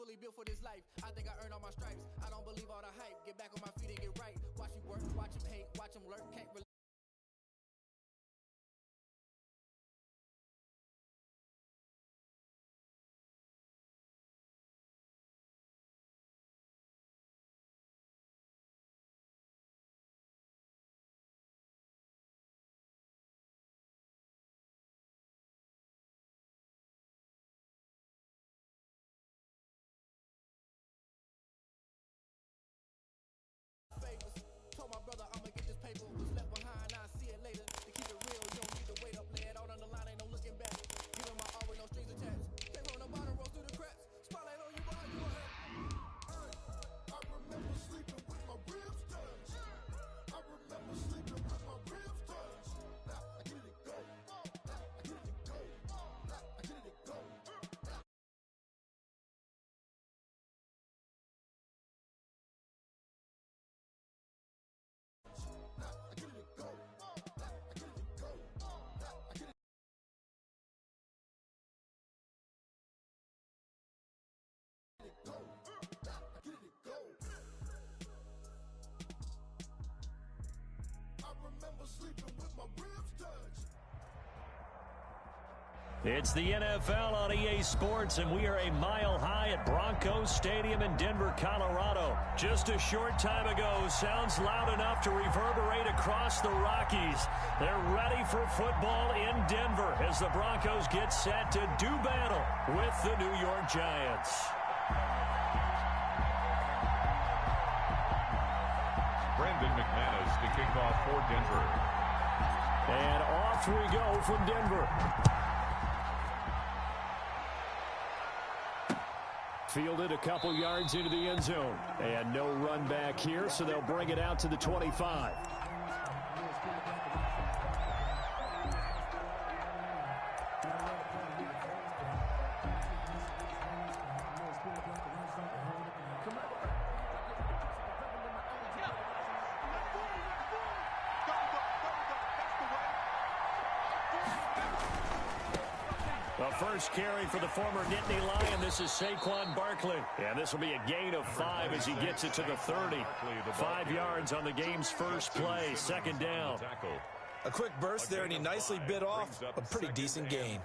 fully built for this life. I think I earned all my stripes. I don't believe all the hype. Get back on my feet and get right. Watch you work, watch him hate, watch him lurk. Can't relate. Told my brother I'ma get this paper. Was left behind, I'll see it later. To keep it real, you don't need to wait up. Lay it out on the line, ain't no looking back. Giving my all with no strings attached. Came from the bottom, rose through the cracks. Spotlight on you, boy, you a I remember sleeping with my ribs touched. I remember sleeping with my ribs touched. I get it go. I get it go. I get it go. It's the NFL on EA Sports, and we are a mile high at Broncos Stadium in Denver, Colorado. Just a short time ago, sounds loud enough to reverberate across the Rockies. They're ready for football in Denver as the Broncos get set to do battle with the New York Giants. Brandon McManus to kick off for Denver. And off we go from Denver. Fielded a couple yards into the end zone. And no run back here, so they'll bring it out to the 25. The first carry for the former Nittany Lion. This is Saquon Barkley. And this will be a gain of 5 as he gets it to the 30. 5 yards on the game's first play. Second down. A quick burst there, and he nicely bit off a pretty decent gain.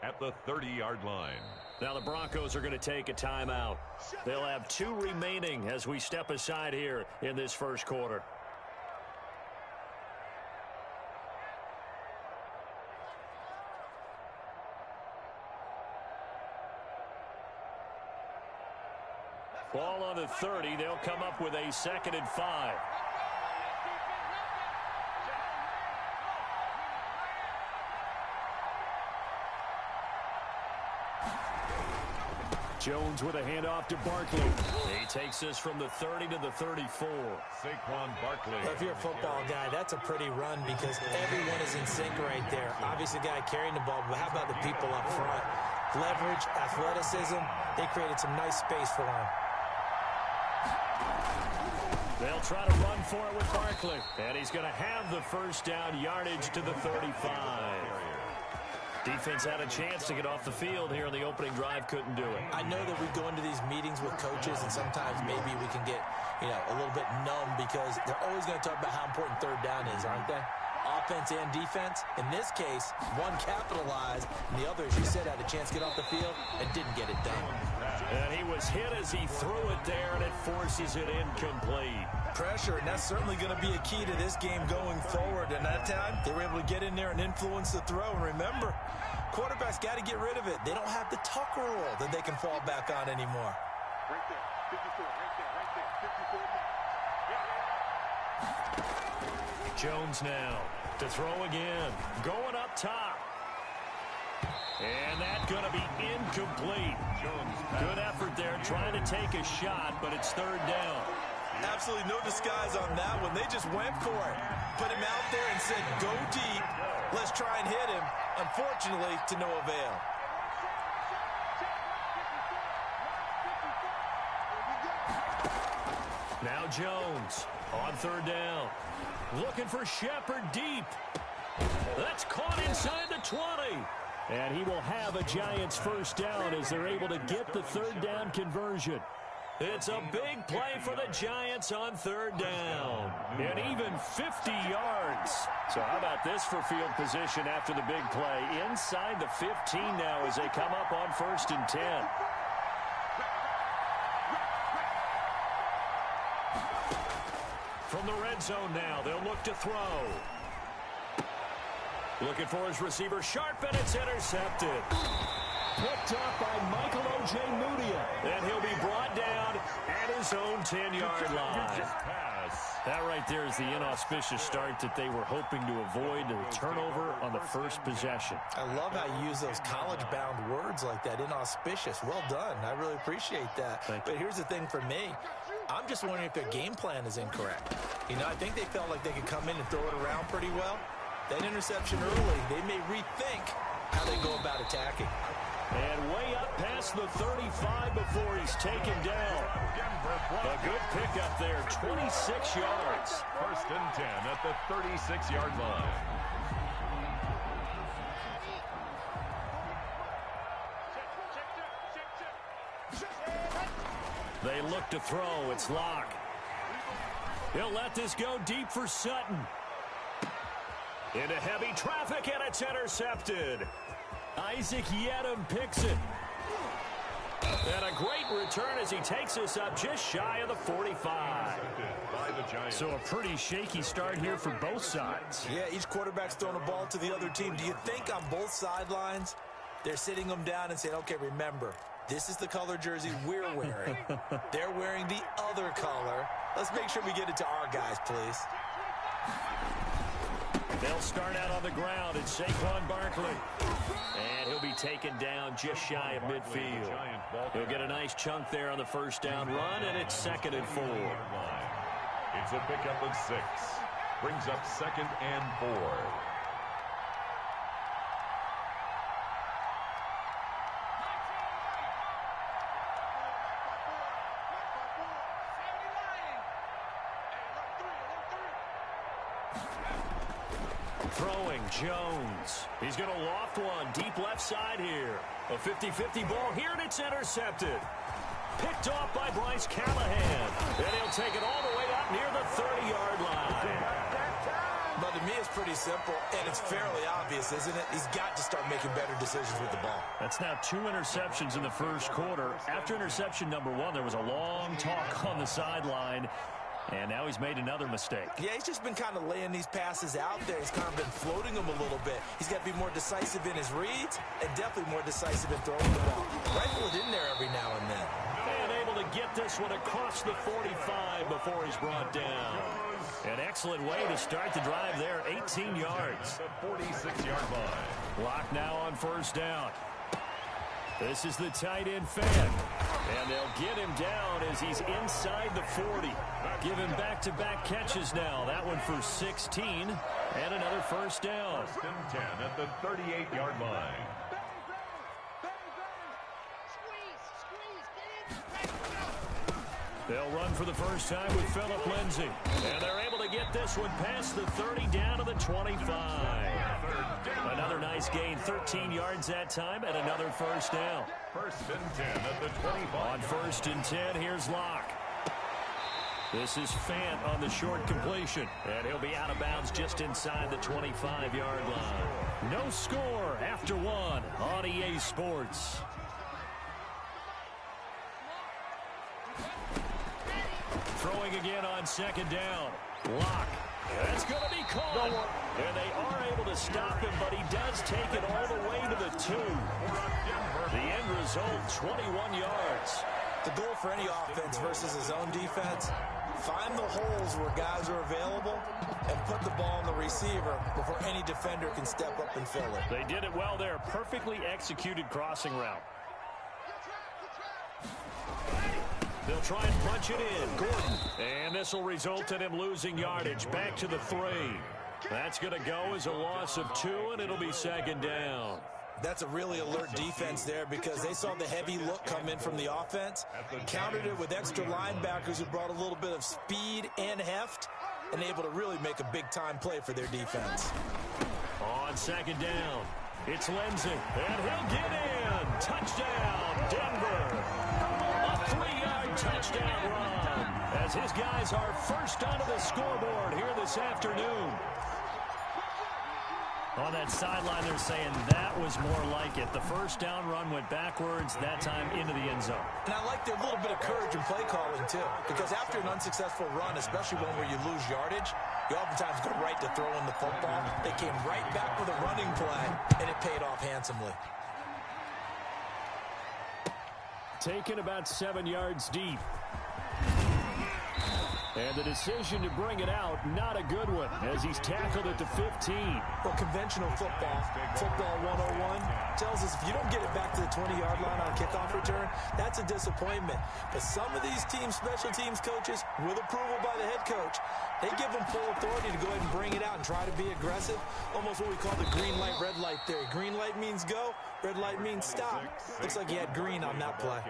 At the 30-yard line. Now the Broncos are going to take a timeout. They'll have 2 remaining as we step aside here in this first quarter. Ball on the 30. They'll come up with a 2nd and 5. Jones with a handoff to Barkley. He takes this from the 30 to the 34. Saquon Barkley. Well, if you're a football guy, that's a pretty run because everyone is in sync right there. Obviously, the guy carrying the ball, but how about the people up front? Leverage, athleticism, they created some nice space for him. They'll try to run for it with Barkley. And he's going to have the first down yardage to the 35. Defense had a chance to get off the field here on the opening drive, couldn't do it. I know that we go into these meetings with coaches, and sometimes maybe we can get, a little bit numb because they're always going to talk about how important third down is, aren't they? Offense and defense. In this case, one capitalized, and the other, as you said, had a chance to get off the field and didn't get it done. And he was hit as he threw it there, and it forces it incomplete. Pressure, and that's certainly going to be a key to this game going forward. And that time, they were able to get in there and influence the throw. And remember, quarterbacks got to get rid of it. They don't have the Tucker rule that they can fall back on anymore. Right there, 54, right there, 54. Jones now to throw again. Going up top. And that's going to be incomplete. Good effort there trying to take a shot, but it's third down. Absolutely no disguise on that one. They just went for it. Put him out there and said, go deep. Let's try and hit him. Unfortunately, to no avail. Now Jones on third down. Looking for Shepard deep. That's caught inside the 20. And he will have a Giants first down as they're able to get the third down conversion. It's a big play for the Giants on third down. And even 50 yards. So how about this for field position after the big play? Inside the 15 now as they come up on 1st and 10. From the red zone now, they'll look to throw. Looking for his receiver, sharp, and it's intercepted. Picked up by Michael Ojemudia. And he'll be brought down at his own 10-yard line. That right there is the inauspicious start that they were hoping to avoid, a turnover on the first possession. I love how you use those college-bound words like that, inauspicious. Well done. I really appreciate that. But here's the thing for me. I'm just wondering if their game plan is incorrect. You know, I think they felt like they could come in and throw it around pretty well. That interception early, they may rethink how they go about attacking. And way up past the 35 before he's taken down. A good pickup there, 26 yards. 1st and 10 at the 36-yard line. They look to throw. It's Locke. He'll let this go deep for Sutton. Into heavy traffic, and it's intercepted. Isaac Yedem picks it. And a great return as he takes us up just shy of the 45. So a pretty shaky start here for both sides. Yeah, each quarterback's throwing a ball to the other team. Do you think on both sidelines they're sitting them down and saying, okay, remember, this is the color jersey we're wearing. They're wearing the other color. Let's make sure we get it to our guys, please. They'll start out on the ground. It's Saquon Barkley. And he'll be taken down just shy of midfield. He'll get a nice chunk there on the first down run, and it's 2nd and 4. It's a pickup of 6. Brings up 2nd and 4. Throwing, Jones. He's going to loft one deep left side here. A 50-50 ball here, and it's intercepted. Picked off by Bryce Callahan. And he'll take it all the way up near the 30-yard line. But to me, it's pretty simple, and it's fairly obvious, isn't it? He's got to start making better decisions with the ball. That's now 2 interceptions in the first quarter. After interception number 1, there was a long talk on the sideline. And now he's made another mistake. Yeah, he's just been kind of laying these passes out there. He's kind of been floating them a little bit. He's got to be more decisive in his reads and definitely more decisive in throwing the ball. Rifle it in there every now and then. And able to get this one across the 45 before he's brought down. An excellent way to start the drive there, 18 yards. The 46-yard line. Lock now on first down. This is the tight end fan. And they'll get him down as he's inside the 40. Give him back-to-back catches now. That one for 16 and another first down. 1st and 10 at the 38-yard line. They'll run for the first time with Phillip Lindsay. And they're able to get this one past the 30 down to the 25. Another nice gain, 13 yards that time, and another first down. 1st and 10 at the 25. On 1st and 10, here's Locke. This is Fant on the short completion. And he'll be out of bounds just inside the 25-yard line. No score after 1 on EA Sports. Throwing again on 2nd down. Locke. That's going to be caught. And they are able to stop him, but he does take it all the way to the 2. The end result, 21 yards. The goal for any offense versus his own defense, find the holes where guys are available and put the ball on the receiver before any defender can step up and fill it. They did it well there. Perfectly executed crossing route. They'll try and punch it in. Gordon. And this will result in him losing yardage. Back to the 3. That's going to go as a loss of 2, and it'll be 2nd down. That's a really alert defense there because they saw the heavy look come in from the offense, countered it with extra linebackers who brought a little bit of speed and heft, and able to really make a big-time play for their defense. On 2nd down, It's Lindsey, and he'll get in. Touchdown, Denver. A 3-yard touchdown run as his guys are first onto the scoreboard here this afternoon. On that sideline, they're saying that was more like it. The first down run went backwards, that time into the end zone. And I like their little bit of courage in play calling, too. Because after an unsuccessful run, especially one where you lose yardage, you oftentimes go right to throwing the football. They came right back with a running play, and it paid off handsomely. Taken about 7 yards deep. And the decision to bring it out, not a good one, as he's tackled at the 15. Well, conventional football 101, tells us if you don't get it back to the 20-yard line on a kickoff return, that's a disappointment. But some of these special teams coaches, with approval by the head coach, they give them full authority to go ahead and bring it out and try to be aggressive. Almost what we call the green light, red light theory. Green light means go, red light means stop. Looks like he had green on that play.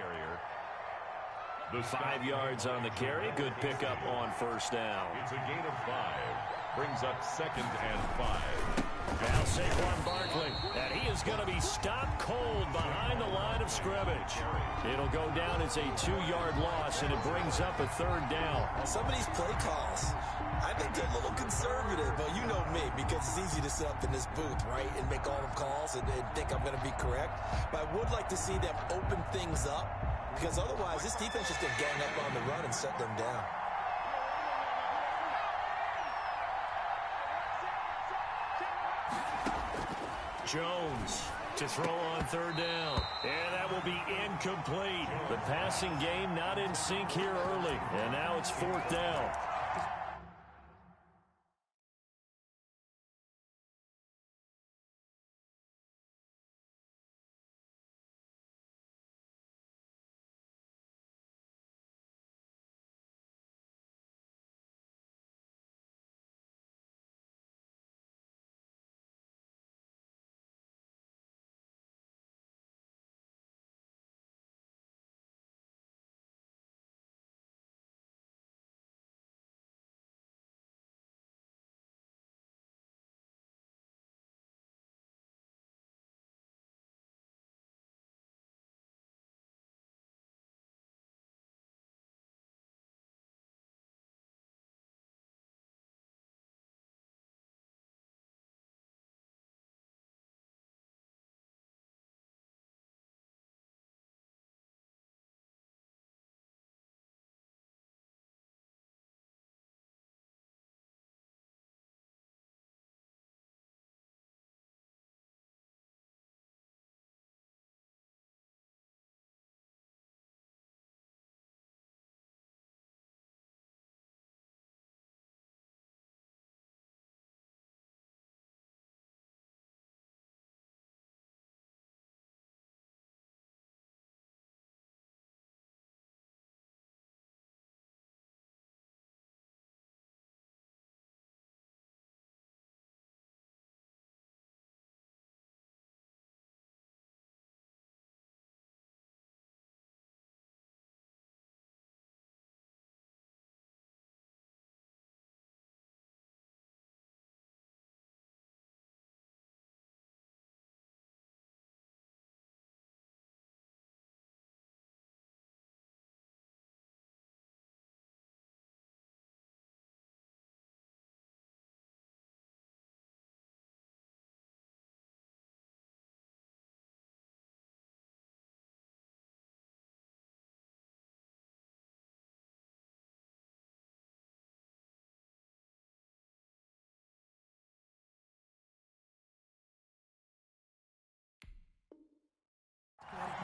5 yards on the carry. Good pickup on first down. It's a gain of 5. Brings up 2nd and 5. Now Saquon Barkley, and he is going to be stopped cold behind the line of scrimmage. It'll go down as a 2-yard loss, and it brings up a 3rd down. Some of these play calls, I think they're a little conservative, but you know me, because it's easy to sit up in this booth, right, and make all the calls and think I'm going to be correct. But I would like to see them open things up, because otherwise this defense is going to gang up on the run and shut them down. Jones to throw on 3rd down. And that will be incomplete. The passing game not in sync here early. And now it's 4th down.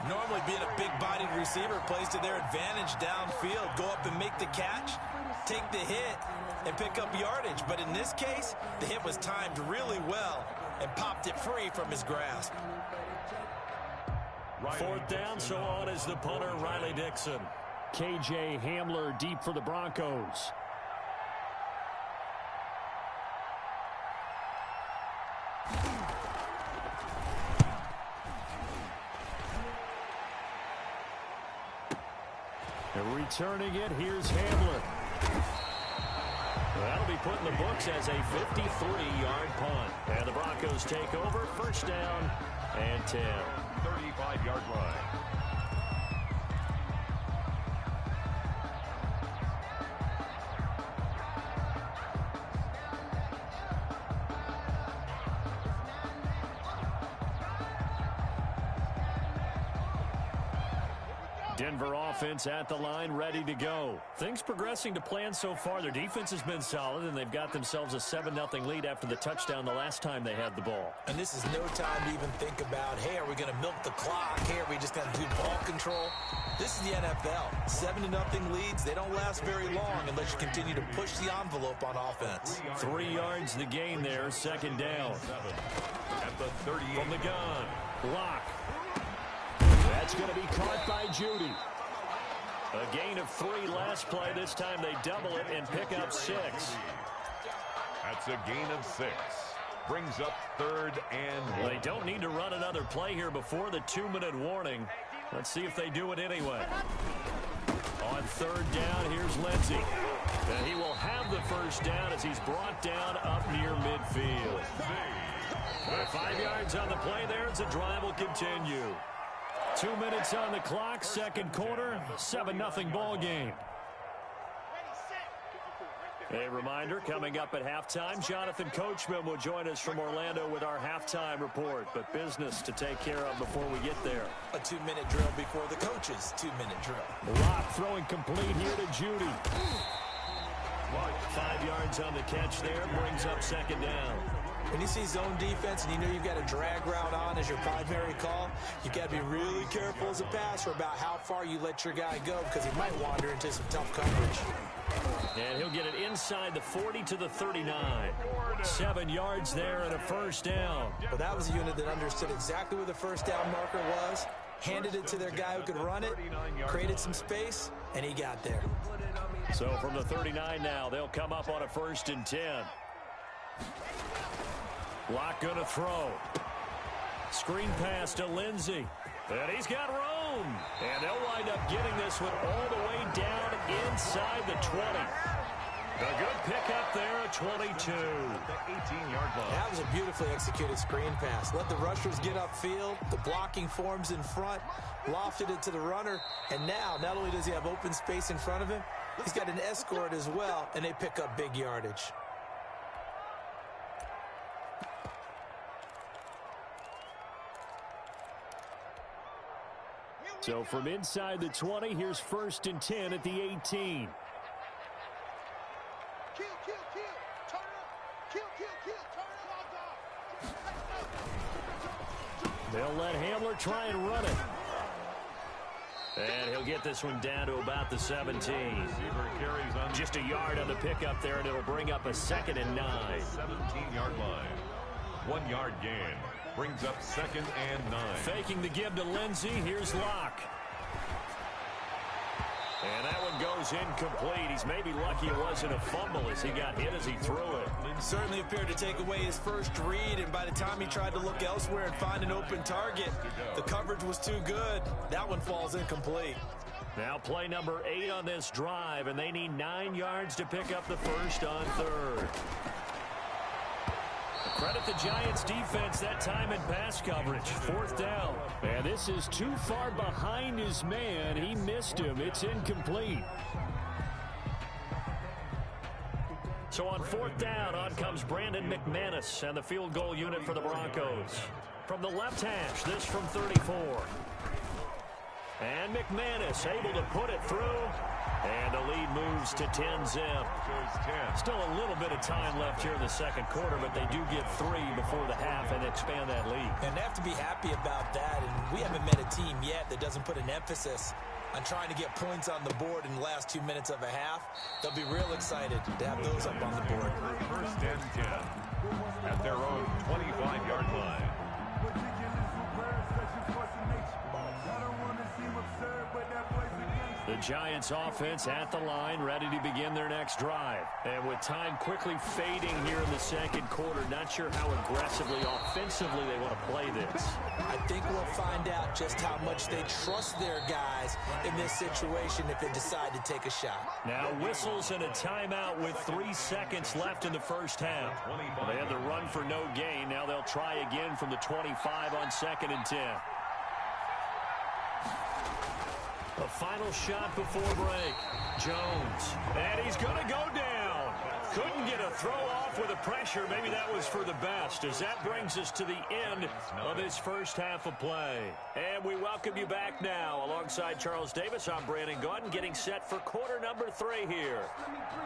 Normally being a big-bodied receiver plays to their advantage downfield. Go up and make the catch, take the hit, and pick up yardage. But in this case, the hit was timed really well and popped it free from his grasp. 4th down, so on is the punter, Riley Dixon. KJ Hamler deep for the Broncos. And returning it, here's Hamler. That'll be put in the books as a 53-yard punt. And the Broncos take over, first down and 10. 35-yard line. Denver offense at the line, ready to go. Things progressing to plan so far. Their defense has been solid, and they've got themselves a 7-0 lead after the touchdown the last time they had the ball. And this is no time to even think about, hey, are we going to milk the clock? Hey, are we just going to do ball control? This is the NFL. 7-0 leads, they don't last very long unless you continue to push the envelope on offense. 3 yards the gain there, second down. At the 38. From the gun, Locke. That's going to be caught by Judy. A gain of 3 last play. This time they double it and pick up 6. That's a gain of 6. Brings up 3rd and 1. They don't need to run another play here before the 2-minute warning. Let's see if they do it anyway. On 3rd down, here's Lindsey. And he will have the first down as he's brought down up near midfield. 5 yards on the play there as the drive will continue. 2 minutes on the clock, second quarter, 7-0 ball game. A reminder, coming up at halftime, Jonathan Coachman will join us from Orlando with our halftime report, but business to take care of before we get there. A 2-minute drill before the coach's 2-minute drill. Locke throwing complete here to Judy. 5 yards on the catch there, brings up second down. When you see zone defense and you know you've got a drag route on as your primary call, you've got to be really careful as a passer about how far you let your guy go because he might wander into some tough coverage. And he'll get it inside the 40 to the 39. 7 yards there and a first down. Well, that was a unit that understood exactly where the first down marker was, handed it to their guy who could run it, created some space, and he got there. So from the 39 now, they'll come up on a 1st and 10. Locke going to throw. Screen pass to Lindsey. And he's got room. And they'll wind up getting this one all the way down inside the 20. A good pickup there at 22. The 18-yard line. That was a beautifully executed screen pass. Let the rushers get upfield. The blocking forms in front. Lofted it to the runner. And now, not only does he have open space in front of him, he's got an escort as well, and they pick up big yardage. So from inside the 20, here's 1st and 10 at the 18. They'll let Hamler try and run it. And he'll get this one down to about the 17. Just a yard on the pickup there, and it'll bring up a 2nd and 9. 17-yard line. 1 yard gain. Brings up 2nd and 9. Faking the give to Lindsey. Here's Locke. And that one goes incomplete. He's maybe lucky it wasn't a fumble as he got hit as he threw it. Certainly appeared to take away his first read, and by the time he tried to look elsewhere and find an open target, the coverage was too good. That one falls incomplete. Now play number 8 on this drive, and they need 9 yards to pick up the first on 3rd. Credit the Giants defense that time in pass coverage. 4th down. And this is too far behind his man. He missed him. It's incomplete. So on 4th down, on comes Brandon McManus and the field goal unit for the Broncos. From the left hash, this from 34. And McManus able to put it through. And the lead moves to 10-zip. Still a little bit of time left here in the second quarter, but they do get 3 before the half and expand that lead. And they have to be happy about that. And we haven't met a team yet that doesn't put an emphasis on trying to get points on the board in the last 2 minutes of a half. They'll be real excited to have those up on the board. 1st and 10 at their own 25-yard line. The Giants offense at the line, ready to begin their next drive. And with time quickly fading here in the second quarter, not sure how aggressively, offensively they want to play this. I think we'll find out just how much they trust their guys in this situation if they decide to take a shot. Now whistles and a timeout with 3 seconds left in the first half. They had the run for no gain. Now they'll try again from the 25 on 2nd and 10. A final shot before break. Jones. And he's going to go down. Couldn't get a throw off with the pressure. Maybe that was for the best, as that brings us to the end of this first half of play. And we welcome you back now. Alongside Charles Davis, I'm Brandon Gaudin, getting set for quarter number 3 here.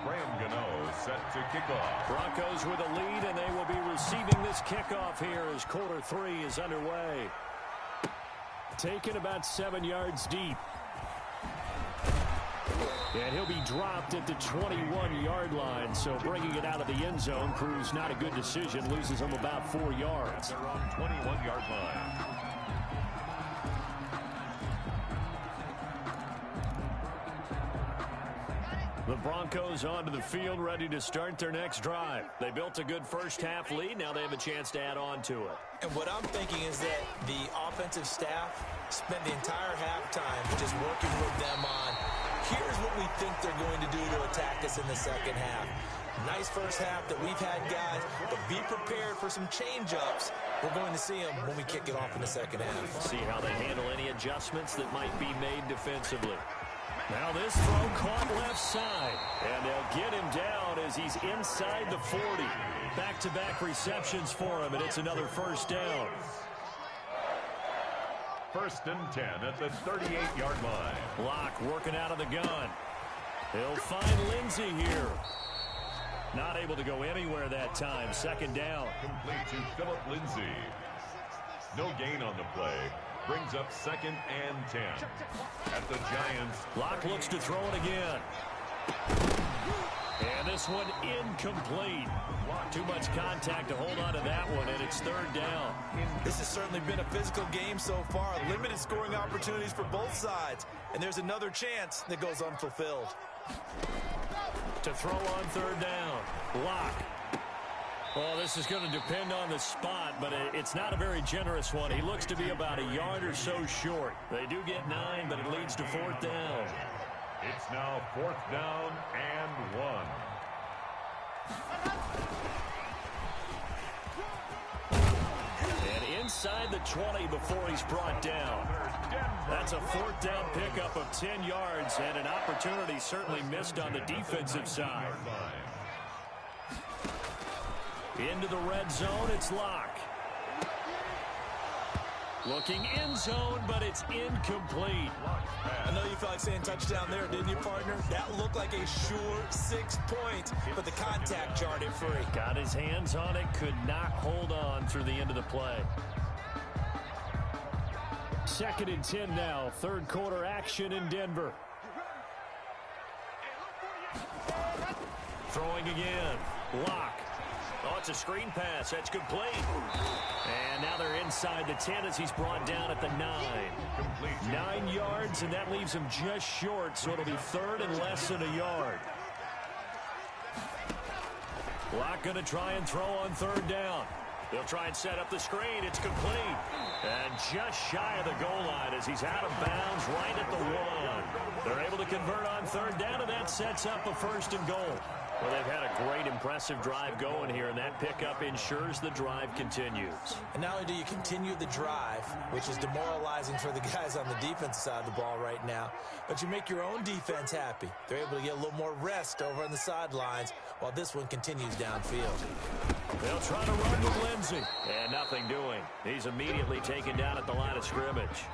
Graham Gano set to kick off. Broncos with a lead, and they will be receiving this kickoff here as quarter 3 is underway. Taken about 7 yards deep. And he'll be dropped at the 21-yard line, so bringing it out of the end zone proves not a good decision, loses him about 4 yards. They're on 21-yard line. The Broncos onto the field, ready to start their next drive. They built a good first-half lead. Now they have a chance to add on to it. And what I'm thinking is that the offensive staff spent the entire halftime just working with them on, here's what we think they're going to do to attack us in the second half. Nice first half that we've had, guys, but be prepared for some change-ups. We're going to see them when we kick it off in the second half. See how they handle any adjustments that might be made defensively. Now this throw caught left side, and they'll get him down as he's inside the 40. Back-to-back receptions for him, and it's another first down. 1st and 10 at the 38-yard line. Locke working out of the gun. He'll find Lindsey here. Not able to go anywhere that time. 2nd down. Complete to Philip Lindsay. No gain on the play. Brings up 2nd and 10. At the Giants. Locke looks to throw it again. And this one incomplete. Too much contact to hold on to that one, and it's 3rd down. This has certainly been a physical game so far. Limited scoring opportunities for both sides. And there's another chance that goes unfulfilled. To throw on 3rd down. Locke. Well, this is going to depend on the spot, but it's not a very generous one. He looks to be about a yard or so short. They do get 9, but it leads to 4th down. It's now 4th down and 1. And inside the 20 before he's brought down. That's a 4th down pickup of 10 yards, and an opportunity certainly missed on the defensive side. Into the red zone, it's Locke. Looking end zone, but it's incomplete. I know you felt like saying touchdown there, didn't you, partner? That looked like a sure 6 points, but the contact jarred it free. Got his hands on it, could not hold on through the end of the play. 2nd and 10 now, 3rd quarter action in Denver. Throwing again, Locke. Oh, it's a screen pass. That's complete. And now they're inside the 10 as he's brought down at the 9. 9 yards, and that leaves him just short, so it'll be 3rd and less than a yard. Locke going to try and throw on 3rd down. They'll try and set up the screen. It's complete. And just shy of the goal line as he's out of bounds right at the 1. They're able to convert on 3rd down, and that sets up a 1st and goal. Well, they've had a great, impressive drive going here, and that pickup ensures the drive continues. And not only do you continue the drive, which is demoralizing for the guys on the defensive side of the ball right now, but you make your own defense happy. They're able to get a little more rest over on the sidelines while this one continues downfield. They'll try to run with Lindsey, and nothing doing. He's immediately taken down at the line of scrimmage.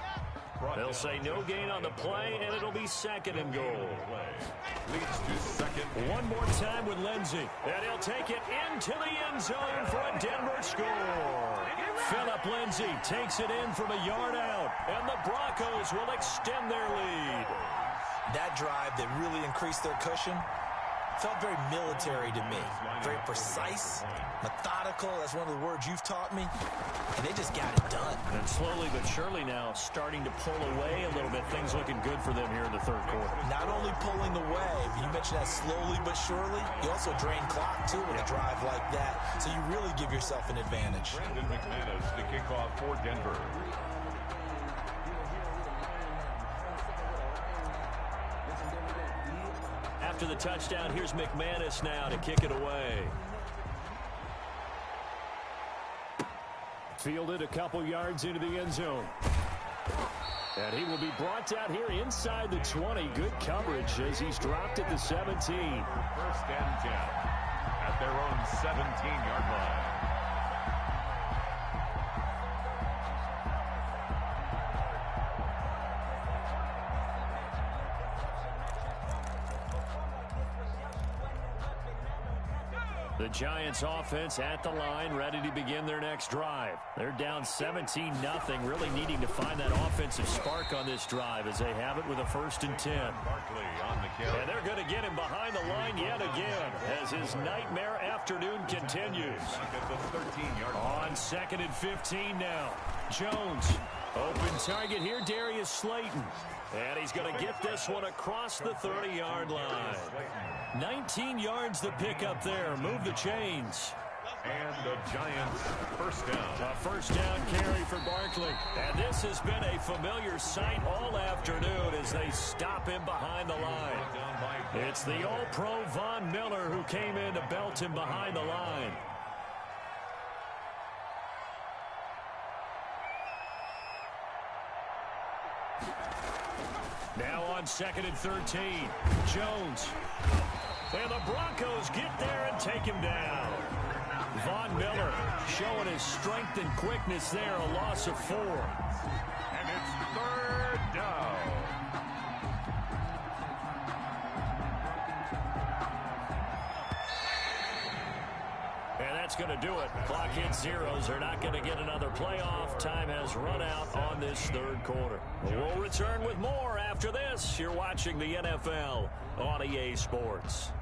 They'll say no gain on the play, and it'll be 2nd and goal. Leads to 2nd. One more time with Lindsey, and he'll take it into the end zone for a Denver score. Philip Lindsay takes it in from a yard out, and the Broncos will extend their lead. That drive that really increased their cushion felt very military to me. Very precise, methodical. That's one of the words you've taught me. And they just got it done. And slowly but surely now starting to pull away a little bit. Things looking good for them here in the third quarter. Not only pulling away, but you mentioned that slowly but surely. You also drain clock, too, with a drive like that. So you really give yourself an advantage. Brandon McManus to kick off for Denver. After the touchdown, here's McManus now to kick it away. Fielded a couple yards into the end zone. And he will be brought down here inside the 20. Good coverage as he's dropped at the 17. 1st and 10 at their own 17-yard line. The Giants offense at the line, ready to begin their next drive. They're down 17-0, really needing to find that offensive spark on this drive as they have it with a 1st and 10. Barkley on the kill. And they're going to get him behind the line yet again as his nightmare afternoon continues. At the 13-yard line. On 2nd and 15 now. Jones, open target here, Darius Slayton. And he's going to get this one across the 30-yard line. 19 yards the pick up there. Move the chains. And the Giants 1st down. A 1st down carry for Barkley. And this has been a familiar sight all afternoon as they stop him behind the line. It's the All-Pro Von Miller who came in to belt him behind the line. Now on 2nd and 13. Jones. And the Broncos get there and take him down. Von Miller showing his strength and quickness there, a loss of 4. And it's 3rd down. And that's going to do it. Clock hits zeros. They're not going to get another playoff. Time has run out on this 3rd quarter. We'll return with more after this. You're watching the NFL on EA Sports.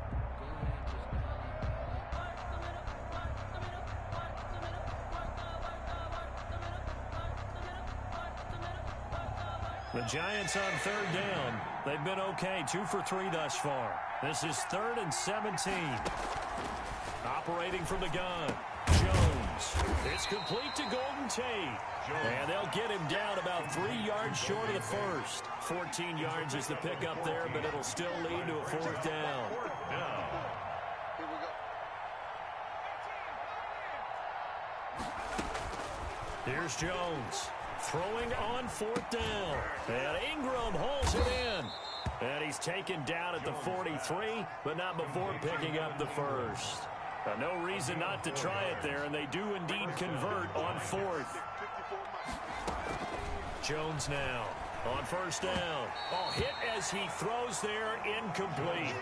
The Giants on 3rd down. They've been okay, 2 for 3 thus far. This is 3rd and 17. Operating from the gun. Jones. It's complete to Golden Tate. And they'll get him down about 3 yards short of the 1st. 14 yards is the pickup there, but it'll still lead to a 4th down. Here's Jones. Throwing on 4th down. And Ingram holds it in. And he's taken down at the 43, but not before picking up the 1st. No reason not to try it there, and they do indeed convert on 4th. Jones now on 1st down. Oh, hit as he throws there, incomplete.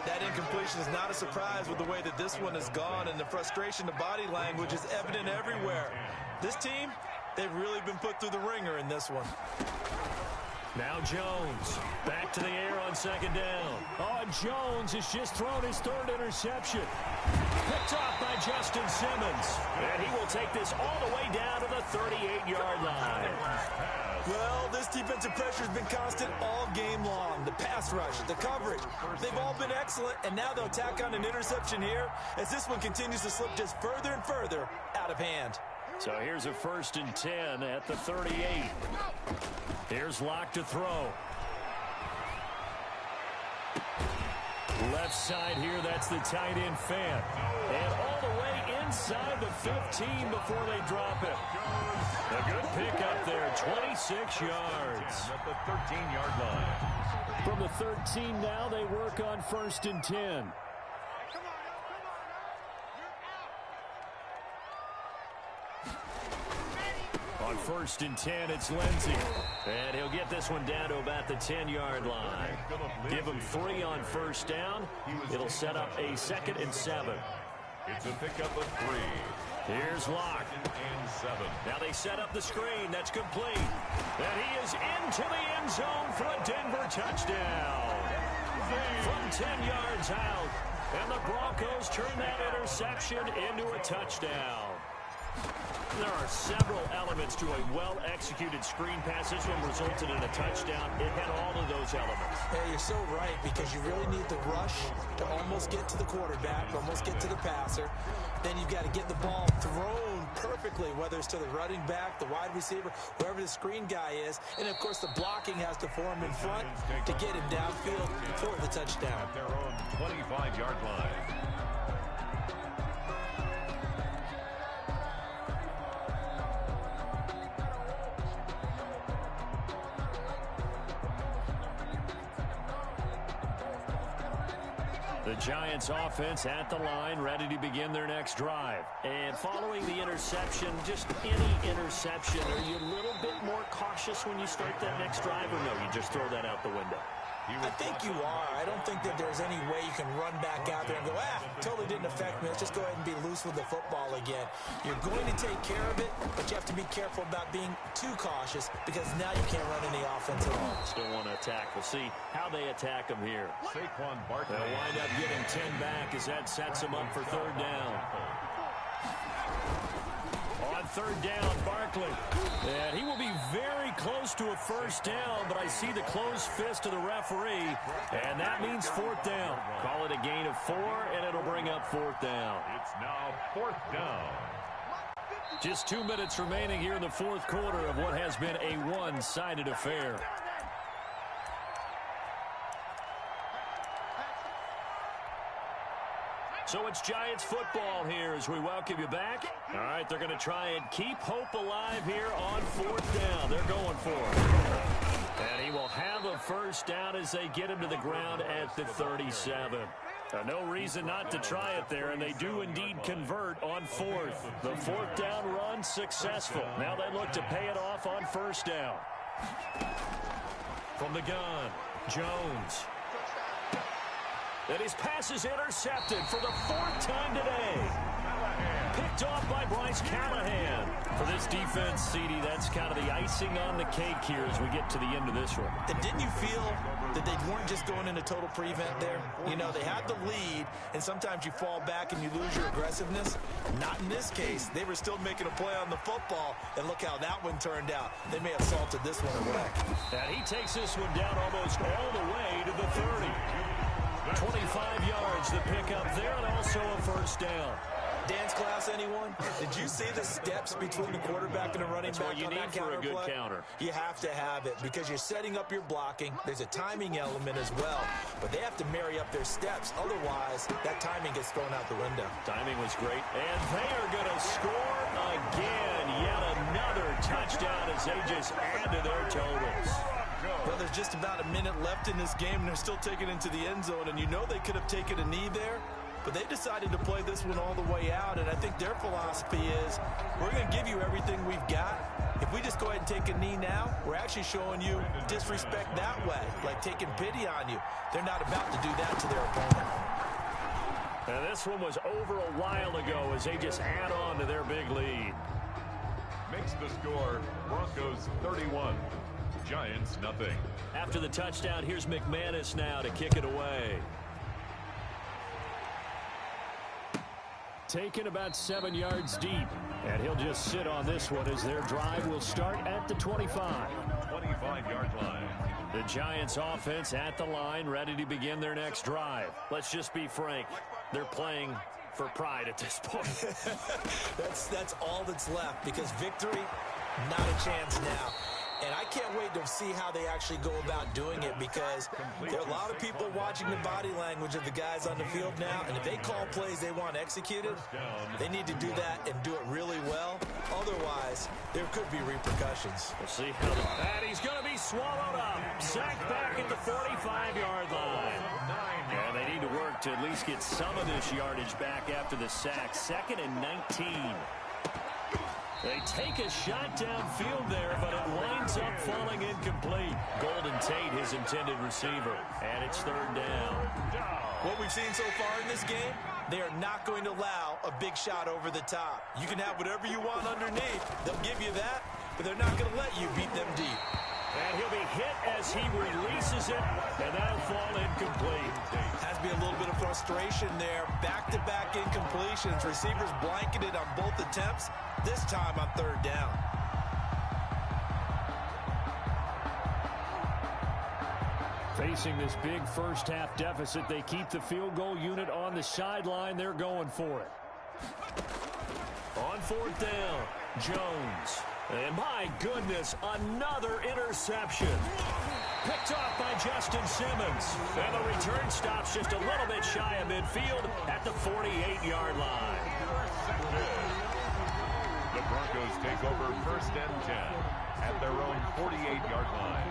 That incompletion is not a surprise with the way that this one has gone, and the frustration, the body language is evident everywhere. This team, they've really been put through the ringer in this one. Now Jones back to the air on 2nd down. Oh, Jones has just thrown his 3rd interception. Picked off by Justin Simmons. And he will take this all the way down to the 38-yard line. Well, this defensive pressure has been constant all game long. The pass rush, the coverage, they've all been excellent, and now they'll tack on an interception here as this one continues to slip just further and further out of hand. So here's a 1st and 10 at the 38. Here's Locke to throw. Left side here, that's the tight end Fant. And all the way inside the 15 before they drop it. A good pick up there, 26 yards. At the 13-yard line. From the 13 now, they work on 1st and 10. On 1st and 10, it's Lindsey. And he'll get this one down to about the 10-yard line. Give him 3 on 1st down. It'll set up a 2nd and 7. It's a pickup of 3. Here's Locke. And 7. Now they set up the screen. That's complete. And he is into the end zone for a Denver touchdown. from 10 yards out. And the Broncos turn that interception into a touchdown. There are several elements to a well-executed screen pass. This one resulted in a touchdown. It had all of those elements. Hey, you're so right, because you really need the rush to almost get to the quarterback, almost get to the passer. Then you've got to get the ball thrown perfectly, whether it's to the running back, the wide receiver, wherever the screen guy is. And, of course, the blocking has to form in front to get him downfield for the touchdown. At their own 25-yard line. The Giants offense at the line, ready to begin their next drive. And following the interception, just any interception, are you a little bit more cautious when you start that next drive, or no, you just throw that out the window? I think you are. I don't think that there's any way you can run back out there and go, totally didn't affect me. Let's just go ahead and be loose with the football again. You're going to take care of it, but you have to be careful about being too cautious, because now you can't run any offense at all. Still want to attack. We'll see how they attack them here. Saquon Barkley. They'll wind up getting 10 back as that sets them up for third down. On third down, Barkley. And he will be very close to a first down, but I see the closed fist of the referee, and that means fourth down. Call it a gain of 4, and it'll bring up fourth down. It's now fourth down. Just 2 minutes remaining here in the fourth quarter of what has been a one-sided affair. So it's Giants football here as we welcome you back. All right, they're going to try and keep hope alive here on fourth down. They're going for it. And he will have a first down as they get him to the ground at the 37. No reason not to try it there, and they do indeed convert on fourth. The fourth down run successful. Now they look to pay it off on first down. From the gun, Jones. And his pass is intercepted for the 4th time today. Picked off by Bryce Callahan. For this defense, CD, that's kind of the icing on the cake here as we get to the end of this one. And didn't you feel that they weren't just going into total prevent there? You know, they had the lead, and sometimes you fall back and you lose your aggressiveness. Not in this case. They were still making a play on the football, and look how that one turned out. They may have salted this one away. And he takes this one down almost all the way to the 30. 25 yards to pick up there, and also a first down. Dance class, anyone? Did you see the steps between the quarterback and the running back you on need that for a good play? counter. You have to have it because you're setting up your blocking. There's a timing element as well, but they have to marry up their steps. Otherwise, that timing gets thrown out the window. Timing was great, and they are going to score again. Yet another touchdown as they just add to their totals. Well, there's just about a minute left in this game, and they're still taking it into the end zone, and you know they could have taken a knee there, but they decided to play this one all the way out, and I think their philosophy is, we're going to give you everything we've got. If we just go ahead and take a knee now, we're actually showing you disrespect that way, like taking pity on you. They're not about to do that to their opponent. And this one was over a while ago as they just add on to their big lead. Makes the score Broncos 31. Giants nothing. After the touchdown, here's McManus now to kick it away. Taken about 7 yards deep, and he'll just sit on this one as their drive will start at the 25. 25-yard line. The Giants offense at the line, ready to begin their next drive. Let's just be frank, they're playing for pride at this point. That's all that's left, because victory, not a chance now. And I can't wait to see how they actually go about doing it, because there are a lot of people watching the body language of the guys on the field now, and if they call plays they want executed, they need to do that and do it really well. Otherwise, there could be repercussions. We'll see how and he's going to be swallowed up. Sacked back at the 45-yard line. And they need to work to at least get some of this yardage back after the sack. 2nd and 19. They take a shot downfield there, but it winds up falling incomplete. Golden Tate, his intended receiver, and it's third down. What we've seen so far in this game, they are not going to allow a big shot over the top. You can have whatever you want underneath. They'll give you that, but they're not going to let you beat them deep. And he'll be hit as he releases it, and that'll fall incomplete. Has to be a little bit of frustration there. Back-to-back incompletions. Receivers blanketed on both attempts, this time on third down. Facing this big first-half deficit, they keep the field goal unit on the sideline. They're going for it. On fourth down, Jones. And my goodness, another interception. Picked off by Justin Simmons. And the return stops just a little bit shy of midfield at the 48-yard line. The Broncos take over first and 10 at their own 48-yard line.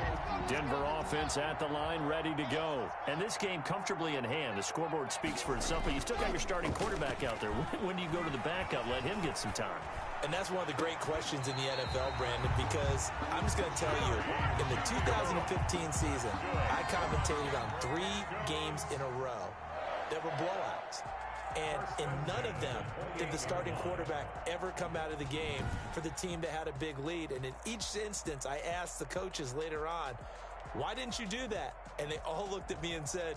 Denver offense at the line, ready to go. And this game comfortably in hand. The scoreboard speaks for itself, but you still got your starting quarterback out there. When do you go to the backup, let him get some time? And that's one of the great questions in the NFL, Brandon, because I'm just going to tell you, in the 2015 season, I commentated on 3 games in a row that were blowouts. And in none of them did the starting quarterback ever come out of the game for the team that had a big lead. And in each instance, I asked the coaches later on, why didn't you do that? And they all looked at me and said,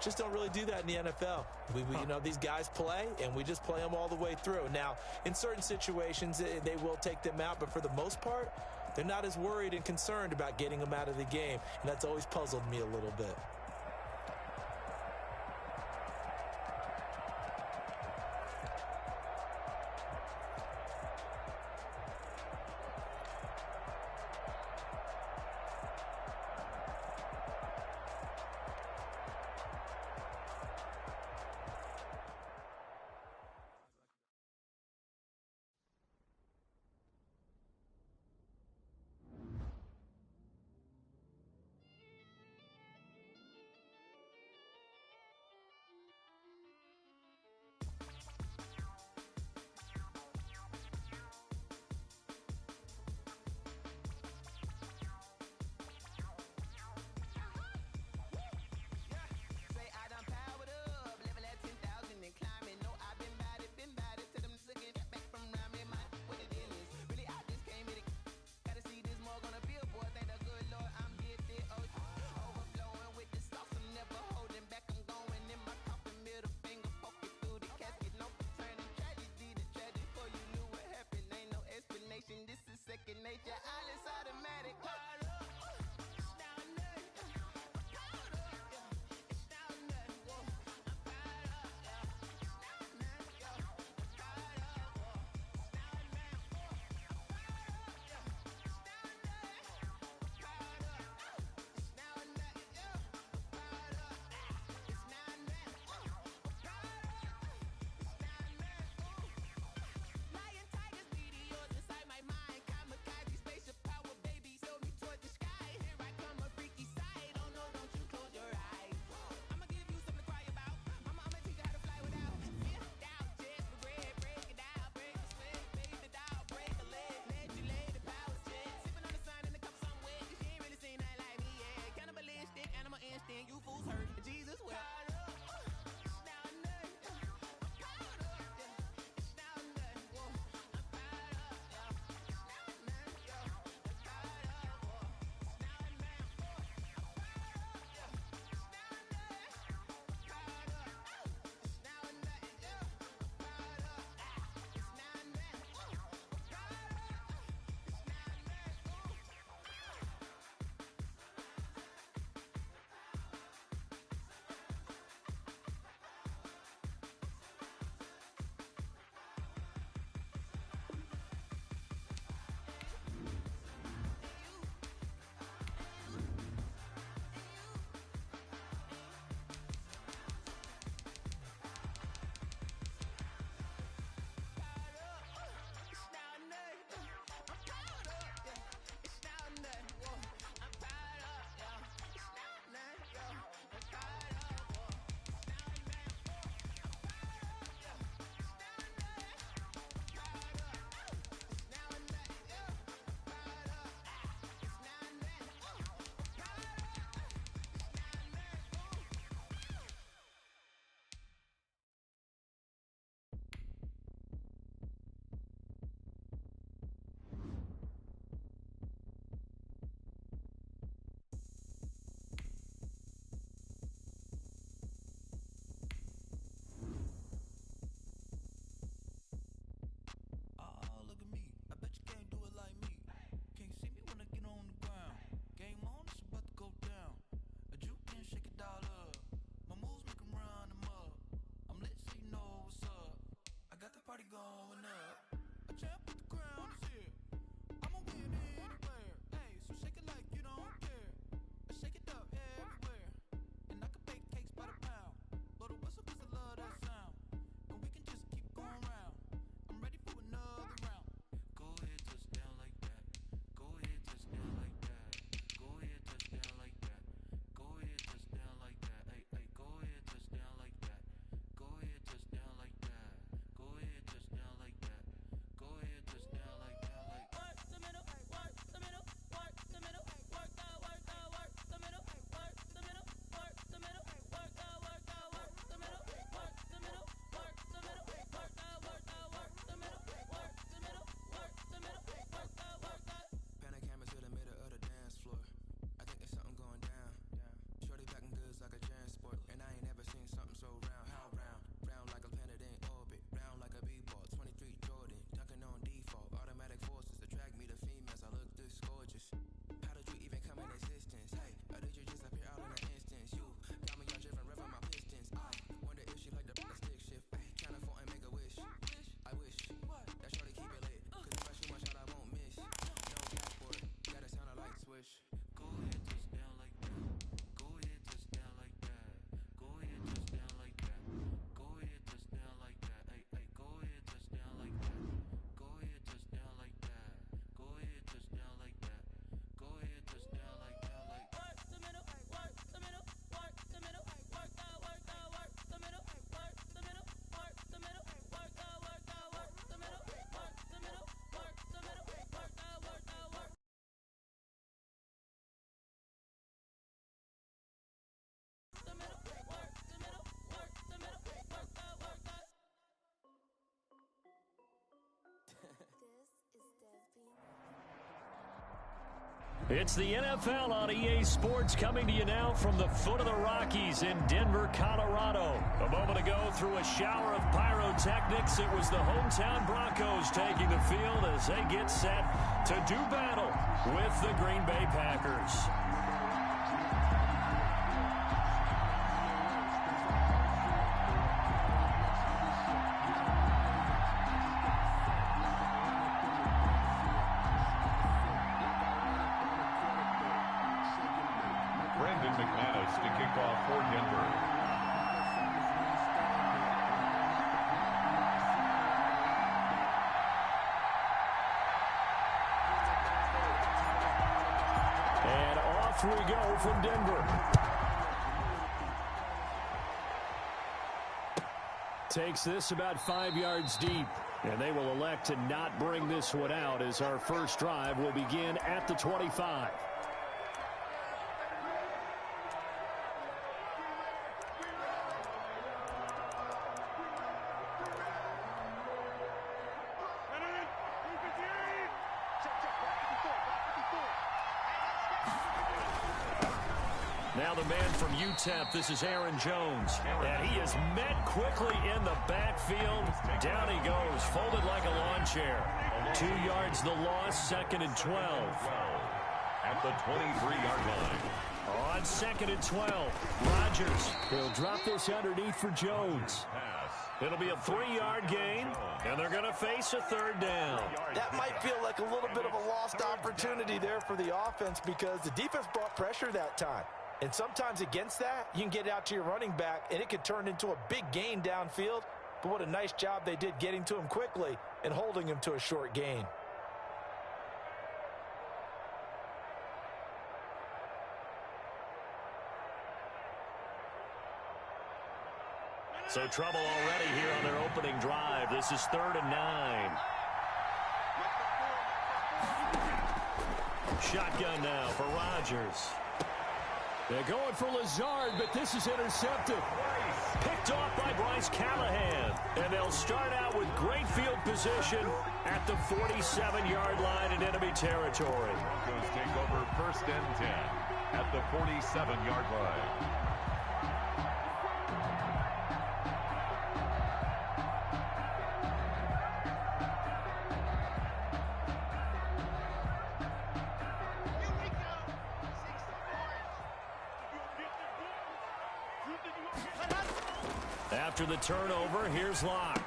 just don't really do that in the NFL. You know, these guys play, and we just play them all the way through. Now, in certain situations, they will take them out, but for the most part, they're not as worried and concerned about getting them out of the game, and that's always puzzled me a little bit. It's the NFL on EA Sports coming to you now from the foot of the Rockies in Denver, Colorado. A moment ago, through a shower of pyrotechnics, it was the hometown Broncos taking the field as they get set to do battle with the Green Bay Packers. To kick off for Denver. And off we go from Denver. Takes this about 5 yards deep. And they will elect to not bring this one out as our first drive will begin at the 25. Now the man from UTEP, this is Aaron Jones. And he is met quickly in the backfield. Down he goes, folded like a lawn chair. 2 yards the loss, 2nd and 12. At the 23-yard line. On 2nd and 12, Rodgers will drop this underneath for Jones. It'll be a 3-yard gain, and they're going to face a 3rd down. That might feel like a little bit of a lost opportunity there for the offense because the defense brought pressure that time. And sometimes against that, you can get out to your running back, and it could turn into a big gain downfield. But what a nice job they did getting to him quickly and holding him to a short gain. So trouble already here on their opening drive. This is 3rd and 9. Shotgun now for Rodgers. They're going for Lazard, but this is intercepted. Picked off by Bryce Callahan. And they'll start out with great field position at the 47-yard line in enemy territory. Broncos take over 1st and 10 at the 47-yard line. After the turnover, here's Locke.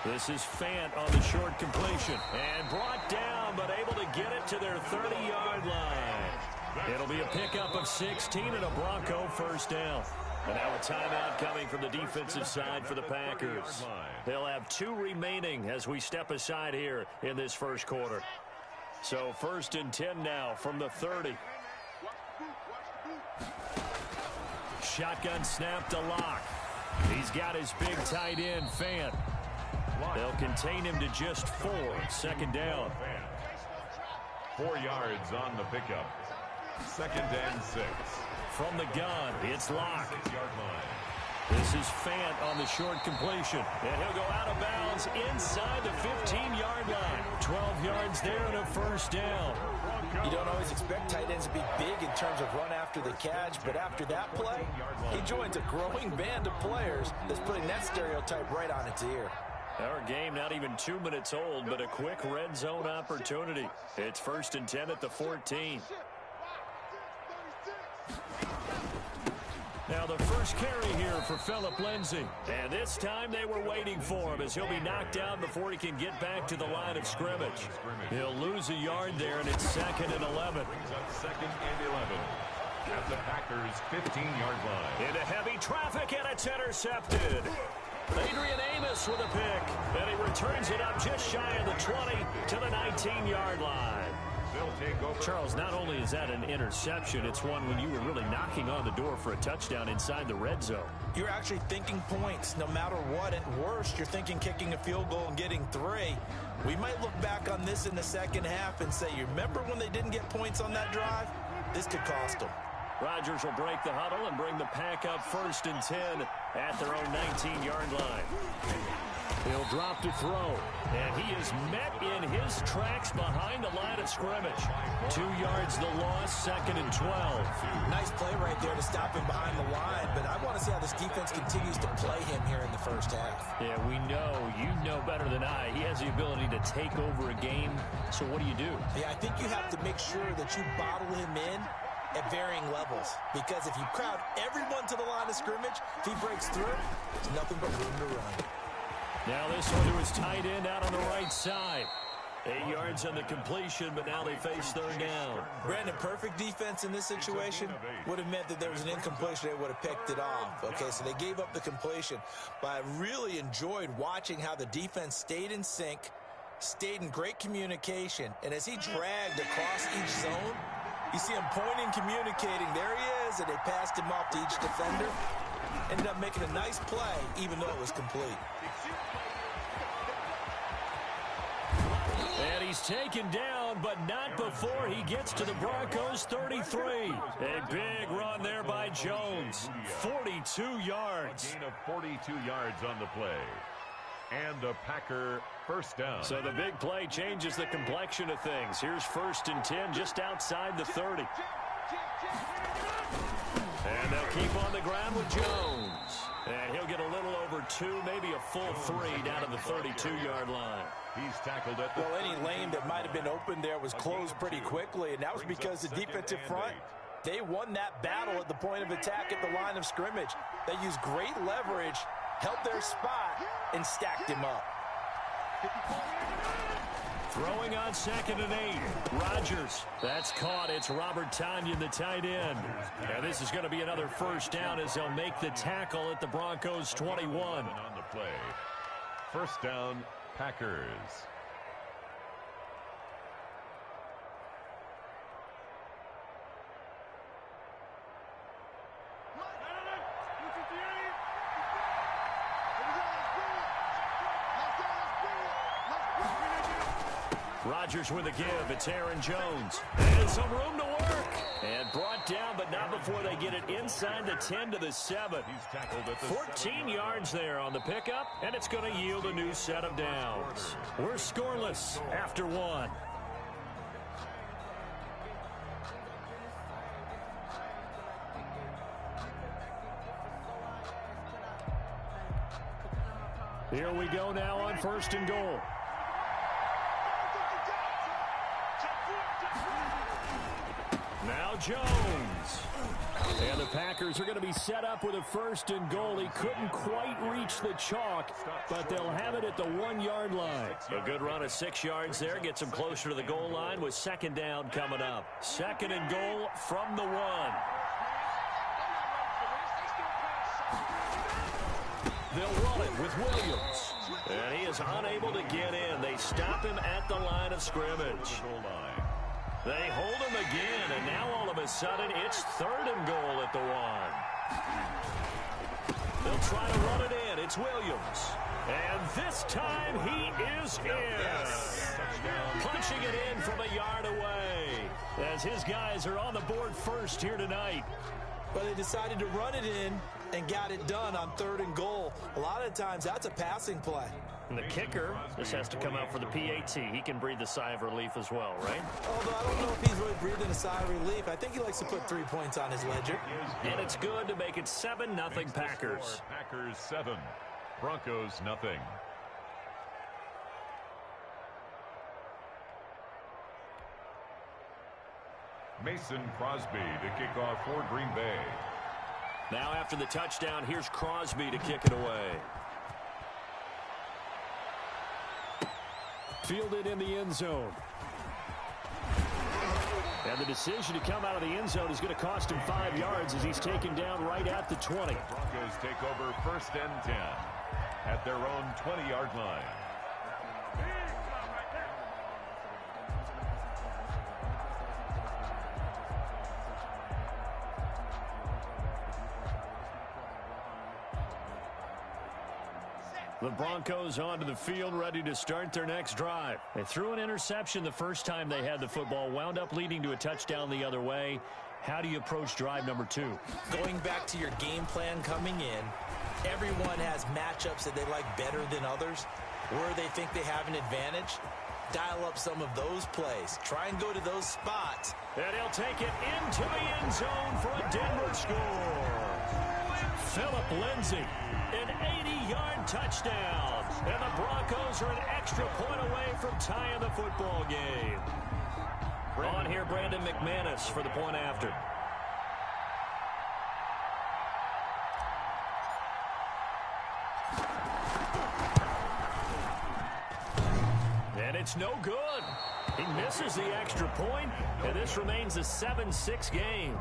This is Fant on the short completion. And brought down, but able to get it to their 30-yard line. It'll be a pickup of 16 and a Bronco 1st down. And now a timeout coming from the defensive side for the Packers. They'll have 2 remaining as we step aside here in this 1st quarter. So 1st and 10 now from the 30. Shotgun snap to Locke. He's got his big tight end, Fant. They'll contain him to just 4. 2nd down. 4 yards on the pickup. 2nd and 6. From the gun, it's Locke. 6-yard line. This is Fant on the short completion. And he'll go out of bounds inside the 15-yard line. 12 yards there and a 1st down. You don't always expect tight ends to be big in terms of run after the catch, but after that play, he joins a growing band of players that's putting that stereotype right on its ear. Our game not even 2 minutes old, but a quick red zone opportunity. It's 1st and 10 at the 14. Now the first carry here for Phillip Lindsay. And this time they were waiting for him as he'll be knocked down before he can get back to the line of scrimmage. He'll lose a yard there, and it's 2nd and 11. Brings up 2nd and 11 at the Packers' 15-yard line. Into heavy traffic, and it's intercepted. Adrian Amos with a pick, and he returns it up just shy of the 20 to the 19-yard line. Charles, not only is that an interception, it's one when you were really knocking on the door for a touchdown inside the red zone. You're actually thinking points. No matter what, at worst, you're thinking kicking a field goal and getting 3. We might look back on this in the 2nd half and say, you remember when they didn't get points on that drive? This could cost them. Rodgers will break the huddle and bring the pack up 1st and 10 at their own 19-yard line. He'll drop to throw. And he is met in his tracks behind the line of scrimmage. 2 yards the loss, 2nd and 12. Nice play right there to stop him behind the line, but I want to see how this defense continues to play him here in the first half. Yeah, we know. You know better than I. He has the ability to take over a game. So what do? Yeah, I think you have to make sure that you bottle him in at varying levels, because if you crowd everyone to the line of scrimmage, if he breaks through, there's nothing but room to run. Now this one to his tight end out on the right side. 8 yards on the completion, but now they face 3rd down. Brandon, perfect defense in this situation would have meant that there was an incompletion. They would have picked it off. Okay, so they gave up the completion. But I really enjoyed watching how the defense stayed in sync, stayed in great communication, and as he dragged across each zone, you see him pointing, communicating. There he is, and they passed him off to each defender. Ended up making a nice play, even though it was complete. And he's taken down, but not before he gets to the Broncos' 33. A big run there by Jones. 42 yards. A gain of 42 yards on the play. And a Packer first down. So the big play changes the complexion of things. Here's 1st and 10 just outside the 30. And they'll keep on the ground with Jones. And he'll get a little over 2, maybe a full 3 down to the 32-yard line. He's tackled at the... Well, any lane that might have been open there was closed pretty quickly, and that was because the defensive front, they won that battle at the point of attack at the line of scrimmage. They used great leverage, held their spot, and stacked him up. Throwing on 2nd and 8. Rodgers. That's caught. It's Robert Tonyan, the tight end. And this is going to be another first down as they'll make the tackle at the Broncos' 21. On the play. First down, Packers. Rodgers with a give. It's Aaron Jones. And some room to work. And brought down, but not before they get it inside the 10 to the 7. He's tackled at the 14 yards there on the pickup, and it's going to yield a new set of downs. We're scoreless after 1. Here we go now on 1st and goal. Now Jones. And the Packers are going to be set up with a 1st and goal. He couldn't quite reach the chalk, but they'll have it at the 1-yard line. A good run of 6 yards there. Gets them closer to the goal line with 2nd down coming up. 2nd and goal from the 1. They'll run it with Williams. And he is unable to get in. They stop him at the line of scrimmage. They hold him again, and now all of a sudden it's 3rd and goal at the 1. They'll try to run it in. It's Williams. And this time he is in. Yes. Punching it in from a yard away as his guys are on the board first here tonight. But they decided to run it in and got it done on 3rd and goal. A lot of times that's a passing play. And the kicker just has to come out for the PAT. He can breathe a sigh of relief as well, right? Although I don't know if he's really breathing a sigh of relief. I think he likes to put 3 points on his ledger. And it's good to make it 7-0 Packers. Packers 7, Broncos nothing. Mason Crosby to kick off for Green Bay. Now after the touchdown, here's Crosby to kick it away. Fielded in the end zone. And the decision to come out of the end zone is going to cost him 5 yards as he's taken down right at the 20. The Broncos take over 1st and 10 at their own 20-yard line. The Broncos onto the field, ready to start their next drive. They threw an interception the first time they had the football, wound up leading to a touchdown the other way. How do you approach drive number 2? Going back to your game plan coming in, Everyone has matchups that they like better than others, where they think they have an advantage. Dial up some of those plays. Try and go to those spots. And he'll take it into the end zone for a Denver score. Philip Lindsay, an 80-yard touchdown. And the Broncos are an extra point away from tying the football game. On here, Brandon McManus for the point after. And it's no good. He misses the extra point, and this remains a 7-6 game.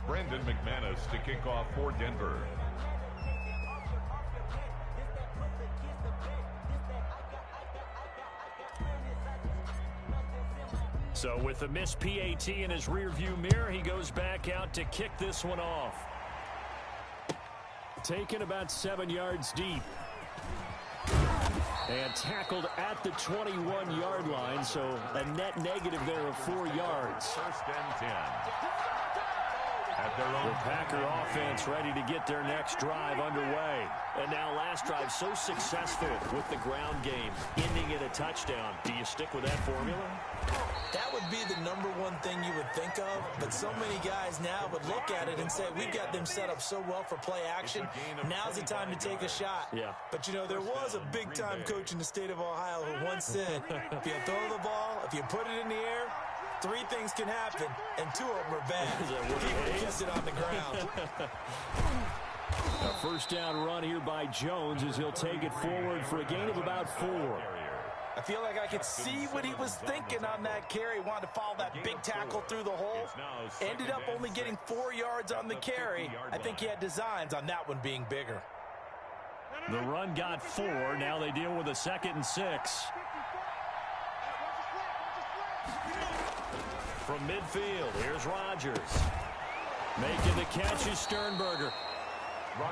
Brandon McManus to kick off for Denver. So with the missed PAT in his rearview mirror, he goes back out to kick this one off. Taken about 7 yards deep. And tackled at the 21-yard line, so a net negative there of 4 yards. First and 10. At their own. The Packer offense ready to get their next drive underway. And now last drive so successful with the ground game, ending in a touchdown. Do you stick with that formula? That would be the number one thing you would think of, but so many guys now would look at it and say, we've got them set up so well for play action. Now's the time to take a shot. Yeah. But, you know, there was a big-time coach in the state of Ohio who once said, if you throw the ball, if you put it in the air, 3 things can happen, and 2 of them are bad. He gets it on the ground. A first down run here by Jones as he'll take it forward for a gain of about 4. I feel like I could see what he was thinking on that carry. Wanted to follow that big tackle through the hole. Ended up only getting 4 yards on the carry. I think he had designs on that one being bigger. The run got 4. Now they deal with a 2nd and 6. From midfield, here's Rodgers. Making the catch is Sternberger.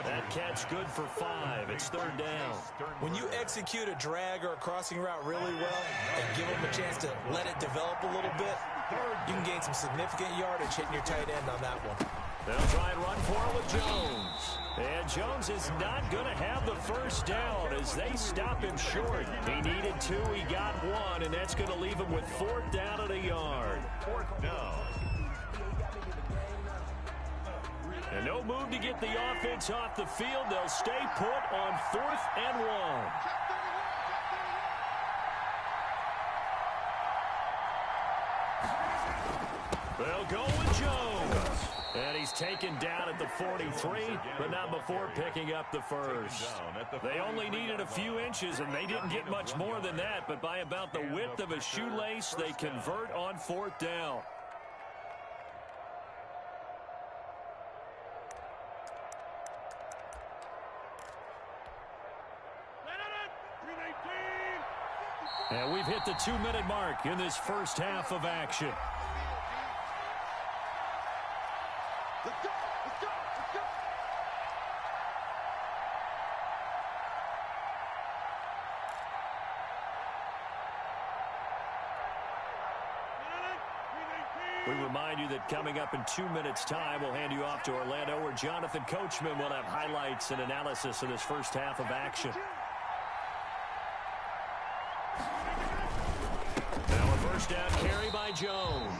That catch good for 5. It's 3rd down. When you execute a drag or a crossing route really well and give them a chance to let it develop a little bit, you can gain some significant yardage hitting your tight end on that one. They'll try and run for it with Jones. And Jones is not going to have the first down as they stop him short. He needed 2, he got 1, and that's going to leave him with 4th down at a yard. 4th down. And no move to get the offense off the field. They'll stay put on 4th and 1. They'll go with Jones. And he's taken down at the 43, but not before picking up the first. They only needed a few inches, and they didn't get much more than that, but by about the width of a shoelace, they convert on 4th down. And we've hit the 2-minute mark in this first half of action. Let's go, let's go, let's go. We remind you that coming up in 2 minutes' time, we'll hand you off to Orlando, where Jonathan Coachman will have highlights and analysis of this first half of action. Now a first down carry by Jones.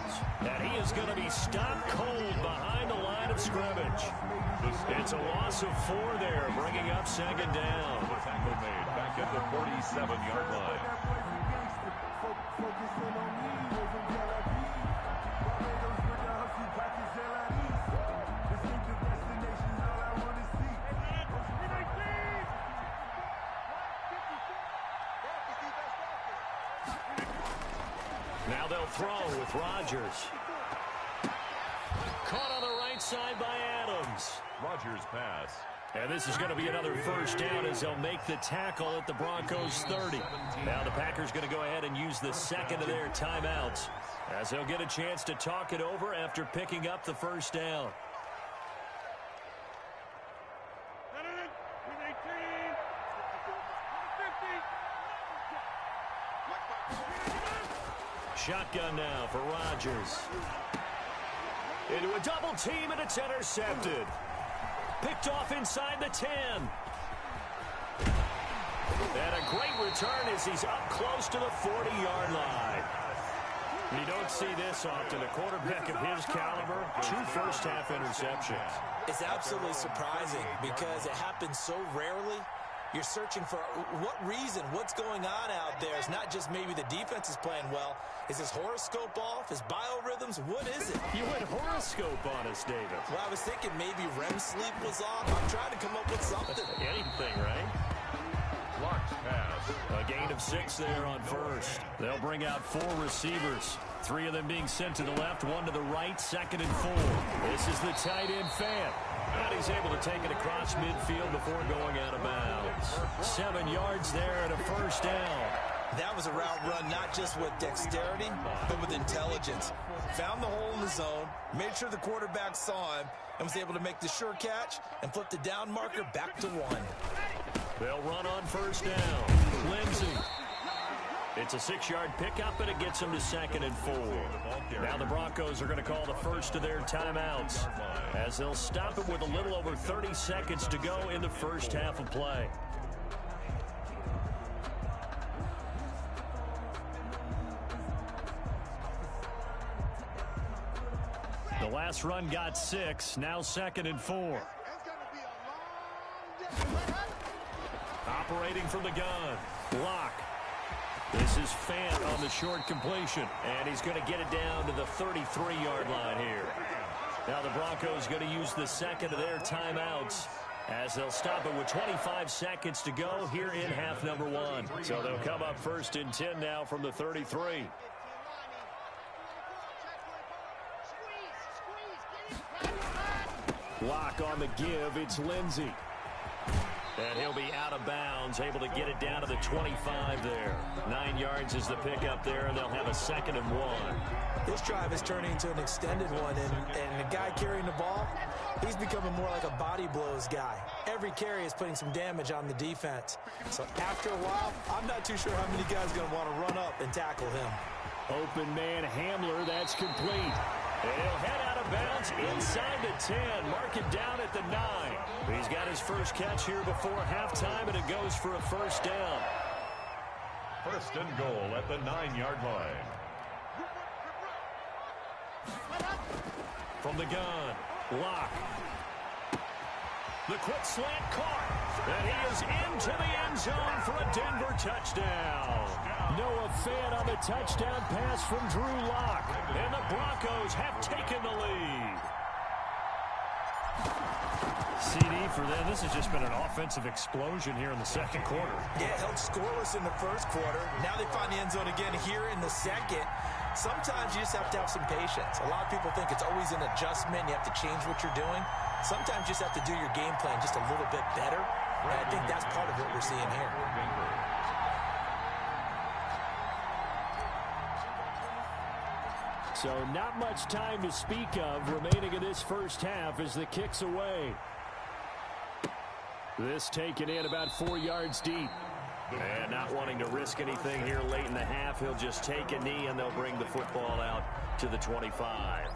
And he is going to be stopped cold behind the line of scrimmage. It's a loss of 4 there, bringing up 2nd down. The tackle made back at the 47-yard line. Now they'll throw with Rodgers. Caught on the right side by Adams. Rodgers pass. And this is going to be another first down as they'll make the tackle at the Broncos 30. Now the Packers going to go ahead and use the 2nd of their timeouts as they'll get a chance to talk it over after picking up the first down. shotgun now for Rodgers. Into a double team, and it's intercepted. Picked off inside the 10. And a great return as he's up close to the 40-yard line. You don't see this often. A quarterback of his caliber, 2 first-half interceptions. It's absolutely surprising because it happens so rarely. You're searching for what reason, what's going on out there. It's not just maybe the defense is playing well. Is his horoscope off? His biorhythms? What is it? You went horoscope on us, David. Well, I was thinking maybe REM sleep was off. I'm trying to come up with something. Anything, right? Blocked pass. A gain of 6 there on first. They'll bring out 4 receivers. 3 of them being sent to the left, 1 to the right, 2nd and 4. This is the tight end Fant. And he's able to take it across midfield before going out of bounds. 7 yards there and a first down. That was a route run not just with dexterity, but with intelligence. Found the hole in the zone, made sure the quarterback saw him, and was able to make the sure catch and flip the down marker back to 1. They'll run on first down. Lindsey. It's a 6-yard pickup, and it gets them to 2nd and 4. Now the Broncos are going to call the first of their timeouts as they'll stop it with a little over 30 seconds to go in the first half of play. The last run got 6, now 2nd and 4. Operating from the gun. Block. This is Fant on the short completion, and he's going to get it down to the 33-yard line here. Now the Broncos going to use the second of their timeouts as they'll stop it with 25 seconds to go here in half number 1. So they'll come up 1st and 10 now from the 33. Lock on the give. It's Lindsey. And he'll be out of bounds, able to get it down to the 25 there. 9 yards is the pickup there, and they'll have a 2nd and 1. This drive is turning into an extended one, and the guy carrying the ball, he's becoming more like a body blows guy. Every carry is putting some damage on the defense. So after a while, I'm not too sure how many guys are going to want to run up and tackle him. Open man Hamler, that's complete. And he'll head out of bounds inside the 10. Mark it down at the 9. He's got his first catch here before halftime, and it goes for a first down. 1st and goal at the 9-yard line. From the gun, Lock. The quick slant caught. And he is into the end zone for a Denver touchdown. Noah Fant on the touchdown pass from Drew Lock. And the Broncos have taken the lead. CD for them. This has just been an offensive explosion here in the second quarter. Yeah, held scoreless in the first quarter. Now they find the end zone again here in the second. Sometimes you just have to have some patience. A lot of people think it's always an adjustment. You have to change what you're doing. Sometimes you just have to do your game plan just a little bit better. And I think that's part of what we're seeing here. So not much time to speak of remaining in this first half as the kick's away. This taken in about 4 yards deep. And not wanting to risk anything here late in the half, he'll just take a knee and they'll bring the football out to the 25.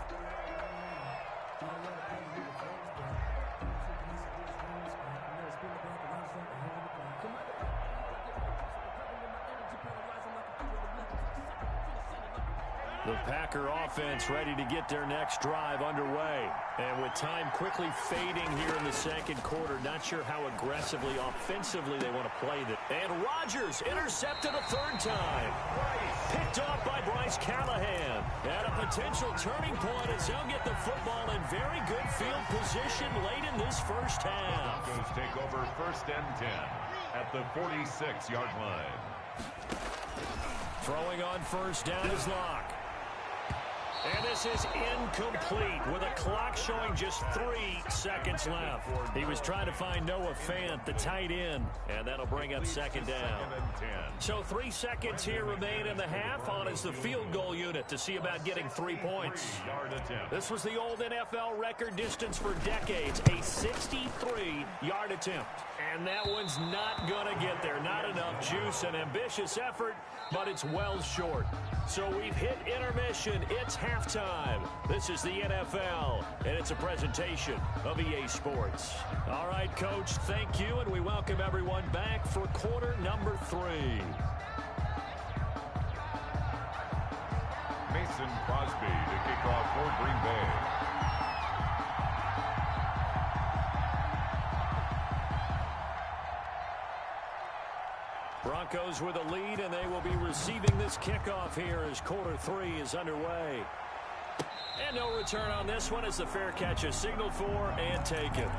The Packer offense ready to get their next drive underway. And with time quickly fading here in the second quarter, not sure how aggressively, offensively they want to play this. And Rodgers intercepted a 3rd time. Picked off by Bryce Callahan. And a potential turning point as they'll get the football in very good field position late in this first half. Broncos take over 1st and 10 at the 46-yard line. Throwing on first down is Lock. And this is incomplete with a clock showing just 3 seconds left. He was trying to find Noah Fant, the tight end, and that'll bring up 2nd down. So 3 seconds here remain in the half on as the field goal unit to see about getting 3 points. This was the old NFL record distance for decades, a 63-yard attempt. And that one's not going to get there, not enough juice and ambitious effort, but it's well short. So we've hit intermission. It's halftime. This is the NFL, and it's a presentation of EA Sports. All right, Coach, thank you, and we welcome everyone back for quarter number 3. Mason Crosby to kick off for Green Bay. Broncos with a lead, and they will be receiving this kickoff here as quarter 3 is underway. And no return on this one as the fair catch is signaled for and taken.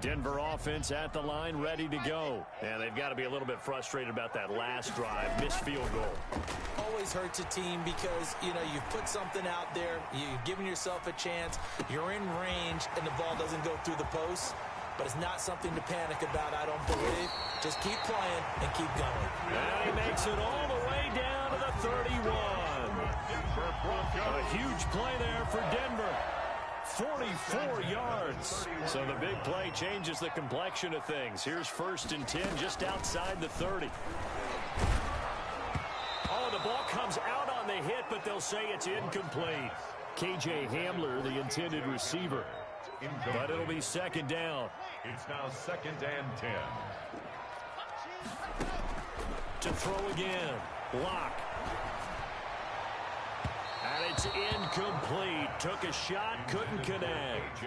Denver offense at the line, ready to go. And they've got to be a little bit frustrated about that last drive, missed field goal. Always hurts a team because, you've put something out there, you've given yourself a chance, you're in range, and the ball doesn't go through the post. But it's not something to panic about, I don't believe. Just keep playing and keep going. And he makes it all the way down to the 31. A huge play there for Denver. 44 yards. So the big play changes the complexion of things. Here's 1st and 10 just outside the 30. Oh, the ball comes out on the hit, but they'll say it's incomplete. KJ Hamler, the intended receiver. But it'll be 2nd down. It's now 2nd and 10. To throw again. Lock. And it's incomplete. Took a shot, couldn't connect.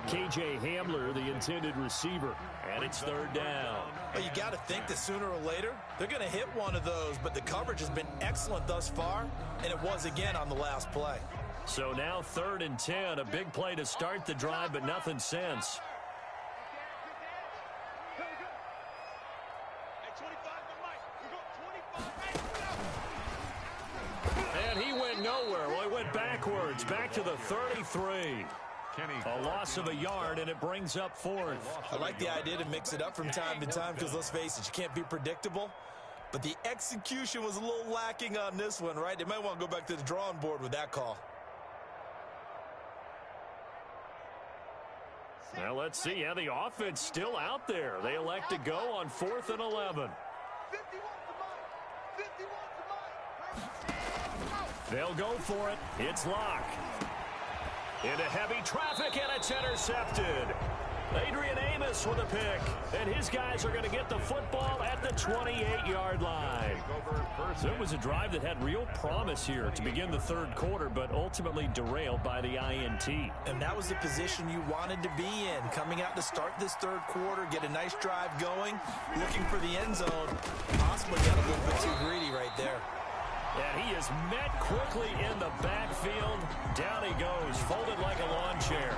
KJ Hamler, the intended receiver. And it's 3rd down. Well, you got to think that sooner or later, they're going to hit one of those. But the coverage has been excellent thus far, and it was again on the last play. So now 3rd and 10. A big play to start the drive, but nothing since. And he went nowhere. Well, he went backwards, back to the 33. A loss of a yard, and it brings up 4th. I like the idea to mix it up from time to time because, let's face it, you can't be predictable. But the execution was a little lacking on this one, right? They might want to go back to the drawing board with that call. Now let's see. Yeah, the offense still out there. They elect to go on 4th and 11. They'll go for it. It's Locke. Into heavy traffic, and it's intercepted. Adrian Amos with a pick, and his guys are going to get the football at the 28-yard line. So it was a drive that had real promise here to begin the 3rd quarter, but ultimately derailed by the INT. And that was the position you wanted to be in, coming out to start this 3rd quarter, get a nice drive going, looking for the end zone. Possibly got a little bit too greedy right there. And he is met quickly in the backfield. Down he goes, folded like a lawn chair.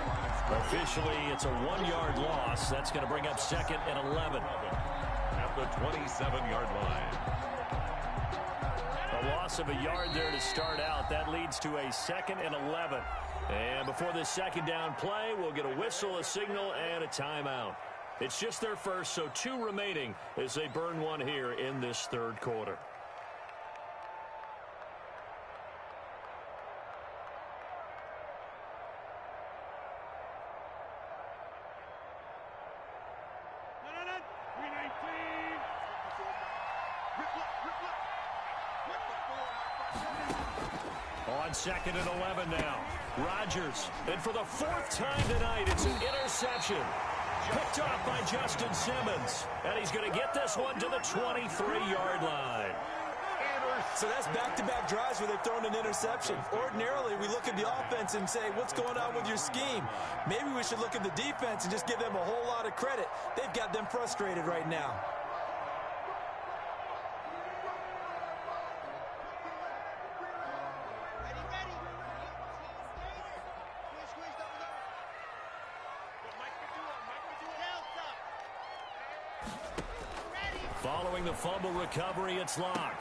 Officially, it's a 1-yard loss. That's going to bring up 2nd and 11. At the 27-yard line. A loss of a yard there to start out. That leads to a 2nd and 11. And before this 2nd down play, we'll get a whistle, a signal, and a timeout. It's just their first, so 2 remaining as they burn one here in this 3rd quarter. On 2nd and 11 now. Rodgers. And for the 4th time tonight, it's an interception. Picked up by Justin Simmons. And he's going to get this one to the 23-yard line. So that's back-to-back drives where they've thrown an interception. Ordinarily, we look at the offense and say, what's going on with your scheme? Maybe we should look at the defense and just give them a whole lot of credit. They've got them frustrated right now. Following the fumble recovery, it's Locke.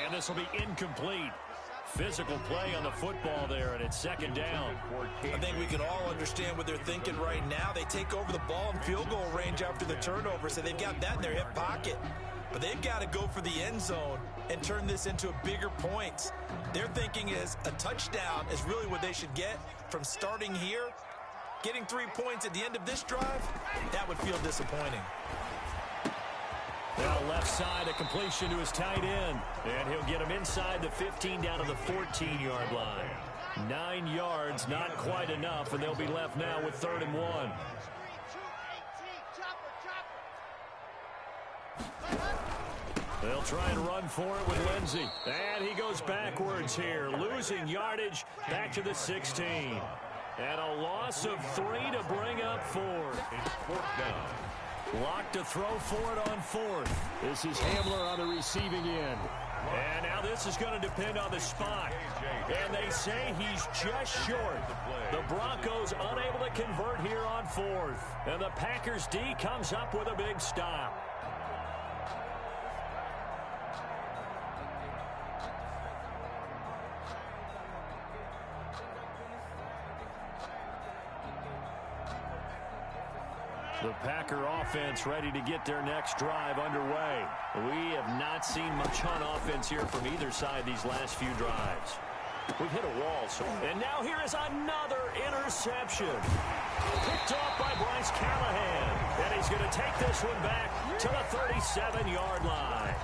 And this will be incomplete. physical play on the football there, and it's second down. I think we can all understand what they're thinking right now. They take over the ball in field goal range after the turnover, so they've got that in their hip pocket. But they've got to go for the end zone and turn this into a bigger point. Their thinking is a touchdown is really what they should get from starting here. Getting 3 points at the end of this drive, that would feel disappointing. Now left side, a completion to his tight end. And he'll get him inside the 15 down to the 14-yard line. 9 yards, not quite enough, and they'll be left now with 3rd and 1. They'll try and run for it with Lindsey. And he goes backwards here, losing yardage back to the 16. And a loss of 3 to bring up 4. It's 4th down. Lock to throw for it on 4th. This is Hamler on the receiving end. And now this is going to depend on the spot. And they say he's just short. The Broncos unable to convert here on 4th. And the Packers D comes up with a big stop. The Packer offense ready to get their next drive underway. We have not seen much on offense here from either side these last few drives. We've hit a wall. And now here is another interception. Picked off by Bryce Callahan. And he's going to take this one back to the 37-yard line.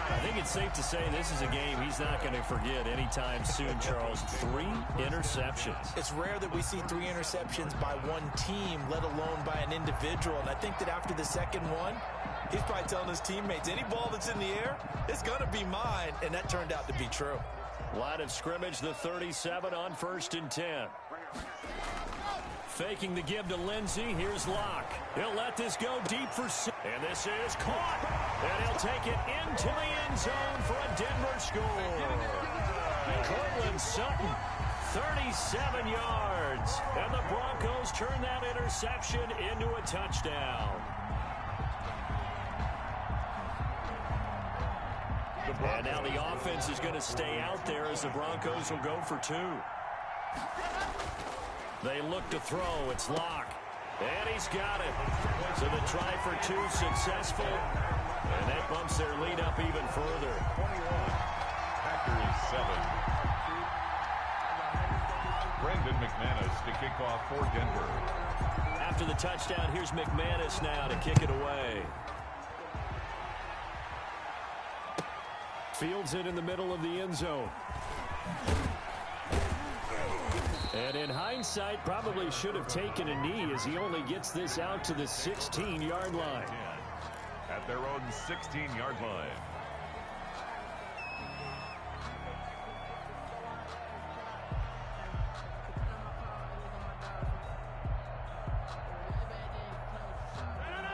I think it's safe to say this is a game he's not going to forget anytime soon, Charles. 3 interceptions. It's rare that we see 3 interceptions by one team, let alone by an individual. And I think that after the second one, he's probably telling his teammates, any ball that's in the air, it's going to be mine. And that turned out to be true. Line of scrimmage, the 37 on 1st and 10. Faking the give to Lindsey. Here's Locke. He'll let this go deep for 6. And this is caught. And he'll take it into the end zone for a Denver score. Cortland Sutton, 37 yards. And the Broncos turn that interception into a touchdown. And now the offense is going to stay out there as the Broncos will go for 2. They look to throw. It's Locke. And he's got it. So the try for 2 successful. And that bumps their lead up even further. 21. Packers 7. Brendan McManus to kick off for Denver. After the touchdown, here's McManus now to kick it away. Fields it in the middle of the end zone. And in hindsight, probably should have taken a knee as he only gets this out to the 16-yard line. At their own 16-yard line.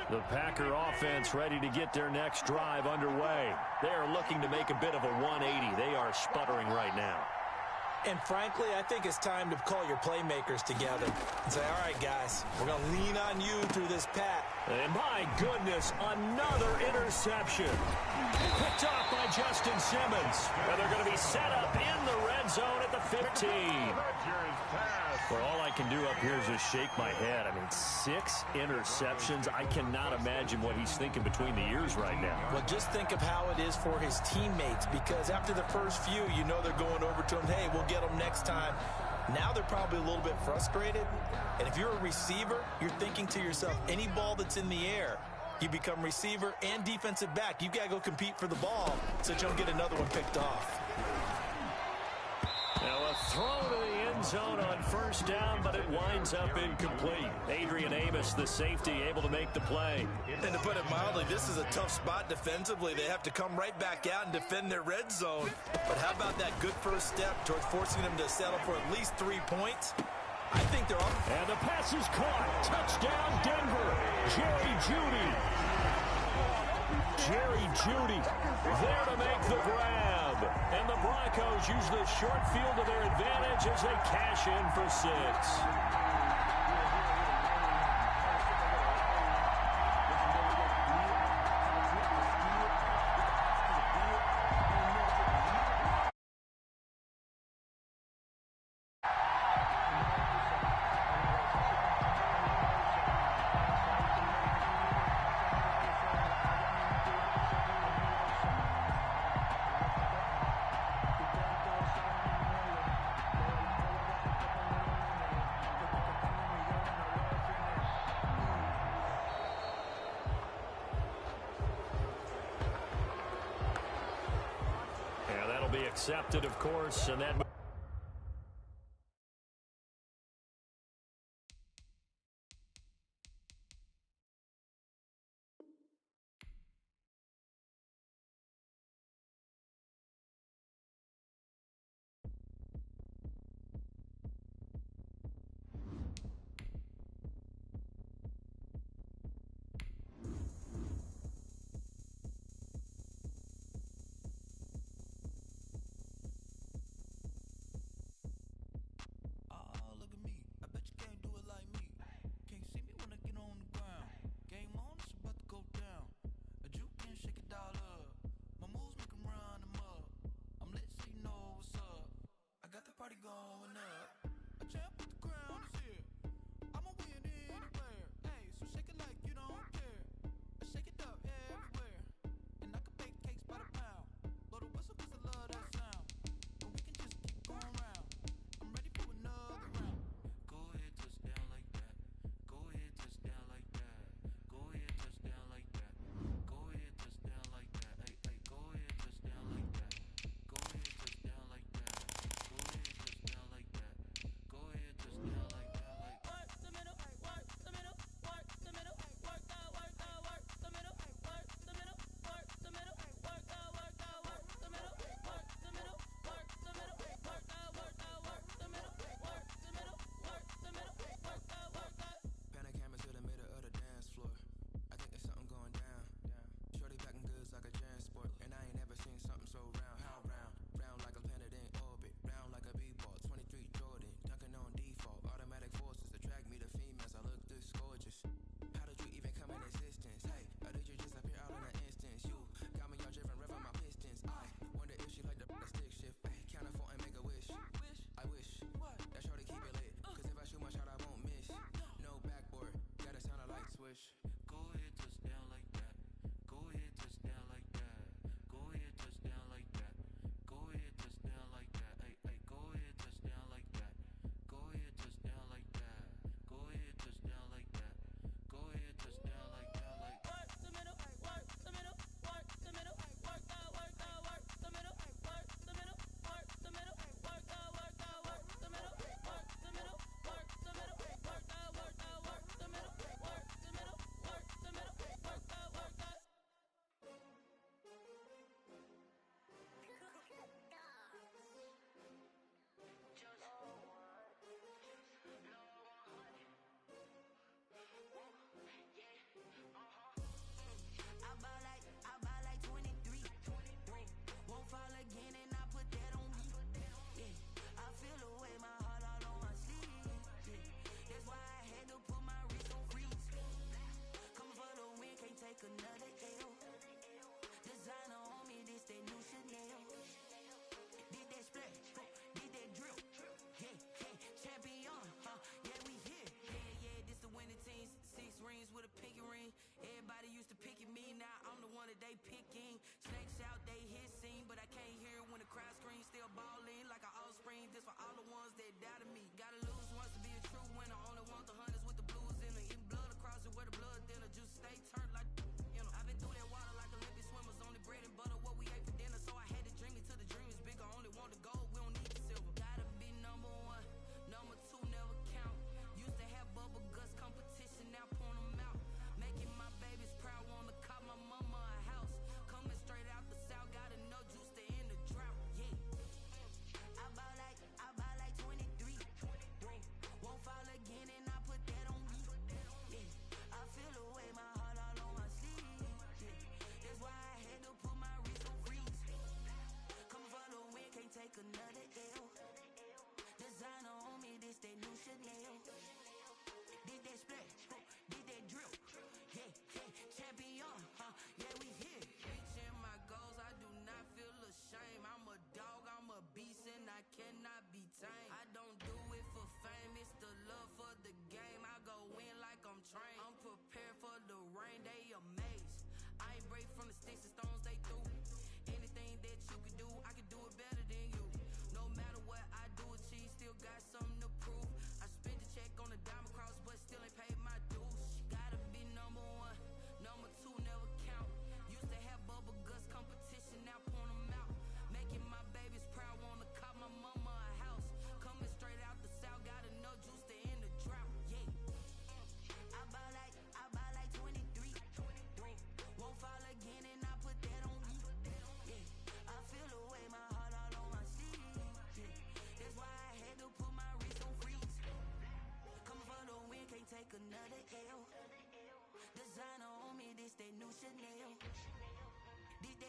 The Packer offense ready to get their next drive underway. They are looking to make a bit of a 180. They are sputtering right now. And frankly, I think it's time to call your playmakers together and say, all right, guys, we're going to lean on you through this pat. And my goodness, another interception. Picked off by Justin Simmons. And they're going to be set up in the red zone at the 15. Well, all I can do up here is just shake my head. I mean, 6 interceptions. I cannot imagine what he's thinking between the ears right now. Well, just think of how it is for his teammates, because after the first few, you know they're going over to him, hey, we'll get them next time. Now they're probably a little bit frustrated. And if you're a receiver, you're thinking to yourself, any ball that's in the air, you become receiver and defensive back. You've got to go compete for the ball so you don't get another one picked off. Now a throw to the end zone on first down, but it winds up incomplete. Adrian Amos, the safety, able to make the play. And to put it mildly, this is a tough spot defensively. They have to come right back out and defend their red zone. But how about that good first step towards forcing them to settle for at least 3 points? I think they're up. And the pass is caught. Touchdown, Denver. Jerry Jeudy. Jerry Jeudy there to make the grab. And the Broncos use the short field to their advantage as they cash in for 6. Accepted, of course, and that.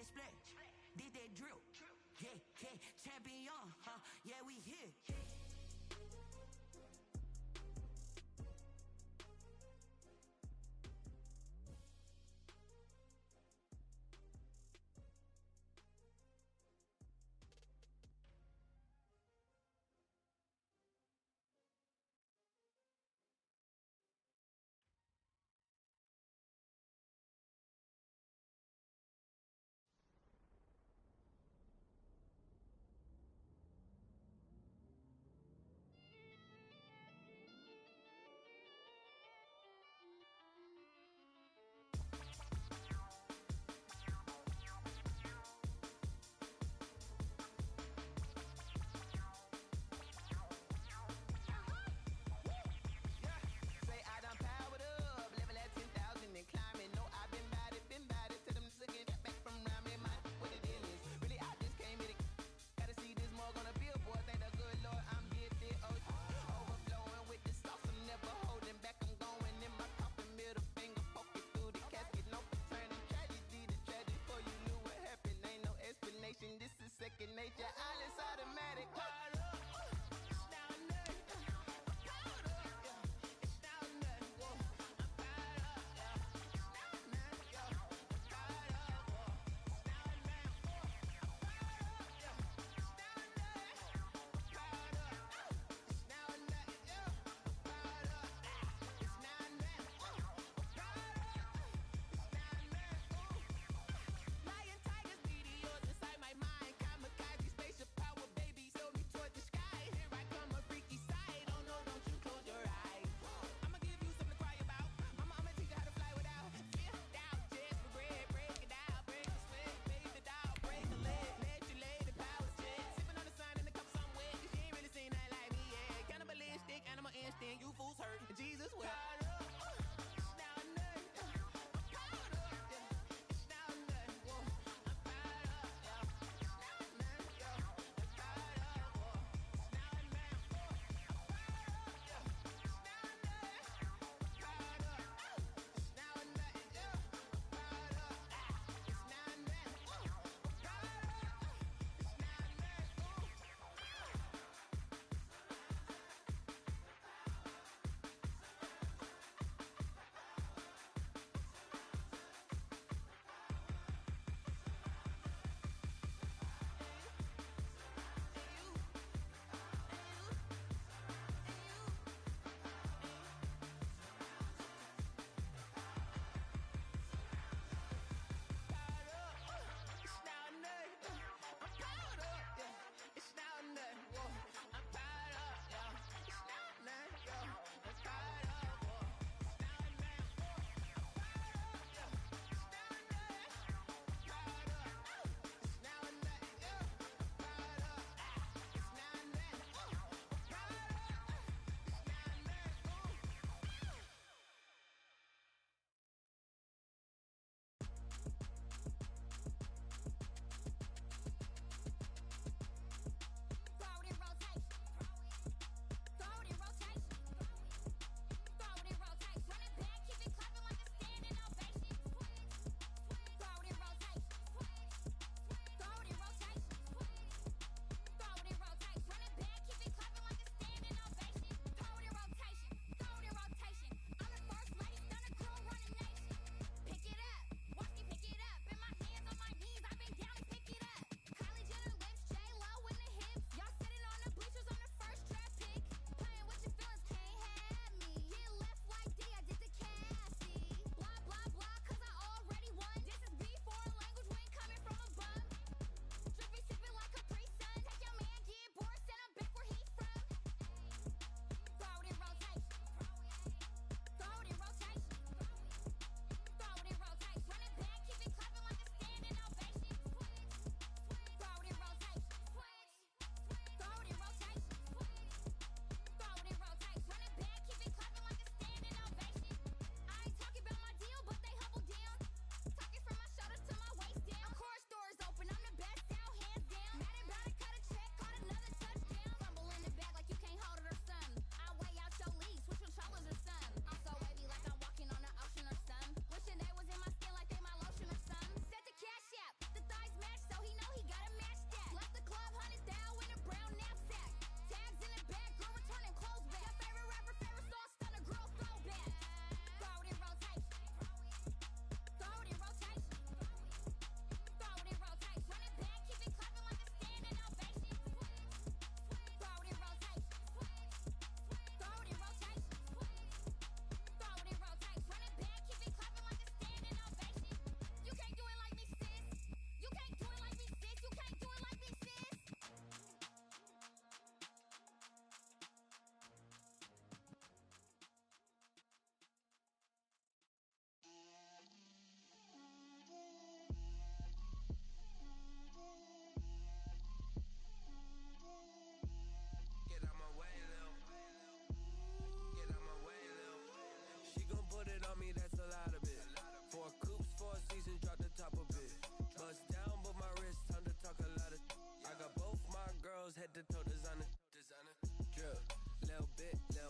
that splat, did that drip. Yeah, yeah, champion, huh? Yeah, we here.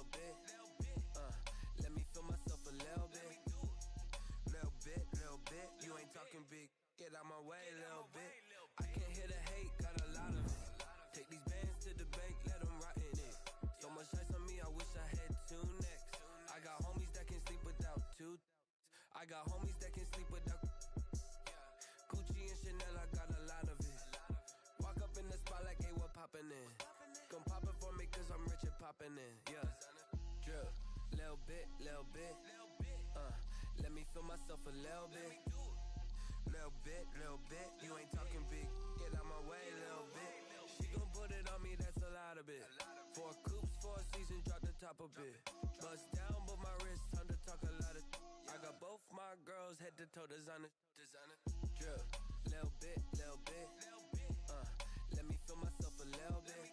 little bit. Let me feel myself a little bit. Little bit. You ain't talking big. Get out my way, little bit. I can't hear the hate, got a lot of it. Take these bands to the bank, let them rot in it. So much ice on me, I wish I had two necks. I got homies that can sleep without two. I got homies that can sleep without Gucci and Chanel, I got a lot of it. Walk up in the spot like, hey, what poppin' in? Gon' pop it for me cause I'm rich and poppin' in. Yeah, drip, little bit. Let me feel myself a little bit. Little bit. You ain't talking big. Get out my way, little bit. She gon' put it on me, that's a lot of it. 4 coops, 4 seasons, drop the top a bit. Bust down, but my wrist, time to talk a lot of. I got both my girls head to toe designer. Drip, little bit. Let me feel myself a little bit.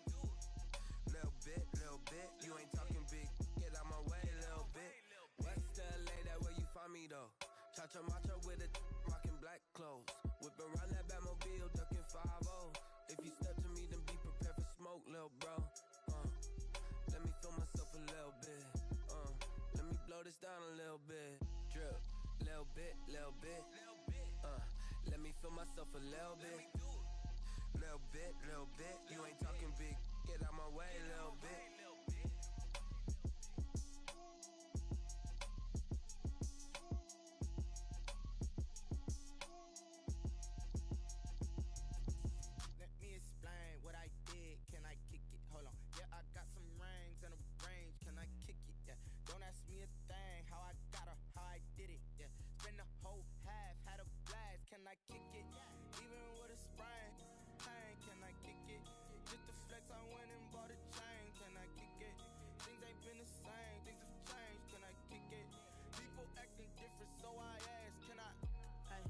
Little bit. You ain't talking big. Get out my way, little bit. West LA, that where you find me though. Cha-cha macha with a rockin' black clothes. Whip around that Batmobile, ducking 5-0. If you step to me, then be prepared for smoke, little bro. Let me feel myself a little bit. Let me blow this down a little bit. Drip, little bit. Let me feel myself a little bit. Little bit. You ain't talking big. Get out my way, little bit. Let me explain what I did. Can I kick it? Hold on. Yeah, I got some rings and a range. Can I kick it? Yeah. Don't ask me a thing. How I got her, how I did it. Yeah. Spend the whole half, had a blast. Can I kick it? Even with a sprain. Pain, can I kick it? Just the flex, I went and bought a chain. Can I kick it? Things ain't been the same. Things have changed. Can I kick it? People acting different, so I ask. Can I? Hey,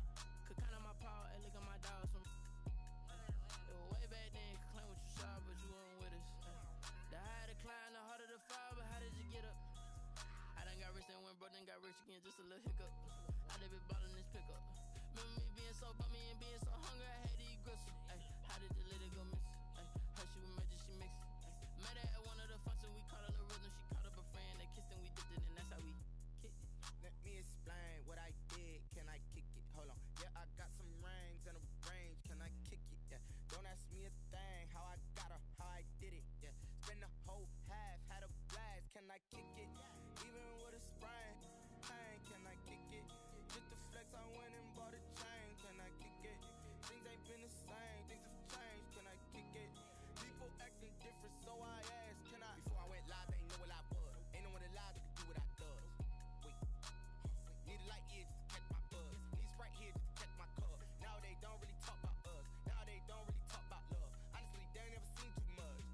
could count on my power, and look at my dogs from. It was way back then, could claim what you saw, but you weren't with us. The higher the climb, the harder the fall, but how did you get up? I done got rich and went broke, then got rich again, just a little hiccup. I done been ballin' this pickup. Remember me being so bummy and being so hungry, I had to eat gristle. Ay, how did the lady go miss? Ay, her she was magic, she mixed. Met her at one of the functions, we caught her the rhythm, she caught up a friend, they kissed and we dipped it, and that's how we kicked it. Let me explain what I did. Can I kick it? Hold on. Yeah, I got some rings and a range. Can I kick it? Yeah. Don't ask me a thing. How I got her, how I did it. Yeah. Spend the whole half, had a blast. Can I kick it? Even with a sprain. Pain, can I kick it? Just the flex, I went and bought a chain. Can I kick it? Things ain't been the same. Things have changed. Can I kick it? People acting different, so I ask. Can I? Before I went live, they ain't know what I was. Ain't no one alive that could do what I does. Wait. Need a light here just to catch my buzz. Need Sprite here just to catch my cub. Now they don't really talk about us. Now they don't really talk about love. Honestly, they ain't never seen too much.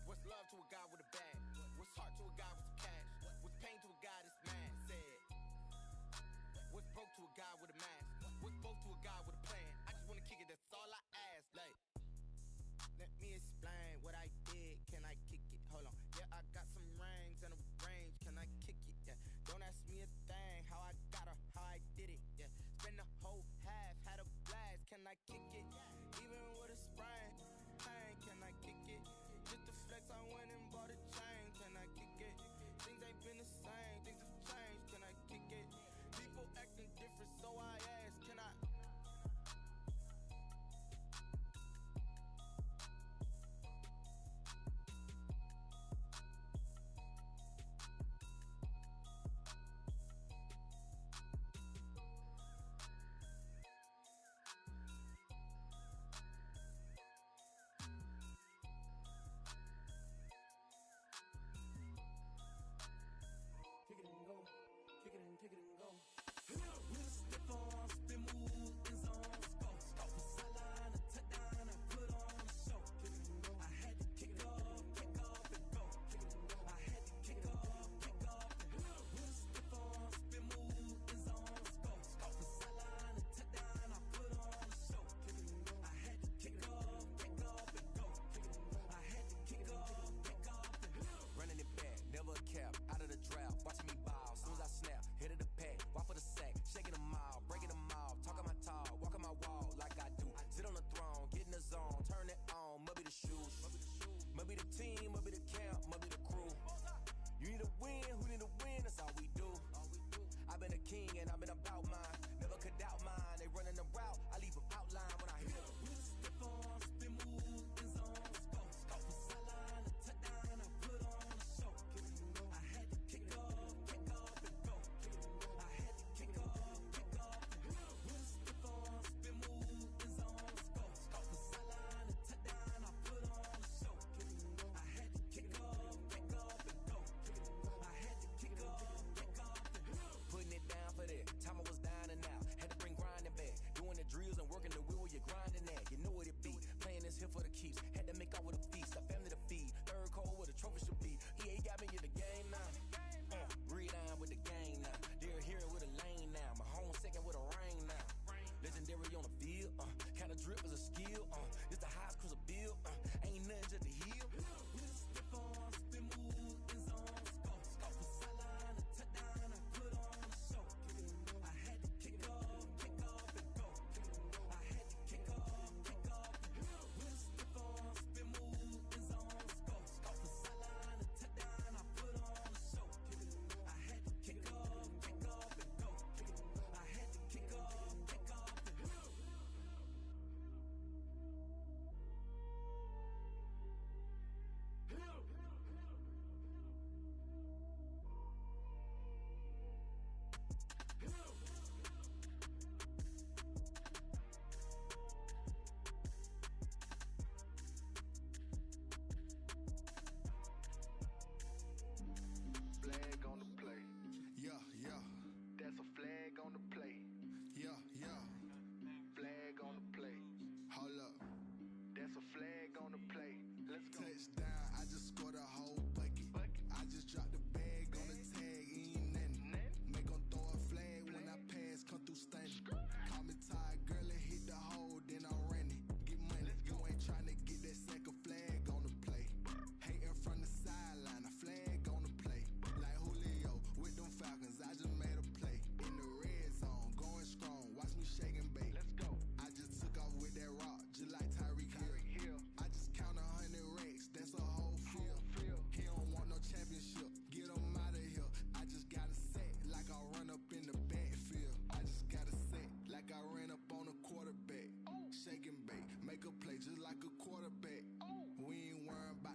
What's love to a guy with a bag? What's heart to a guy with some cash? What's pain to a guy that's mad? Said. What's broke to a guy with a mask? What's both to a guy with a plan? I just wanna kick it, that's all I ask. Like, let me explain what I did. Can I kick it? Hold on. Yeah, I got some rings and a range. Can I kick it? Yeah. Don't ask me a thing. How I got her, how I did it. Yeah. Spend the whole half, had a blast. Can I kick it? Even with a sprain. Pain, can I kick it? Just the flex, I went and bought a chain. Can I kick it? Things ain't been the same. Things have changed. Can I kick it? People acting different, so I ask. Can I? Kick it and go. Kick it and kick it and go. With a stiff arm, spin move, in zone, go. From sideline to touchdown, I put on a show. I had to kick off and go. I had to kick off and go. With a stiff arm, spin move, in zone, go. From sideline to touchdown, I put on a show. I had to kick off and go. I had to kick off and go. Running it back, never a cap. Out of the drought, watching me ball. Soon as I snap, hit of the pack, walk for the sack, shaking them all, breaking them all, talking my talk, walking my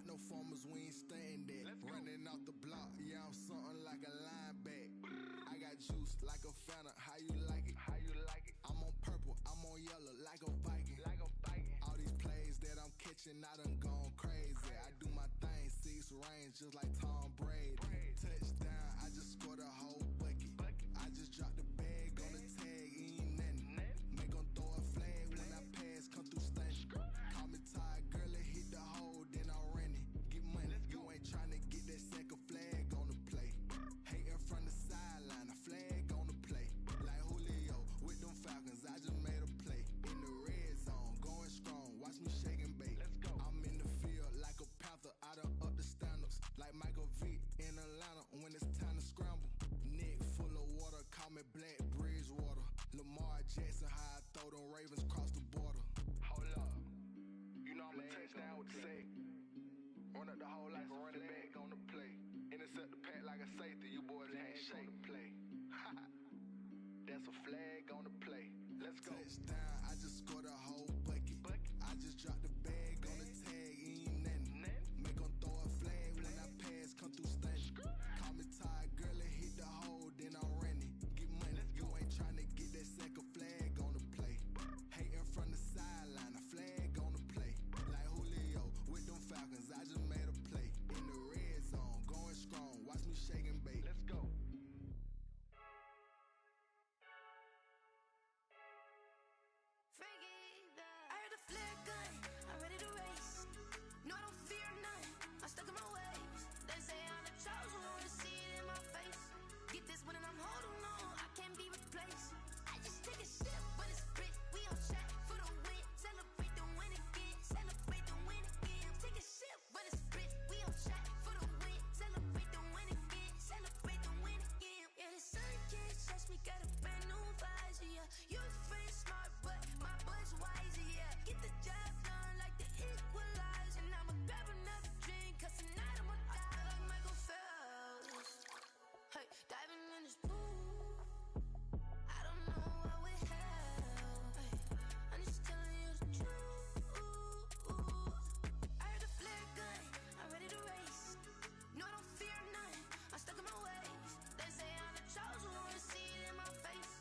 no formers, we ain't staying there. Running off the block, yeah, I'm something like a lineback. I got juice like a Fanta, how you like it? I'm on purple, I'm on yellow, like a Viking. All these plays that I'm catching, I done gone crazy. I do my thing, 6 range, just like Tom Brady. Touchdown, I just scored a whole bucket. I just dropped the bag on the tag, ain't nothing. Make 'em throw a flag when I pass, come through stunning. Call me tired, girl, it hit the hole, then I'm running. Get money, you ain't tryna get that second flag on the play. Hating from the sideline, a flag on the play. Like Julio with them Falcons, I just made a play. In the red zone, going strong, watch me shake and bake. I'm in the field like a panther, I done up the stand-ups. Like Michael Vick in Atlanta when it's time to scramble. Neck full of water, call me Black Bridgewater. Lamar Jackson, how I throw them Ravens cross the border. Hold up, you know I'm a touchdown with the sack. Run up the hole like a running back on the play. Intercept the pack like a safety, you boys can't shake the play. That's a flag on the play. Let's go. Touchdown, I just scored a whole bucket. I just dropped the bag on the tag, ain't nothing. Make 'em throw a flag when I pass, come through stunning. Call me tired, girl, it hit the hole, then I'm running. Get money, you ain't tryna get that second flag on the play. Hating from the sideline, a flag on the play. Like Julio with them Falcons, I just made a play. In the red zone, going strong, watch me shake and bake. Let's go. I heard the flare gun, I'm ready to race. No, I don't fear none, I'm stuck in my ways. They say I'm the chosen one, to see it in my face. Get this one and I'm holding on, I can't be replaced. I just take a sip, but it's split, we on track for the win. Celebrate the win again, celebrate the win again. Take a sip, but it's split, we on track for the win. Celebrate the win again, celebrate the win again. Yeah, the sun can't touch me, got a brand new visor, yeah. You friend smart, but my buzz wiser, yeah. Get the job done like the equalizer. And I'ma grab another drink, cause tonight I'ma die like Michael Phelps. Hey, diving in this pool, I don't know what we have. Hey, I'm just telling you the truth. I heard the flare gun, I'm ready to race. No, I don't fear none, I'm stuck in my ways. They say I'm the chosen one, to see it in my face.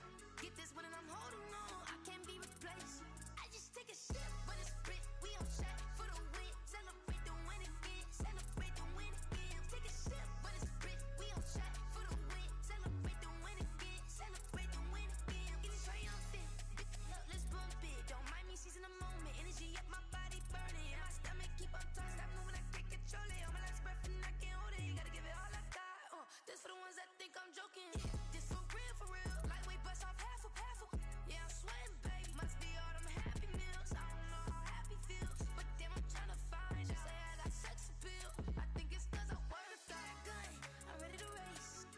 Get this one and I'm holding on, I can't be replaced. I just take a sip, but it's split, we on track for the win. Celebrate the win again, celebrate the win again. Take a sip, but it's split, we on track for the win. Celebrate the win again, celebrate the win again. Get this triumphant, look, let's bump it. Don't mind me seizing the moment, energy up my body burning. My stomach keep on turning, stop moving, I can't control it. On my last breath and I can't hold it, you gotta give it all I got. This for the ones that think I'm joking. This for real, lightweight bust off half a. Yeah, I'm sweating, baby, must be all them happy meals. I don't know how happy feels, but damn, I'm tryna find out. Say I got sex appeal, I think it's cause I work a fire gun. I'm ready to race,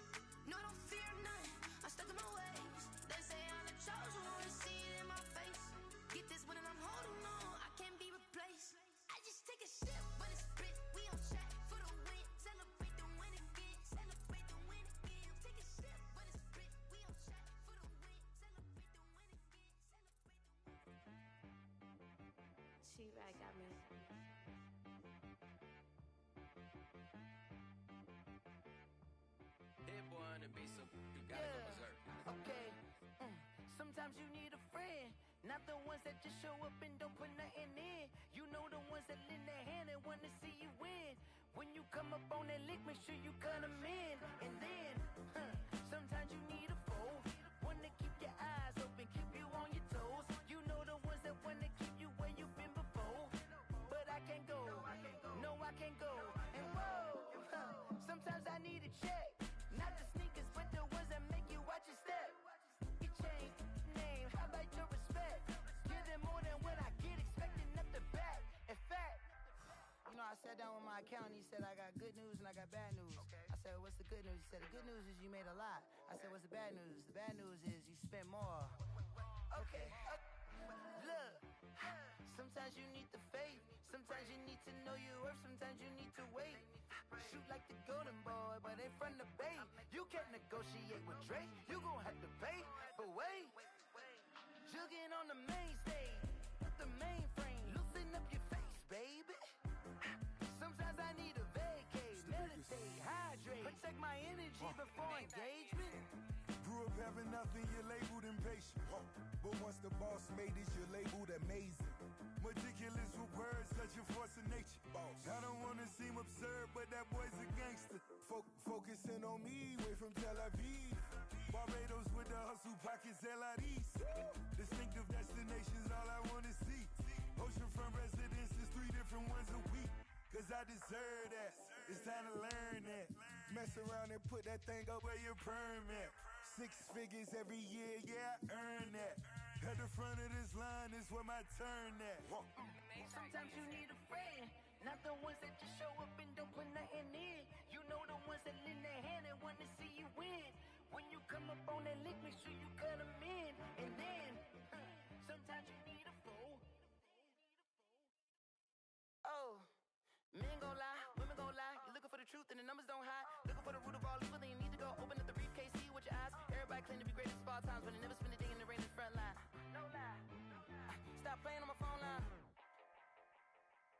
no, I don't fear none, I'm stuck in my ways. They say I'm the chosen one, to see it in my face. Get this one and I'm holding on, I can't be replaced. I just take a sip, but it's split, we on track for the win. Celebrate the win again, celebrate the win again. Take a sip, but it's split, we on track for the win. Celebrate the win again, celebrate the win. She-Rag got me. Hit boy on the beat, so you gotta go berserk. Okay. Sometimes you need a friend, not the ones that just show up and don't put nothing in. You know the ones that lend their hand and want to see you win. When you come up on that lick, make sure you cut them in. And then, sometimes you need a foe, one to keep your eyes open, keep you on your toes. You know the ones that want to keep you where you've been before. But I can't go, no I can't go. And whoa, sometimes I need a check. Not the sneakers, but the ones that make you watch your step. Your chain, name, how about your respect? Give them more than what I get, expecting nothing back. In fact, you know, I sat down with my accountant, he said I got good news and I got bad news. I said, what's the good news? He said, the good news is you made a lot. I said, what's the bad news? The bad news is you spent more. Okay, look, sometimes you need the faith, sometimes you need to know your worth, sometimes you need to wait. Shoot like the golden boy, but in front of Bay. You can't negotiate with Drake, you gon' have to pay. But wait, jugging on the main stage, the mainframe, loosen up your face, baby. Sometimes I check my energy before engagement. Grew up having nothing, you're labeled impatient. But once the boss made it, you're labeled amazing. Meticulous with words, such a force of nature. I don't want to seem absurd, but that boy's a gangster. Focusing on me, way from Tel Aviv. Barbados with the hustle pockets, LIDs. Distinctive destinations, all I want to see. Oceanfront residences, 3 different ones a week. Cause I deserve that, it's time to learn that. Mess around and put that thing up where your perm at. 6 figures every year, yeah, I earn that. At the front of this line is where my turn at. Sometimes you need a friend, not the ones that just show up and don't put nothing in. You know the ones that lend their hand and want to see you win. When you come up on that lick, make sure you cut them in. And then, sometimes you need a fool. Oh, men gon' lie, women gon' lie. You're looking for the truth and the numbers don't hide. Looking for the root of all evil, then you need to go open up the briefcase, see with your eyes. Everybody claim to be great at small times, but they never spend a day in the rain in the front line. No lie. Stop playing on my phone line.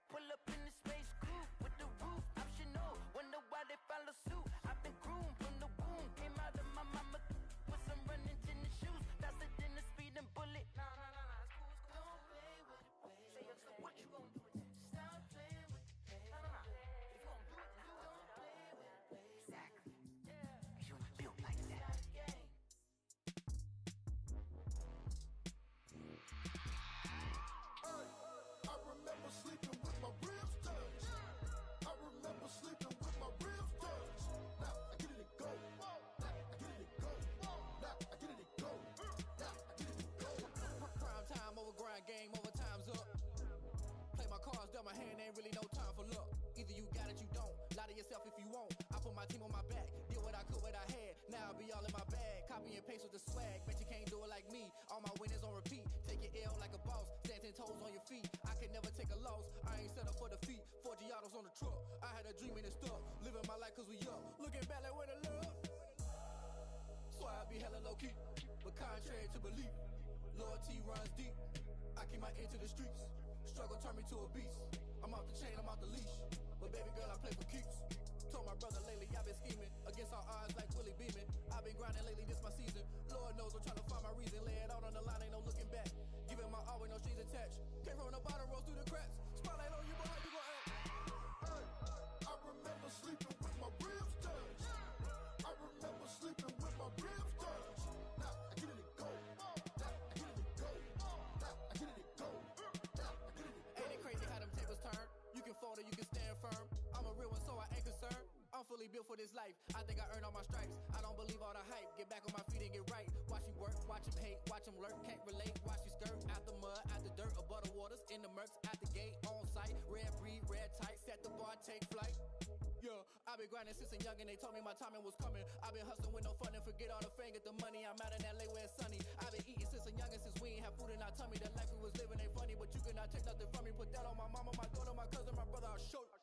Pull up in the space coupe with the roof optional. Wonder why they follow suit. I've been groomed from the womb. Came out of my mama with some running tennis shoes. Faster than the speeding bullet. Nah, it's cool. Don't play with it, baby. Say so what you gon' do with it? Stop playing with it, baby. Nah. If you gon' do it, then don't play with it, baby. Exactly. Yeah. You ain't built like that. I remember sleeping with my ribs touched. I remember sleeping with my ribs touched. Now I get it go. Now I get it go. Now I get it go. Now I get it go. Prime time over grind game, over time's up. Play my cards, dealt my hand, ain't really no time for luck. Either you got it, you don't. Lie to yourself if you won't. I put my team on my back, did what I could, what I had. Now I'll be all in my bag. Copy and paste with the swag. Bet you can't do it like me. All my winners on repeat. Take your L like a boss. Stand 10 toes on your feet. I can never take a loss. I ain't set up for defeat. 4 Giottos on the truck. I had a dream and it stuck. Living my life cause we up. Looking back like where the love. So I be hella low key. But contrary to belief, loyalty runs deep. I keep my ear to the streets. Struggle turned me to a beast. I'm off the chain, I'm off the leash. But baby girl, I play for keeps. Told my brother lately I've been scheming against all odds like Willie Beeman. I've been grinding lately, this my season. Lord knows I'm trying to find my reason. Lay it out on the line, ain't no looking back. Giving my all with no strings attached. Came from the bottom, rose through the cracks. Spotlight on you, but how you gon' act? I remember sleeping with my ribs touched. I remember sleeping with my ribs touched. Now I get it go. Now I get it go. Now I get it go. Now I get it go. Ain't it crazy how them tables turn? You can fold or you can stand firm. I'm a real one, so I ain't concerned. I'm fully built for this life. I think I earned all my stripes. I don't believe all the hype. Get back on my feet and get right. Watch you work, watch him hate, watch him lurk. Can't relate, watch you skirt. Out the mud, out the dirt, above the waters, in the murks, out the gate, on site. Red breed, red tight, set the bar, take flight. Yeah, I've been grinding since a young and they told me my timing was coming. I've been hustling with no fun and forget all the fame, get the money. I'm out in LA where it's sunny. I've been eating since a youngin', since we ain't have food in our tummy. The life we was living ain't funny, but you cannot take nothing from me. Put that on my mama, my daughter, my cousin, my brother, I'll show you.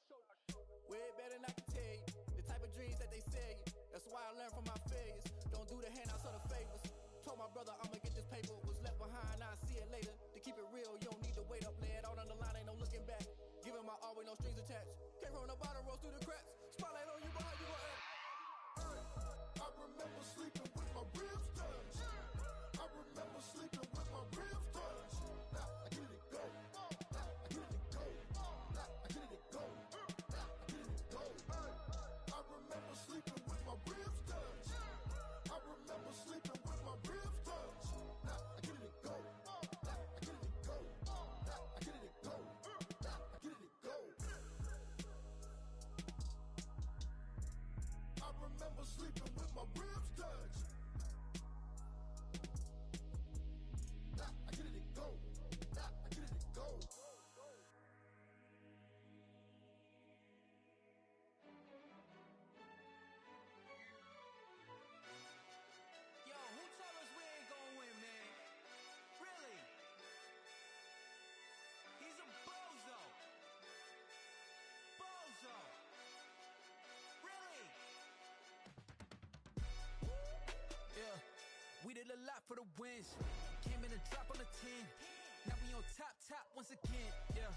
Way better than I can tell you. The type of dreams that they sell you. That's why I learned from my failures. Don't do the handouts or the favors. Told my brother I'ma get this paper. Was left behind, I'll see it later. To keep it real, you don't need to wait up. Lay it out on the line, ain't no looking back. Giving my all with no strings attached. Came from the bottom, rose through the cracks. Spotlight on you, but how you gon' act? I remember sleeping with my ribs touched. I remember sleeping with my ribs touched. Now I get it go. Now I get it go. Now I get it go. Now I get it go. I remember sleeping with my ribs touched. I remember sleeping with my ribs touched. Now I get it go. Now I get it go. Now I get it go. Now I get it go. I remember sleeping with my ribs touched. Now I get it go. Now I get it go. Yo, who told us we ain't gonna win, man? Really? He's a bozo. Bozo. Really? Yeah, we did a lot for the wins. Came in and dropped on the 10. Now we on top once again. Yeah.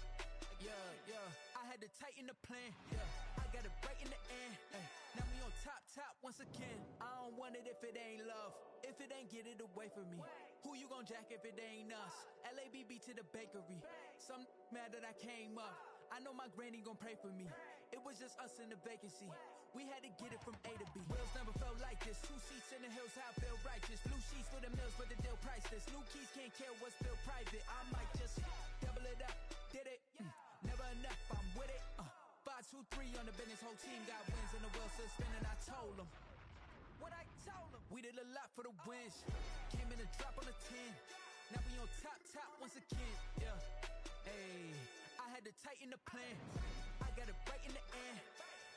I had to tighten the plan. Yeah, I got it right in the end. Ay, now we on top top once again. I don't want it if it ain't love. If it ain't, get it away from me. Who you gon' jack if it ain't us? LABB to the bakery. Some mad that I came up. I know my granny gon' pray for me. It was just us in the vacancy. We had to get it from A to B. Wheels never felt like this. 2 seats in the hills, how I feel righteous. Blue sheets for the mills, but the deal priceless. New keys can't care what's still private. I might just double it up. Did it? Never enough, I'm with it. 5, 2, 3 on the business. Whole team got wins and the wheels still spinning. I told them what I told them. We did a lot for the wins. Came in a drop on the 10. Now we on top once again. Yeah. Hey, I had to tighten the plan. I got it right in the end.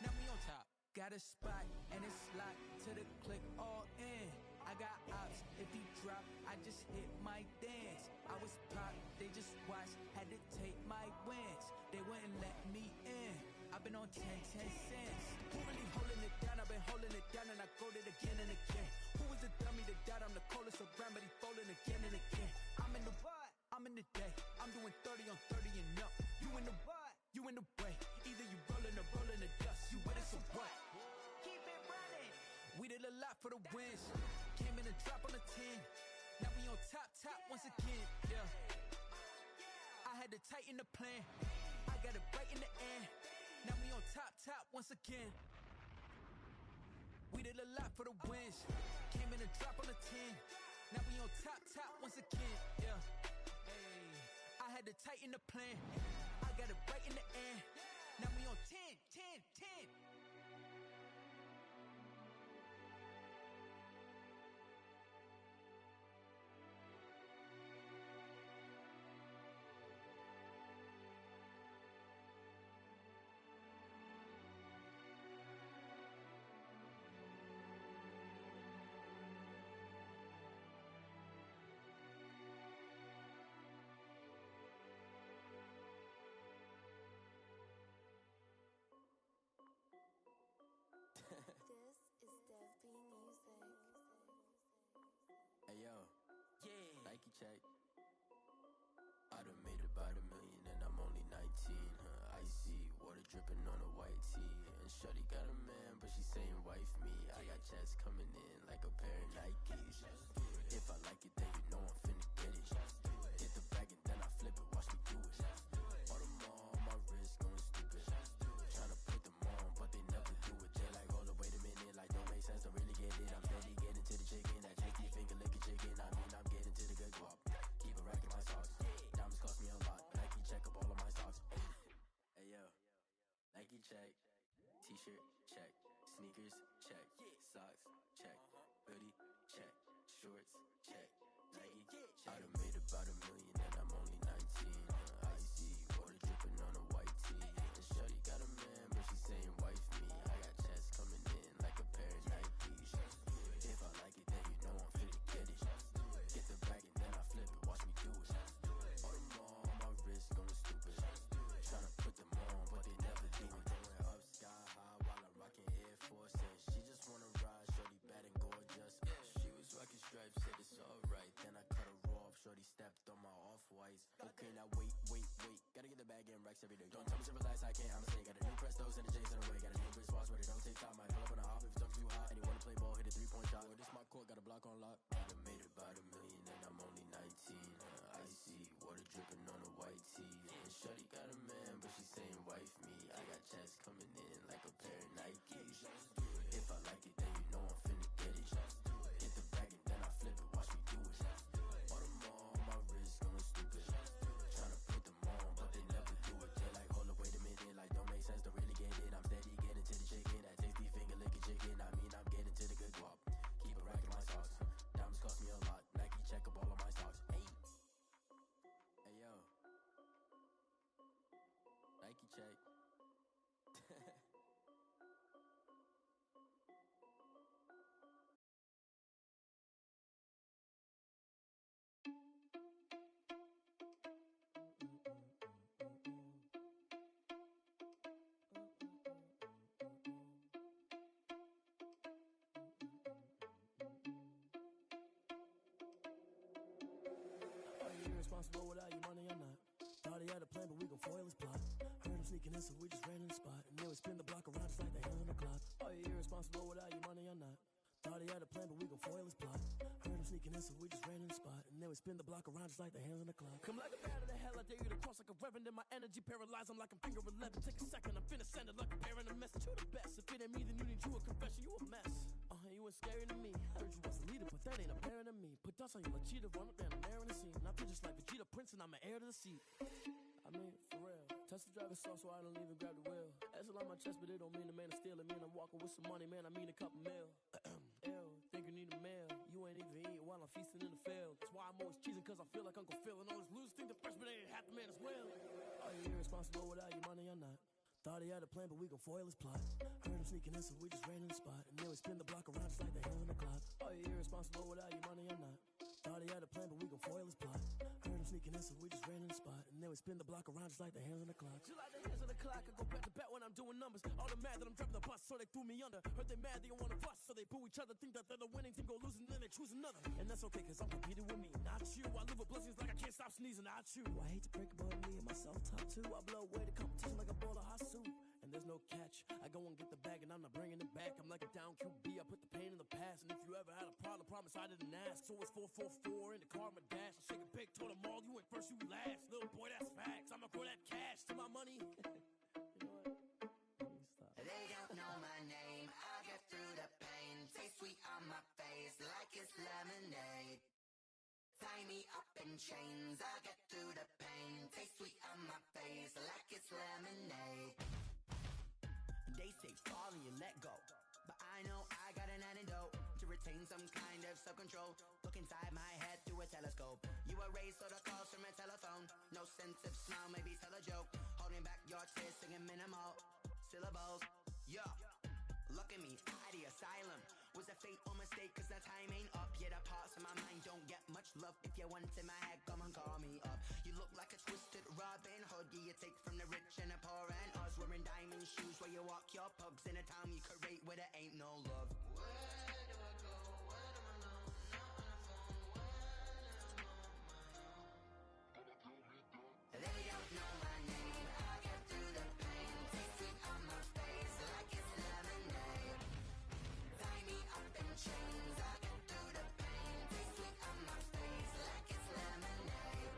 Now we on top. Got a spot and it's locked to the click all in. I got ops, if he drop, I just hit my dance. I was pop, they just watched, had to take my wins. They wouldn't let me in. I've been on 10 cents. Who really holding it down? I've been holding it down and I go it again and again. Who was the dummy that died? I'm the coldest around, but he falling again and again. I'm in the what? I'm in the day. I'm doing 30 on 30 and up. You in the what? You in the way. Either you rolling or rolling the dust. You with us or what? Keep it running. We did a lot for the wins. Came in a drop on the 10. Now we on top once again. Yeah. I had to tighten the plan. I got it right in the end. Now we on top once again. We did a lot for the wins. Came in a drop on the 10. Now we on top once again. Yeah. Hey, I had to tighten the plan. I got it right in the end. Now we on 10. This is Dev B Music. Hey yo, Yeah. Nike check. I done made about $1 million and I'm only 19. Icy water dripping on a white tee. And shorty got a man, but she saying wife me. I got checks coming in like a pair of Nikes. If I like it, then you know I'm finna get it. Get the bag and then I flip it. Watch me do it. All them on my wrist going stupid. Tryna put them on, but they never do it. They like, hold up, wait a minute. Like, don't make sense, don't really get it. I'm steady getting to the chicken. That tasty finger licking chicken. I mean, I'm getting to the good guap. Keep a rack in my socks. Diamonds cost me a lot. Nike check up all of my stocks. Hey yo, Nike check. T-shirt check. Sneakers check. Socks check. Hoodie check. Shorts check. Nike check. I done made about $1 million and I'm only 19. Icy water dripping on a white tee. And shorty got a man, but she saying wife me. I got checks coming in like a pair of Nikes. If I like it, then you know I'm finna get it. Get the bag and then I flip it. Watch me do it. All them on my wrist going stupid. Tryna put them on, but they never do it. Going up sky high while I'm rocking Air Force. And she just wanna ride, shorty bad and gorgeous. She was rocking stripes, said it's alright. Then I cut her off, shorty stepped on my off-whites. Okay, now wait. Gotta get the bag in racks every day. Don't tell me to relax, I can't, I'ma say. Got a new Prestos and a J's in the way. Got a new wristwatch, but it don't take time. Might pull up on a hop if it's too hot. And you wanna play ball, hit a 3-point shot. Well, this my court, got a block on lock. I done made about $1 million and I'm only 19. Icy water dripping on a white tee. And shorty got a man, but she saying wife me. I got checks coming in like a pair of Nikes. If I like it, then you know I'm finna get it. Get the bag and then I flip it. Watch me do it. All them on my wrist going stupid. Tryna put them on, but they never do it. They like, hold up, wait a minute. Like, don't make sense, don't really get it. I'm steady getting to the chicken. That tasty finger licking chicken. I mean, I'm getting to the good guap. Keep a rack in my socks. Diamonds cost me a lot. Nike check up all of my stocks. Hey yo, Nike check. Are you irresponsible without your money or not? Thought Thought he had a plan, but we gon' foil his plot. Heard him sneaking in, so we just ran in the spot. And then we spin the block around just like the hand on the clock. Are you irresponsible without your money or not? Thought he had a plan, but we gon' foil his plot. Heard him sneaking in, so we just ran in the spot. And then we spin the block around just like the hands on the clock. Come like a bat of the hell, I dare you to cross like a reverend. And my energy paralyzed, I'm like I'm finger 11. Take a second, I'm finna send it like a parent a message. You the best, if it ain't me, then you need you a confession. You a mess. You ain't scary to me. Heard you was a leader, but that ain't apparent to me. Put dust on you like Cheetah, run up down the air in the scene. Not just like Vegeta Prince, and I'm an heir to the seat. I mean, for real. Touch the driver's soft so I don't even grab the wheel. That's a lot on my chest, but it don't mean the man is stealing. Mean I'm walking with some money, man, I mean a couple mil. Ew, think you need a meal. You ain't even eating while I'm feasting in the field. That's why I'm always cheesing, cause I feel like Uncle Phil. And all those losers think the freshman ain't half the man as well. Are you irresponsible without your money or not? Thought he had a plan, but we gon' foil his plot. Heard him sneaking in, so we just ran in the spot. And then we spin the block around just like the hand on the clock. Are you irresponsible without your money or not? Thought he had a plan, but we gon' foil his plot. Heard him sneaking in, so we just ran in the spot. And then we spin the block around just like the hands on the clock. Just like the hands on the clock, I go back to back when I'm doing numbers. All the mad that I'm driving the bus, so they threw me under. Heard they mad, they don't wanna bust, so they boo each other. Think that they're the winning team, go losing, then they choose another. And that's okay, cause I'm competing with me, not you. I live with blessings like I can't stop sneezing, not you. I hate to break it, but me and myself top two. I blow away the competition like a bowl of hot soup. And there's no catch. I go and get the bag and I'm not bringing it back. I'm like a down QB, I put the pain in the past. And if you ever had a problem, promise I didn't ask. So it's 444 in the car, my dash. I shake a big, told them all, you went first, you last. Little boy, that's facts. I'ma grow that cash to my money. You know what? Stop. They don't know my name. I get through the pain. Taste sweet on my face like it's lemonade. Tie me up in chains. I get through the pain. Taste sweet on my face like it's lemonade. They say fall and you let go, but I know I got an antidote to retain some kind of self-control. Look inside my head through a telescope. You erase all the calls from a telephone. No sense of smile, maybe tell a joke. Holding back your tears, singing minimal syllables. Yo, look at me, out of the asylum. Was a fate or mistake, cause the time ain't up. Yeah, the parts of my mind don't get much love. If you want in my head, come and call me up. You look like a twisted Robin Hood. Yeah, you take from the rich and the poor and us. Wearing diamond shoes where you walk your pugs in a town you create where there ain't no love. Where do I go? When am I alone? Not on the phone. When I'm on my own. They don't know my name. I get through the pain. Taste sweet on my face like it's lemonade. Tie me up in chains. I get through the pain. Taste sweet on my face like it's lemonade.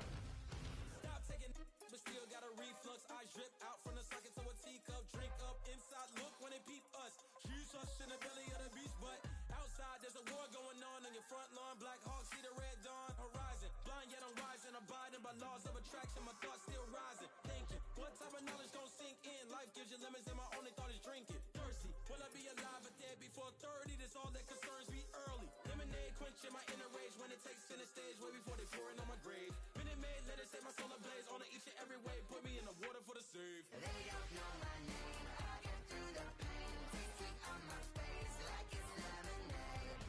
Stop taking but still got a reflux. Eyes drip out from the socket to a teacup. Drink up inside, look when they peep us. She's us in the belly of the beast, but outside there's a war going on your front lawn. Black Hawk, see the red dawn horizon. Blind yet I'm rising, abiding by laws of attraction. My thoughts still rising, thinking what type of knowledge gon' sink in? Life gives you lemons and my only thought is drinking. Thirsty, will I be alive or dead before 30? That's all that concerns me early. Lemonade quenching my inner rage when it takes center stage way before they pouring on my grave. Minute Maid, let it set my soul ablaze on each and every way. Put me in the water for the save. They don't know my name. I get through the pain. Taste sweet on my face like it's lemonade.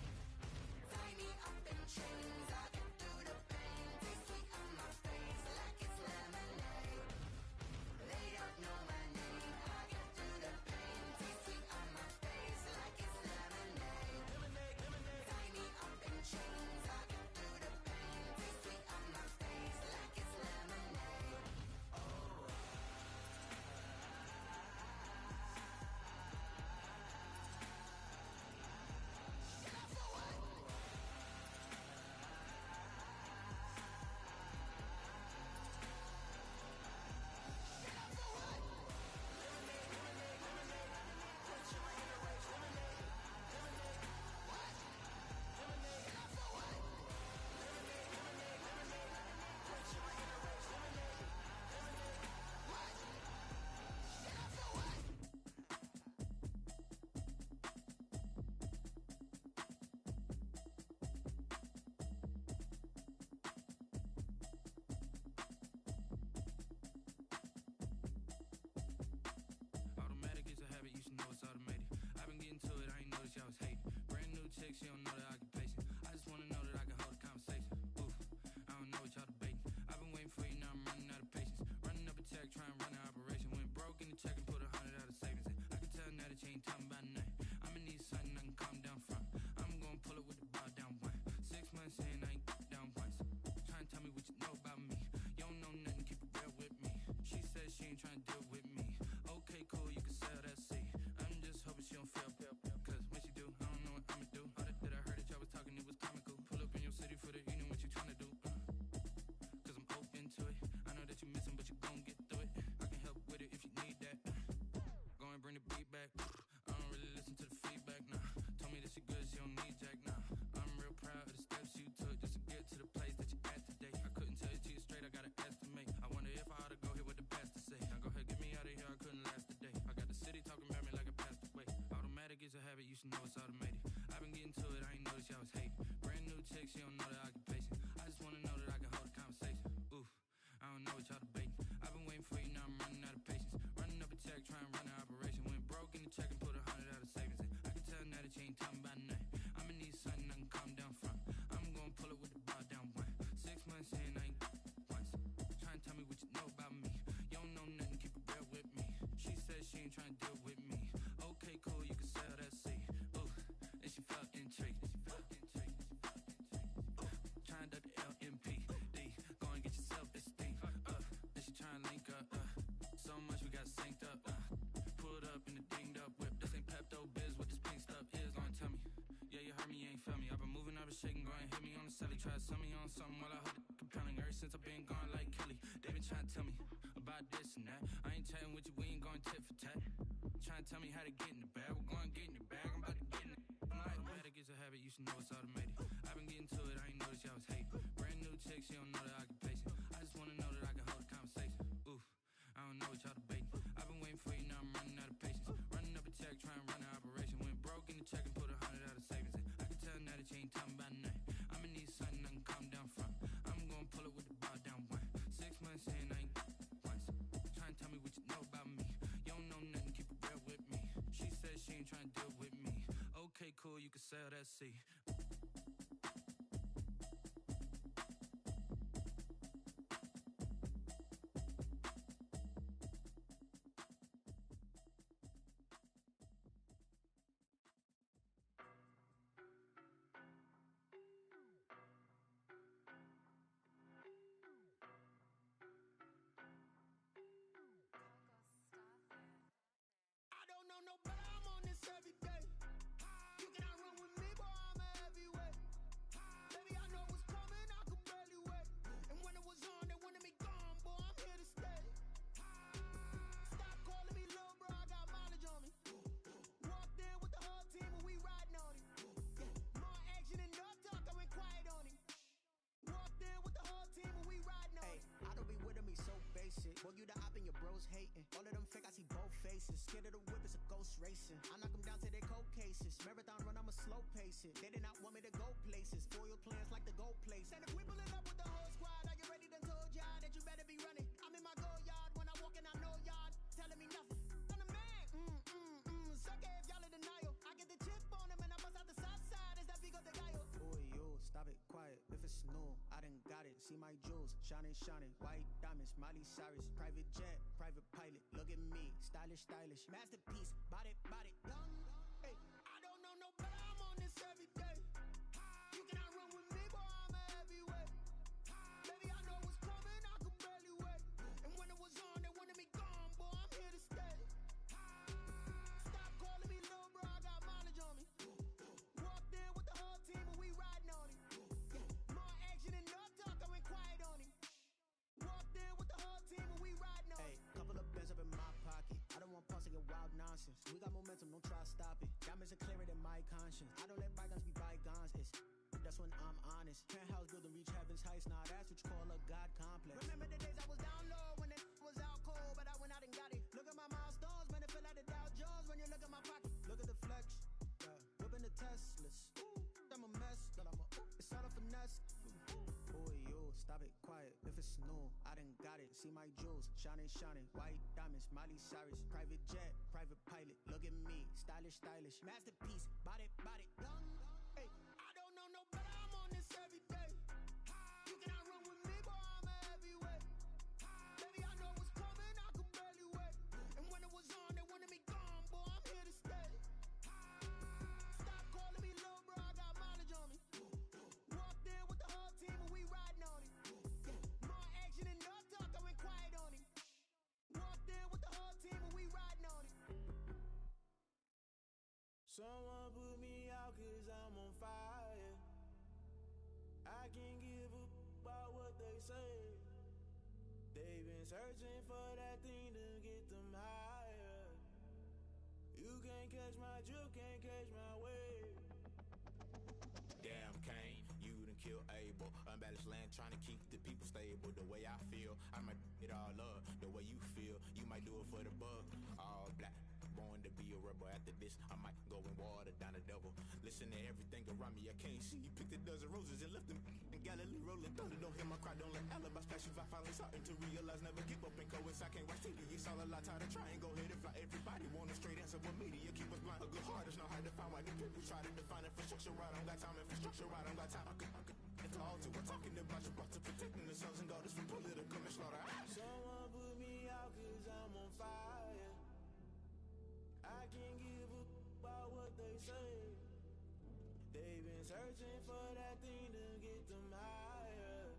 Tie me up in chains. I get through the pain. Taste sweet on my face like it's lemonade. They don't know my name. I get through the pain. Taste sweet on my face like it's lemonade. Lemonade, lemonade. Tie me up in chains. I get through the pain. Taste sweet on my face like it's lemonade. Oh. heard me, you ain't felt me. I've been moving, I've been shaking, go and hit me on the celly. Try to sell me on something while I heard it compelling. Ever since I've been gone like Kelly, they been trying to tell me about this and that. I ain't chatting with you, we ain't going tit for tat. Trying to tell me how to get in the bag, we're going to get in the bag. I'm about to get in it. I'm like, automatic is a habit, you should know it's automated. I've been getting to it, I ain't noticed y'all was hating. Brand new chick, she don't know that I can place it. I just wanna know that I can hold a conversation. Oof, I don't know what y'all debating. I've been waiting for you, now I'm running out of patience. Running up a check, trying to run an operation. Went broke in the check and put 100 out of savings in. I can tell now that you ain't talking about nothing. I'ma need something I can calm down from. I'm gonna pull it with the bar down one. 6 months in, I ain't once. Trying to tell me what you know about me. You don't know nothing, keep it real with me. She said she ain't trying to deal with me. Okay, cool, you can sell that seat. I don't know no better, I'm on this every day. You cannot run with me, boy, I'm a heavyweight. Baby, I know what's coming, I could barely wait. And when it was on, they wanted me gone, boy, I'm here to stay. Stop calling me little bro, I got mileage on me. Walked in with the whole team and we riding on it. More action and no talk, I went quiet on him. Walked in with the whole team and we riding on it. I don't be with me so basic. Boy, you the op and your bros hating. All of them fake, I see both faces. Scared of the whip, it's a ghost racing. I knock them down to their cold cases. Marathon run, I'ma slow pace it. They did not want me to go places. Foil plans like the gold place. And if we pulling up with the whole squad, are you ready? Done told y'all that you better be running. I'm in my go yard. When I walk in, I know y'all telling me nothing. I'm the man. Suck it if y'all in denial. I get the chip on him and I bust out the south side. Is that big of the guy? Boy, yo, stop it, quiet. If it's new, I done got it. See my jewels, shining, shining. White diamonds, Miley Cyrus. Private jet, private pilot. Look at me, stylish, stylish. Masterpiece, body, body. Young. Hey, I don't know no better, I'm on this every day. You cannot run with me, boy, I'm a heavyweight. Baby, I know what's coming, I could barely wait. And when it was on, they wanted me gone, boy, I'm here to stay. Stop calling me little bro, I got mileage on me. Walked in with the whole team and we riding on it. More action and no talk, I went quiet on him. Walked in with the whole team and we riding on it. Hey, couple of bins up in my pocket. I don't want pause to get wild nonsense. We got momentum, don't try to stop it. Diamonds are clearer than my conscience. I don't let bygones be bygones. That's when I'm honest. Penthouse building, reach heaven's heights. Nah, that's what you call a God complex. Remember the days I was down low when it was out cold, but I went out and got it. Look at my milestones, man, it feel like the Dow Jones when you look at my pocket. Look at the flex, whipping the Teslas. I'm a mess, but it's all a finesse. Boy, yo, stop it, quiet. If it's new, I done got it. See my jewels, shining, shining. White diamonds, Miley Cyrus. Private jet, private pilot. Look at me, stylish, stylish. Masterpiece, body, body. Young. Hey, I don't know no better, I'm on this every day. You cannot run with me, boy, I'm a heavyweight. Baby, I know what's coming, I could barely wait. And when it was on, they wanted me gone, boy, I'm here to stay. Stop calling me little bro, I got mileage on me. Walked in with the whole team and we riding on it. More action and no talk, I went quiet on him. Walked in with the whole team and we riding on it. Someone put me out cause I'm on fire. I can't give a about what they say. They've been searching for that thing to get them higher. You can't catch my drift, can't catch my wave. Damn, Kane, you done killed Abel. Unbalanced land, trying to keep the people stable. The way I feel, I might it all up. The way you feel, you might do it for the buck. All black, born to be a rebel. After this, I might go and water down the devil. Listen to everything around me, I can't see. Picked a dozen roses and left them in Galilee rolling thunder. Don't hear my cry, don't let alibis flash. If I finally starting to realize, never give up and coast. I can't watch TV, it's all a lot. Tired of trying, go ahead and fly. Everybody want a straight answer, but media keep us blind. A good heart is not hard to find. Why the people try to define infrastructure right? I don't got time, infrastructure right? I don't got time. I could call to. We're talking about you, about to protecting the sons and daughters from political and slaughter. Someone put me out cause I'm on fire. I can't give a about what they say. They've been searching for that thing to get them higher.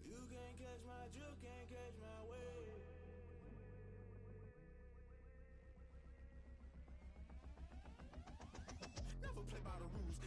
You can't catch my drift, can't catch my wave. Never play by the rules.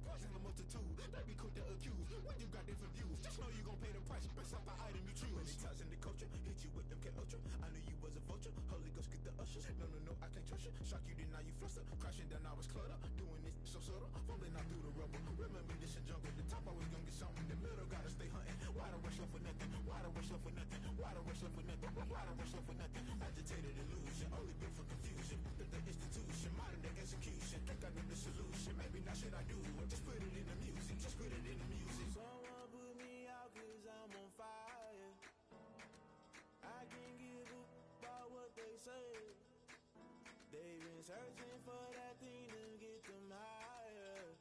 Voices of a multitude, they be quick to accuse. When you got different views, just know you gon' pay the price based off the item you choose. When they touching the culture, hit you with MK Ultra. I knew you was a vulture. Holy Ghost get the ushers. No, I can't trust you. Shock you, then now you fluster. Crashing down, I was cluttered. Doing this so subtle, fumbling out through the rubble. Remember this in jungle. The top always gonna get something. The middle gotta stay hunting. Why the rush left for nothing? Why the rush left for nothing? Why the rush left for nothing? Why the rush left for nothing? Agitated illusion, only built for confusion. The institution, modern day execution. Think I know the solution. Maybe not should I do it? Just put it in the music. Just put it in the music. Someone put me out 'cause I'm on fire. I can't give up about what they say. They've been searching for that thing to get them higher.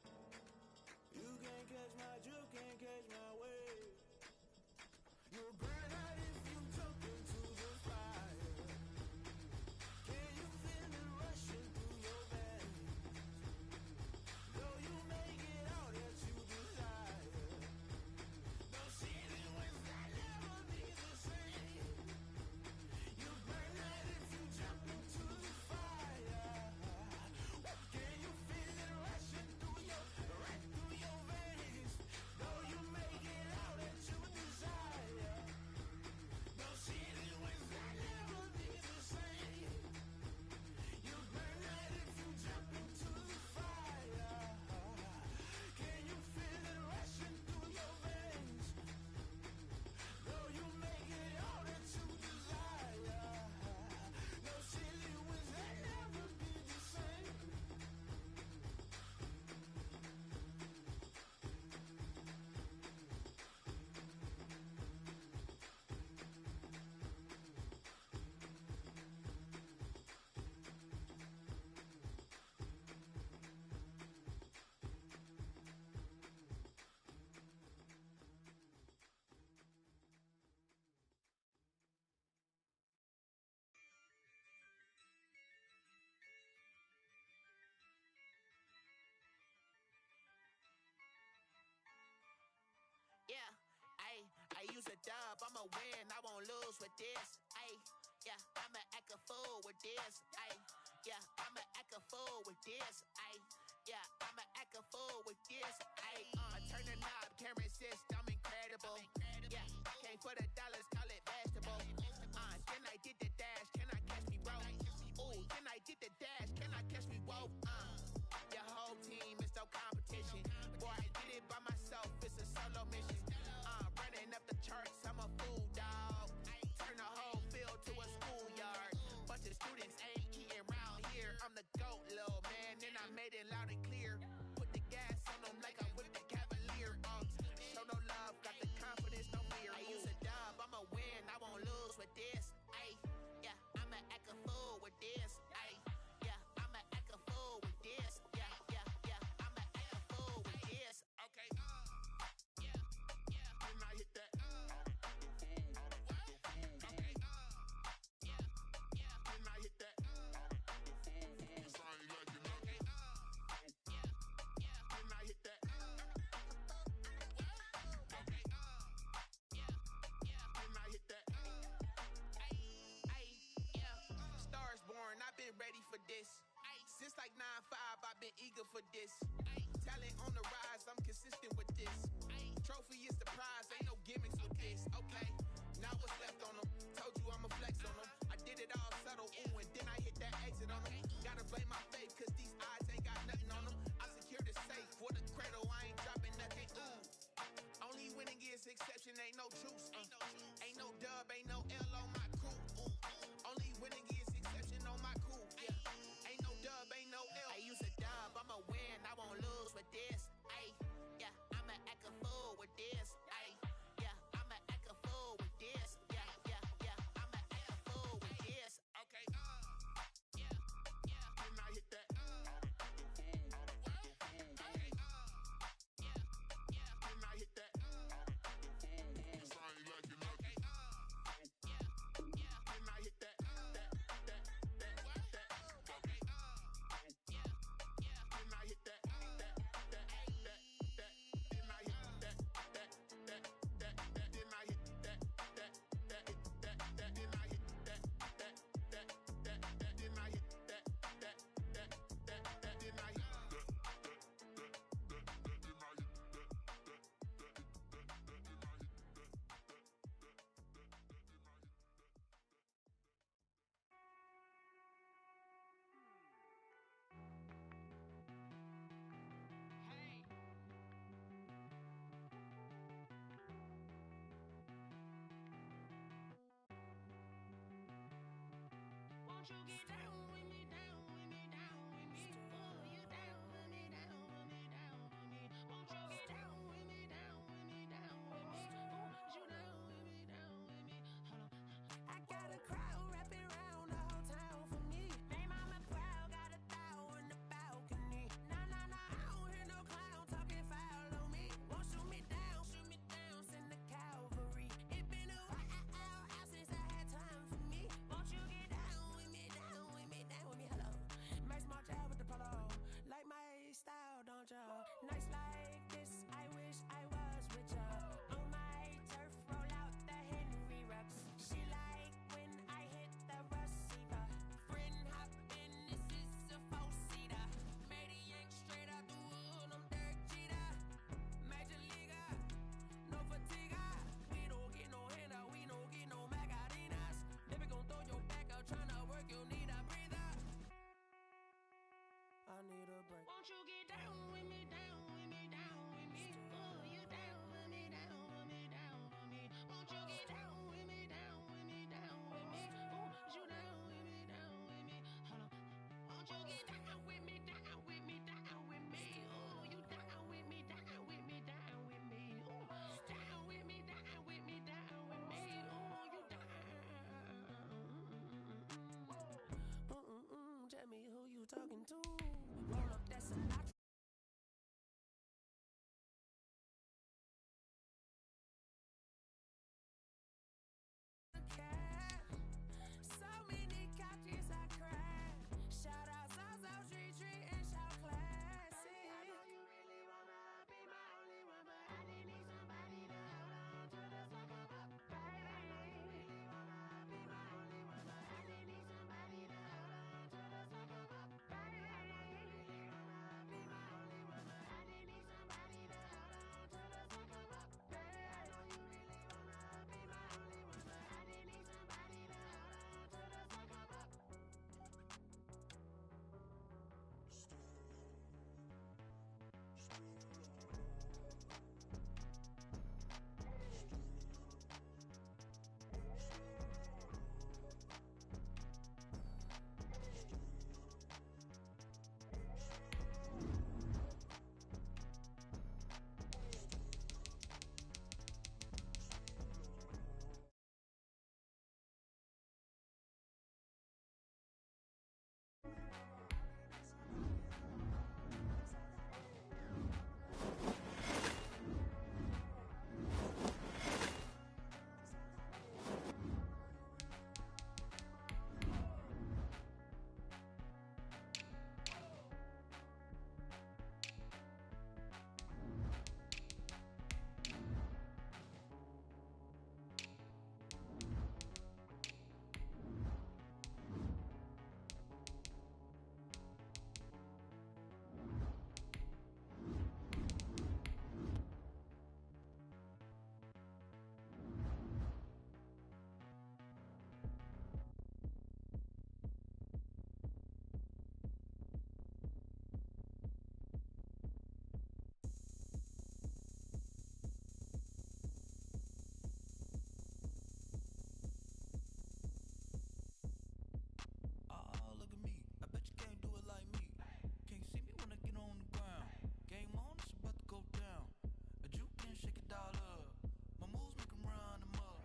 You can't catch my drift, can't catch my wave. You'll burn out if you jump into the fire. Can you feel it rushing through your veins? Though you make it out that you desire. No ceiling wins that never be the same. You burn out if you jump into the fire. Can you feel it rushing through your veins? Though you make it out that you desire. No ceiling wins that never be the same. You burn out if you jump into the fire. Can you feel it rushing through your veins? Though you make it all that you desire. No silly wins that never be the same. Yeah, I use a dub, I'ma win, I won't lose with this. Yeah, I'ma act a fool with this. Yeah, I'ma act a fool with this. Yeah, I'ma act a fool with this. I turn the knob, camera assist, I'm incredible. Yeah, came for the dollars, call it vegetable. Then I did the dash, can I catch me, bro? Ooh, then I did the dash, can I catch me, whoa? Your whole team is no competition. Boy, I did it by myself, it's a solo mission. Running up the charts, I'm a fool, dog. Turn the whole field to a schoolyard. Bunch of students ain't eating round here. I'm the GOAT, little man, and I made it loud and clear. Put the gas on them like I whipped the Cavalier. Show no love, got the confidence, no fear. I use a dub, I'ma win, I won't lose with this. Yeah, I'ma act a fool with this. Yeah, I'ma act a fool with this. Yeah, I'ma act a fool with this. Okay. Then I hit that. Okay. Then I hit that. Sound like you know. Okay. Then I hit that. Okay. Then I hit that. Stars born, I've been ready for this. Since like 9-5, I've been eager for this. Talent on the rise, I'm consistent with this. Trophy is the prize, ain't no gimmicks with this. Okay, now what's left on them? Told you I'ma flex on them. I did it all subtle, ooh, and then I hit that exit on them. Gotta blame my faith, cause these eyes ain't got nothing on them. I secured the safe for the cradle, I ain't dropping nothing, ooh. Only winning is exception, ain't no truce. Ain't no dub, ain't no L on my crew. Only winning is exception on my crew. Yeah, ain't no dub, ain't no L. I use a dub, I'ma win, I won't lose with this. Yeah, I'ma act a fool with this. Yeah, I'ma act a fool with this. Yeah, I'ma act a fool with this. Okay. Then I hit that. Okay. Then I hit that. Sound Nights like this, I wish I was with ya. On my turf, roll out the Henry Rux. She like when I hit the receiver. Friend hop in, this is a four-seater. Made a yank straight out the wood, I'm Derek Jeter. Major leaguer, no fatigue. We don't get no handout, we don't get no Magarinas. Never gon' throw your back out, tryna work, you need a breather. I need a break. Won't you get down with me, down with me, down with me? Ooh, you down with me, down with me, down with me. Won't you get down with me, down with me, down with me? Ooh, you down with me, down with me? Hold on. Won't you get down with me, down with me, down with me? Ooh, you down with me, down with me, down with me? Ooh, down with me, down with me, down with me? Ooh, you down. Tell me who you talking to. Roll up that Sinatra. So many couches I cried. Shout out South Street and shout classy. I know you really wanna be my only one, but I didn't need somebody to hold on to the sucker up, baby. I know you really wanna be my only one, but I didn't need somebody to hold on to the sucker up, baby. I know you really wanna be my only one, but I didn't need somebody to hold on to the sucker up, baby. I know you really wanna be my only one, but I didn't need somebody to hold on to the sucker up. Oh, look at me. I bet you can't do it like me. Can't see me when I get on the ground. Game on, it's about to go down. A juke can shake it all up. My moves make 'em run them up.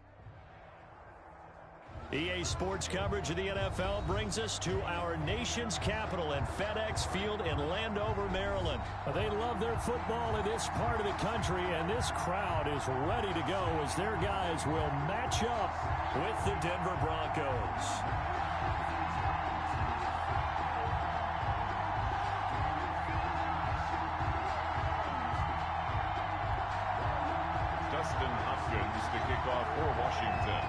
EA Sports coverage of the NFL brings us to our nation's capital in FedEx Field in Landover, Maryland. They love their football in this part of the country, and this crowd is ready to go as their guys will match up with the Denver Broncos. Dustin Hopkins to kick off for Washington.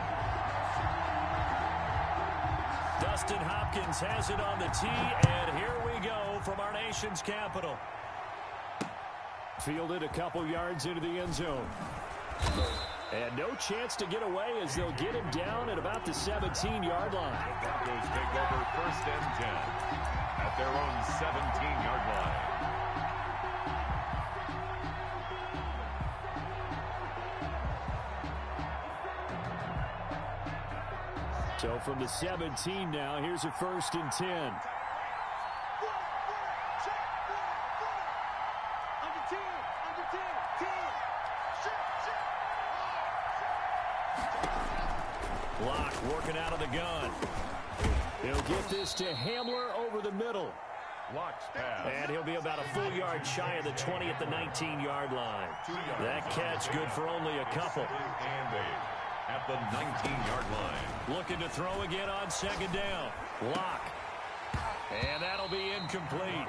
Dustin Hopkins has it on the tee, and here we go from our nation's capital. Fielded a couple yards into the end zone. And no chance to get away as they'll get him down at about the 17-yard line. The Broncos take over 1st and 10 at their own 17-yard line. So from the 17 now, here's a 1st and 10. Block working out of the gun. He'll get this to Hamler over the middle. Blocks pass. And he'll be about a full yard shy of the 20 at the 19-yard line. That catch good for only a couple. And 8 at the 19-yard line. Looking to throw again on 2nd down. Block. And that'll be incomplete.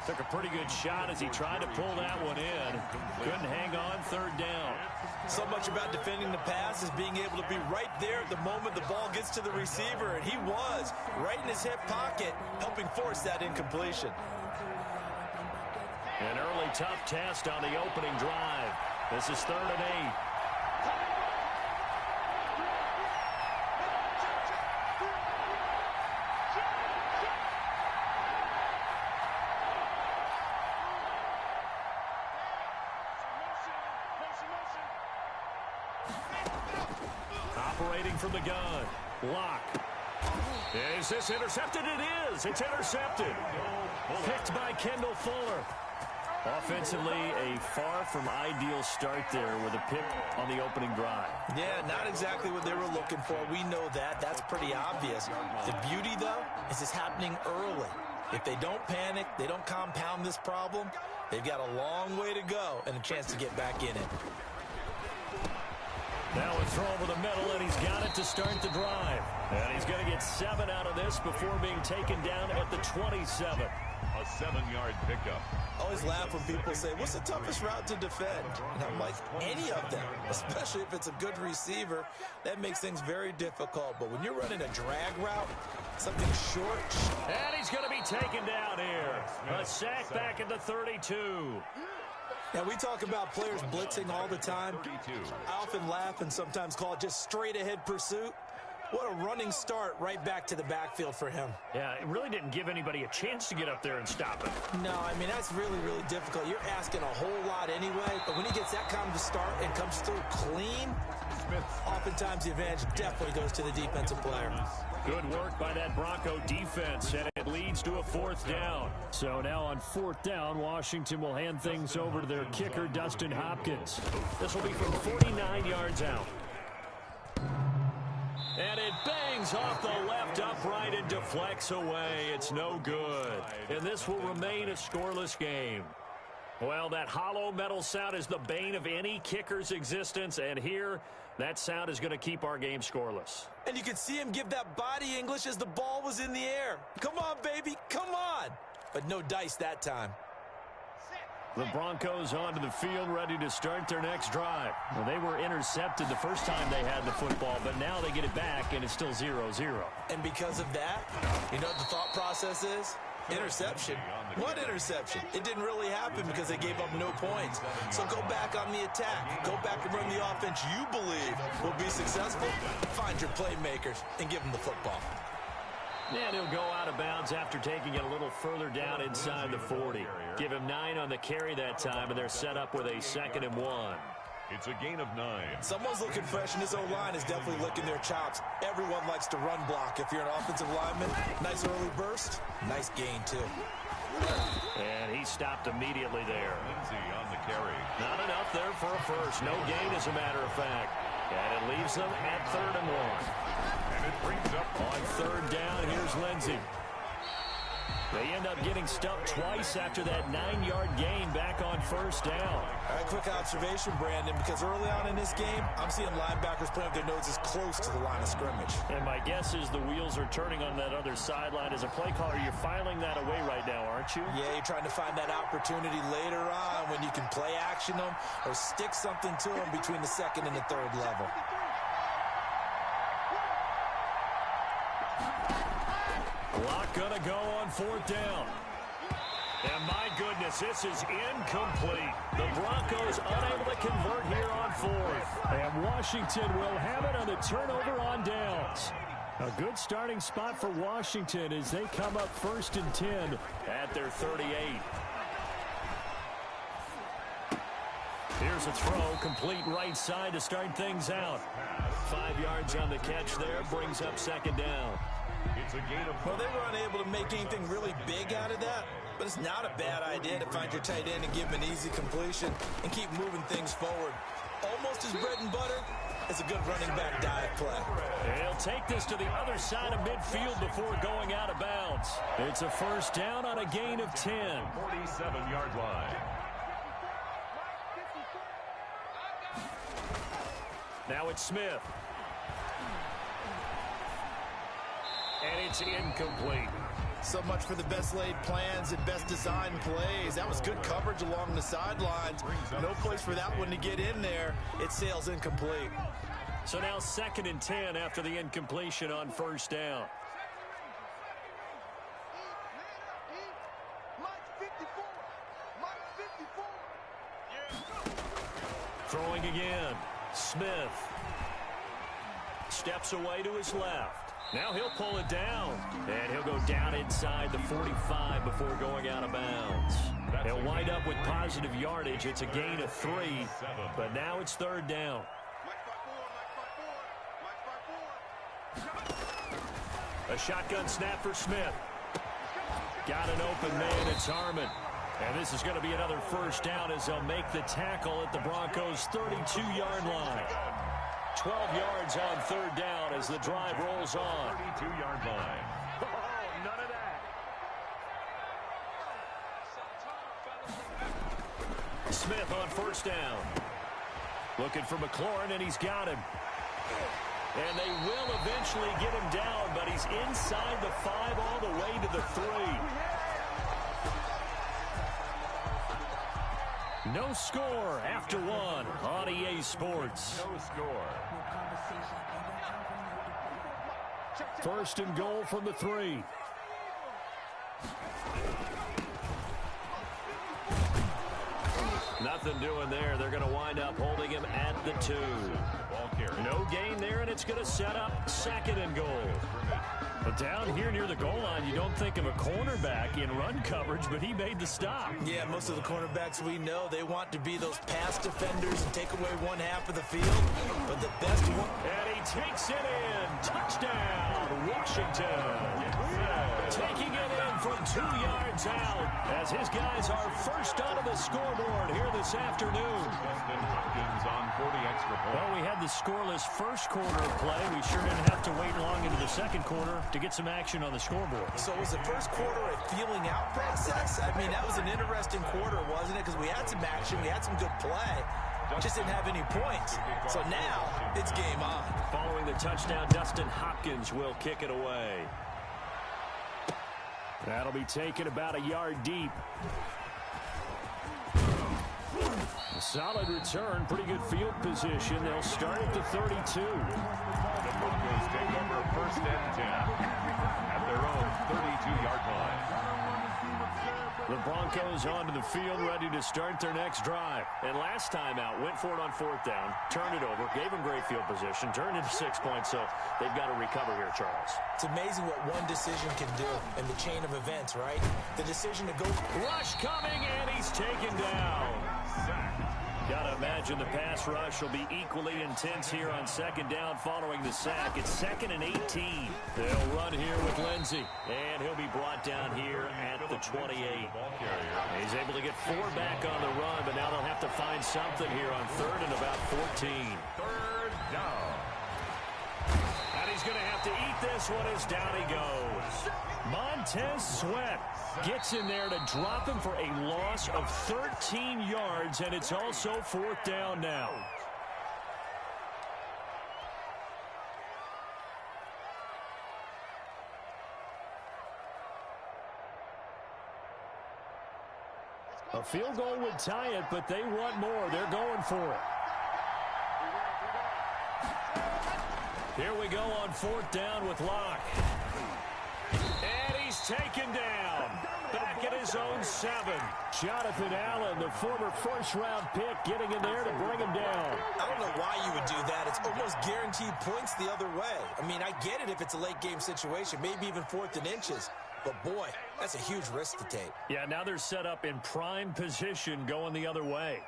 Took a pretty good shot as he tried to pull that one in. Couldn't hang on 3rd down. So much about defending the pass is being able to be right there at the moment the ball gets to the receiver, and he was right in his hip pocket, helping force that incompletion. An early tough test on the opening drive. This is 3rd and 8. Operating from the gun. Block. Is this intercepted? It is. It's intercepted. Picked by Kendall Fuller. Offensively, a far from ideal start there with a pick on the opening drive. Yeah, not exactly what they were looking for. We know that. That's pretty obvious. The beauty, though, is it's happening early. If they don't panic, they don't compound this problem, they've got a long way to go and a chance to get back in it. Now a throw over the middle, and he's got it to start the drive. And he's going to get 7 out of this before being taken down at the 27. A 7-yard pickup. I always laugh when people say, what's the toughest route to defend? And I'm like, any of them, especially if it's a good receiver. That makes things very difficult. But when you're running a drag route, something short. And he's going to be taken down here. A sack back at the 32. Now, we talk about players blitzing all the time. I often laugh and sometimes call it just straight-ahead pursuit. What a running start right back to the backfield for him. Yeah, it really didn't give anybody a chance to get up there and stop him. No, I mean, that's really, really difficult. You're asking a whole lot anyway, but when he gets that kind of a start and comes through clean, oftentimes the advantage definitely goes to the defensive player. Good work by that Bronco defense, and it leads to a 4th down. So now on 4th down, Washington will hand things over to their kicker, Dustin Hopkins. This will be from 49 yards out. And it bangs off the left upright and deflects away. It's no good. And this will remain a scoreless game. Well, that hollow metal sound is the bane of any kicker's existence, and here, that sound is going to keep our game scoreless. And you could see him give that body English as the ball was in the air. Come on, baby, come on. But no dice that time. The Broncos onto the field, ready to start their next drive. Well, they were intercepted the first time they had the football, but now they get it back, and it's still 0-0. And because of that, you know what the thought process is? Interception. What interception? It didn't really happen because they gave up no points. So go back on the attack. Go back and run the offense you believe will be successful. Find your playmakers and give them the football. And he'll go out of bounds after taking it a little further down inside the 40. Give him 9 on the carry that time, and they're set up with a 2nd and 1. It's a gain of 9. Someone's looking fresh, and his O-line is definitely licking their chops. Everyone likes to run block. If you're an offensive lineman, nice early burst, nice gain, too. And he stopped immediately there. Lindsey on the carry. Not enough there for a first. No gain, as a matter of fact. And it leaves them at 3rd and 1. And it brings up on 3rd down. Here's Lindsey. They end up getting stumped twice after that 9-yard gain back on 1st down. All right, quick observation, Brandon, because early on in this game, I'm seeing linebackers playing with their noses close to the line of scrimmage. And my guess is the wheels are turning on that other sideline. As a play caller, you're filing that away right now, aren't you? Yeah, you're trying to find that opportunity later on when you can play action them or stick something to them between the 2nd and the 3rd level. Clock gonna go on 4th down. And my goodness, this is incomplete. The Broncos unable to convert here on 4th. And Washington will have it on the turnover on downs. A good starting spot for Washington as they come up 1st and 10 at their 38. Here's a throw, complete right side to start things out. 5 yards on the catch there, brings up second down. It's a gain of... Well, they were unable to make anything really big out of that, but it's not a bad idea to find your tight end and give him an easy completion and keep moving things forward. Almost as bread and butter as a good running back dive play. He'll take this to the other side of midfield before going out of bounds. It's a first down on a gain of 10. 47-yard line. Now it's Smith. And it's incomplete. So much for the best laid plans and best designed plays. That was good coverage along the sidelines. No place for that one to get in there. It sails incomplete. So now 2nd and 10 after the incompletion on first down. Throwing again. Smith steps away to his left. Now he'll pull it down, and he'll go down inside the 45 before going out of bounds. He'll wind up with positive yardage. It's a gain of 3, but now it's 3rd down. A shotgun snap for Smith. Got an open man. It's Harmon. And this is going to be another first down as they'll make the tackle at the Broncos' 32-yard line. 12 yards on 3rd down as the drive rolls on. 32-yard line. Oh, none of that. Smith on first down. Looking for McLaurin, and he's got him. And they will eventually get him down, but he's inside the 5 all the way to the 3. No score after 1 on EA Sports. No score. 1st and goal from the 3. Nothing doing there. They're going to wind up holding him at the 2. No gain there, and it's going to set up 2nd and goal. But down here near the goal line, you don't think of a cornerback in run coverage, but he made the stop. Yeah, most of the cornerbacks we know, they want to be those pass defenders and take away one half of the field. But the best one... And he takes it in. Touchdown, Washington. Taking it in from 2 yards out as his guys are first onto the scoreboard here this afternoon. Justin Hopkins on 40 extra points. Well, we had the scoreless first quarter of play. We sure didn't have to wait long into the second quarter to get some action on the scoreboard. So was the first quarter a feeling out process? I mean, that was an interesting quarter, wasn't it? Because we had some action, we had some good play. Just didn't have any points. So now, it's game on. Following the touchdown, Dustin Hopkins will kick it away. That'll be taken about a yard deep. A solid return, pretty good field position. They'll start at the 32. The Broncos take over 1st and 10 at their own 32-yard line. The Broncos onto the field, ready to start their next drive. And last time out, went for it on 4th down, turned it over, gave them great field position, turned into 6 points, so they've got to recover here, Charles. It's amazing what one decision can do in the chain of events, right? The decision to go... Rush coming, and he's taken down. Gotta imagine the pass rush will be equally intense here on 2nd down following the sack. It's 2nd and 18. They'll run here with Lindsey, and he'll be brought down here at the 28. He's able to get 4 back on the run, but now they'll have to find something here on 3rd and about 14. 3rd down. And he's going to have to eat this one as down he goes. Montez Sweat gets in there to drop him for a loss of 13 yards, and it's also 4th down now. A field goal would tie it, but they want more. They're going for it. Here we go on 4th down with Locke. And he's taken down. Back at his own 7. Jonathan Allen, the former first-round pick, getting in there to bring him down. I don't know why you would do that. It's almost guaranteed points the other way. I mean, I get it if it's a late-game situation, maybe even 4th and inches. But, boy, that's a huge risk to take. Yeah, now they're set up in prime position going the other way.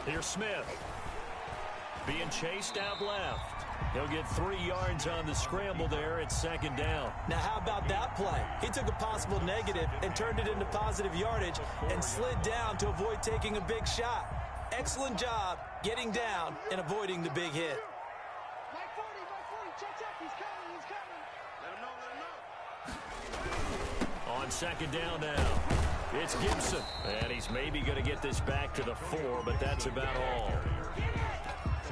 Here's Smith. Being chased out left. He'll get 3 yards on the scramble there. It's second down. Now, how about that play? He took a possible negative and turned it into positive yardage and slid down to avoid taking a big shot. Excellent job getting down and avoiding the big hit. On second down now, it's Gibson. And he's maybe going to get this back to the 4, but that's about all.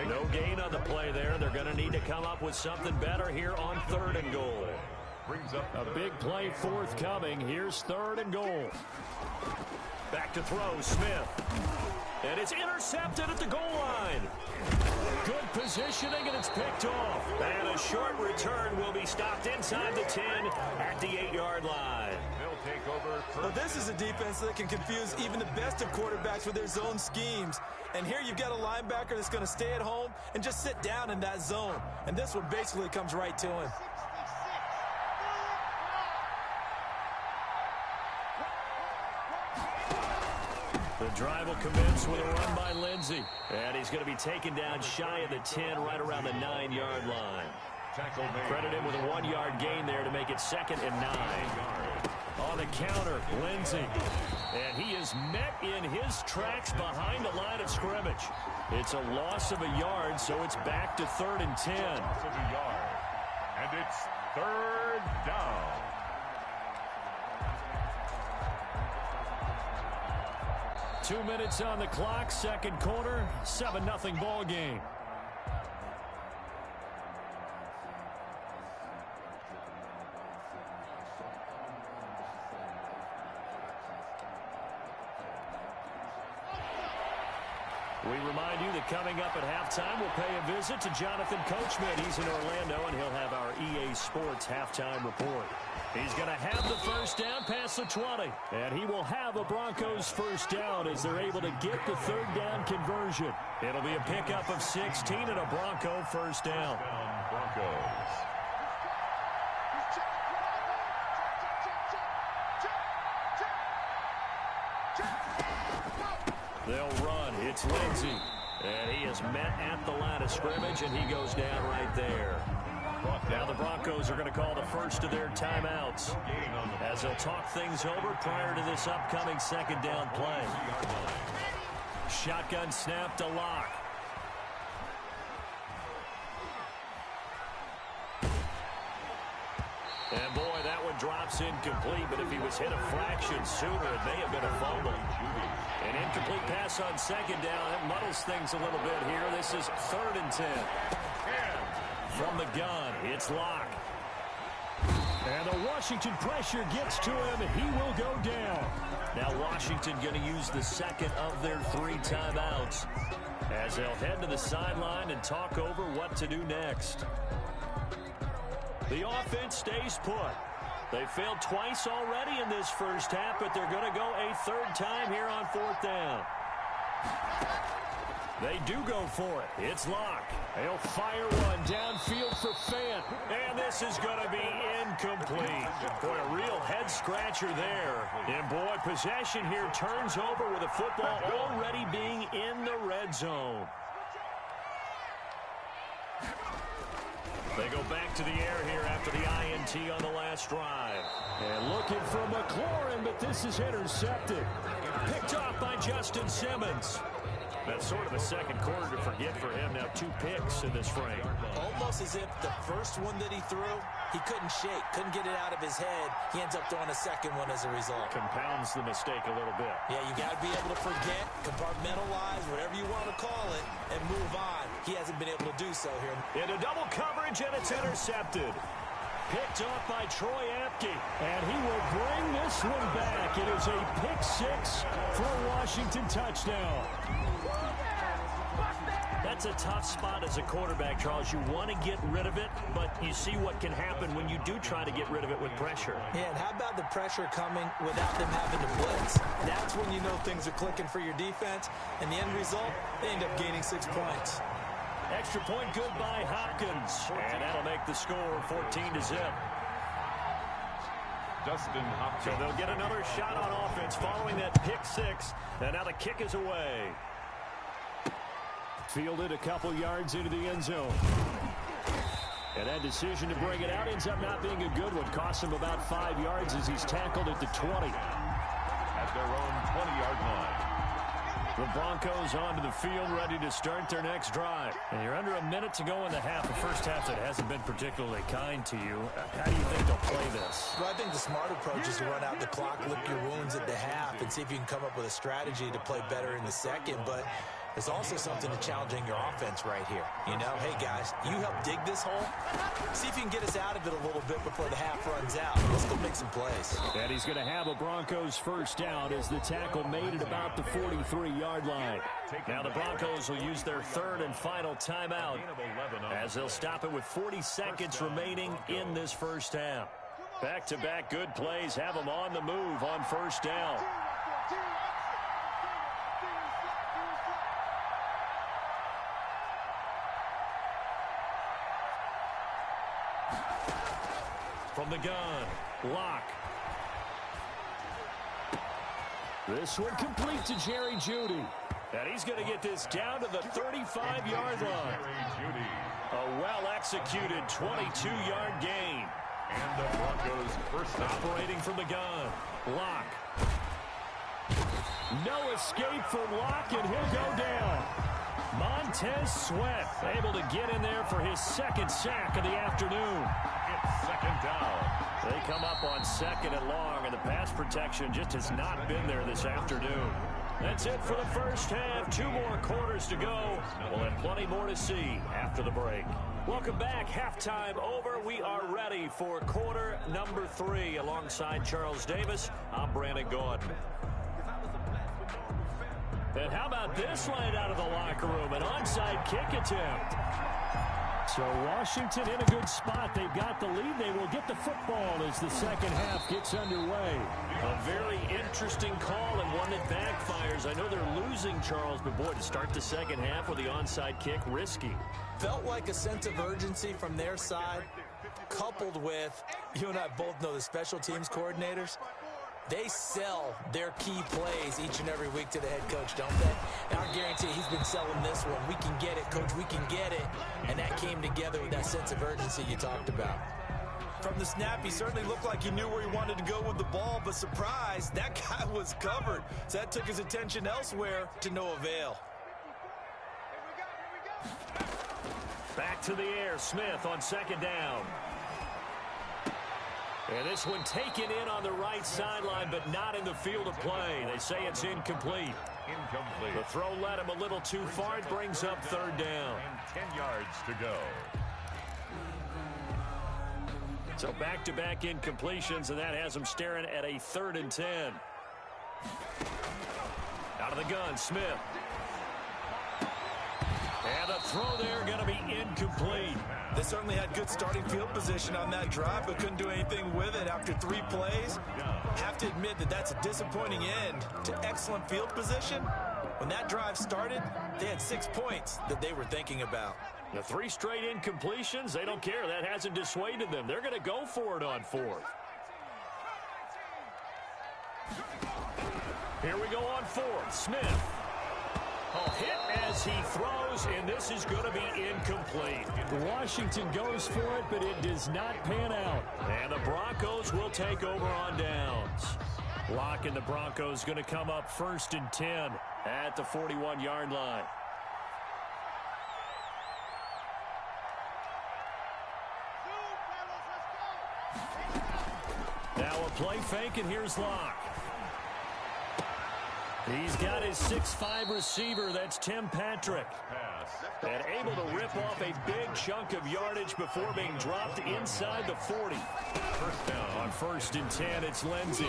No gain on the play there. They're going to need to come up with something better here on 3rd and goal. Brings up a big play forthcoming. Here's 3rd and goal. Back to throw, Smith. And it's intercepted at the goal line. Good positioning, and it's picked off. And a short return will be stopped inside the 10 at the 8-yard line. They'll take over. Well, this is a defense that can confuse even the best of quarterbacks with their zone schemes. And here you've got a linebacker that's going to stay at home and just sit down in that zone. And this one basically comes right to him. The drive will commence with a run by Lindsey. And he's going to be taken down shy of the 10, right around the 9-yard line. Credit him with a 1-yard gain there to make it 2nd and 9. On the counter, Lindsey. And he is met in his tracks behind the line of scrimmage. It's a loss of a yard, so it's back to 3rd and 10. Loss of a yard. And it's 3rd down. Two minutes on the clock, second quarter, 7-0 ball game. We remind you that coming up at halftime, we'll pay a visit to Jonathan Coachman. He's in Orlando, and he'll have our EA Sports halftime report. He's going to have the first down past the 20, and he will have a Broncos first down as they're able to get the 3rd down conversion. It'll be a pickup of 16 and a Bronco first down. Broncos. They'll run. It's Lindsey. And he is met at the line of scrimmage, and he goes down right there. Now the Broncos are going to call the first of their timeouts as they'll talk things over prior to this upcoming 2nd down play. Shotgun snap to Locke. And boy, that one drops incomplete, but if he was hit a fraction sooner, it may have been a fumble. An incomplete pass on 2nd down. It muddles things a little bit here. This is 3rd and 10. From the gun, it's Locke. And the Washington pressure gets to him, and he will go down. Now Washington going to use the 2nd of their 3 timeouts as they'll head to the sideline and talk over what to do next. The offense stays put. They failed twice already in this first half, but they're going to go a 3rd time here on 4th down. They do go for it. It's Locke. He'll fire one downfield for Fant. And this is going to be incomplete. Boy, a real head-scratcher there. And boy, possession here turns over with a football already being in the red zone. They go back to the air here after the INT on the last drive. And looking for McLaurin, but this is intercepted. Picked off by Justin Simmons. That's sort of a second quarter to forget for him. Now 2 picks in this frame. Almost as if the first one that he threw, he couldn't shake, couldn't get it out of his head. He ends up throwing a second one as a result. Compounds the mistake a little bit. Yeah, you got to be able to forget, compartmentalize, whatever you want to call it, and move on. He hasn't been able to do so here. Into double coverage, and it's intercepted. Picked off by Troy Apke. And he will bring this one back. It is a pick-6 for a Washington touchdown. That's a tough spot as a quarterback, Charles. You want to get rid of it, but you see what can happen when you do try to get rid of it with pressure. Yeah, and how about the pressure coming without them having to blitz? That's when you know things are clicking for your defense, and the end result, they end up gaining 6 points. Extra point good by Hopkins, and that'll make the score 14-0. Dustin Hopkins. So they'll get another shot on offense following that pick six. And now the kick is away. Fielded a couple yards into the end zone. And that decision to bring it out ends up not being a good one. Costs him about 5 yards as he's tackled at the 20. At their own 20-yard line. The Broncos onto the field, ready to start their next drive. And you're under a minute to go in the half. The first half that hasn't been particularly kind to you. How do you think they'll play this? Well, I think the smart approach is to run out the clock, lick your wounds at the half, and see if you can come up with a strategy to play better in the second. But there's also something to challenging your offense right here. You know, hey, guys, you help dig this hole. See if you can get us out of it a little bit before the half runs out. Let's go make some plays. And he's going to have a Broncos first down as the tackle made at about the 43-yard line. Now the Broncos will use their third and final timeout as they'll stop it with 40 seconds remaining in this first half. Back-to-back good plays have them on the move on first down. From the gun, Locke. This one complete to Jerry Jeudy. And he's going to get this down to the 35-yard line. A well-executed 22-yard gain. And the Broncos first operating from the gun, Locke. No escape from Locke, and he'll go down. Montez Sweat able to get in there for his second sack of the afternoon. It's second down. They come up on second and long, and the pass protection just has not been there this afternoon. That's it for the first half. 2 more quarters to go. We'll have plenty more to see after the break. Welcome back. Halftime over. We are ready for quarter number 3. Alongside Charles Davis, I'm Brandon Gordon. And how about this line out of the locker room? An onside kick attempt. So Washington in a good spot. They've got the lead. They will get the football as the second half gets underway. A very interesting call and one that backfires. I know they're losing, Charles, but boy, to start the second half with the onside kick, risky. Felt like a sense of urgency from their side, coupled with, you and I both know the special teams coordinators. They sell their key plays each and every week to the head coach, don't they? And I guarantee he's been selling this one. We can get it, coach, we can get it. And that came together with that sense of urgency you talked about. From the snap, he certainly looked like he knew where he wanted to go with the ball, but surprise, that guy was covered. So that took his attention elsewhere to no avail. Back to the air, Smith on second down. And this one taken in on the right sideline, but not in the field of play. They say it's incomplete. Incomplete. The throw led him a little too far. It brings up third down. And 10 yards to go. So back-to-back incompletions, and that has him staring at a 3rd and 10. Out of the gun, Smith. And the throw there going to be incomplete. They certainly had good starting field position on that drive, but couldn't do anything with it after 3 plays. Have to admit that that's a disappointing end to excellent field position. When that drive started, they had 6 points that they were thinking about. The 3 straight incompletions, they don't care. That hasn't dissuaded them. They're going to go for it on 4th. Here we go on 4th. Smith. A hit as he throws, and this is going to be incomplete. Washington goes for it, but it does not pan out. And the Broncos will take over on downs. Locke and the Broncos going to come up 1st and 10 at the 41-yard line. Now a play fake, and here's Locke. He's got his 6'5" receiver, that's Tim Patrick. And able to rip off a big chunk of yardage before being dropped inside the 40. First down. On 1st and 10, it's Lindsey.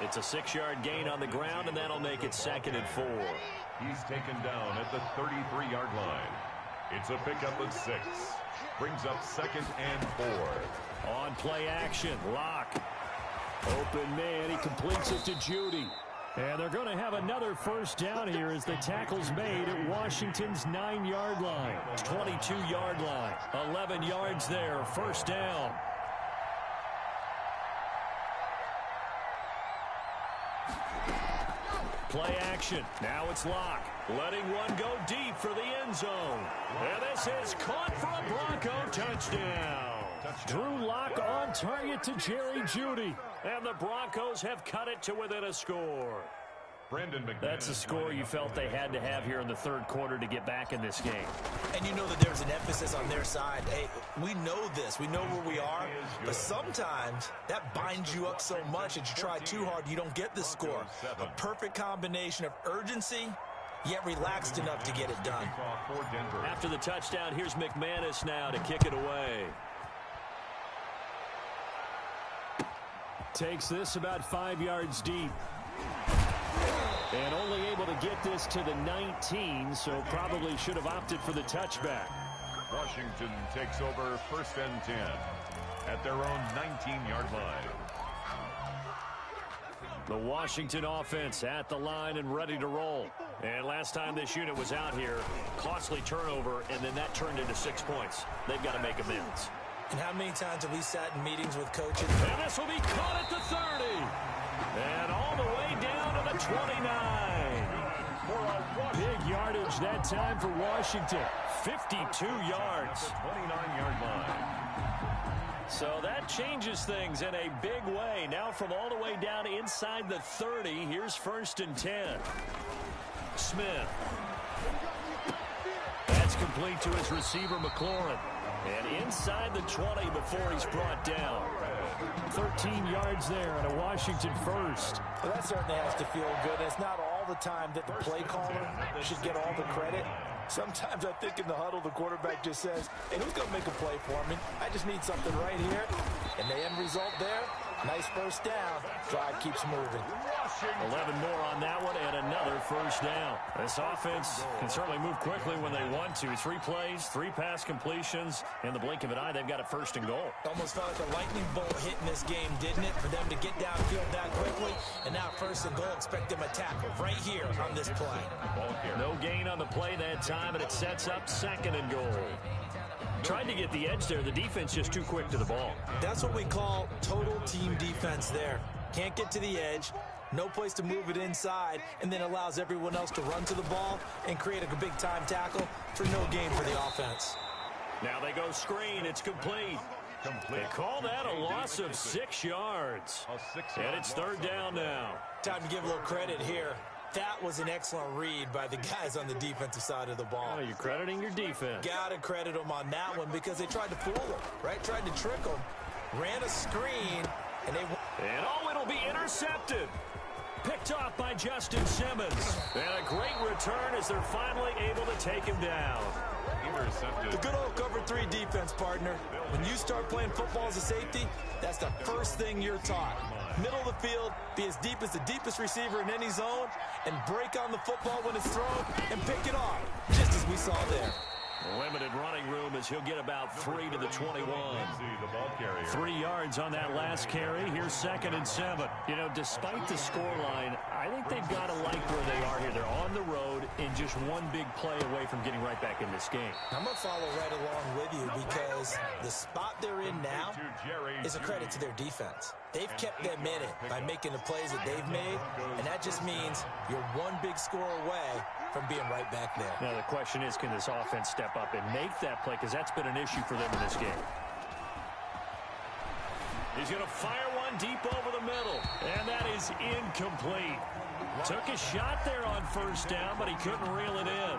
It's a 6-yard gain on the ground, and that'll make it 2nd and 4. He's taken down at the 33-yard line. It's a pickup of 6. Brings up 2nd and 4. On play action, Locke. Open man, he completes it to Jeudy. And they're going to have another first down here as the tackle's made at Washington's 9-yard line. 22-yard line. 11 yards there. First down. Play action. Now it's Locke. Letting one go deep for the end zone. And this is caught for a Bronco touchdown. Drew Locke on target to Jerry Jeudy. And the Broncos have cut it to within a score. That's a score you felt they had to have here in the third quarter to get back in this game. And you know that there's an emphasis on their side. Hey, we know this. We know where we are. But sometimes that binds you up so much that you try too hard, you don't get the score. A perfect combination of urgency, yet relaxed enough to get it done. After the touchdown, here's McManus now to kick it away. Takes this about 5 yards deep. And only able to get this to the 19, so probably should have opted for the touchback. Washington takes over 1st and 10 at their own 19-yard line. The Washington offense at the line and ready to roll. And last time this unit was out here, costly turnover, and then that turned into 6 points. They've got to make amends. And how many times have we sat in meetings with coaches? And this will be caught at the 30. And all the way down to the 29. Big yardage that time for Washington. 52 yards. 29-yard line. So that changes things in a big way. Now from all the way down inside the 30, here's 1st and 10. Smith. That's complete to his receiver, McLaurin. And inside the 20 before he's brought down. 13 yards there and a Washington first. Well, that certainly has to feel good. It's not all the time that the play caller should get all the credit. Sometimes I think in the huddle, the quarterback just says, hey, who's going to make a play for me? I just need something right here. And the end result there, nice first down. Drive keeps moving. 11 more on that one and another first down. This offense can certainly move quickly when they want to. 3 plays, 3 pass completions. In the blink of an eye, they've got a 1st and goal. Almost felt like a lightning bolt hit in this game, didn't it? For them to get downfield that quickly. And now 1st and goal, expect them to tackle right here on this play. No gain on the play that time, and it sets up 2nd and goal. Tried to get the edge there. The defense just too quick to the ball. That's what we call total team defense there. Can't get to the edge. No place to move it inside, and then allows everyone else to run to the ball and create a big-time tackle for no gain for the offense. Now they go screen. It's complete. They call that a loss of 6 yards. And it's 3rd down now. Time to give a little credit here. That was an excellent read by the guys on the defensive side of the ball. Oh, you're crediting your defense. Got to credit them on that one because they tried to fool them, right? Tried to trick them. Ran a screen, and they... And oh, it'll be intercepted. Picked off by Justin Simmons. And a great return as they're finally able to take him down. Intercepted. The good old cover 3 defense, partner. When you start playing football as a safety, that's the first thing you're taught. Middle of the field, be as deep as the deepest receiver in any zone, and break on the football when it's thrown, and pick it off, just as we saw there. Limited running room as he'll get about 3 to the 21. 3 yards on that last carry. Here's 2nd and 7. You know, despite the scoreline, I think they've got to like where they are here. They're on the road and just one big play away from getting right back in this game. I'm going to follow right along with you because the spot they're in now is a credit to their defense. They've kept them in it by making the plays that they've made, and that just means you're one big score away from being right back there. Now the question is, can this offense step up and make that play? Because that's been an issue for them in this game. He's going to fire one deep over the middle, and that is incomplete. Took a shot there on 1st down, but he couldn't reel it in.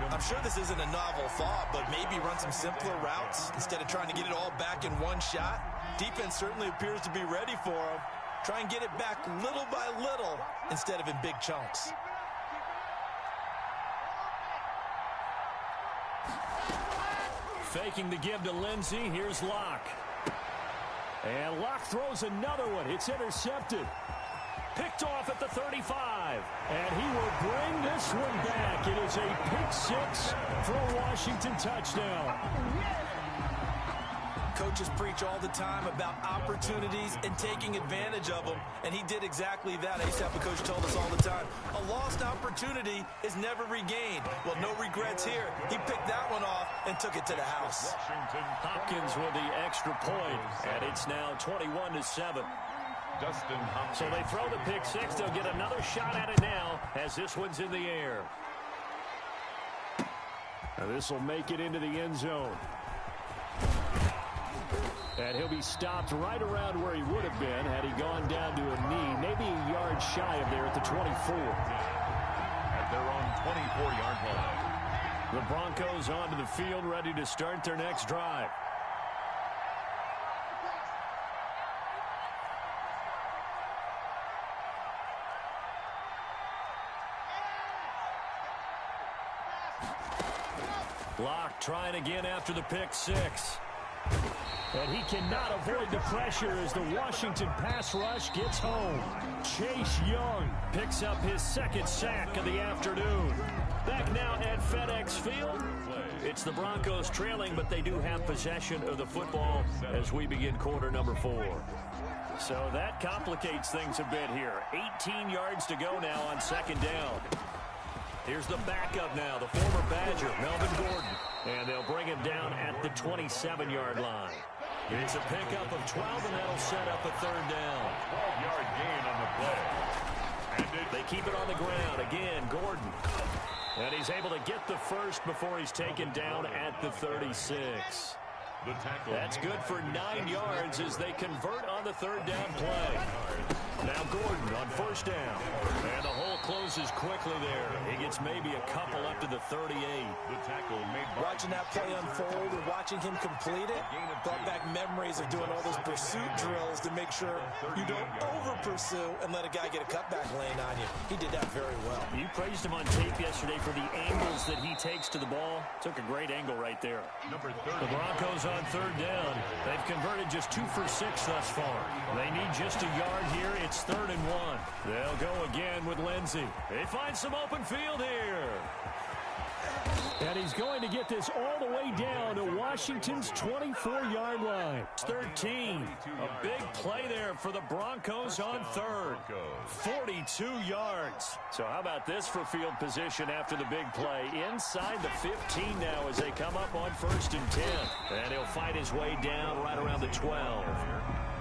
I'm sure this isn't a novel thought, but maybe run some simpler routes instead of trying to get it all back in one shot. Defense certainly appears to be ready for him. Try and get it back little by little instead of in big chunks. Faking the give to Lindsey. Here's Locke. And Locke throws another one. It's intercepted. Picked off at the 35. And he will bring this one back. It is a pick 6 for a Washington touchdown. Coaches preach all the time about opportunities and taking advantage of them, and he did exactly that. I used to have a coach told us all the time, a lost opportunity is never regained. Well, no regrets here. He picked that one off and took it to the house. Hopkins with the extra point, and it's now 21-7. Dustin Hopkins. So they throw the pick six. They'll get another shot at it now as this one's in the air. And this will make it into the end zone. And he'll be stopped right around where he would have been had he gone down to a knee, maybe a yard shy of there at the 24. At their own 24-yard line. The Broncos onto the field, ready to start their next drive. Locke trying again after the pick six. And he cannot avoid the pressure as the Washington pass rush gets home. Chase Young picks up his second sack of the afternoon. Back now at FedEx Field. It's the Broncos trailing, but they do have possession of the football as we begin quarter number 4. So that complicates things a bit here. 18 yards to go now on second down. Here's the backup now, the former Badger, Melvin Gordon. And they'll bring him down at the 27-yard line. It's a pickup of 12, and that'll set up a third down. 12-yard gain on the play. They keep it on the ground. Again, Gordon. And he's able to get the first before he's taken down at the 36. That's good for 9 yards as they convert on the third down play. Now Gordon on first down. And the hole closes quickly there. He gets maybe a couple up to the 38. Watching that play unfold and watching him complete it brought back memories of doing all those pursuit drills to make sure you don't over-pursue and let a guy get a cutback lane on you. He did that very well. You praised him on tape yesterday for the angles that he takes to the ball. Took a great angle right there. Number 30. The Broncos on third down. They've converted just 2 for 6 thus far. They need just a yard here. It's 3rd and 1. They'll go again with Lindsey. They find some open field here. And he's going to get this all the way down to Washington's 24-yard line. It's 13. A big play there for the Broncos on third. 42 yards. So how about this for field position after the big play? Inside the 15 now as they come up on 1st and 10. And he'll fight his way down right around the 12.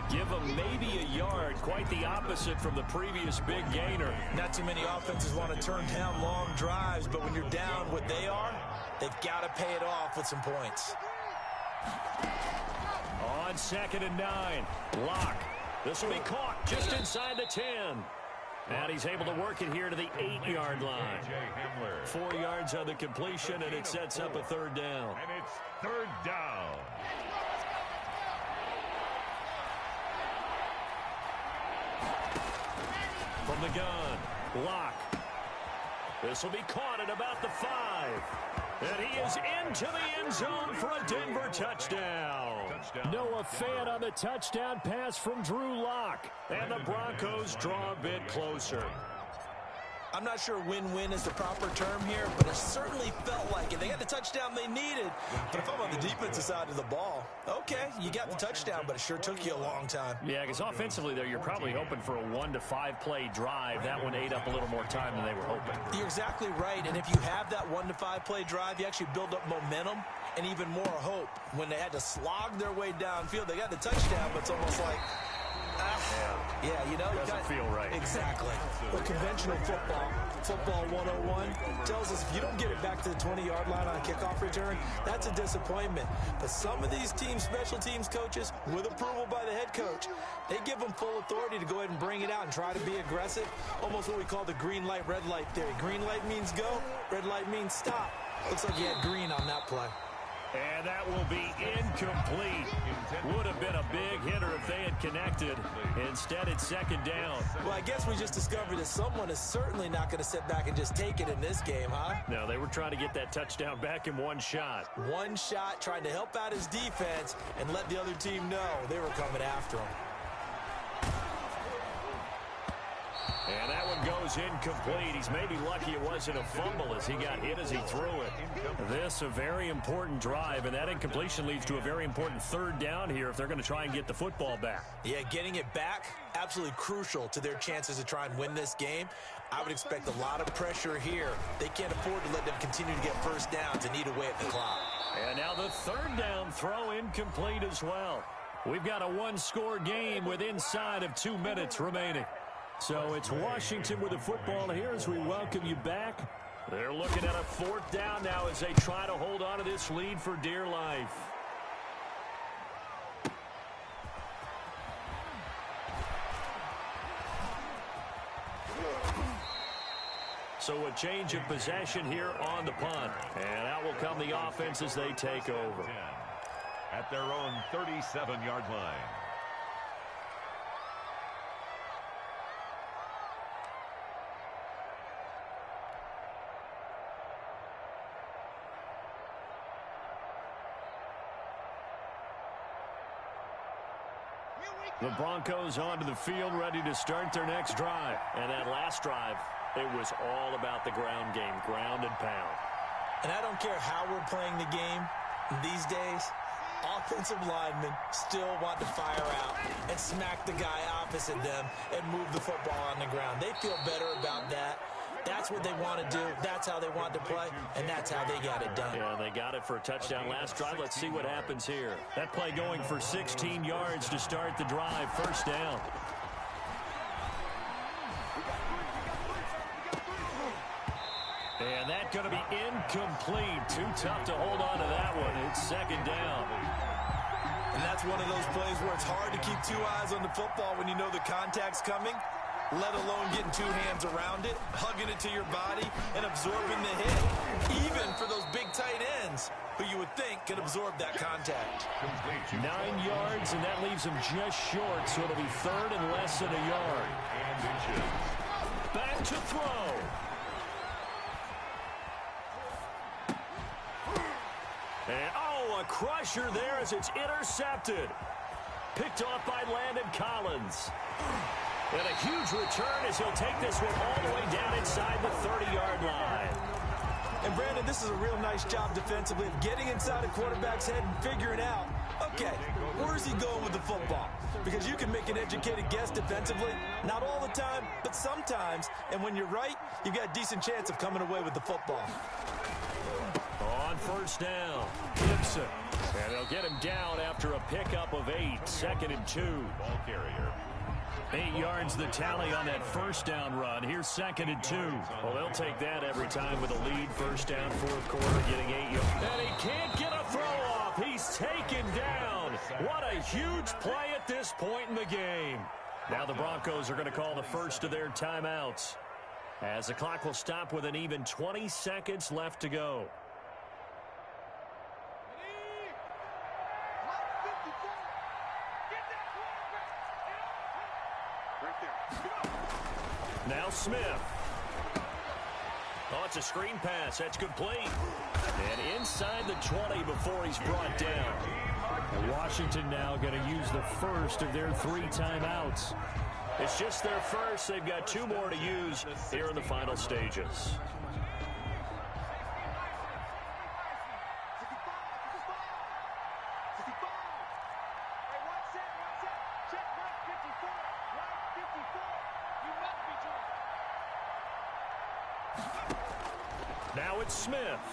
Give him maybe a yard, quite the opposite from the previous big gainer. Not too many offenses want to turn down long drives, but when you're down what they are, they've got to pay it off with some points. On 2nd and 9, Locke. This will be caught just inside the 10. And he's able to work it here to the 8-yard line. 4 yards on the completion, and it sets up a third down. And it's 3rd down. From the gun, Locke. This will be caught at about the 5. And he is into the end zone for a Denver touchdown. Noah Fant on the touchdown pass from Drew Locke. And the Broncos draw a bit closer. I'm not sure win-win is the proper term here, but it certainly felt like it. They got the touchdown they needed. But if I'm on the defensive side of the ball, okay, you got the touchdown, but it sure took you a long time. Yeah, because offensively there, you're probably hoping for a 1 to 5 play drive. That one ate up a little more time than they were hoping. You're exactly right, and if you have that 1 to 5 play drive, you actually build up momentum and even more hope. When they had to slog their way downfield, they got the touchdown, but it's almost like, yeah, you know. Doesn't feel right. Exactly. But conventional football 101, tells us if you don't get it back to the 20-yard line on a kickoff return, that's a disappointment. But some of these teams, special teams coaches, with approval by the head coach, they give them full authority to go ahead and bring it out and try to be aggressive. Almost what we call the green light, red light theory. Green light means go, red light means stop. Looks like you had green on that play. And that will be incomplete. Would have been a big hitter if they had connected. Instead, it's 2nd down. Well, I guess we just discovered that someone is certainly not going to sit back and just take it in this game, huh? No, they were trying to get that touchdown back in one shot. One shot, trying to help out his defense and let the other team know they were coming after him. And that one goes incomplete. He's maybe lucky it wasn't a fumble as he got hit as he threw it. This a very important drive, and that incompletion leads to a very important 3rd down here if they're going to try and get the football back. Yeah, getting it back, absolutely crucial to their chances to try and win this game. I would expect a lot of pressure here. They can't afford to let them continue to get first downs and eat away at the clock. And now the 3rd down throw incomplete as well. We've got a one-score game with inside of 2 minutes remaining. So it's Washington with the football here as we welcome you back. They're looking at a fourth down now as they try to hold on to this lead for dear life. So a change of possession here on the punt. And out will come the offense as they take over. At their own 37-yard line. The Broncos onto the field, ready to start their next drive. And that last drive, it was all about the ground game, ground and pound. And I don't care how we're playing the game these days, offensive linemen still want to fire out and smack the guy opposite them and move the football on the ground. They feel better about that. That's what they want to do. That's how they want to play, and that's how they got it done. Yeah, they got it for a touchdown last drive. Let's see what happens here. That play going for 16 yards to start the drive. First down. And that's going to be incomplete. Too tough to hold on to that one. It's second down. And that's one of those plays where it's hard to keep two eyes on the football when you know the contact's coming, let alone getting two hands around it, hugging it to your body, and absorbing the hit. Even for those big tight ends who you would think can absorb that contact. 9 yards, and that leaves him just short, so it'll be third and less than a yard. Back to throw. And, oh, a crusher there as it's intercepted. Picked off by Landon Collins. And a huge return as he'll take this one all the way down inside the 30-yard line. And, Brandon, this is a real nice job defensively of getting inside a quarterback's head and figuring out, okay, where's he going with the football? Because you can make an educated guess defensively, not all the time, but sometimes. And when you're right, you've got a decent chance of coming away with the football. On first down, Gibson. And they'll get him down after a pickup of 8, 2nd and 2. Ball carrier. 8 yards the tally on that first down run. Here's 2nd and 2. Well, they'll take that every time with a lead. First down, fourth quarter, getting 8 yards. And he can't get a throw off. He's taken down. What a huge play at this point in the game. Now the Broncos are going to call the first of their timeouts, as the clock will stop with an even 20 seconds left to go. Now Smith. Oh, it's a screen pass. That's complete. And inside the 20 before he's brought down. And Washington now going to use the first of their 3 timeouts. It's just their first. They've got 2 more to use here in the final stages. Now it's Smith.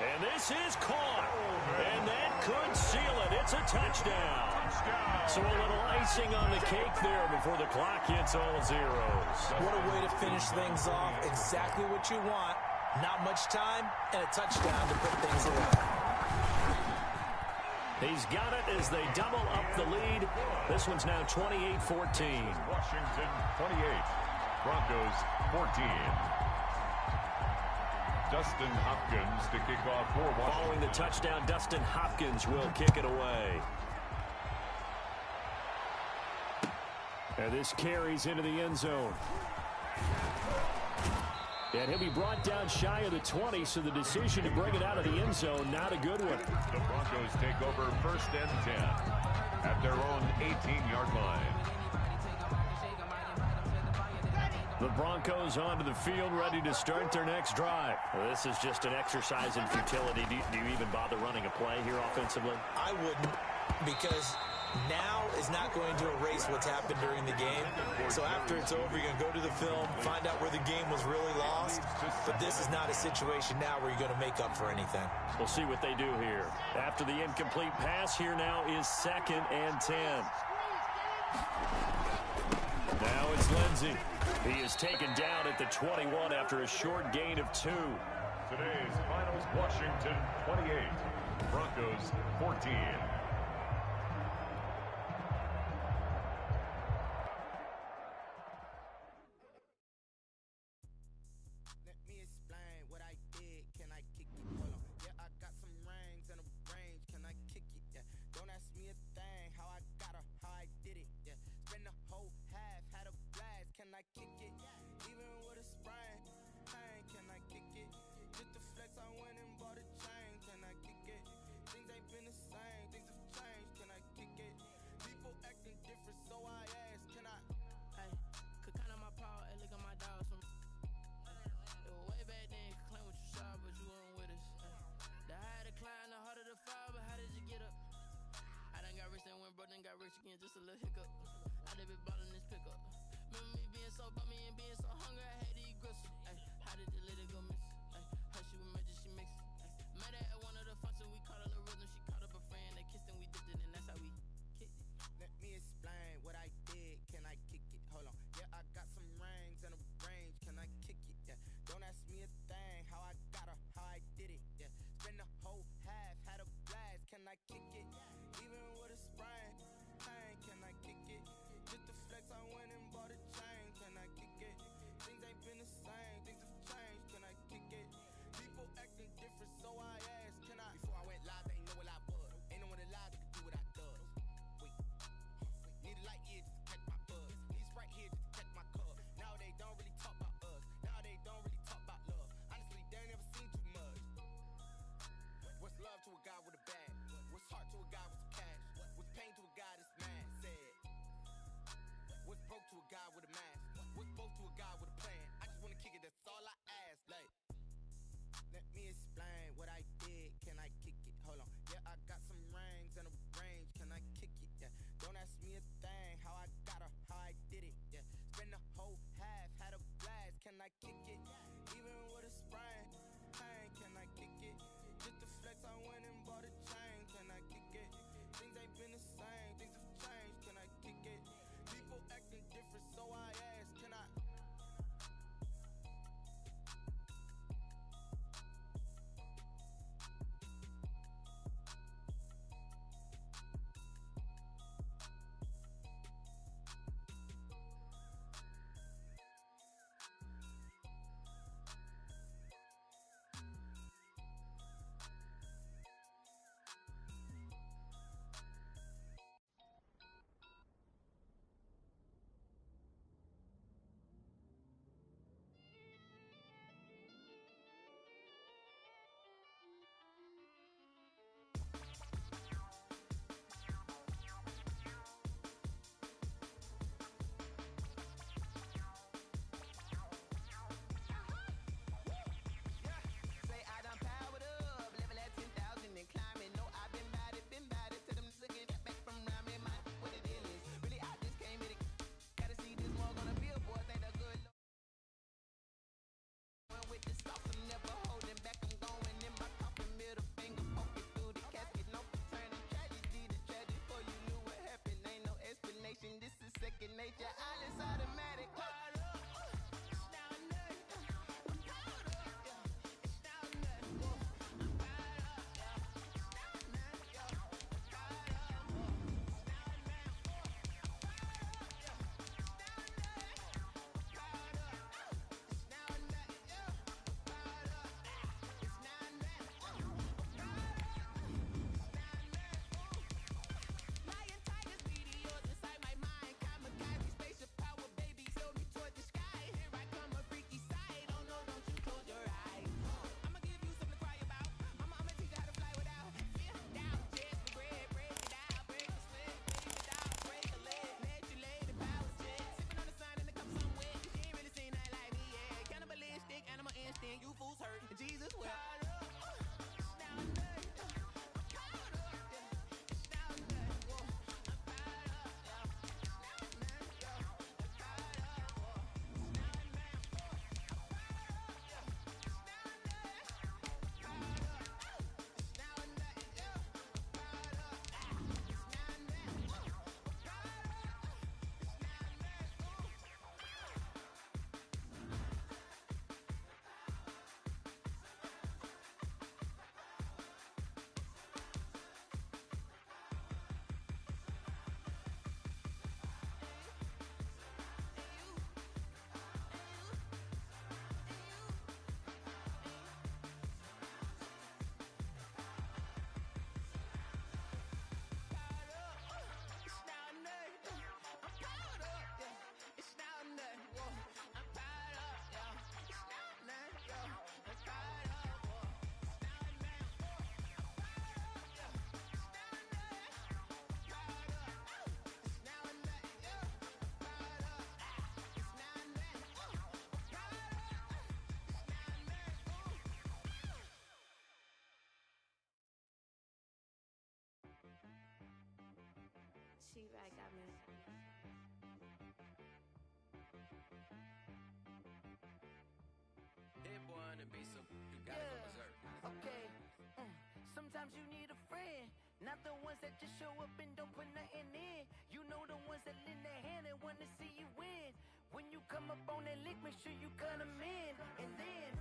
And this is caught. And that could seal it. It's a touchdown. So a little icing on the cake there before the clock hits all zeros. What a way to finish things off. Exactly what you want. Not much time and a touchdown to put things away. He's got it as they double up the lead. This one's now 28-14. Washington 28, Broncos 14. Dustin Hopkins to kick off for Washington. Following the touchdown, Dustin Hopkins will kick it away. And this carries into the end zone. And he'll be brought down shy of the 20, so the decision to bring it out of the end zone, not a good one. The Broncos take over first and 10 at their own 18-yard line. The Broncos onto the field, ready to start their next drive. Well, this is just an exercise in futility. Do you even bother running a play here offensively? I wouldn't, because now is not going to erase what's happened during the game. So after it's over, you're going to go to the film, find out where the game was really lost. But this is not a situation now where you're going to make up for anything. We'll see what they do here. After the incomplete pass, here now is 2nd and 10. Now it's Lindsey. He is taken down at the 21 after a short gain of 2. Today's finals, Washington 28, Broncos 14. Let me explain what I did. Can I kick it? Hold on. Yeah, I got some rings and a range. Can I kick it? Yeah. Don't ask me a thing. How I got her, how I did it. Yeah. Spend the whole half, had a blast. Can I kick it? Even with a sprain. Pain, can I kick it? Just the flex, I went and bought a chain. Can I kick it? Things ain't been the same. Things have changed. Can I kick it? People acting different, so I asked. Can I? Hey, could count on my power, and look at my dogs from. It was way back then, could claim what you saw, but you weren't with us. The higher the climb, the harder the fall, but how did you get up? I done got rich, then went broke, then got rich again, just a little hiccup. I done been ballin' this pickup. Remember me being so bummy and being so hungry, I had to eat gristle. Ay, how did the lady go miss? Ay, her she was magic, she mixed. Met her at one of the functions, we caught a little rhythm, she caught up a friend, they kissed and we dipped it, and that's how we kicked it. Let me explain what I did. Can I kick it? Hold on. Yeah, I got some rings and a range. Can I kick it? Yeah. Don't ask me a thing. How I got her, how I did it. Yeah. Spend the whole half, had a blast. Can I kick it? Even with a sprain. Pain, can I kick it? Just the flex, I went and bought a chain. Can I kick it? Things ain't been the same. Things have changed. Can I kick it? People acting different, so I asked. Can I? Before I went live, they ain't know what I was. Ain't no one alive that could do what I does. Wait. Need a light year just to catch my buzz. Need Sprite here just to catch my cup. Now they don't really talk about us. Now they don't really talk about love. Honestly, they ain't never seen too much. What's love to a guy with a bag? What's heart to a guy with some cash? What's pain to a guy T-Rack got me. Hit boy on the beat, so you gotta go berserk. Okay. Sometimes you need a friend, not the ones that just show up and don't put nothing in. You know the ones that lend their hand and wanna see you win. When you come up on that lick, make sure you cut 'em in. And then,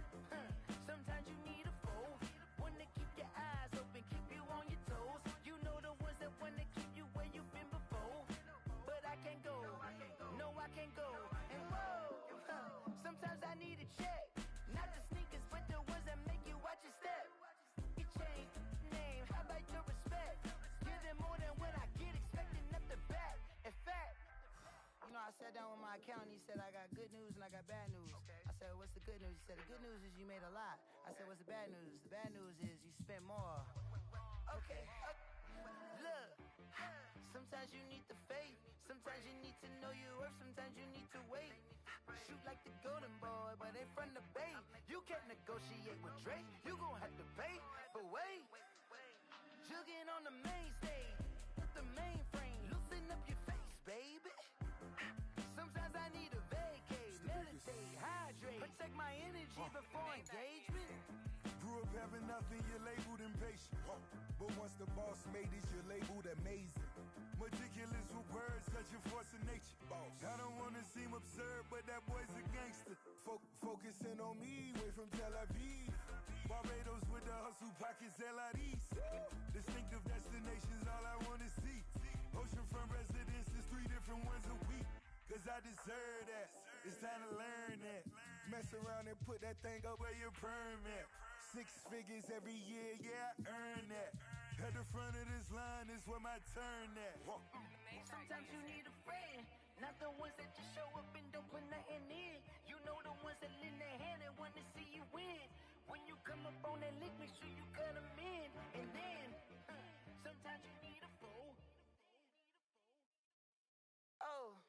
sometimes you need a foe, one to keep your eyes open, keep you on your toes. You know the ones that wanna keep you where you've been before. But I can't go, no I can't go. And whoa, sometimes I need a check, not the sneakers, but the ones that make you watch your step. Your chain, name, how about your respect? Give them more than what I get, expecting nothing back. In fact, you know, I sat down with my accountant, he said I got good news and I got bad news. I said, what's the good news? He said, the good news is you made a lot. I said, what's the bad news? The bad news is you spent more. Okay, look, sometimes you need the faith, sometimes you need to know your worth, sometimes you need to wait. Shoot like the golden boy, but they from the bay. You can't negotiate with Drake, you gon' have to pay. But wait, jugging on the main stage, the mainframe, loosen up your face, baby. Sometimes I need a vacate, meditate, hydrate, protect my energy before engagement. Grew up having nothing, you're labeled impatient. But once the boss made it, you're labeled amazing. Meticulous with words, such a force of nature. I don't wanna seem absurd, but that boy's a gangster. Focusing on me, way from Tel Aviv. Barbados with the hustle pockets, LIDs. Distinctive destinations, all I wanna see. Oceanfront residences, 3 different ones a week. Cause I deserve that, it's time to learn that. Mess around and put that thing up where your permit. 6 figures every year, yeah, I earn that. At the front of this line is where my turn at. Sometimes you need a friend, not the ones that just show up and don't put nothing in. You know the ones that lend their hand and wanna see you win. When you come up on that lick, make sure you cut 'em in. And then, sometimes you need a foe. Oh,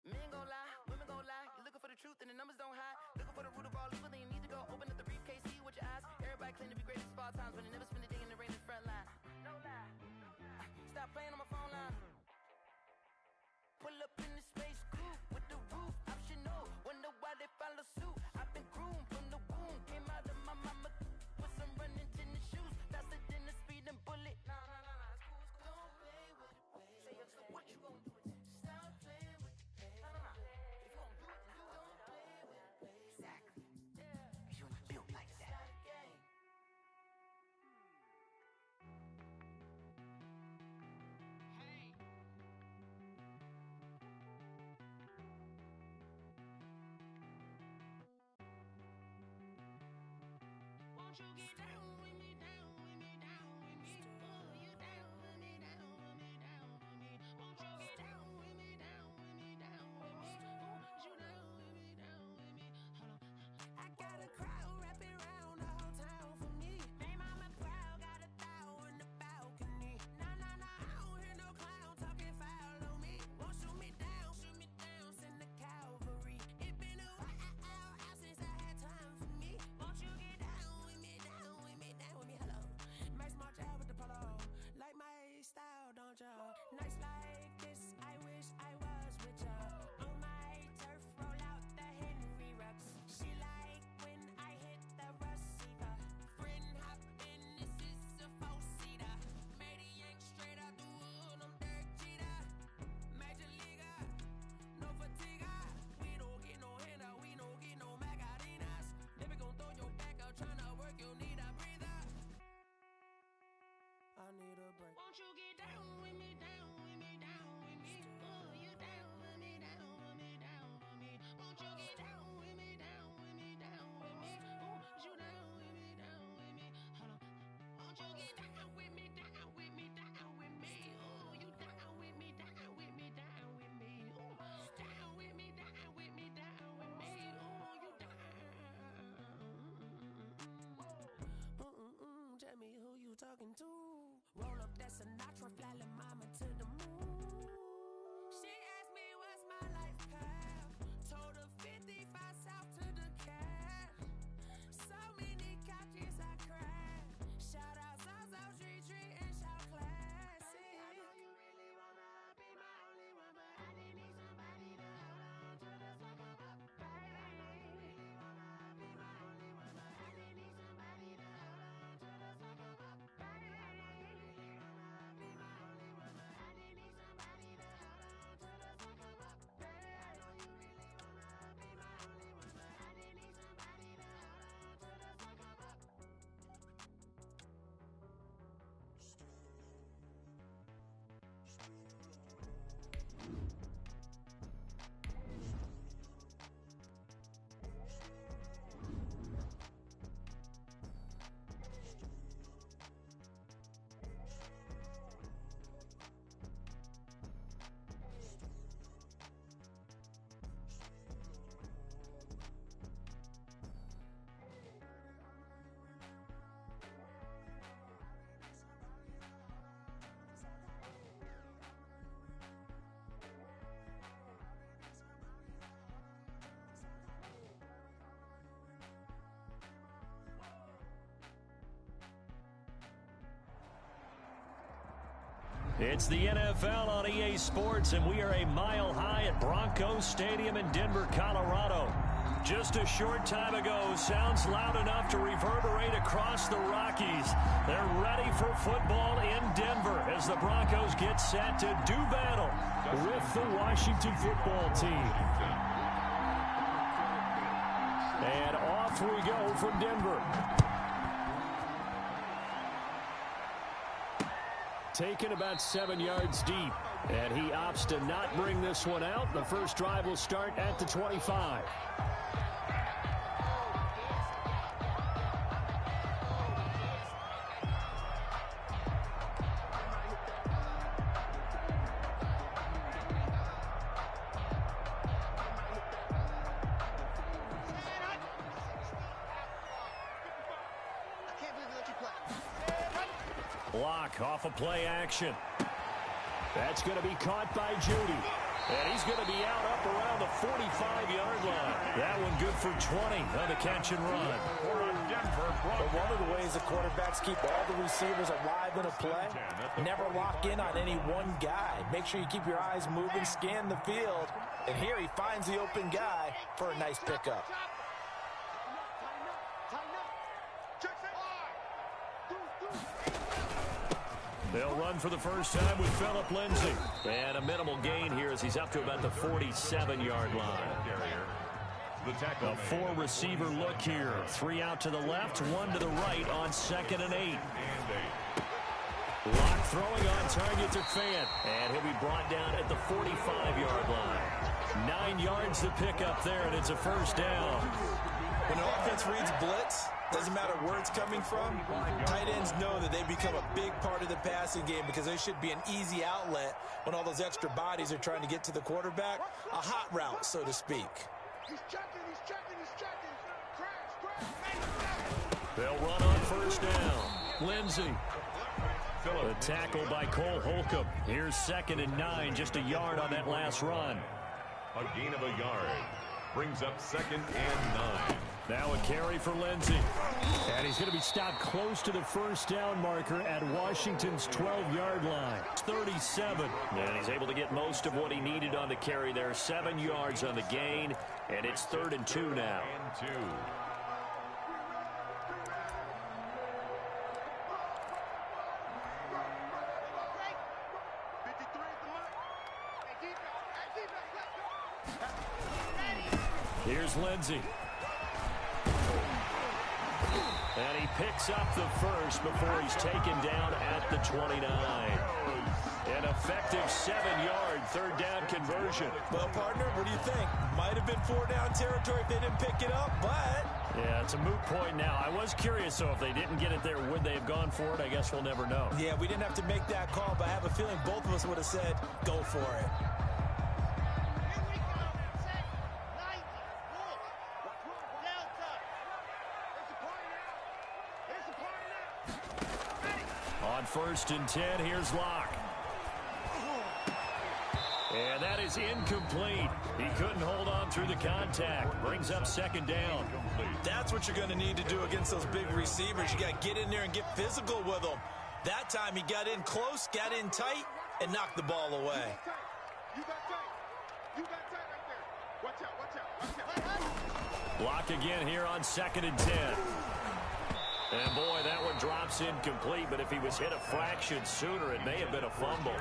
men gon' lie, women gon' lie. You're looking for the truth and the numbers don't hide. Looking for the root of all evil, then you need to go open up the briefcase, see with your eyes. Everybody claim to be greatest of all times, but they never spend a day in the rain in the front line. No lie. Stop playing on my phone line. Pull up in the space coupe with the roof optional. Wonder why they follow suit. I've been groomed from the womb. Came out of my mama with some running tennis shoes. Faster than a speeding bullet. Nah, it's cool. Don't play with it, baby. Say, so what you gon' do with it? Stop playing with it, baby. Nah. If you gon' do it, then do it. Don't play with it, baby. Exactly. Yeah. You ain't built like that. It's not a game. Won't you get down with me, down with me, down with me? Oh, you down with me, down with me, down with me. Won't you get down with me, down with me, down with me? Oh, you down with me, down with me? Hold on. I got a crowd wrapping around the whole town for me. Hey, mama proud, got 1,000 in the balcony. Nah, I don't hear no clown talking foul on me. Won't shoot me down, send the cavalry. It been a while since I had time for me. Won't you get down with me, down with me, down with me? Hello. Max March out with the polo. Like my style, don't ya? Nights like this, I wish I was with ya. On my turf, roll out the Henry Rux. She like when I hit the receiver. Friend hop in, this is a 4-seater. Made a yank straight out the wood, I'm Derek Jeter. Major leaguer, no fatigue. We don't get no handout, we don't get no Macarinas. Never gon' throw your back out, tryna work, you need a breather. I need a break. Won't you get down with me, down with me, down with me? Oh, you down with me, down with me, down with me? Won't you get down with me, down with me, down with me? Oh, you down with me, down with me? Hold on. Won't you get down with me, down with me, down with me? Oh, you down with me, down with me, down with me? Oh, down with me, down with me, down with me? Oh, you down. Tell me who you talking to. Roll up that Sinatra, fly la mama to the moon. She asked me what's my life path. Told her 55 south to the cat. So many couches I crashed. Shout out South Street and shout classic. I know you really wanna be my It's the NFL on EA Sports, and we are a mile high at Broncos Stadium in Denver, Colorado. Just a short time ago, sounds loud enough to reverberate across the Rockies. They're ready for football in Denver as the Broncos get set to do battle with the Washington football team. And off we go from Denver. Taken about 7 yards deep, and he opts to not bring this one out. The first drive will start at the 25. Block off a play action. That's going to be caught by Judy. And he's going to be out up around the 45-yard line. That one good for 20 on the catch and run. But one of the ways the quarterbacks keep all the receivers alive in a play, never lock in on any one guy. Make sure you keep your eyes moving, scan the field. And here he finds the open guy for a nice pickup. They'll run for the first time with Phillip Lindsay. And a minimal gain here as he's up to about the 47-yard line. A four-receiver look here. 3 out to the left, 1 to the right on 2nd and 8. Lock throwing on target to Fant. And he'll be brought down at the 45-yard line. 9 yards to pick up there, and it's a first down. When an offense reads blitz, doesn't matter where it's coming from, tight ends know that they become a big part of the passing game because they should be an easy outlet when all those extra bodies are trying to get to the quarterback. A hot route, so to speak. He's checking. Crash. They'll run on first down. Lindsay. The tackle by Cole Holcomb. Here's 2nd and 9, just a yard on that last run. A gain of a yard. Brings up 2nd and 9. Now a carry for Lindsay. And he's going to be stopped close to the first down marker at Washington's 12-yard line. 37. And he's able to get most of what he needed on the carry there. 7 yards on the gain. And it's 3rd and 2 now. And 2. Here's Lindsay. And he picks up the first before he's taken down at the 29. An effective 7-yard third down conversion. Well, partner, what do you think? Might have been 4-down territory if they didn't pick it up, but... Yeah, it's a moot point now. I was curious, so if they didn't get it there, would they have gone for it? I guess we'll never know. Yeah, we didn't have to make that call, but I have a feeling both of us would have said, go for it. On 1st and 10, here's Locke. And that is incomplete. He couldn't hold on through the contact. Brings up 2nd down. That's what you're going to need to do against those big receivers. You got to get in there and get physical with them. That time he got in close, got in tight, and knocked the ball away. You got tight right there. Watch out. Block again here on 2nd and 10. And boy, that one drops incomplete, but if he was hit a fraction sooner, it may have been a fumble.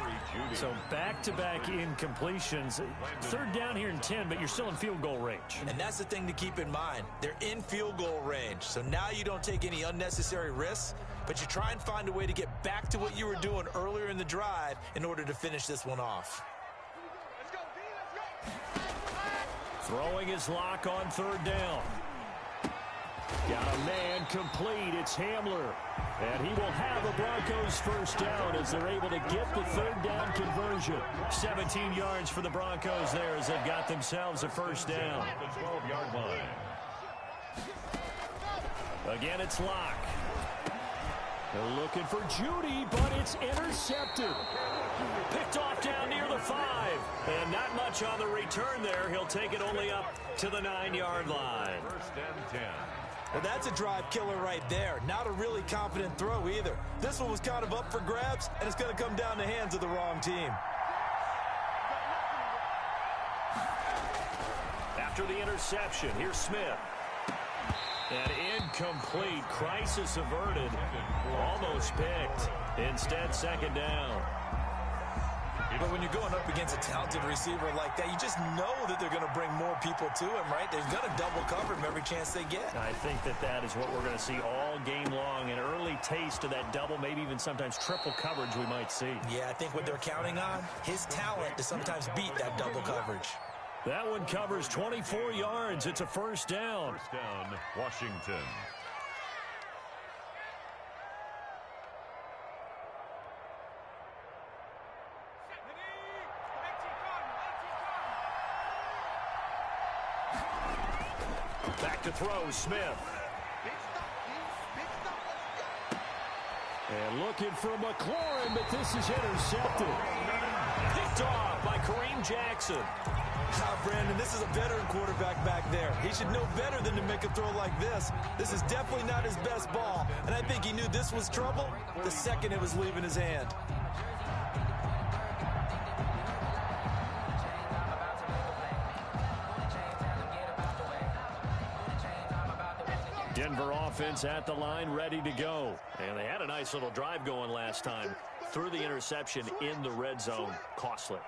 So back-to-back incompletions. 3rd down here and 10, but you're still in field goal range. And that's the thing to keep in mind. They're in field goal range, so now you don't take any unnecessary risks, but you try and find a way to get back to what you were doing earlier in the drive in order to finish this one off. Throwing his Lock on 3rd down. Got a man complete. It's Hamler. And he will have a Broncos first down as they're able to get the 3rd down conversion. 17 yards for the Broncos there as they've got themselves a first down. The 12-yard line. Again, it's Locke. They're looking for Judy, but it's intercepted. Picked off down near the 5. And not much on the return there. He'll take it only up to the 9-yard line. 1st and 10. Well, that's a drive killer right there. Not a really confident throw either. This one was kind of up for grabs, and it's going to come down the hands of the wrong team. After the interception, here's Smith. And incomplete. Crisis averted. Almost picked. Instead, second down. But when you're going up against a talented receiver like that, you just know that they're going to bring more people to him, right? They're going to double cover him every chance they get. I think that is what we're going to see all game long. An early taste of that double, maybe even sometimes triple coverage we might see. Yeah, I think what they're counting on, his talent to sometimes beat that double coverage. That one covers 24 yards. It's a first down. First down, Washington. Back to throw, Smith. And looking for McLaurin, but this is intercepted. Picked off by Kareem Jackson. Brandon, this is a veteran quarterback back there. He should know better than to make a throw like this. This is definitely not his best ball, and I think he knew this was trouble the second it was leaving his hand. Denver offense at the line, ready to go. And they had a nice little drive going last time. Threw the interception in the red zone. Costly.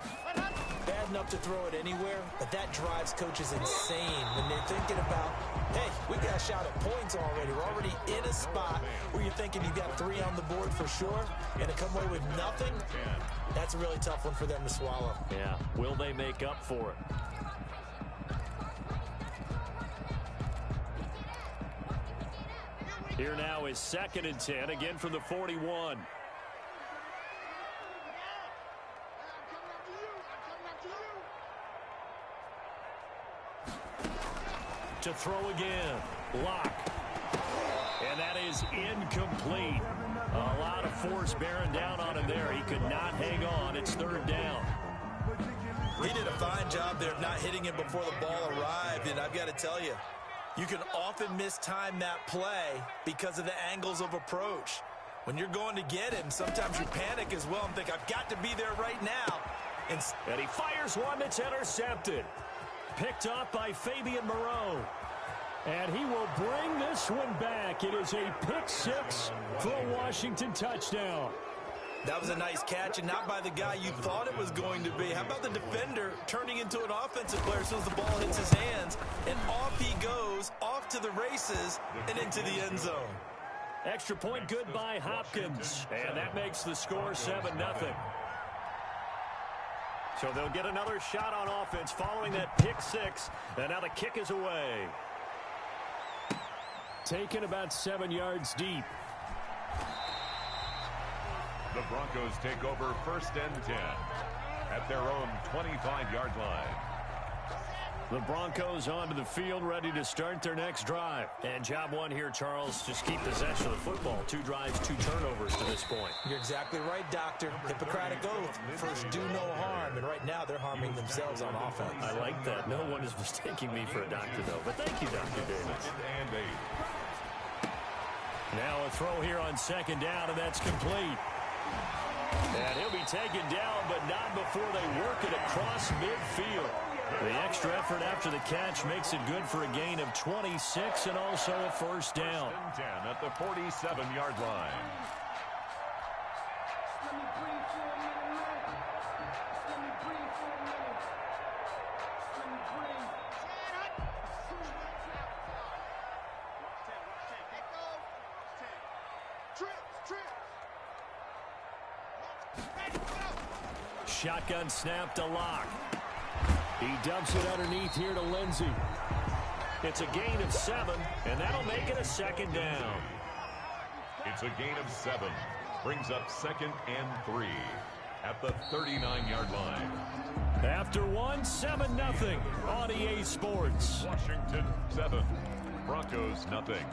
Bad enough to throw it anywhere, but that drives coaches insane when they're thinking about, hey, we got a shot at points already. We're already in a spot where you're thinking you got 3 on the board for sure, and to come away with nothing, that's a really tough one for them to swallow. Yeah. Will they make up for it? Here now is 2nd and 10, again from the 41. To throw again. Lock. And that is incomplete. A lot of force bearing down on him there. He could not hang on. It's 3rd down. He did a fine job there of not hitting him before the ball arrived, and I've got to tell you, you can often mistime that play because of the angles of approach. When you're going to get him, sometimes you panic as well and think, I've got to be there right now. And he fires one that's intercepted. Picked up by Fabian Moreau. And he will bring this one back. It is a pick 6 for a Washington touchdown. That was a nice catch, and not by the guy you thought it was going to be. How about the defender turning into an offensive player as soon as the ball hits his hands, and off he goes, off to the races, and into the end zone. Extra point good by Hopkins, and that makes the score 7-0. So they'll get another shot on offense following that pick 6, and now the kick is away. Taken about 7 yards deep. The Broncos take over 1st and 10 at their own 25-yard line. The Broncos onto the field, ready to start their next drive. And job one here, Charles, just keep possession of the football. 2 drives, 2 turnovers to this point. You're exactly right, Doctor. Hippocratic oath. First, do no harm. And right now, they're harming themselves on offense. I like that. No one is mistaking me for a doctor, though. But thank you, Dr. Davis. 2nd and 8. Now a throw here on 2nd down, and that's complete. And he'll be taken down, but not before they work it across midfield. The extra effort after the catch makes it good for a gain of 26 and also a first down. 1st and 10 at the 47-yard line. Shotgun snap to Lock. He dumps it underneath here to Lindsey. It's a gain of 7, and that'll make it a 2nd down. It's a gain of 7. Brings up 2nd and 3 at the 39-yard line. After 1, 7-0 on EA Sports. Washington 7, Broncos nothing.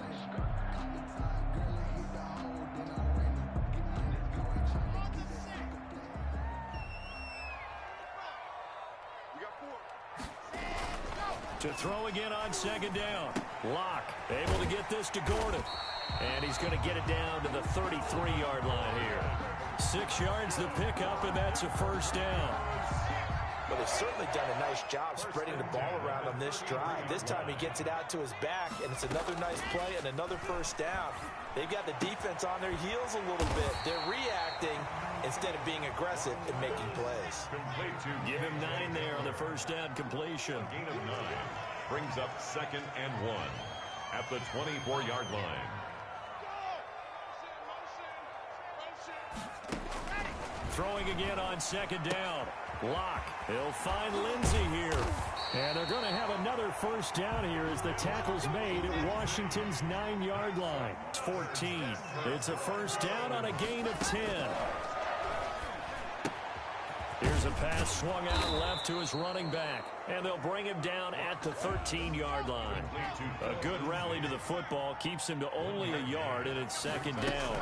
To throw again on 2nd down. Lock. Able to get this to Gordon. And he's going to get it down to the 33-yard line here. 6 yards to pick up, and that's a first down. Well, they've certainly done a nice job spreading the ball around on this drive. This time he gets it out to his back, and it's another nice play and another first down. They've got the defense on their heels a little bit. They're reacting instead of being aggressive and making plays. Give him 9 there on the first down completion. Gain of 9 brings up 2nd and 1 at the 24-yard line. Throwing again on 2nd down. Locke. He'll find Lindsey here. And they're going to have another first down here as the tackle's made at Washington's 9-yard line. It's 14. It's a first down on a gain of 10. Here's a pass swung out left to his running back. And they'll bring him down at the 13-yard line. A good rally to the football keeps him to only a yard, and it's 2nd down.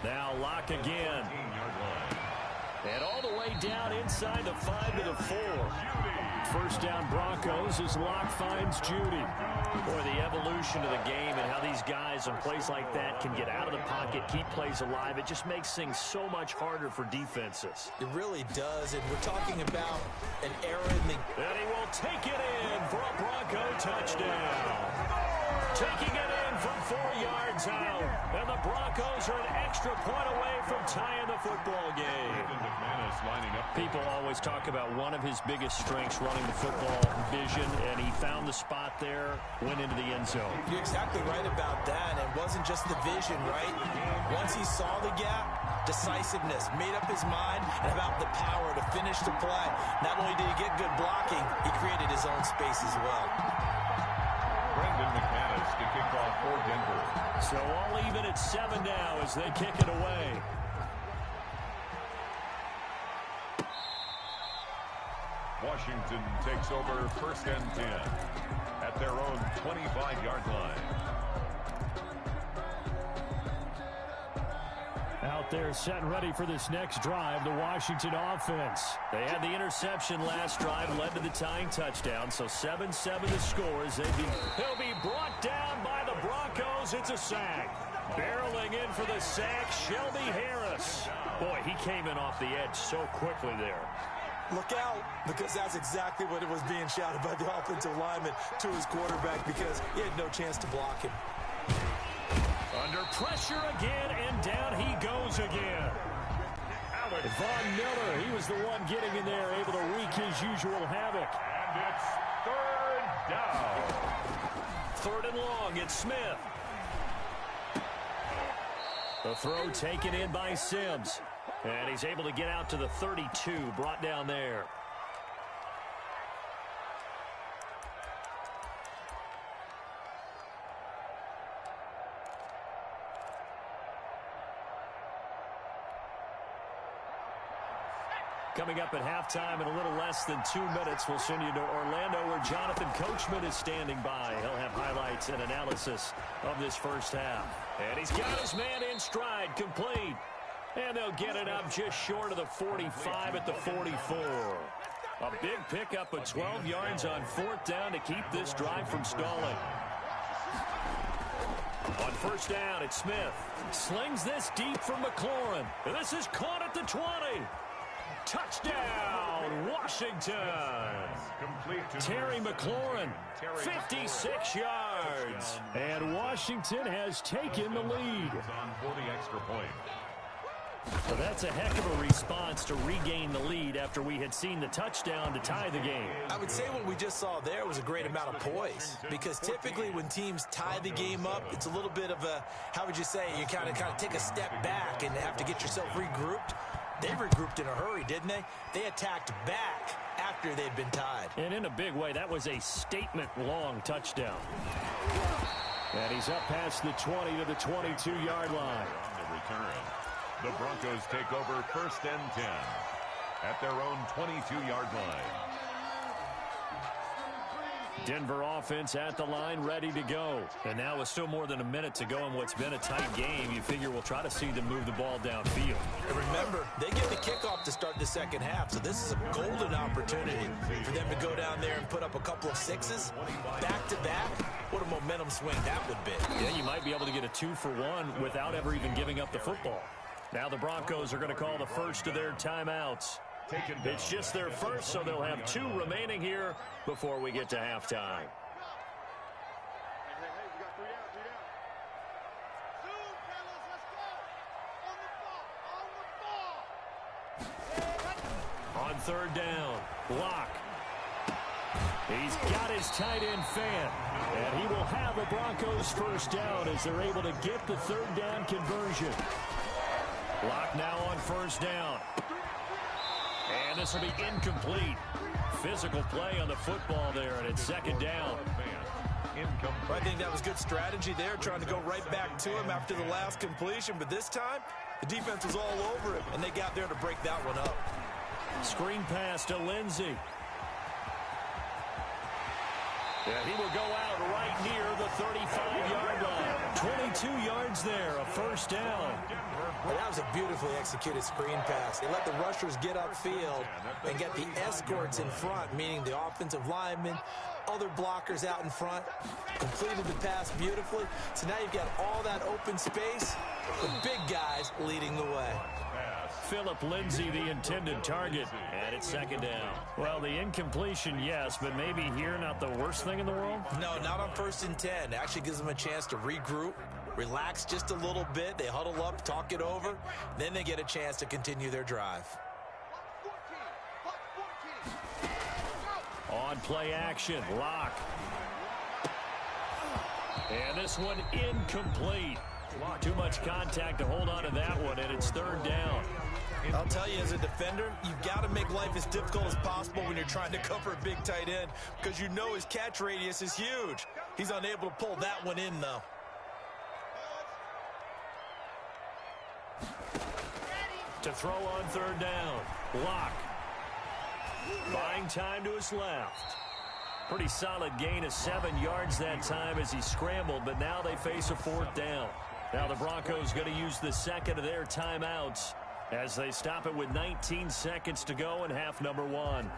Now Locke again. And all the way down inside the 5 to the 4. First down Broncos as Locke finds Judy. Boy, the evolution of the game and how these guys on plays like that can get out of the pocket, keep plays alive. It just makes things so much harder for defenses. It really does, and we're talking about an era in the... And he will take it in for a Bronco touchdown. Taking it in from 4 yards out. And the Broncos are an extra point away from tying the football game. People always talk about one of his biggest strengths running the football, vision, and he found the spot there, went into the end zone. You're exactly right about that. It wasn't just the vision, right? Once he saw the gap, decisiveness, made up his mind, and about the power to finish the play. Not only did he get good blocking, he created his own space as well. Brendan McManus to kick off for Denver. So all even at 7 now as they kick it away. Washington takes over 1st and 10 at their own 25-yard line. Out there set and ready for this next drive, the Washington offense. They had the interception last drive, led to the tying touchdown, so 7-7 the score as he'll be brought down by the Broncos. It's a sack. Barreling in for the sack, Shelby Harris. Boy, he came in off the edge so quickly there. Look out, because that's exactly what it was being shouted by the offensive lineman to his quarterback, because he had no chance to block him. Under pressure again, and down he goes again. Von Miller, he was the one getting in there, able to wreak his usual havoc. And it's 3rd down. 3rd and long, it's Smith. The throw taken in by Sims. And he's able to get out to the 32, brought down there. Coming up at halftime in a little less than 2 minutes, we'll send you to Orlando where Jonathan Coachman is standing by. He'll have highlights and analysis of this first half. And he's got his man in stride, complete. And they'll get it up just short of the 45 at the 44. A big pickup of 12 yards on 4th down to keep this drive from stalling. On first down, it's Smith. Slings this deep from McLaurin. And this is caught at the 20. Touchdown, Washington. Terry McLaurin, 56 yards. And Washington has taken the lead. On for the extra point. So that's a heck of a response to regain the lead after we had seen the touchdown to tie the game. I would say what we just saw there was a great amount of poise, because typically when teams tie the game up, it's a little bit of a, how would you say, you kind of take a step back and have to get yourself regrouped. They regrouped in a hurry, didn't they? They attacked back after they'd been tied. And in a big way, that was a statement-long touchdown. And he's up past the 20 to the 22-yard line. On the return, the Broncos take over 1st and 10 at their own 22-yard line. Denver offense at the line, ready to go. And now with still more than a minute to go in what's been a tight game, you figure we'll try to see them move the ball downfield. And remember, they get the kickoff to start the second half, so this is a golden opportunity for them to go down there and put up a couple of sixes back-to-back. What a momentum swing that would be. Yeah, you might be able to get a 2-for-1 without ever even giving up the football. Now the Broncos are going to call the first of their timeouts. It's just their first, so they'll have 2 remaining here before we get to halftime. On third down, Locke. He's got his tight end fan, and he will have the Broncos first down as they're able to get the third down conversion. Locke now on first down. And this will be incomplete. Physical play on the football there, and it's second down. I think that was good strategy there, trying to go right back to him after the last completion. But this time, the defense was all over him, and they got there to break that one up. Screen pass to Lindsey. Yeah, he will go out right near the 35-yard line. 22 yards there, a first down. Well, that was a beautifully executed screen pass. They let the rushers get upfield and get the escorts in front, meaning the offensive linemen, other blockers out in front, completed the pass beautifully. So now you've got all that open space, the big guys leading the way. Philip Lindsay, the intended target, and it's second down. Well, the incompletion, yes, but maybe here not the worst thing in the world? No, not on 1st and 10. It actually gives them a chance to regroup, relax just a little bit. They huddle up, talk it over. Then they get a chance to continue their drive. On play action, Locke. And this one incomplete. Too much contact to hold on to that one, and it's third down. I'll tell you, as a defender, you've got to make life as difficult as possible when you're trying to cover a big tight end, because you know his catch radius is huge. He's unable to pull that one in, though. To throw on third down, Locke. Buying time to his left. Pretty solid gain of 7 yards that time as he scrambled, but now they face a fourth down. Now the Broncos going to use the second of their timeouts as they stop it with 19 seconds to go in half number 1.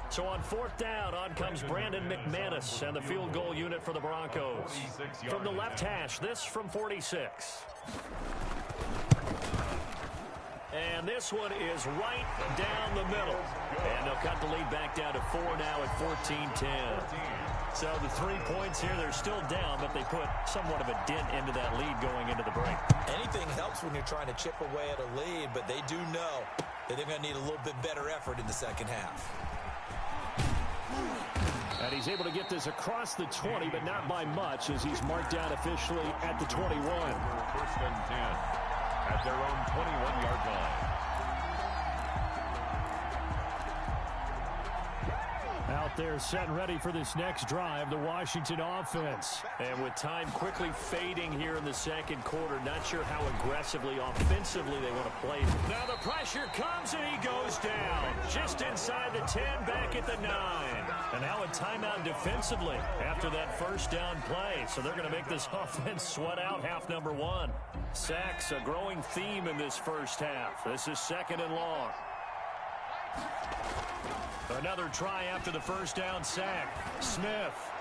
So on fourth down, on comes Brandon McManus and the field goal unit for the Broncos. From the left hash, this from 46. And this one is right down the middle. And they'll cut the lead back down to 4 now at 14-10. So the 3 points here, they're still down, but they put somewhat of a dent into that lead going into the break. Anything helps when you're trying to chip away at a lead, but they do know that they're going to need a little bit better effort in the second half. And he's able to get this across the 20, but not by much, as he's marked down officially at the 21. First and 10 at their own 21-yard line. Out there set and ready for this next drive, the Washington offense. And with time quickly fading here in the second quarter, not sure how aggressively, offensively they want to play. Now the pressure comes and he goes down. Just inside the 10, back at the 9. And now a timeout defensively after that first down play. So they're going to make this offense sweat out half number 1. Sacks, a growing theme in this first half. This is second and long. Another try after the first down sack. Smith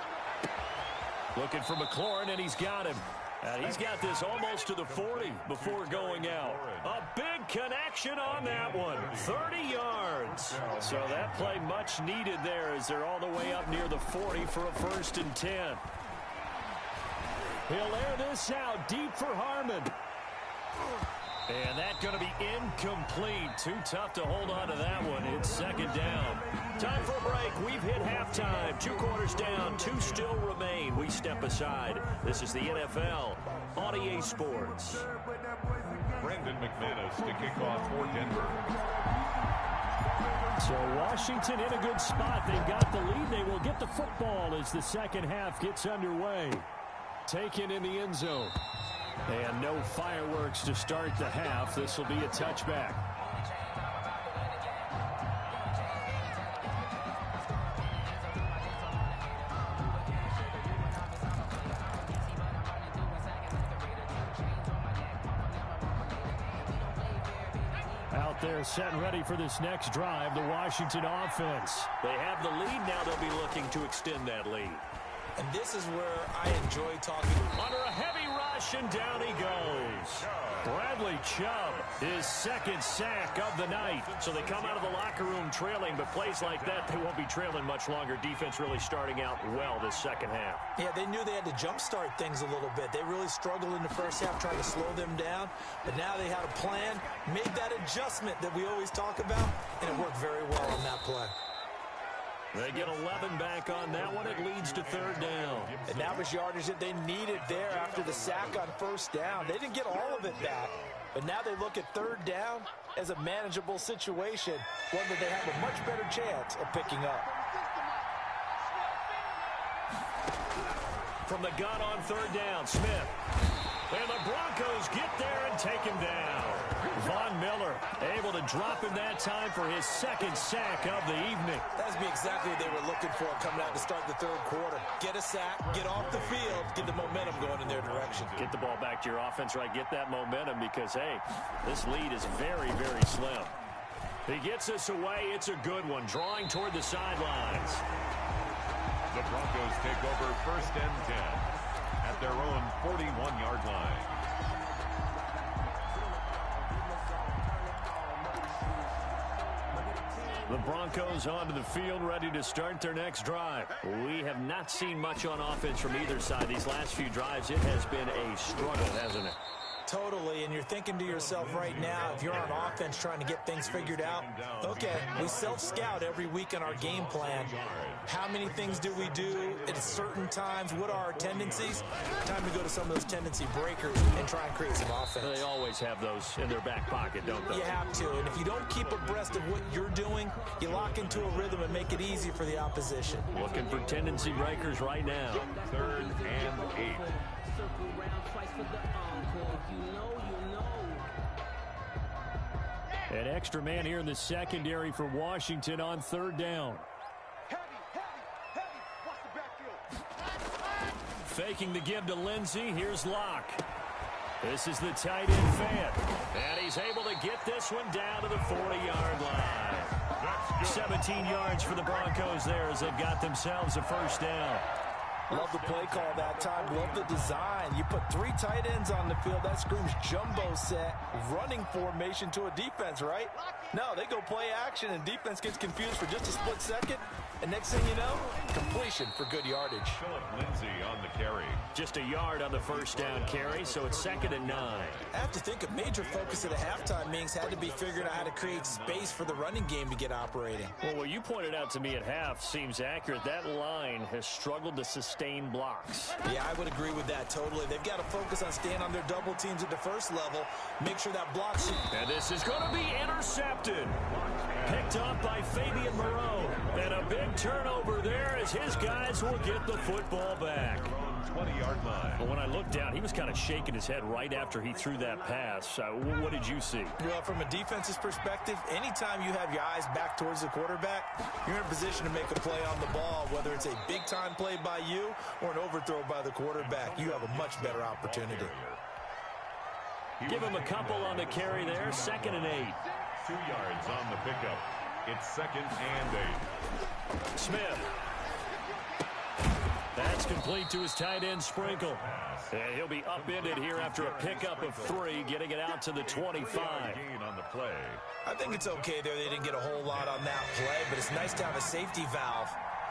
looking for McLaurin, and he's got him. And he's got this almost to the 40 before going out. A big connection on that one. 30 yards. So that play much needed there as they're all the way up near the 40 for a first and 10. He'll air this out deep for Harmon. And that's going to be incomplete. Too tough to hold on to that one. It's second down. Time for a break. We've hit halftime. 2 quarters down. 2 still remain. We step aside. This is the NFL on EA Sports. Brandon McManus to kick off for Denver. So Washington in a good spot. They've got the lead. They will get the football as the second half gets underway. Taken in the end zone. And no fireworks to start the half. This will be a touchback. They're set and ready for this next drive, the Washington offense. They have the lead. Now they'll be looking to extend that lead. And this is where I enjoy talking. Under a heavy rush, and down he goes. Bradley Chubb, his second sack of the night. So they come out of the locker room trailing, but plays like that, they won't be trailing much longer. Defense really starting out well this second half. Yeah, they knew they had to jumpstart things a little bit. They really struggled in the first half trying to slow them down, but now they had a plan, made that adjustment that we always talk about, and it worked very well on that play. They get 11 back on that one. It leads to third down. And that was yardage that they needed there after the sack on first down. They didn't get all of it back, but now they look at third down as a manageable situation, one that they have a much better chance of picking up. From the gun on third down, Smith. And the Broncos get there and take him down. Von Miller able to drop him that time for his second sack of the evening. That's exactly what they were looking for coming out to start the third quarter. Get a sack, get off the field, get the momentum going in their direction. Get the ball back to your offense, right? Get that momentum because, hey, this lead is very, very slim. He gets us away. It's a good one. Drawing toward the sidelines. The Broncos take over 1st and 10 at their own 41-yard line. The Broncos onto the field, ready to start their next drive. We have not seen much on offense from either side. These last few drives, it has been a struggle, hasn't it? Totally, and you're thinking to yourself right now, if you're on offense trying to get things figured out, okay, we self-scout every week in our game plan. How many things do we do at certain times? What are our tendencies? Time to go to some of those tendency breakers and try and create some offense. They always have those in their back pocket, don't they? You have to, and if you don't keep abreast of what you're doing, you lock into a rhythm and make it easy for the opposition. Looking for tendency breakers right now. 3rd and 8. An extra man here in the secondary for Washington on third down. Faking the give to Lindsey. Here's Locke. This is the tight end fan. And he's able to get this one down to the 40-yard line. 17 yards for the Broncos there as they've got themselves a first down. Love the play call that time. Love the design. You put 3 tight ends on the field. That screams jumbo set, running formation to a defense, right? No, they go play action, and defense gets confused for just a split second. And next thing you know, completion for good yardage. Philip Lindsay on the carry. Just a yard on the first down carry, so it's 2nd and 9. I have to think a major focus of the halftime meetings had to be figuring out how to create space for the running game to get operating. Well, what you pointed out to me at half seems accurate. That line has struggled to sustain blocks. Yeah, I would agree with that totally. They've got to focus on staying on their double teams at the first level. Make sure that blocks. And this is going to be intercepted. Picked up by Fabian Moreau. And a big turnover there as his guys will get the football back. 20-yard line. But when I looked down, he was kind of shaking his head right after he threw that pass. What did you see? Well, from a defense's perspective, anytime you have your eyes back towards the quarterback, you're in a position to make a play on the ball, whether it's a big-time play by you or an overthrow by the quarterback. You have a much better opportunity. Give him a couple on the carry there. 2nd and 8. 2 yards on the pickup. It's 2nd and 8. Smith. That's complete to his tight end, Sprinkle. And he'll be upended here after a pickup of 3, getting it out to the 25. Gain on the play. I think it's okay there. They didn't get a whole lot on that play, but it's nice to have a safety valve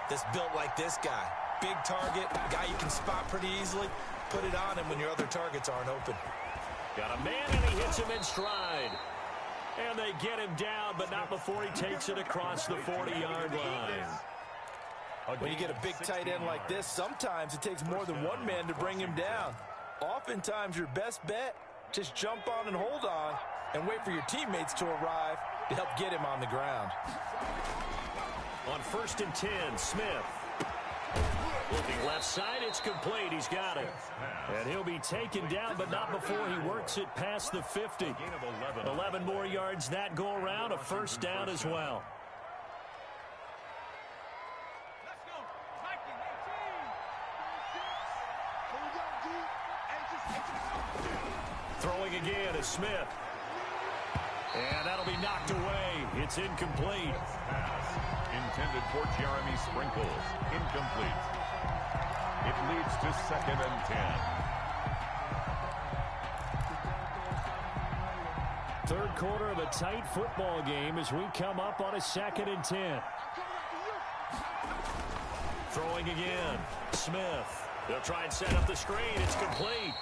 that's built like this guy. Big target, guy you can spot pretty easily. Put it on him when your other targets aren't open. Got a man, and he hits him in stride. And they get him down, but not before he takes it across the 40-yard line. When you get a big tight end like this, sometimes it takes more than one man to bring him down. Oftentimes, your best bet, just jump on and hold on and wait for your teammates to arrive to help get him on the ground. On 1st and 10, Smith. Looking left side, it's complete. He's got it. And he'll be taken down, but not before he works it past the 50. 11 more yards that go around, a first down as well. Throwing again is Smith. And that'll be knocked away. It's incomplete. Pass intended for Jeremy Sprinkles. Incomplete. It leads to 2nd and 10. Third quarter of a tight football game as we come up on a 2nd and 10. Throwing again. Smith. They'll try and set up the screen. It's complete.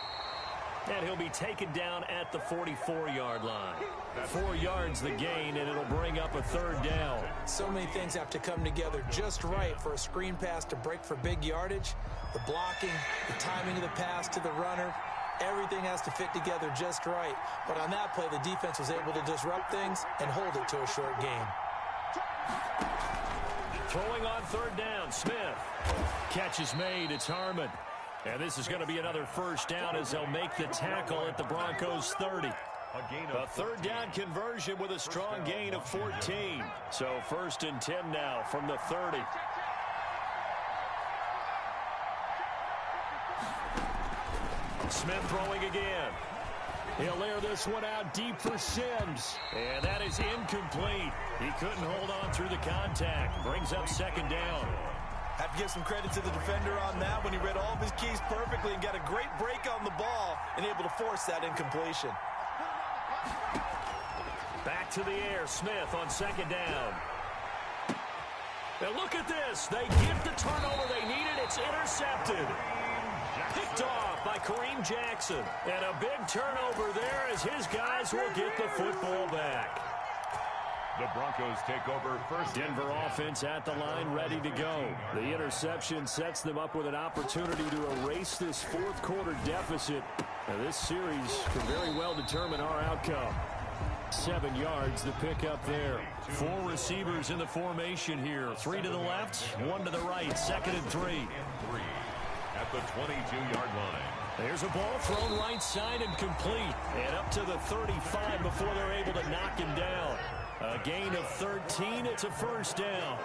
And he'll be taken down at the 44-yard line. 4 yards the gain, and it'll bring up a 3rd down. So many things have to come together just right for a screen pass to break for big yardage. The blocking, the timing of the pass to the runner, everything has to fit together just right. But on that play, the defense was able to disrupt things and hold it to a short gain. Throwing on 3rd down, Smith. Catch is made. It's Harmon. And this is going to be another 1st down as they'll make the tackle at the Broncos 30. A 3rd down conversion with a strong gain of 14. So 1st and 10 now from the 30. Smith throwing again. He'll air this one out deep for Sims. And that is incomplete. He couldn't hold on through the contact. Brings up 2nd down. Have to give some credit to the defender on that when he read all of his keys perfectly and got a great break on the ball and able to force that incompletion. Back to the air. Smith on 2nd down. Now look at this. They get the turnover they needed. It's intercepted. Picked off by Kareem Jackson. And a big turnover there as his guys will get the football back. The Broncos take over 1st. Denver offense at the line, ready to go. The interception sets them up with an opportunity to erase this 4th quarter deficit. Now, this series can very well determine our outcome. 7 yards, the pickup there. 4 receivers in the formation here. 3 to the left, 1 to the right. 2nd and 3. At the 22-yard line. There's a ball thrown right side and complete. And up to the 35 before they're able to knock him down. A gain of 13. It's a 1st down.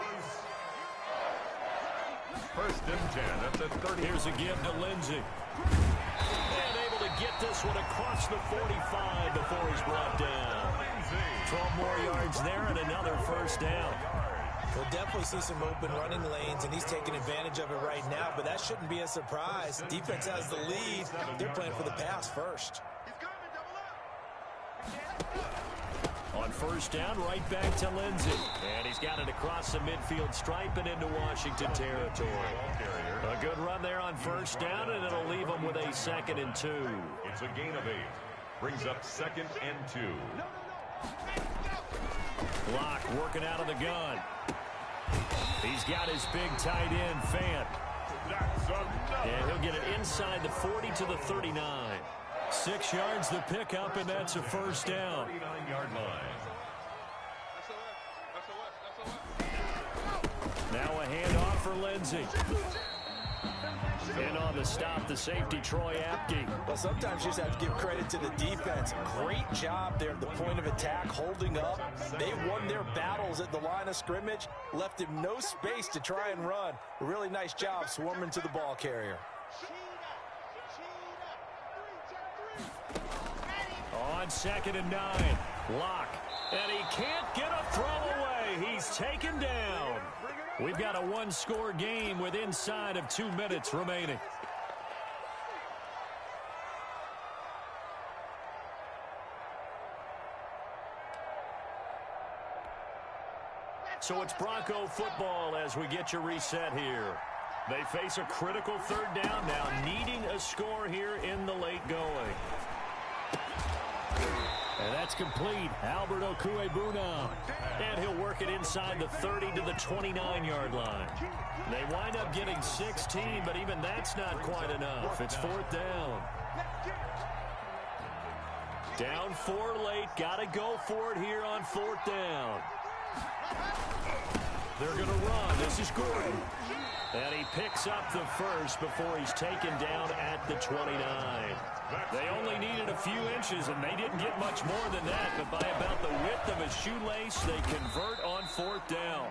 1st and 10 at the 30. Here's a give to Lindsey. And able to get this one across the 45 before he's brought down. 12 more yards there and another 1st down. We'll definitely see some open running lanes, and he's taking advantage of it right now, but that shouldn't be a surprise. Defense has the lead. They're playing for the pass first. On 1st down, right back to Lindsey. And he's got it across the midfield stripe and into Washington territory. A good run there on 1st down, and it'll leave him with a 2nd and 2. It's a gain of 8. Brings up 2nd and 2. Locke working out of the gun. He's got his big tight end, Fant. And he'll get it inside the 40 to the 39. 6 yards the pickup, and that's a 1st down. 39-yard line. Now a handoff for Lindsey. In on the stop, the safety, Troy Apke. Well, sometimes you just have to give credit to the defense. Great job there at the point of attack, holding up. They won their battles at the line of scrimmage, left him no space to try and run. A really nice job swarming to the ball carrier. On 2nd and 9, Locke. And he can't get a throw away. He's taken down. We've got a 1-score game with inside of 2 minutes remaining. So it's Bronco football as we get you reset here. They face a critical 3rd down now, needing a score here in the late going. And that's complete. Albert Okuebuna. And he'll work it inside the 30 to the 29-yard line. They wind up getting 16, but even that's not quite enough. It's 4th down. Down 4 late. Got to go for it here on 4th down. They're going to run. This is Gordon. And he picks up the 1st before he's taken down at the 29. They only needed a few inches, and they didn't get much more than that. But by about the width of a shoelace, they convert on 4th down.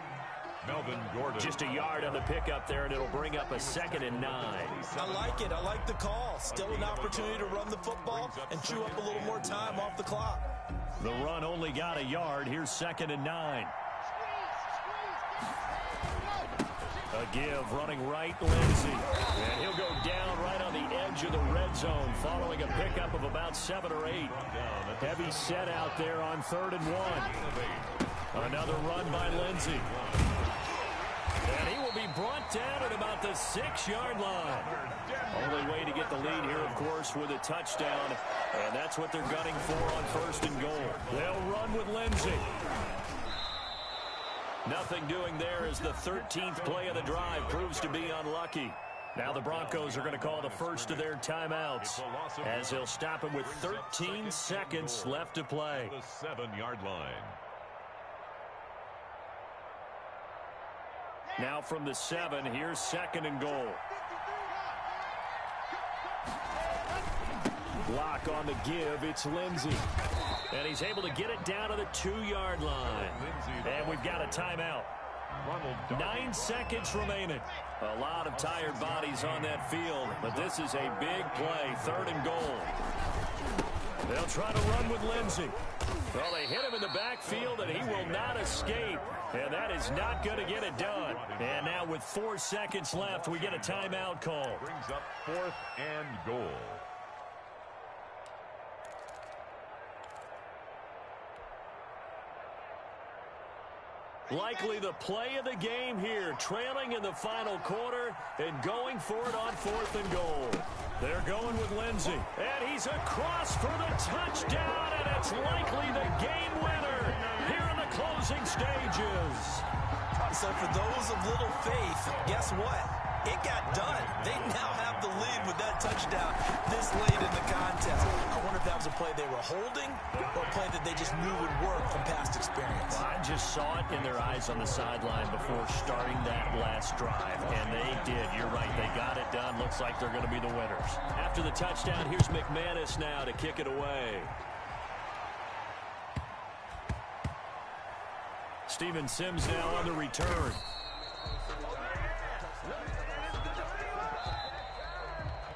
Melvin Gordon. Just a yard on the pickup there, and it'll bring up a 2nd and 9. I like it. I like the call. Still an opportunity to run the football and chew up a little more time off the clock. The run only got a yard. Here's 2nd and 9. A give, running right, Lindsey. And he'll go down right on the edge of the red zone following a pickup of about 7 or 8. Heavy set out there on 3rd and 1. Another run by Lindsey. And he will be brought down at about the 6-yard line. Only way to get the lead here, of course, with a touchdown. And that's what they're gunning for on 1st and goal. They'll run with Lindsey. Nothing doing there as the 13th play of the drive proves to be unlucky. Now the Broncos are going to call the first of their timeouts as they'll stop him with 13 seconds left to play. The 7-yard line. Now from the 7, here's 2nd and goal. Block on the give, it's Lindsey. And he's able to get it down to the 2-yard line. And we've got a timeout. 9 seconds remaining. A lot of tired bodies on that field, but this is a big play, 3rd and goal. They'll try to run with Lindsey. Well, they hit him in the backfield, and he will not escape. And that is not going to get it done. And now with 4 seconds left, we get a timeout call. Brings up 4th and goal. Likely the play of the game here, trailing in the final quarter and going for it on 4th and goal. They're going with Lindsey, and he's across for the touchdown, and it's likely the game winner here in the closing stages. So for those of little faith, guess what? It got done. They now have the lead with that touchdown this late in the contest. I wonder if that was a play they were holding or a play that they just knew would work from past experience. Well, I just saw it in their eyes on the sideline before starting that last drive, and they did. You're right. They got it done. Looks like they're going to be the winners. After the touchdown, here's McManus now to kick it away. Steven Sims now on the return.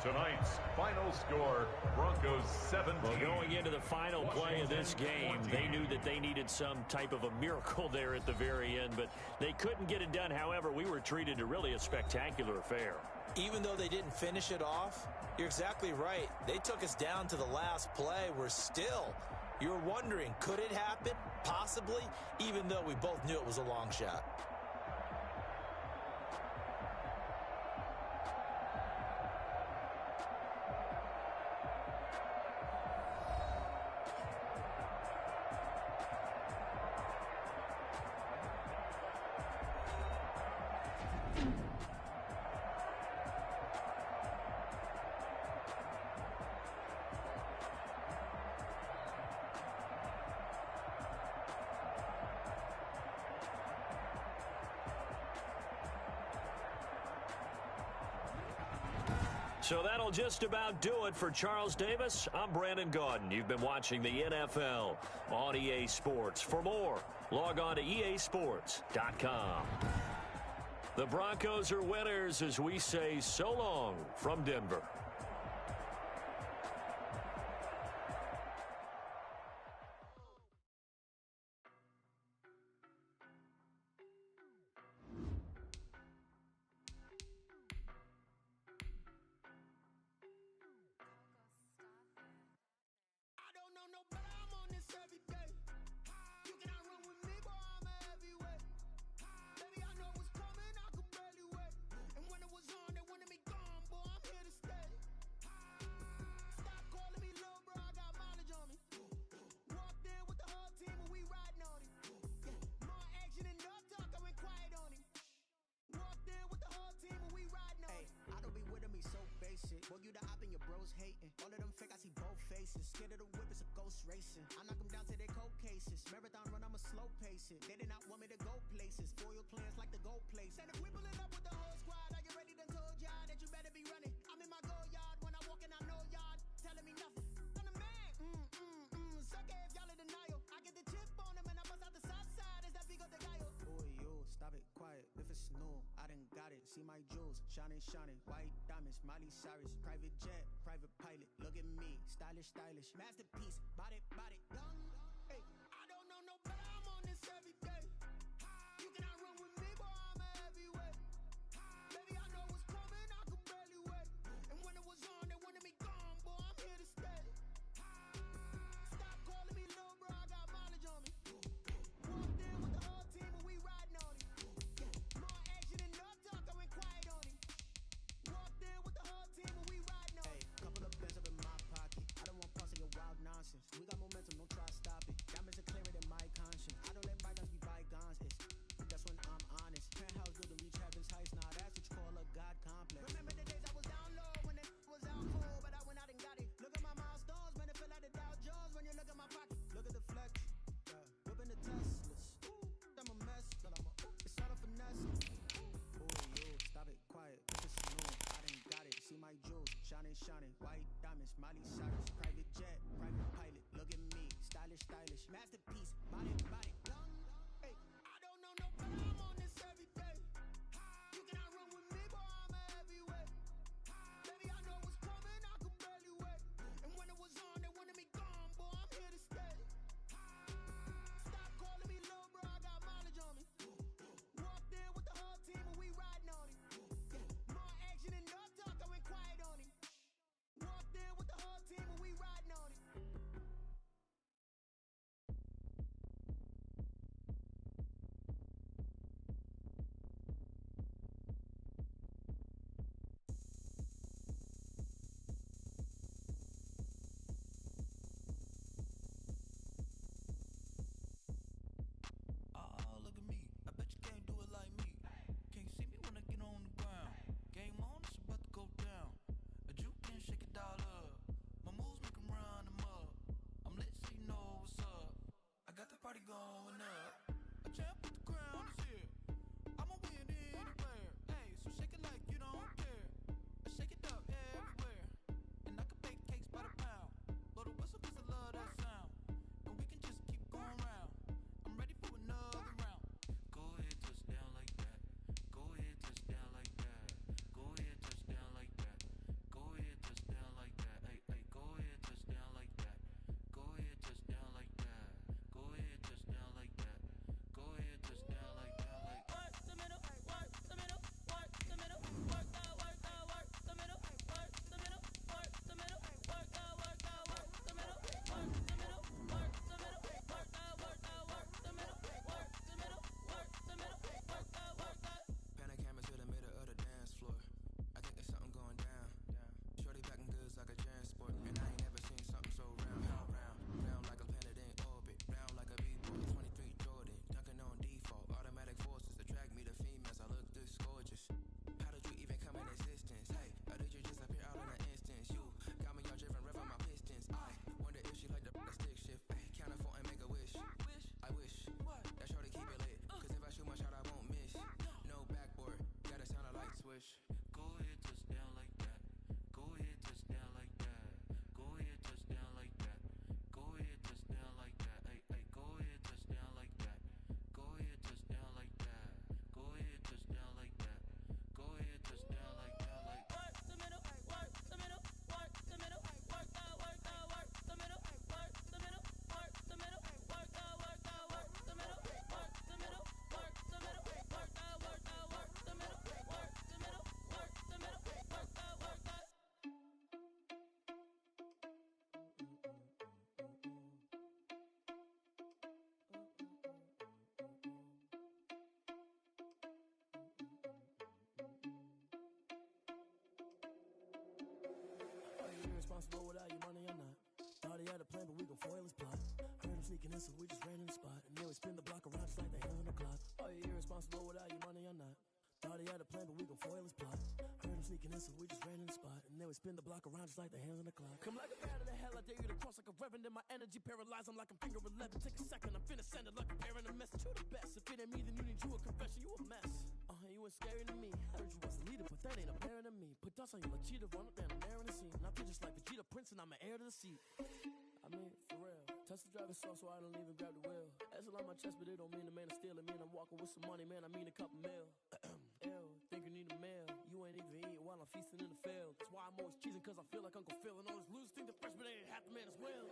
Tonight's final score, Broncos 17. Well, going into the final play of this game, they knew that they needed some type of a miracle there at the very end, but they couldn't get it done. However, we were treated to really a spectacular affair. Even though they didn't finish it off, you're exactly right. They took us down to the last play. We're still, you're wondering, could it happen? Possibly, even though we both knew it was a long shot. So that'll just about do it for Charles Davis. I'm Brandon Gaudin. You've been watching the NFL on EA Sports. For more, log on to easports.com. The Broncos are winners as we say so long from Denver. Boy, you the op and your bros hating. All of them fake, I see both faces. Scared of the whip, it's a ghost racing. I knock them down to their cold cases. Marathon run, I'ma slow pace it. They did not want me to go places. Foil plans like the gold place. And if we pulling up with the whole squad, are you ready? Done told y'all that you better be running. I'm in my go yard. When I walk in, I know y'all telling me nothing. I'm the man. Suck it if y'all in denial. I get the chip on them and I bust out the south side. Is that Vigo de Gallo? Boy, you stop it, quiet. If it's new, I done got it. See my jewels, shining, shining. White diamonds, Miley Cyrus. Private jet, private pilot. Look at me, stylish, stylish. Masterpiece, body, body. Young, hey, Shining, shining, white diamonds, Miley Cyrus, private jet, private pilot. Look at me, stylish, stylish, masterpiece, body, body. Hey, I don't know no better, I'm on this every day. You cannot run with me, boy, I'm a heavyweight. Baby, I know what's coming, I could barely wait. And when it was on, they wanted me gone, boy, I'm here to stay. Stop calling me low, bro, I got mileage on me. Walked in with the whole team and we riding on it. More action and no talk, I went quiet on him. Walked in with the whole team and we riding on it. Oh, look at me. I bet you can't do it like me. Can't see me when I get on the ground. Game on, it's about to go down. A juke can shake it all up. My moves make 'em run them up. I'm lit so you know what's up. I got the party going up. A champ with the crown is here. I'ma win anywhere. Hey, so shake it like you don't care. I shake it up everywhere. And I can bake cakes by the pound. Blow the whistle 'cause I love that sound. And we can just keep going round. I'm ready for another round. Go ahead, touch down like that. Go ahead, touch down like that. Go ahead, touch down like that. Go ahead, touch down like that. Hey, hey, go ahead, touch down like that. Go ahead, touch down like that. Go ahead, touch down like that. Go ahead, touch down like that. Like work the middle, work the middle, work the middle, work the middle, work the middle, work the middle, work the middle, work the middle, work the middle, work the middle, work the middle, work the middle, work the middle, work the middle, work the. Panic cameras to the middle of the dance floor. I think there's something going down. Shorty backing goods like a transport, and I ain't never seen something so round, round like a planet in orbit, round like a b-boy. 23 Jordan, dunking on default. Automatic forces attract me to females. I look this gorgeous. How did you even come in existence? Hey, or did you just appear out in an instance? You got me all driven, revving my pistons. I wonder if she like the stick shift. Hey, count a 4 and make a wish. I wish that shorty keep it lit. 'Cause if I shoot my shot, I won't miss. No backboard, gotta sound a light swish. Go ahead, touch down like that. Go ahead, touch down like that. Go ahead, touch down like that. Go ahead, touch down like that. Hey, hey, go ahead, touch down like that. Go ahead, touch down like that. Go ahead, touch down like that. Go ahead, touch down like that. Like work the middle, work the middle, work the middle, work the middle, work the middle, work the middle, work the middle, work the middle, work the middle, work the middle, work the middle, work the middle, work the middle, work the middle, work the middle, work the. Are you irresponsible without your money or not? Thought he had a plan, but we gon' foil his plot. Heard him sneaking in, so we just ran in the spot. And then we spin the block around just like the hell on the clock. Are you irresponsible without your money or not? Thought he had a plan, but we gon' foil his plot. Heard him sneaking in, so we just ran in the spot. And then we spin the block around just like the hands on the clock. Come like a bat of the hell, I dare you to cross like a reverend. And my energy paralyzed, I'm like I'm finger 11. Take a second, I'm finna send it like a parent a message. You the best, if it ain't me, then you need you a confession. You a mess. You ain't scary to me. Heard you was a leader, but that ain't apparent to me. Put dust on you like cheetah, run up down the air in the scene. And I feel just like Vegeta Prince, and I'm an heir to the seat. I mean, for real. Touch the driver's soft so I don't even grab the wheel. That's on my chest, but it don't mean the man is stealing. Man, I'm walking with some money, man, I mean a couple mil. Ew, think you need a meal. You ain't even eating while I'm feasting in the field. That's why I'm always cheesing, 'cause I feel like Uncle Phil. And all those losers think the freshman ain't half the man as well.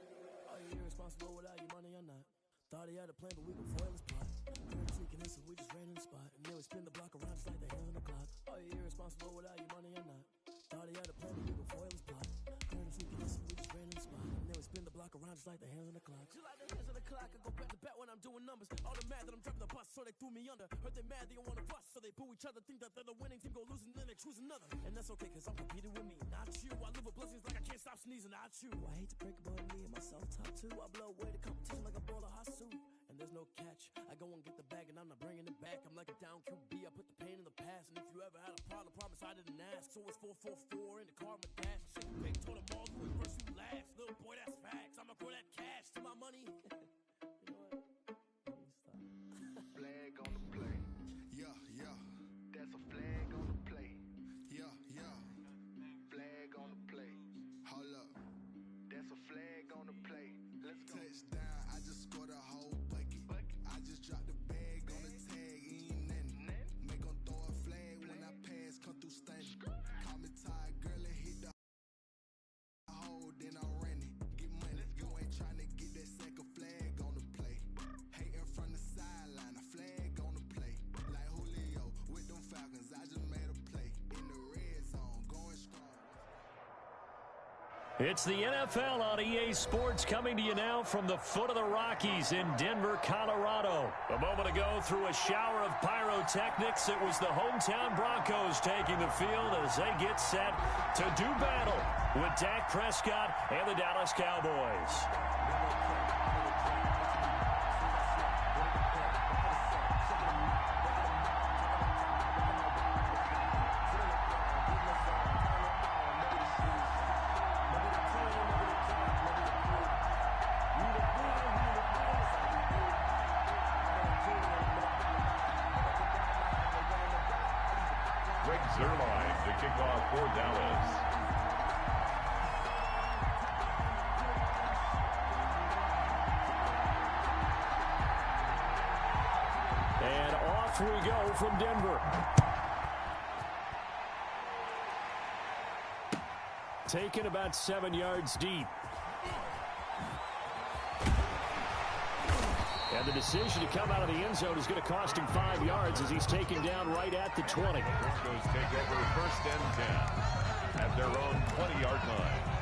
Are you irresponsible without your money or not? Thought he had a plan, but we gon' foil his plot. Heard him sneaking in, so we just ran in the spot. And then we spin the block around just like the hell on the clock. Are you irresponsible without your money or not? Thought he had a plan, but we gon' foil his plot. Heard him sneaking in, so we just ran in the spot. And then we spin the block around just like the hands on the clock. Just like the hands on the clock, I go back to back when I'm doing numbers. All they mad that I'm driving the bus, so they threw me under. Heard they mad they don't wanna bust, so they boo each other. Think that they're the winning team, go losing, then they choose another. And that's okay, 'cause I'm competing with me, not you. I live with blessings like I can't stop sneezing, not you. I hate to break it, but me and myself top two. I blow away the competition like a bowl of hot soup. And there's no catch. I go and get the bag and I'm not bringing it back. I'm like a down QB, I put the pain in the past. And if you ever had a problem, promise I didn't ask. So it's 444 in the car, my dash. Shake the big, told them all, you ain't first, you last. Little boy, that's facts. I'ma grow that cash to my money. You know what? Flag on the play. Yeah, yeah. That's a flag on the play. Yeah, yeah. Flag on the play. It's the NFL on EA Sports coming to you now from the foot of the Rockies in Denver, Colorado. A moment ago, through a shower of pyrotechnics, it was the hometown Broncos taking the field as they get set to do battle with Dak Prescott and the Dallas Cowboys. Zerline to kick off for Dallas. And off we go from Denver. Taken about 7 yards deep. And the decision to come out of the end zone is going to cost him 5 yards as he's taken down right at the 20. Broncos take over 1st and 10 at their own 20-yard line.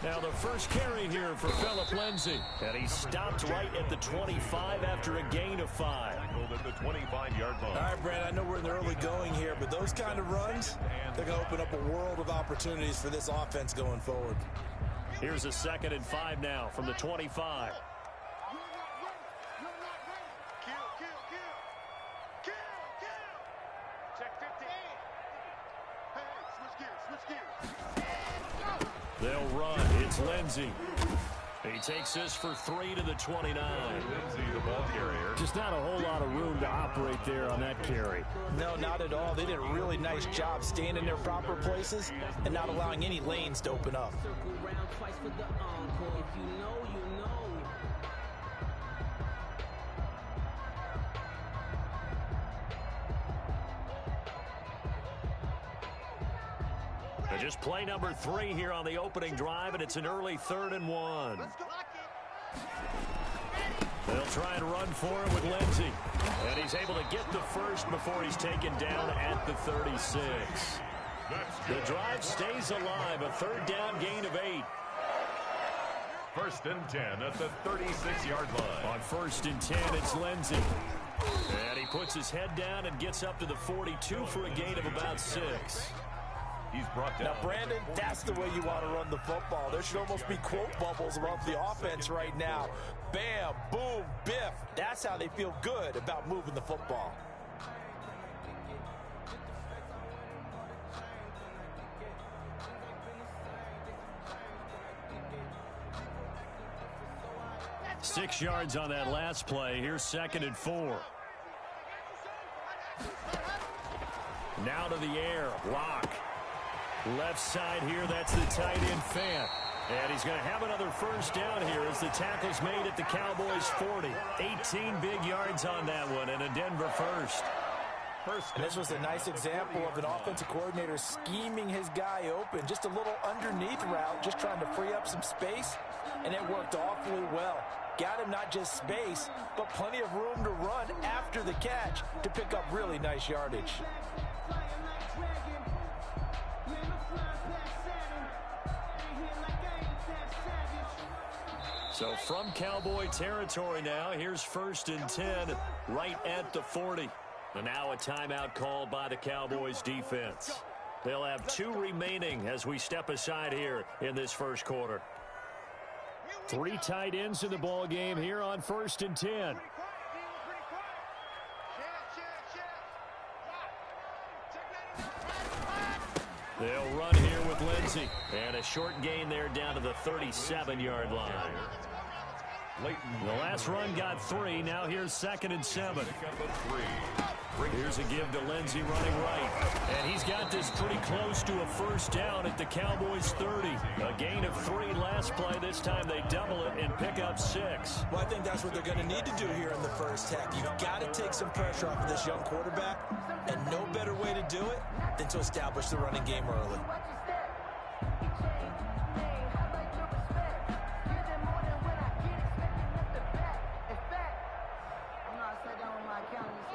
Now the first carry here for Philip Lindsay. And he stopped right at the 25 after a gain of 5. At the 25-yard line. All right, Brad, I know we're in the early going here, but those kind of runs, they're going to open up a world of opportunities for this offense going forward. Here's a 2nd and 5 now from the 25. They'll run. It's Lindsay. He takes this for 3 to the 29. Lindsay, the ball carrier. Just not a whole lot of room to operate there on that carry. No, not at all. They did a really nice job staying in their proper places and not allowing any lanes to open up. Just play number 3 here on the opening drive, and it's an early 3rd and 1. They'll try and run for it with Lindsay. And he's able to get the first before he's taken down at the 36. The drive stays alive, a 3rd down gain of 8. 1st and 10 at the 36-yard line. On 1st and 10, it's Lindsay. And he puts his head down and gets up to the 42 for a gain of about 6. He's brought down. Now, Brandon, that's the way you want to run the football. There should almost be quote bubbles above the offense right now. Bam, boom, biff. That's how they feel good about moving the football. Six yards on that last play. Here's 2nd and 4. Now to the air. Lock. Left side here, that's the tight end Fant. And he's going to have another first down here as the tackle's made at the Cowboys' 40. 18 big yards on that one, and a Denver first. And this was a nice example of an offensive coordinator scheming his guy open. Just a little underneath route, just trying to free up some space, and it worked awfully well. Got him not just space, but plenty of room to run after the catch to pick up really nice yardage. So from Cowboy territory now, here's 1st and 10 right at the 40. And now a timeout called by the Cowboys defense. They'll have 2 remaining as we step aside here in this first quarter. 3 tight ends in the ball game here on 1st and 10. They'll run here with Lindsay. And a short gain there down to the 37-yard line. The last run got 3. Now here's 2nd and 7. Here's a give to Lindsay running right. And he's got this pretty close to a first down at the Cowboys' 30. A gain of 3 last play. This time they double it and pick up 6. Well, I think that's what they're going to need to do here in the first half. You've got to take some pressure off of this young quarterback, and no better way to do it than to establish the running game early.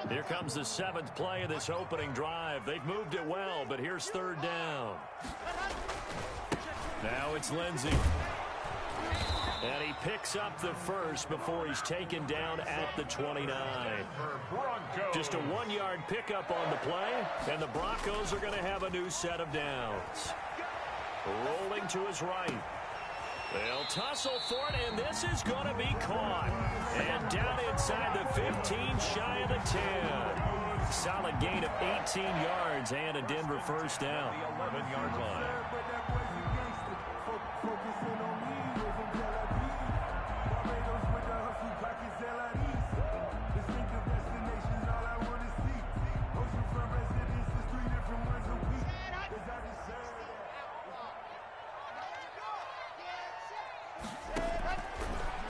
Here comes the 7th play of this opening drive. They've moved it well, but here's 3rd down. Now it's Lindsay. And he picks up the first before he's taken down at the 29. Just a 1-yard pickup on the play, and the Broncos are going to have a new set of downs. Rolling to his right. They'll tussle for it, and this is going to be caught. And down inside the 15, shy of the 10. Solid gain of 18 yards and a Denver first down. The 11-yard line.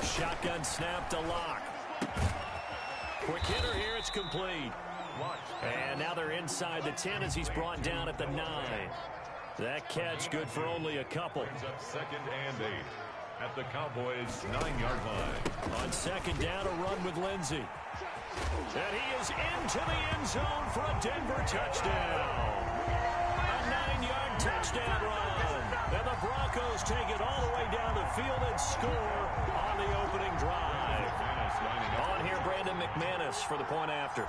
Shotgun snap to Lock. Quick hitter here, it's complete. And now they're inside the 10 as he's brought down at the 9. That catch good for only a couple. Brings up 2nd and 8 at the Cowboys' 9-yard line. On 2nd down, a run with Lindsay. And he is into the end zone for a Denver touchdown. A 9-yard touchdown run. And the Broncos take it all the way down the field and score on the opening drive. On here, Brandon McManus for the point after.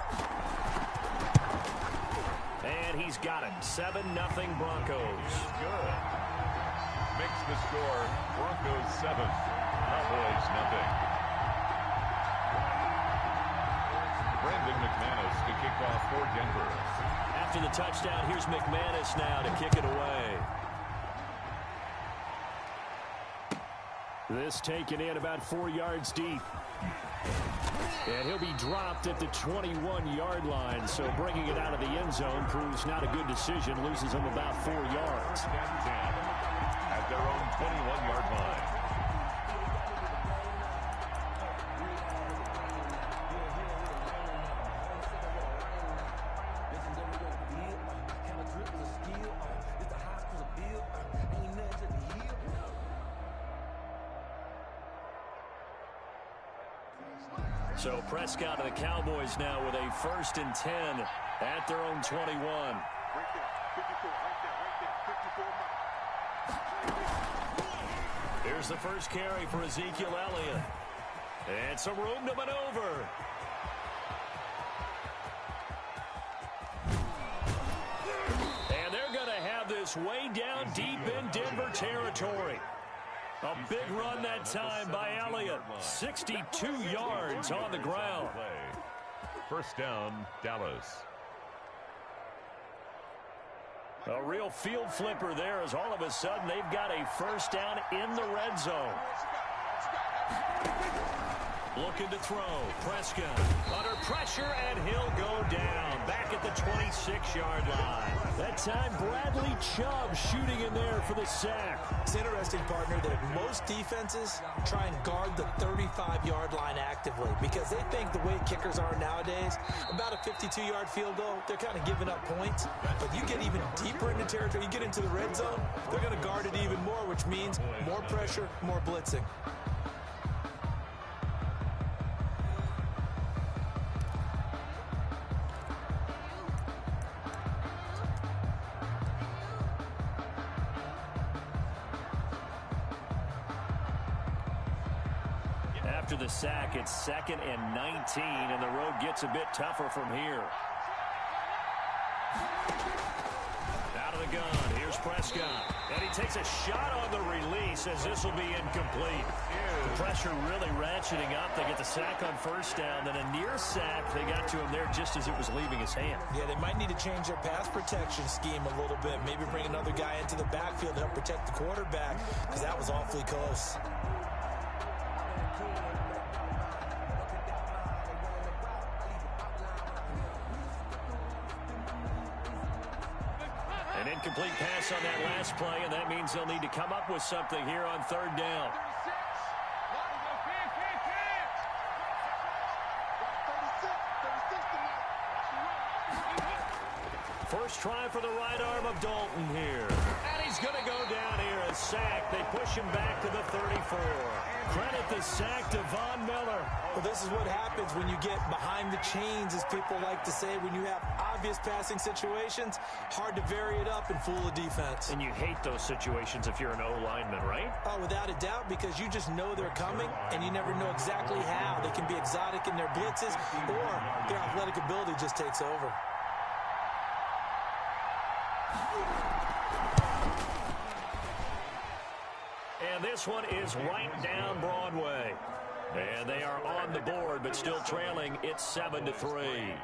And he's got it. 7-0 Broncos. Good. Makes the score Broncos 7, Cowboys 0. Brandon McManus to kick off for Denver. After the touchdown, here's McManus now to kick it away. This taken in about 4 yards deep. And he'll be dropped at the 21-yard line, so bringing it out of the end zone proves not a good decision. Loses him about 4 yards. At their own 21-yard line. So Prescott and the Cowboys now with a 1st and 10 at their own 21. Here's the first carry for Ezekiel Elliott. And some room to maneuver. And they're going to have this way down deep in Denver territory. A big run that time by Elliott. 62 yards on the ground. First down, Dallas. A real field flipper there as all of a sudden they've got a first down in the red zone. Looking to throw. Prescott under pressure, and he'll go down. Back at the 26-yard line. That time, Bradley Chubb shooting in there for the sack. It's interesting, partner, that most defenses try and guard the 35-yard line actively because they think the way kickers are nowadays, about a 52-yard field goal, they're kind of giving up points. But you get even deeper into territory, you get into the red zone, they're going to guard it even more, which means more pressure, more blitzing. After the sack, it's 2nd and 19, and the road gets a bit tougher from here. Out of the gun, here's Prescott. And he takes a shot on the release as this will be incomplete. The pressure really ratcheting up. They get the sack on first down, then a near sack. They got to him there just as it was leaving his hand. Yeah, they might need to change their pass protection scheme a little bit. Maybe bring another guy into the backfield to help protect the quarterback because that was awfully close. An incomplete pass on that last play, and that means they'll need to come up with something here on 3rd down. First try for the right arm of Dalton here. And he's going to go down here. A sack. They push him back to the 34. Credit the sack to Von Miller. Well, this is what happens when you get behind the chains, as people like to say. When you have obvious passing situations, hard to vary it up and fool a defense. And you hate those situations if you're an O-lineman, right? Oh, without a doubt, because you just know they're coming, and you never know exactly how. They can be exotic in their blitzes, or their athletic ability just takes over. And this one is right down Broadway. And they are on the board, but still trailing. It's 7-3.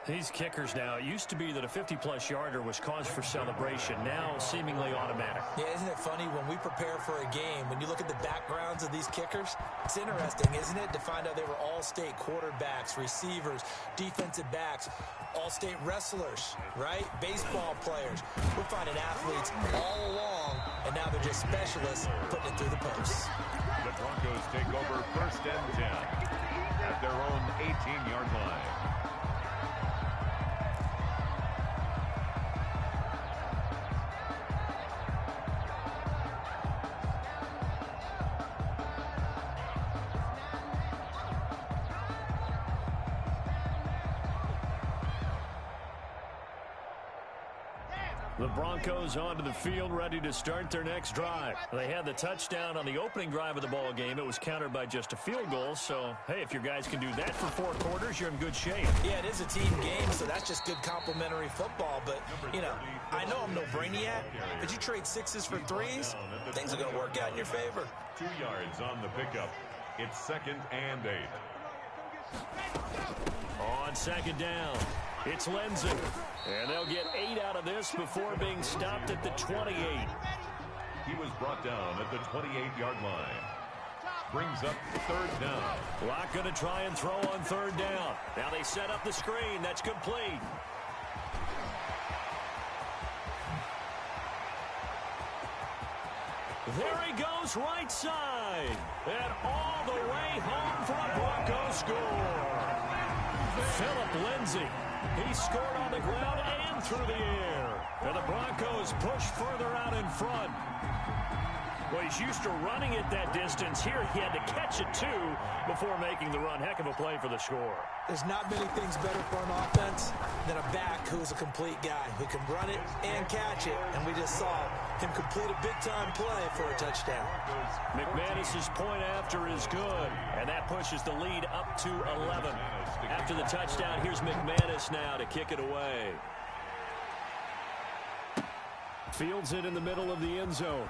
These kickers now, it used to be that a 50-plus yarder was cause for celebration. Now, seemingly automatic. Yeah, isn't it funny when we prepare for a game, when you look at the backgrounds of these kickers, it's interesting, isn't it, to find out they were all-state quarterbacks, receivers, defensive backs, all-state wrestlers, right? Baseball players. We're finding athletes all along, and now they're just specialists putting it through the posts. The Broncos take over 1st and 10 at their own 18-yard line. The Broncos onto the field, ready to start their next drive. They had the touchdown on the opening drive of the ball game. It was countered by just a field goal. So, hey, if your guys can do that for 4 quarters, you're in good shape. Yeah, it is a team game, so that's just good complimentary football. But, you know, I know I'm no brainiac, but you trade 6s for 3s, things are going to work out in your favor. 2 yards on the pickup. It's 2nd and 8. On 2nd down, it's Lindsay. And they'll get 8 out of this before being stopped at the 28. He was brought down at the 28-yard line. Brings up 3rd down. Locke going to try and throw on 3rd down. Now they set up the screen. That's complete. There he goes, right side. And all the way home for a Bronco score. Philip Lindsay. He scored on the ground and through the air. And the Broncos push further out in front. Well, he's used to running it that distance. Here he had to catch it, too, before making the run. Heck of a play for the score. There's not many things better for an offense than a back who's a complete guy who can run it and catch it. And we just saw him complete a big-time play for a touchdown. McManus's point after is good, and that pushes the lead up to 11. After the touchdown, here's McManus now to kick it away. Fields it in the middle of the end zone.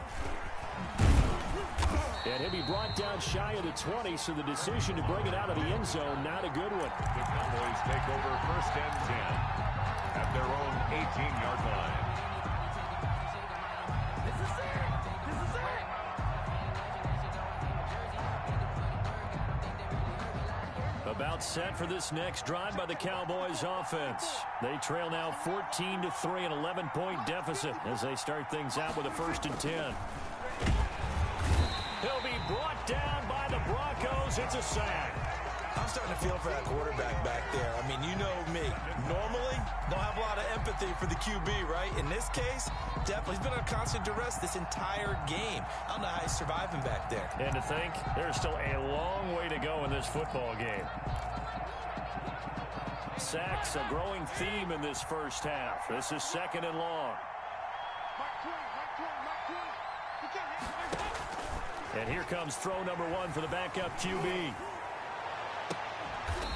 And he'll be brought down shy of the 20, so the decision to bring it out of the end zone, not a good one. The Cowboys take over 1st and 10 at their own 18-yard line. About set for this next drive by the Cowboys offense. They trail now 14-3, an 11-point deficit as they start things out with a 1st and 10. He'll be brought down by the Broncos. It's a sack. I'm starting to feel for that quarterback back there. I mean, you know me. Normally, don't have a lot of empathy for the QB, right? In this case, definitely. He's been under constant duress this entire game. I don't know how he's surviving back there. And to think, there's still a long way to go in this football game. Sacks, a growing theme in this first half. This is 2nd and long. And here comes throw number 1 for the backup QB.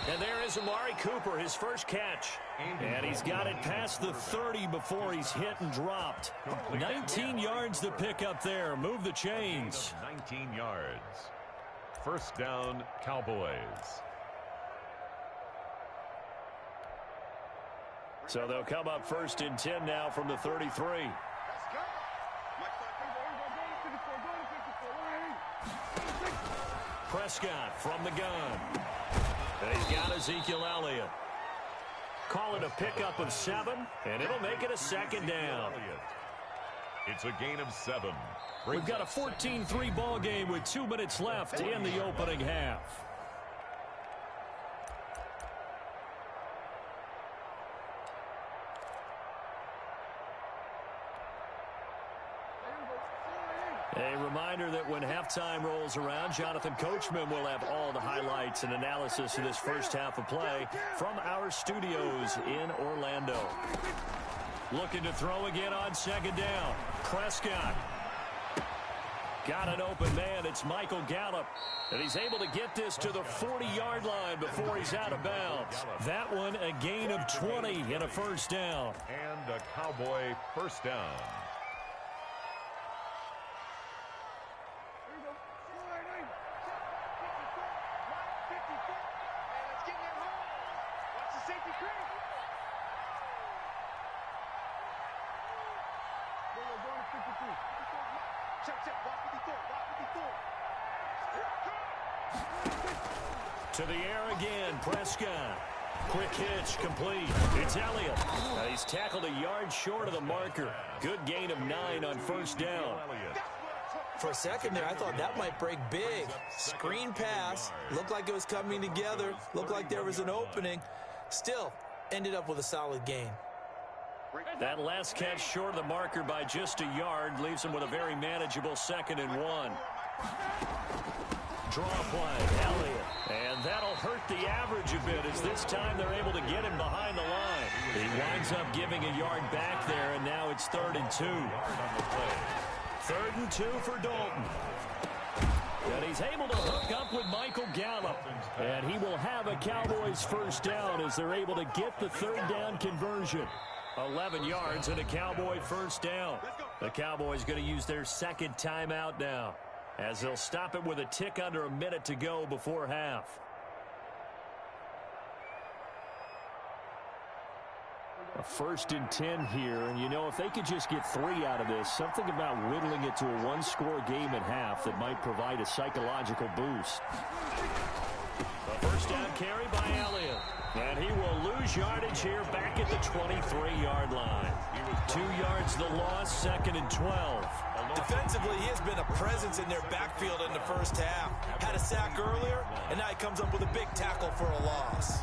And there is Amari Cooper, his first catch. And he's got it past the 30 before he's hit and dropped. 19 yards to pick up there. Move the chains. 19 yards. 1st down, Cowboys. So they'll come up 1st and 10 now from the 33. Prescott from the gun. And he's got Ezekiel Elliott. Call it a pickup of 7, and it'll make it a 2nd down. It's a gain of 7. We've got a 14-3 ball game with 2 minutes left in the opening half. A reminder that when halftime rolls around, Jonathan Coachman will have all the highlights and analysis of this first half of play from our studios in Orlando. Looking to throw again on 2nd down. Prescott. Got an open man. It's Michael Gallup. And he's able to get this to the 40-yard line before he's out of bounds. That one a gain of 20 and a 1st down. And a Cowboy 1st down. To the air again, Prescott. Quick hitch, complete. It's Elliott. He's tackled a yard short of the marker. Good gain of 9 on 1st down. For a second there, I thought that might break big. Screen pass. Looked like it was coming together. Looked like there was an opening. Still, ended up with a solid gain. That last catch short of the marker by just a yard leaves him with a very manageable 2nd and 1. Draw play, Elliott. And that'll hurt the average a bit as this time they're able to get him behind the line. He winds up giving a yard back there, and now it's 3rd and 2. 3rd and 2 for Dalton. And he's able to hook up with Michael Gallup. And he will have a Cowboys first down as they're able to get the 3rd down conversion. 11 yards and a Cowboy first down. The Cowboys going to use their 2nd timeout now, as they'll stop it with a tick under a minute to go before half. A 1st and 10 here, and you know, if they could just get 3 out of this, something about whittling it to a 1-score game at half that might provide a psychological boost. A first down carry by Elliott. And he will lose yardage here back at the 23-yard line. 2 yards the loss, 2nd and 12. Defensively, he has been a presence in their backfield in the first half. Had a sack earlier, and now he comes up with a big tackle for a loss.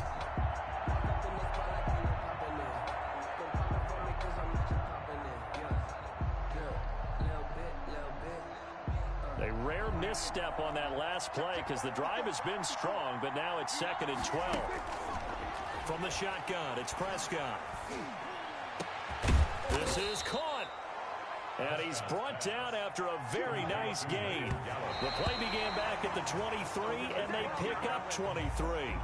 A rare misstep on that last play because the drive has been strong, but now it's 2nd and 12. From the shotgun, it's Prescott. This is caught. And he's brought down after a very nice gain. The play began back at the 23, and they pick up 23.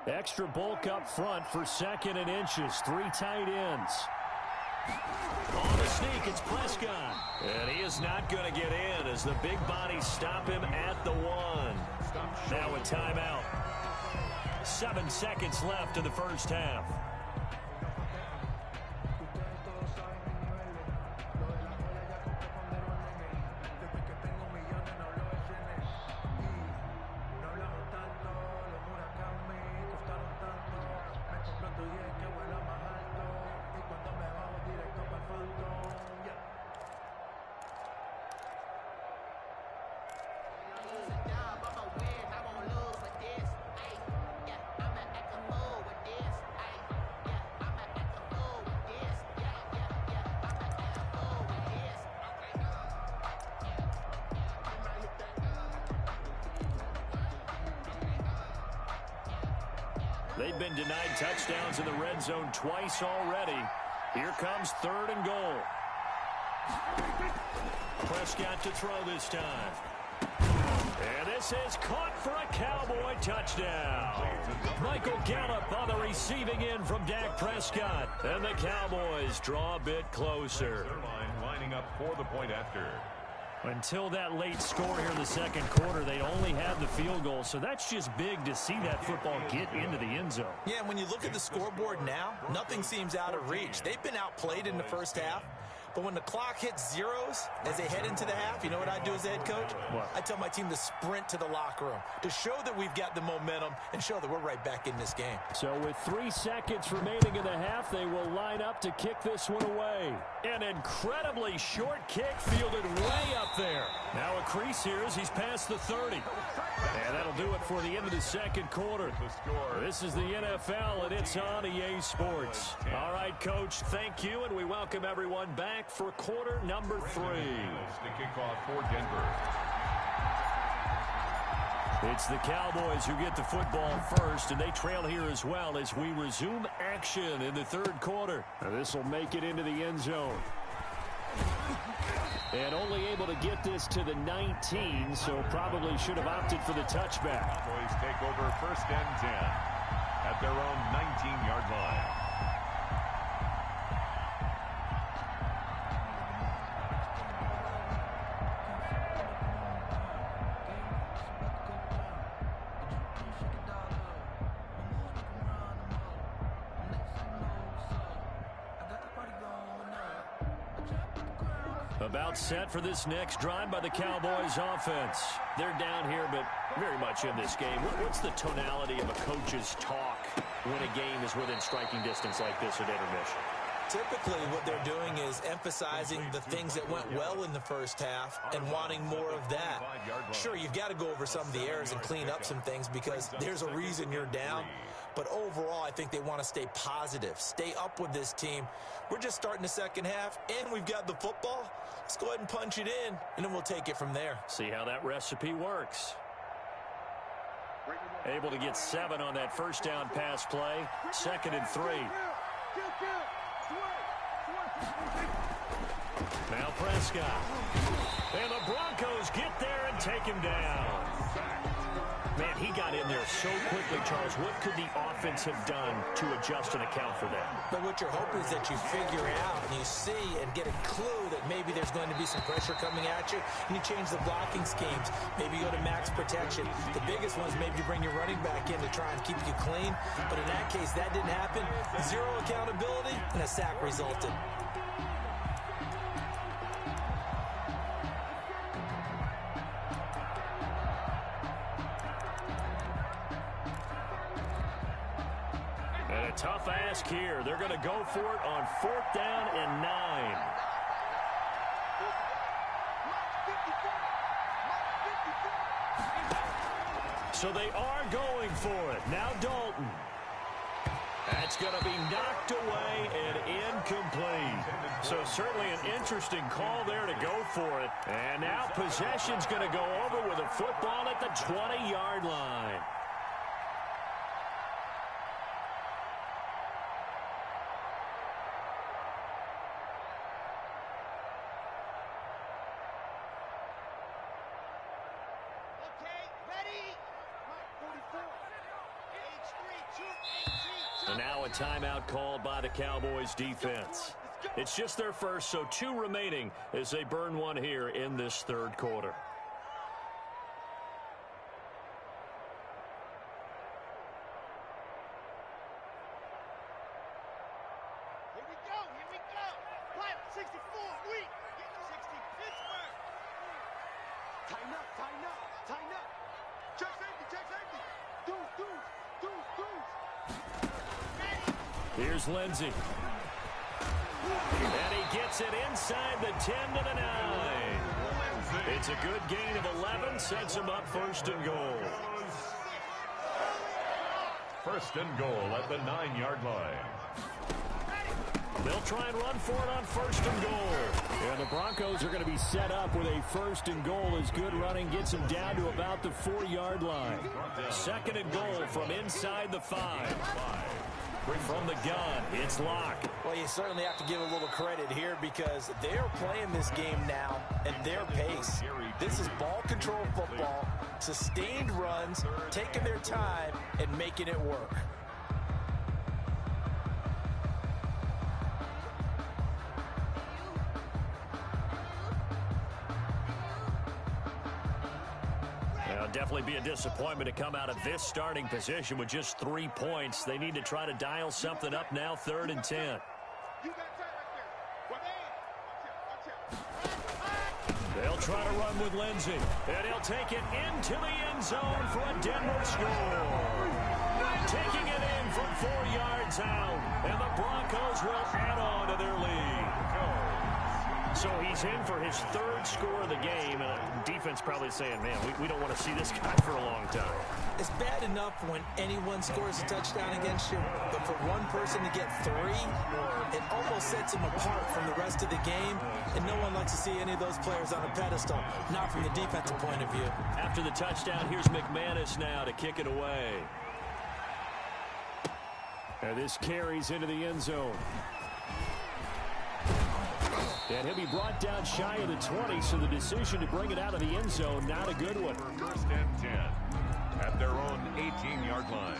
Extra bulk up front for 2nd and inches. 3 tight ends. On the sneak, it's Prescott. And he is not going to get in as the big bodies stop him at the 1. Now a timeout. 7 seconds left in the first half. They've been denied touchdowns in the red zone twice already. Here comes 3rd and goal. Prescott to throw this time. And this is caught for a Cowboy touchdown. Michael Gallup on the receiving end from Dak Prescott. And the Cowboys draw a bit closer. Lining up for the point after. Until that late score here in the 2nd quarter, they only had the field goal, so that's just big to see that football get into the end zone. Yeah, and when you look at the scoreboard now, nothing seems out of reach. They've been outplayed in the first half, but when the clock hits zeros as they head into the half, you know what I do as a head coach? What? I tell my team to sprint to the locker room to show that we've got the momentum and show that we're right back in this game. So with 3 seconds remaining in the half, they will line up to kick this one away. An incredibly short kick fielded way up there. Now a crease here as he's past the 30. And that'll do it for the end of the 2nd quarter. This is the NFL, and it's on EA Sports. All right, Coach, thank you, and we welcome everyone back for quarter number 3. The kickoff for Denver. It's the Cowboys who get the football first, and they trail here as well as we resume action in the 3rd quarter. This will make it into the end zone. And only able to get this to the 19, so probably should have opted for the touchback. Cowboys take over 1st and 10 at their own 19-yard line. About set for this next drive by the Cowboys offense. They're down here, but very much in this game. What's the tonality of a coach's talk when a game is within striking distance like this at intermission? Typically, what they're doing is emphasizing the things that went well in the first half and wanting more of that. Sure, you've got to go over some of the errors and clean up some things because there's a reason you're down. But overall, I think they want to stay positive, stay up with this team. We're just starting the second half, and we've got the football. Let's go ahead and punch it in, and then we'll take it from there. See how that recipe works. Able to get 7 on that first down pass play. 2nd and 3. Now Prescott. And the Broncos get there and take him down. Man, he got in there so quickly, Charles. What could the offense have done to adjust and account for that? But what you're hoping is that you figure out and you see and get a clue that maybe there's going to be some pressure coming at you, and you change the blocking schemes. Maybe you go to max protection. The biggest one is maybe you bring your running back in to try and keep you clean. But in that case, that didn't happen. 0 accountability, and a sack resulted. Tough ask here. They're going to go for it on 4th down and 9. So they are going for it. Now Dalton. That's going to be knocked away and incomplete. So certainly an interesting call there to go for it. And now possession's going to go over with a football at the 20-yard line. And now a timeout called by the Cowboys defense. It's just their first, so 2 remaining as they burn one here in this 3rd quarter. Here we go. Pilot 64, weak. 60, Pittsburgh. Tighten up. Check safety. Deuce. Here's Lindsey. And he gets it inside the 10 to the 9. It's a good gain of 11, sets him up 1st and goal. 1st and goal at the 9-yard line. They'll try and run for it on 1st and goal. And the Broncos are going to be set up with a 1st and goal as good running gets them down to about the 4-yard line. 2nd and goal from inside the 5. From the gun, it's Locke. Well, you certainly have to give a little credit here because they're playing this game now at their pace. This is ball control football, sustained runs, taking their time, and making it work. Definitely be a disappointment to come out of this starting position with just 3 points. They need to try to dial something up now, 3rd and 10. They'll try to run with Lindsey, and he'll take it into the end zone for a Denver score. Taking it in from 4 yards out, and the Broncos will add on to their lead. So he's in for his 3rd score of the game, and defense probably saying, man, we don't want to see this guy for a long time. It's bad enough when anyone scores a touchdown against you, but for one person to get 3, it almost sets him apart from the rest of the game, and no one likes to see any of those players on a pedestal, not from the defensive point of view. After the touchdown, here's McManus now to kick it away. And this carries into the end zone. And he'll be brought down shy of the 20, so the decision to bring it out of the end zone, not a good one. 1st and 10 at their own 18-yard line.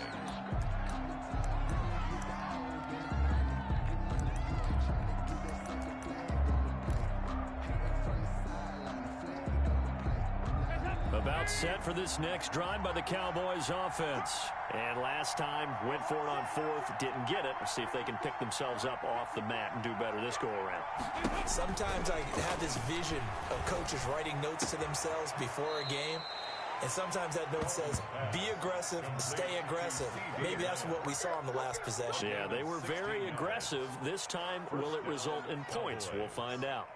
About about set for this next drive by the Cowboys offense. And last time, went for it on fourth, didn't get it. We'll see if they can pick themselves up off the mat and do better this go-around. Sometimes I have this vision of coaches writing notes to themselves before a game. And sometimes that note says, be aggressive, stay aggressive. Maybe that's what we saw in the last possession. Yeah, they were very aggressive. This time, will it result in points? We'll find out.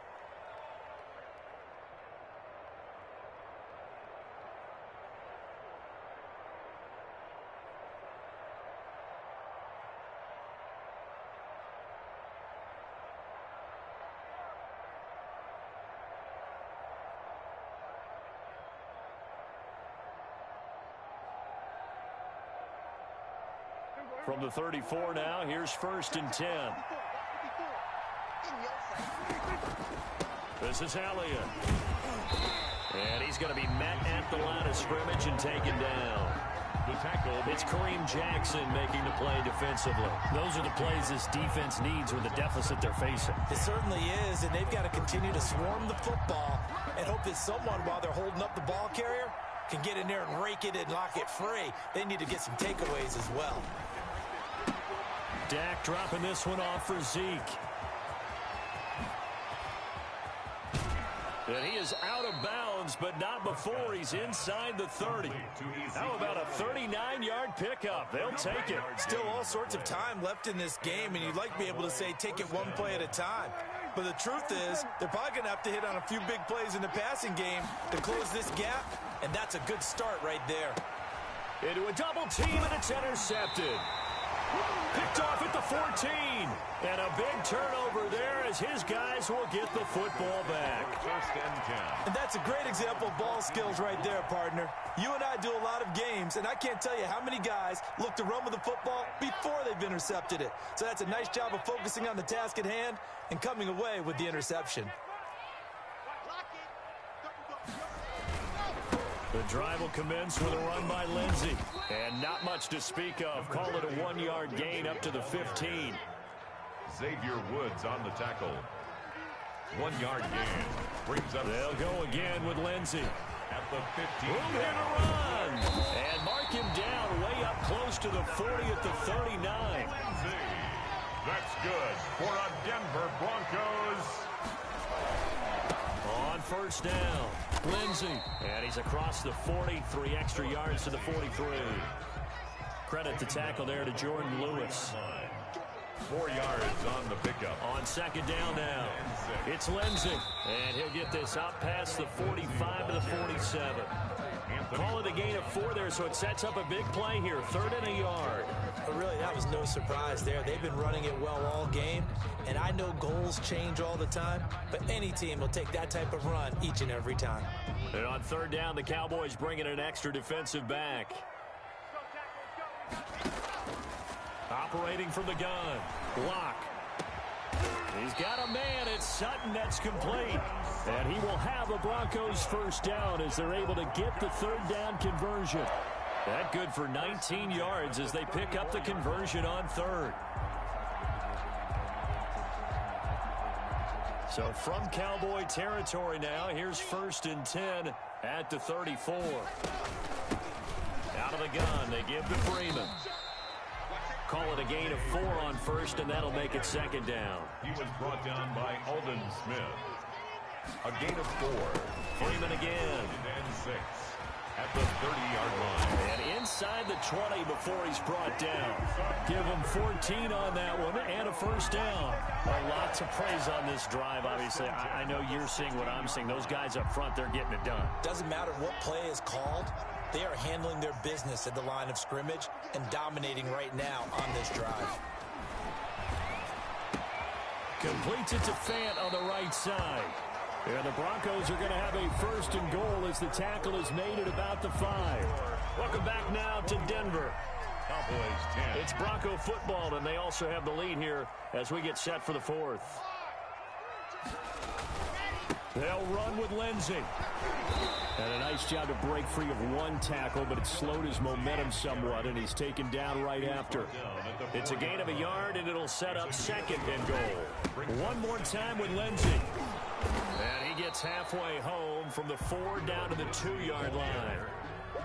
From the 34 now, here's 1st and 10. This is Elliott. And he's going to be met at the line of scrimmage and taken down. The tackle. It's Kareem Jackson making the play defensively. Those are the plays this defense needs with the deficit they're facing. It certainly is, and they've got to continue to swarm the football and hope that someone, while they're holding up the ball carrier, can get in there and rake it and lock it free. They need to get some takeaways as well. Dak dropping this one off for Zeke. And he is out of bounds, but not before he's inside the 30. How about a 39-yard pickup? They'll take it. Still all sorts of time left in this game, and you'd like to be able to say take it one play at a time. But the truth is, they're probably going to have to hit on a few big plays in the passing game to close this gap, and that's a good start right there. Into a double team, and it's intercepted. Picked off at the 14. And a big turnover there as his guys will get the football back. 1st and 10. And that's a great example of ball skills right there, partner. You and I do a lot of games, and I can't tell you how many guys look to run with the football before they've intercepted it. So that's a nice job of focusing on the task at hand and coming away with the interception. The drive will commence with a run by Lindsey. And not much to speak of. Call it a 1-yard gain up to the 15. Xavier Woods on the tackle. 1-yard gain. Brings up. They'll go again with Lindsey. At the 15. Room here to run. And mark him down way up close to the 40 at the 39. Lindsey. That's good for a Denver Broncos. On 1st down, Lindsey. And he's across the 40, 3 extra yards to the 43. Credit the tackle there to Jordan Lewis. 4 yards on the pickup. On 2nd down now, it's Lindsey. And he'll get this out past the 45 to the 47. Call it a gain of 4 there, so it sets up a big play here. 3rd and a yard. But really, that was no surprise there. They've been running it well all game. And I know goals change all the time, but any team will take that type of run each and every time. And on 3rd down, the Cowboys bring in an extra defensive back. Operating from the gun. Block. He's got a man. It's Sutton. That's complete. And he will have a Broncos 1st down as they're able to get the 3rd down conversion. That good for 19 yards as they pick up the conversion on 3rd. So from Cowboy territory now, here's 1st and 10 at the 34. Out of the gun, they give to Freeman. Call it a gain of 4 on 1st, and that'll make it 2nd down. He was brought down by Alden Smith. A gain of 4. Freeman again. And 6 at the 30-yard line. And inside the 20 before he's brought down. Give him 14 on that one and a 1st down. A lot to praise on this drive, obviously. I know you're seeing what I'm seeing. Those guys up front, they're getting it done. Doesn't matter what play is called. They are handling their business at the line of scrimmage and dominating right now on this drive. Completes it to Fant on the right side. And the Broncos are going to have a 1st and goal as the tackle is made at about the 5. Welcome back now to Denver. Cowboys 10. It's Bronco football, and they also have the lead here as we get set for the 4th. They'll run with Lindsey. And a nice job to break free of 1 tackle, but it slowed his momentum somewhat, and he's taken down right after. It's a gain of 1 yard, and it'll set up 2nd and goal. One more time with Lindsey. And he gets halfway home from the 4 down to the 2-yard line.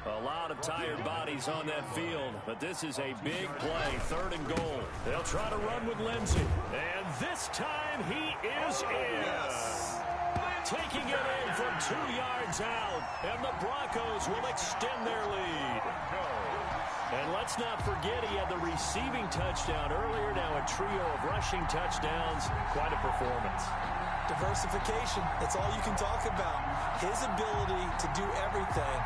A lot of tired bodies on that field, but this is a big play, 3rd and goal. They'll try to run with Lindsey. And this time he is in. Taking it in from 2 yards out, and the Broncos will extend their lead. And let's not forget he had the receiving touchdown earlier. Now a trio of rushing touchdowns. Quite a performance. Diversification, that's all you can talk about. His ability to do everything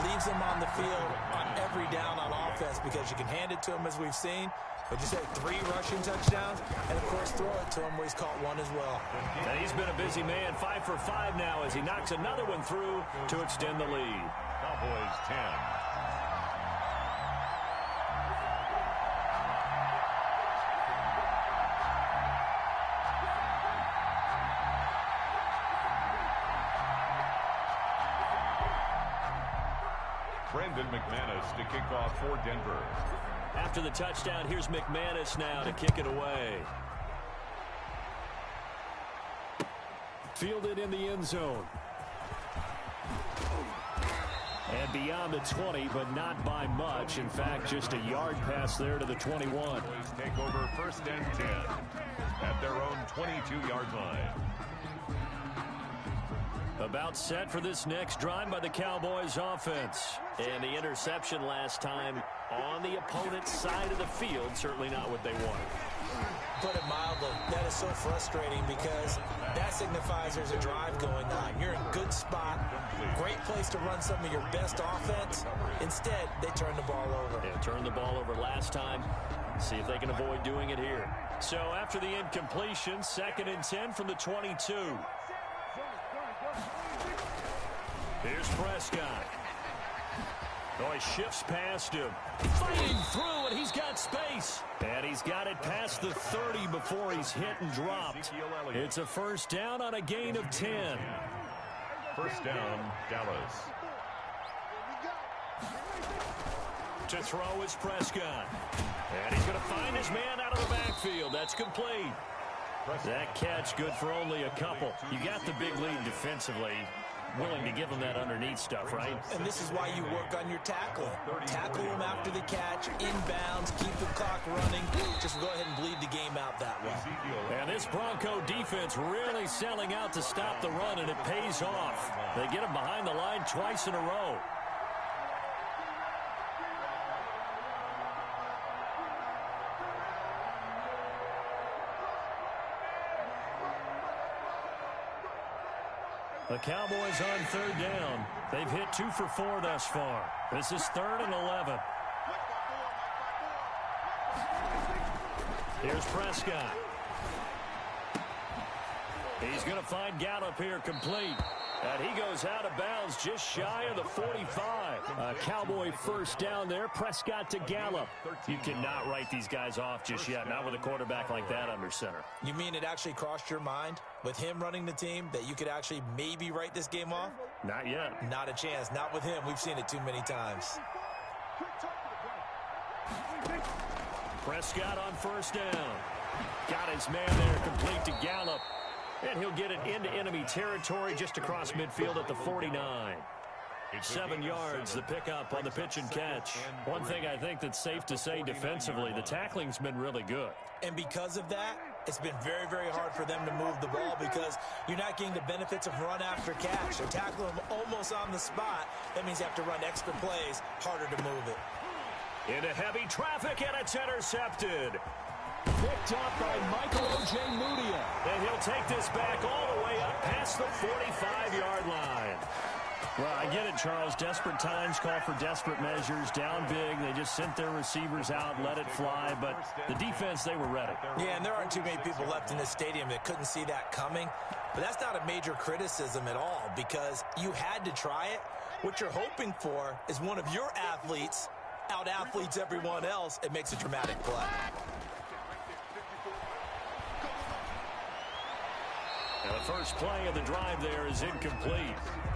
leaves him on the field on every down on offense because you can hand it to him as we've seen. But you said 3 rushing touchdowns, and of course throw it to him where he's caught 1 as well. And he's been a busy man, 5 for 5 now as he knocks another one through to extend the lead. Cowboys 10. Brendan McManus to kick off for Denver. After the touchdown, here's McManus now to kick it away. Fielded in the end zone. And beyond the 20, but not by much. In fact, just a yard pass there to the 21. Cowboys take over 1st and 10 at their own 22-yard line. About set for this next drive by the Cowboys offense. And the interception last time on the opponent's side of the field, certainly not what they wanted. Put it mildly, that is so frustrating because that signifies there's a drive going on. You're in a good spot, great place to run some of your best offense. Instead, they turn the ball over. Yeah, turned the ball over last time. See if they can avoid doing it here. So after the incompletion, 2nd and 10 from the 22. Here's Prescott. Oh, he shifts past him. Fighting through, and he's got space. And he's got it past the 30 before he's hit and dropped. It's a 1st down on a gain of 10. 1st down, Dallas. To throw is Prescott. And he's going to find his man out of the backfield. That's complete. That catch good for only a couple. You got the big lead defensively. Willing to give him that underneath stuff, right? And this is why you work on your tackling. Tackle him after the catch, inbounds, keep the clock running. Just go ahead and bleed the game out that way. And this Bronco defense really selling out to stop the run, and it pays off. They get him behind the line twice in a row. The Cowboys on 3rd down. They've hit 2 for 4 thus far. This is 3rd and 11. Here's Prescott. He's going to find Gallup here complete. And he goes out of bounds just shy of the 45. A Cowboy 1st down there. Prescott to Gallup. You cannot write these guys off just yet. Not with a quarterback like that under center. You mean it actually crossed your mind with him running the team that you could actually maybe write this game off? Not yet. Not a chance. Not with him. We've seen it too many times. Prescott on 1st down. Got his man there complete to Gallup. And he'll get it into enemy territory just across midfield at the 49. 7 yards, the pickup on the pitch and catch. One thing I think that's safe to say defensively, the tackling's been really good. And because of that, it's been very, very hard for them to move the ball because you're not getting the benefits of run after catch. They're tackling them almost on the spot. That means you have to run extra plays, harder to move it. Into heavy traffic, and it's intercepted. Picked up by Michael O.J. Mudia. And he'll take this back all the way up past the 45-yard line. Well, I get it, Charles. Desperate times call for desperate measures. Down big. They just sent their receivers out, let it fly. But the defense, they were ready. Yeah, and there aren't too many people left in this stadium that couldn't see that coming. But that's not a major criticism at all because you had to try it. What you're hoping for is one of your athletes out-athletes everyone else. It makes a dramatic play. And the first play of the drive there is incomplete.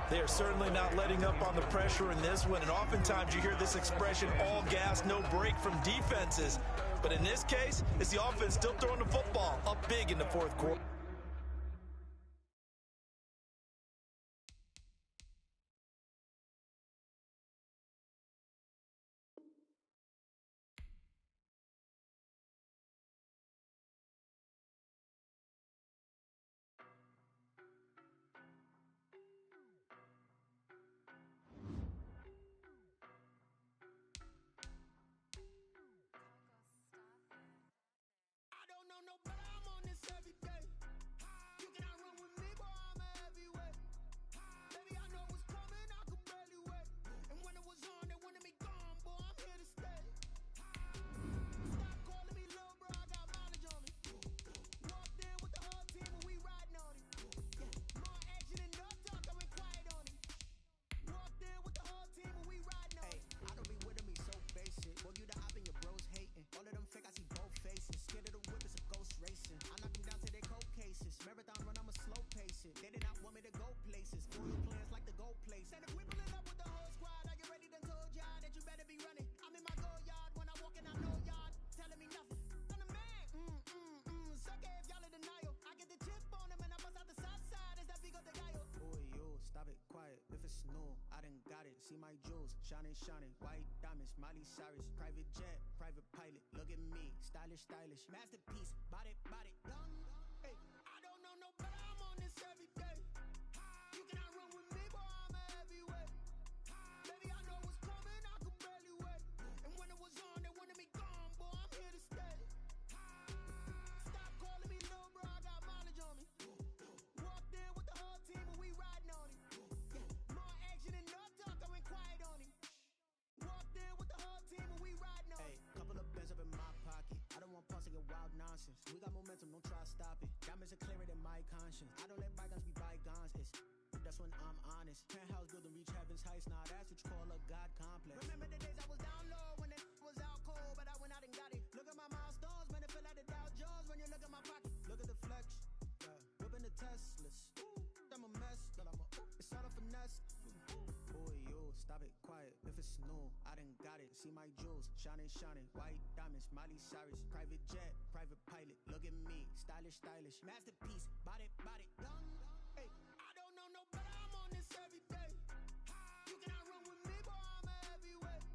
They are certainly not letting up on the pressure in this one, and oftentimes you hear this expression, all gas, no break from defenses. But in this case, it's the offense still throwing the football up big in the 4th quarter. shining, shining, white diamonds, Miley Cyrus, private jet, private pilot, look at me, stylish, stylish, masterpiece, body, body, young. Hey, I don't know no better, I'm on this every day. You cannot run with me, boy, I'm a heavyweight. Baby, I know what's coming, I could barely wait. And when it was on, they wanted me gone, boy, I'm here to stay. Stop calling me little bro, I got mileage on me. Walked in with the whole team and we riding on it. Yeah, more action and no talk, I went quiet on him. Walked in with the whole team and we riding on it. Hey, couple of bands up in my pocket. I don't want pause to get wild nonsense. We got momentum, don't try to stop it. Diamonds are clearer than my conscience. I don't let bygones be bygones. That's when I'm honest. Penthouse building, reach heaven's heights. Now that's what you call a God complex. Remember the days I was down low when it was out cold, but I went out and got it. Look at my milestones, man, it feel like the Dow Jones when you look at my pocket. Look at the flex, whipping the Teslas. I'm a mess, but it's all a finesse. Boy, yo, stop it, quiet. If it's new, I done got it. See my jewels, shining, shining, white diamonds, Miley Cyrus, private jet, private pilot. Look at me, stylish, stylish, masterpiece, body, body, young. Hey, I don't know no better, I'm on this every day. You cannot run with me, boy, I'm a heavyweight.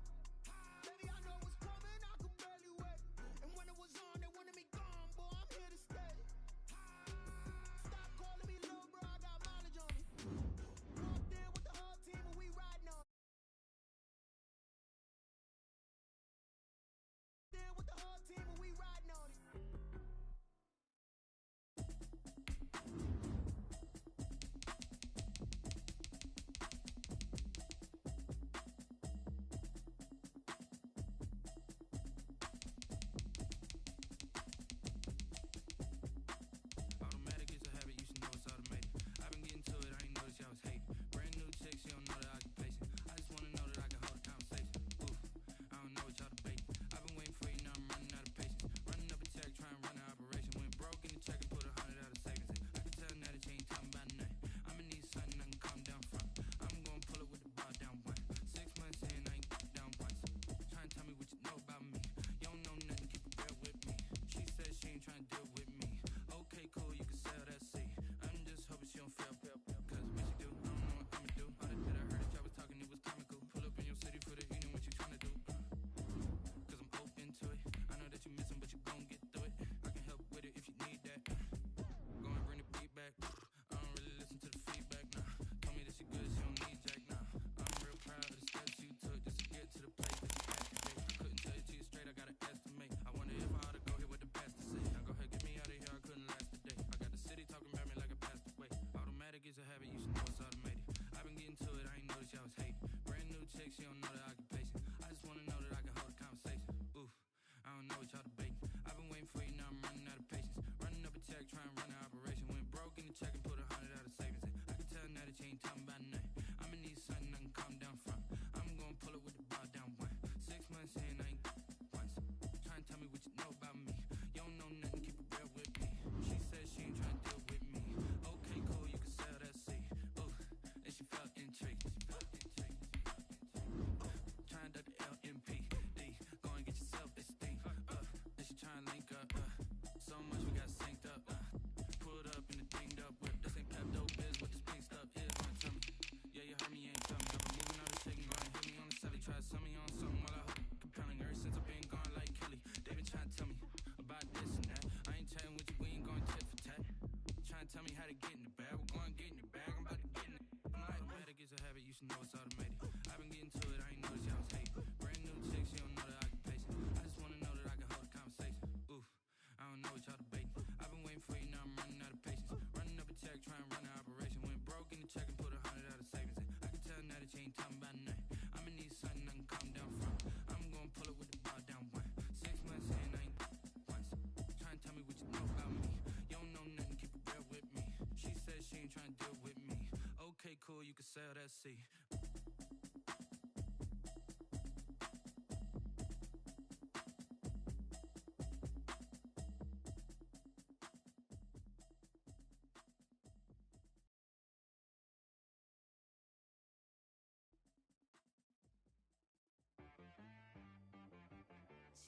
Baby, I know what's coming, I could barely wait. And when it was on, they wanted me gone, boy, I'm here to stay. Stop calling me little bro, I got mileage on me. Walked in with the whole team and we riding on it. There with the whole team and we riding on it. Automatic is a habit, you should know it's automated. I've been getting to it, I ain't noticed y'all was hating. Brand new chick, she don't know the occupation. I just wanna know that I can hold a conversation. Oof, I don't know what y'all debating. I've been waiting for you, now I'm running out of patience. Running up a check, trying to run an operation. Went broke in the check and put 100 out of savings. I can tell now that you ain't talking about nothing. I'ma need something I can calm down from. I'm gonna pull it with the bar down one. 6 months in, I ain't down once. Trying to tell me what you know about me. You don't know nothing, keep it real with me. She said she ain't trying to deal with me. Okay, cool, you can sell that seed. I'm just hoping she don't fail. Cause when she do, I don't know what I'ma do. All that I heard that y'all was talking, it was comical. Pull up in your city for the evening, what you tryna do? Cause I'm open to it. I know that you missing, but you gon' get through it. I can help with it if you need that. Go and bring the beat back. I don't really listen to the feedback, nah. Told me that she good, she don't need Jack, nah. I'm real proud of the steps you took just to get to the place that you activate. I couldn't tell you to you straight, I gotta estimate. I wonder if I ought to go here with the pastor say. Now go ahead, get me out of here, I couldn't last a day. I got the city talking about me like I passed away. Automatic is a habit, you should know it's automated. I've been getting to it, I ain't noticed y'all was hating. Brand new chick, she don't know the occupation. I just wanna know that I can hold a conversation. Oof, I don't know what y'all debating. I've been waiting for you, now I'm running out of patience. Running up a check, trying to run an operation. Went broke in the check and put 100 out of savings. I can tell now that you ain't talking about nothing. I'ma need something I can calm down from. I'm gonna pull it with the bar down one. 6 months in, I ain't once. Trying to tell me what you know about me. You don't know nothing, keep it real with me. She said she ain't trying to deal with me. Okay, cool, you can sell that seed. Ooh, and she felt intrigued. Trying to duck the LMP. Go and get your self-esteem. And she trying to link up. So much we got synced up. Pulled up in the dinged up whip. This ain't Pepto Biz with this pink stuff. Here's my tummy. Yeah, you heard me, you ain't tell me. I've been moving out of shaking, go and hit me on the celly. Try to sell me on something while I hook compelling. Ever since I've been gone like Kelly, they been trying to tell me about this and that. I ain't chatting with you, we ain't going tit for tat. Trying to tell me how to get in the bag. We're going to get in the bag, I'm about to get in it. Automatic is a habit, you should know it's automated. I've been getting to it, I ain't noticed y'all was hating. Brand new chick, she don't know the occupation. I just wanna know that I can hold a conversation. Oof, I don't know what y'all debating. I've been waiting for you, now I'm running out of patience. Running up a check, trying to run an operation. Went broke in the check and put 100 out of savings. I can tell now that you ain't talking about nothing. I'ma need something I can calm down from. I'm gonna pull it with the bar down one. 6 months in, I ain't once. Trying to tell me what you know about me. You don't know nothing, keep it real with me. She said she ain't trying to deal with me. Okay, cool, you can sell that seed.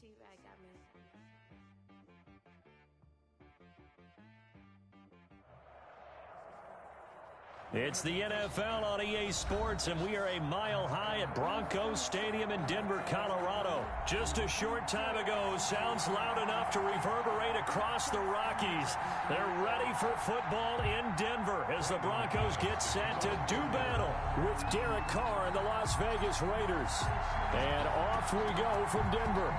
She-Rag got me. It's the NFL on EA Sports, and we are a mile high at Broncos Stadium in Denver, Colorado. Just a short time ago, sounds loud enough to reverberate across the Rockies. They're ready for football in Denver as the Broncos get set to do battle with Derek Carr and the Las Vegas Raiders. And off we go from Denver.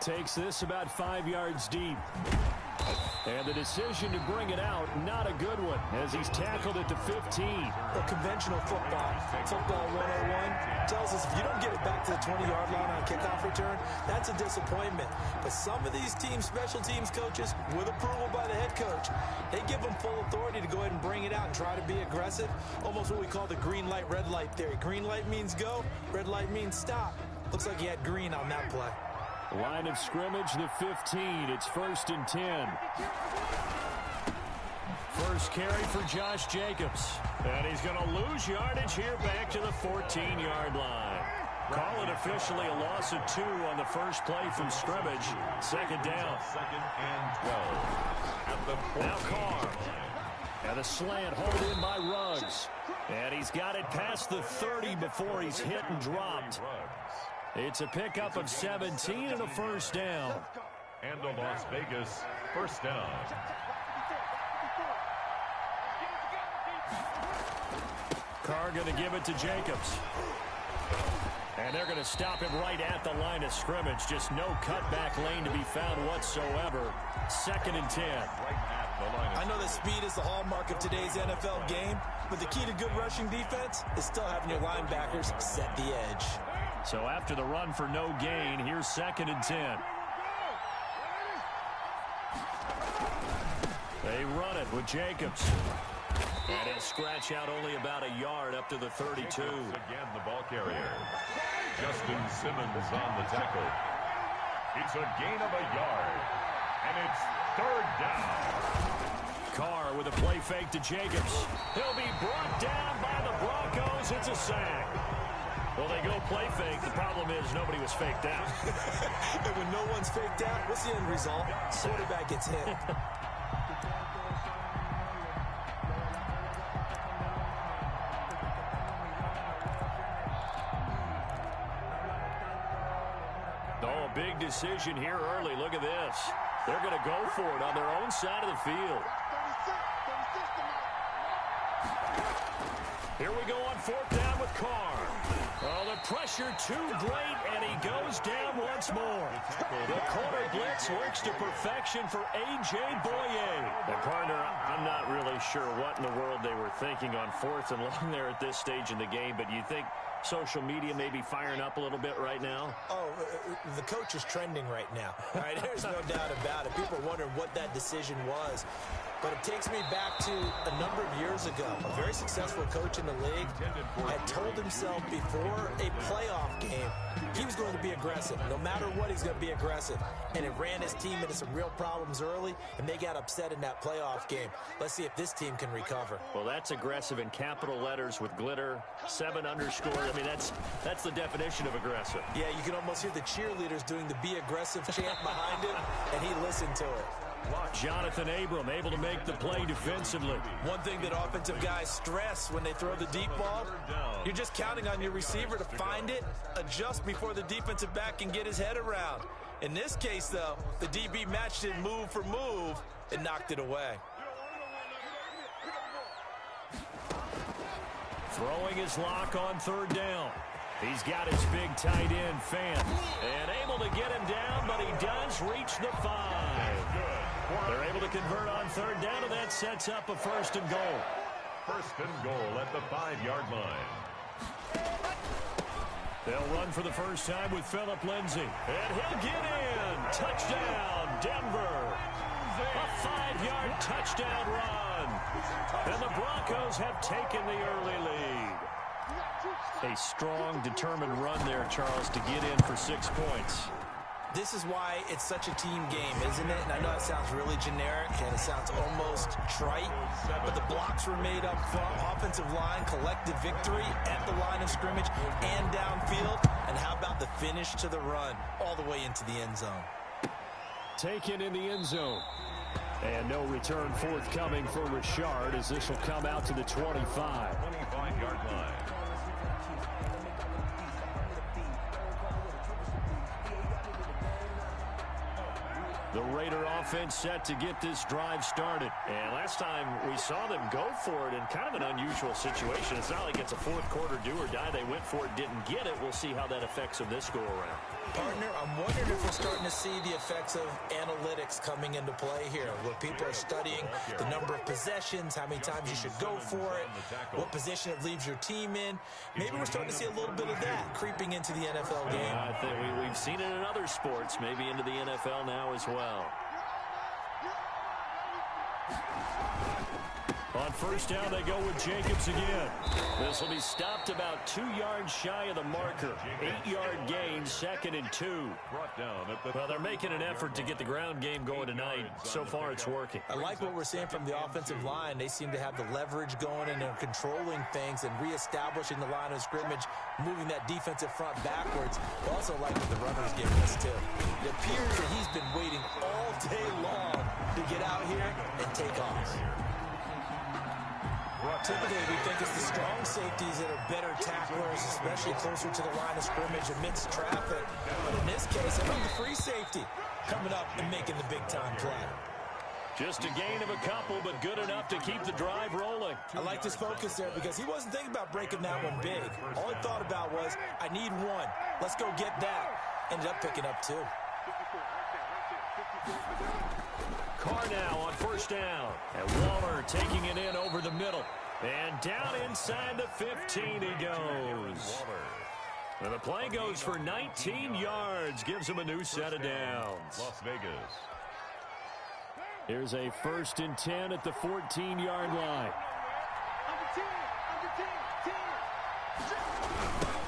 Takes this about 5 yards deep. And the decision to bring it out, not a good one, as he's tackled at the 15. Well, conventional football 101, tells us if you don't get it back to the 20-yard line on a kickoff return, that's a disappointment. But some of these special teams coaches, with approval by the head coach, they give them full authority to go ahead and bring it out and try to be aggressive, almost what we call the green light, red light theory. Green light means go, red light means stop. Looks like he had green on that play. Line of scrimmage, the 15. It's 1st and 10. First carry for Josh Jacobs. And he's going to lose yardage here back to the 14-yard line. Call it officially a loss of 2 on the first play from scrimmage. Second down. 2nd and 12. At the now Carr. And a slant hauled in by Ruggs. And he's got it past the 30 before he's hit and dropped. It's a pickup of 17 and a first down. And a Las Vegas first down. Carr going to give it to Jacobs. And they're going to stop him right at the line of scrimmage. Just no cutback lane to be found whatsoever. 2nd and 10. I know that speed is the hallmark of today's NFL game, but the key to good rushing defense is still having your linebackers set the edge. So after the run for no gain, here's 2nd and 10. They run it with Jacobs. And he'll scratch out only about a yard up to the 32. Again, the ball carrier. Justin Simmons on the tackle. It's a gain of a yard. And it's 3rd down. Carr with a play fake to Jacobs. He'll be brought down by the Broncos. It's a sack. Well, they go play fake. The problem is nobody was faked out. And when no one's faked out, what's the end result? Quarterback gets hit. Oh, big decision here early. Look at this. They're going to go for it on their own side of the field. Here we go on 4th down with Carr. Oh, the pressure too great, and he goes down once more. The corner blitz works to perfection for A.J. Boye. And, partner, I'm not really sure what in the world they were thinking on 4th and long there at this stage in the game, but you think social media may be firing up a little bit right now? Oh, the coach is trending right now. All right, there's no doubt about it. People are wondering what that decision was. But it takes me back to a number of years ago. A very successful coach in the league had told himself before a playoff game he was going to be aggressive. No matter what, he's going to be aggressive. And it ran his team into some real problems early, and they got upset in that playoff game. Let's see if this team can recover. Well, that's aggressive in capital letters with glitter, 7 underscore. I mean, that's the definition of aggressive. Yeah, you can almost hear the cheerleaders doing the be aggressive chant behind him, and he listened to it. Jonathan Abram able to make the play defensively. One thing that offensive guys stress when they throw the deep ball, you're just counting on your receiver to find it, adjust before the defensive back can get his head around. In this case, though, the DB matched it move for move and knocked it away. Throwing his lock on 3rd down. He's got his big tight end, Fan, and able to get him down, but he does reach the 5. They're able to convert on 3rd down, and that sets up a 1st and goal. 1st and goal at the 5-yard line. They'll run for the first time with Phillip Lindsay, and he'll get in. Touchdown, Denver. A 5-yard touchdown run. And the Broncos have taken the early lead. A strong, determined run there, Charles, to get in for 6 points. This is why it's such a team game, isn't it? And I know it sounds really generic and it sounds almost trite, but the blocks were made up front. Offensive line, collective victory at the line of scrimmage and downfield. And how about the finish to the run all the way into the end zone? Taken in the end zone. And no return forthcoming for Richard as this will come out to the 25. 25-yard line. The Raider offense set to get this drive started. And last time we saw them go for it in kind of an unusual situation. It's not like it's a fourth quarter do or die. They went for it, didn't get it. We'll see how that affects them this go around. Partner, I'm wondering if we're starting to see the effects of analytics coming into play here, where people are studying the number of possessions, how many times you should go for it, what position it leaves your team in. Maybe we're starting to see a little bit of that creeping into the NFL game. I think we've seen it in other sports, maybe into the NFL now as well. On first down, they go with Jacobs again. This will be stopped about 2 yards shy of the marker. 8-yard gain, 2nd and 2. Well, they're making an effort to get the ground game going tonight. So far, it's working. I like what we're seeing from the offensive line. They seem to have the leverage going, and they're controlling things and reestablishing the line of scrimmage, moving that defensive front backwards. I also like what the runner's giving us, too. It appears that he's been waiting all day long to get out here and take off. Typically, we think it's the strong safeties that are better tacklers, especially closer to the line of scrimmage amidst traffic. But in this case, I think the free safety coming up and making the big-time play. Just a gain of a couple, but good enough to keep the drive rolling. I liked his focus there because he wasn't thinking about breaking that one big. All he thought about was, I need one. Let's go get that. Ended up picking up 2. Carr now on first down. And Waller taking it in over the middle. And down inside the 15 he goes. And the play goes for 19 yards. Gives him a new set of downs. Las Vegas. Here's a 1st and 10 at the 14-yard line.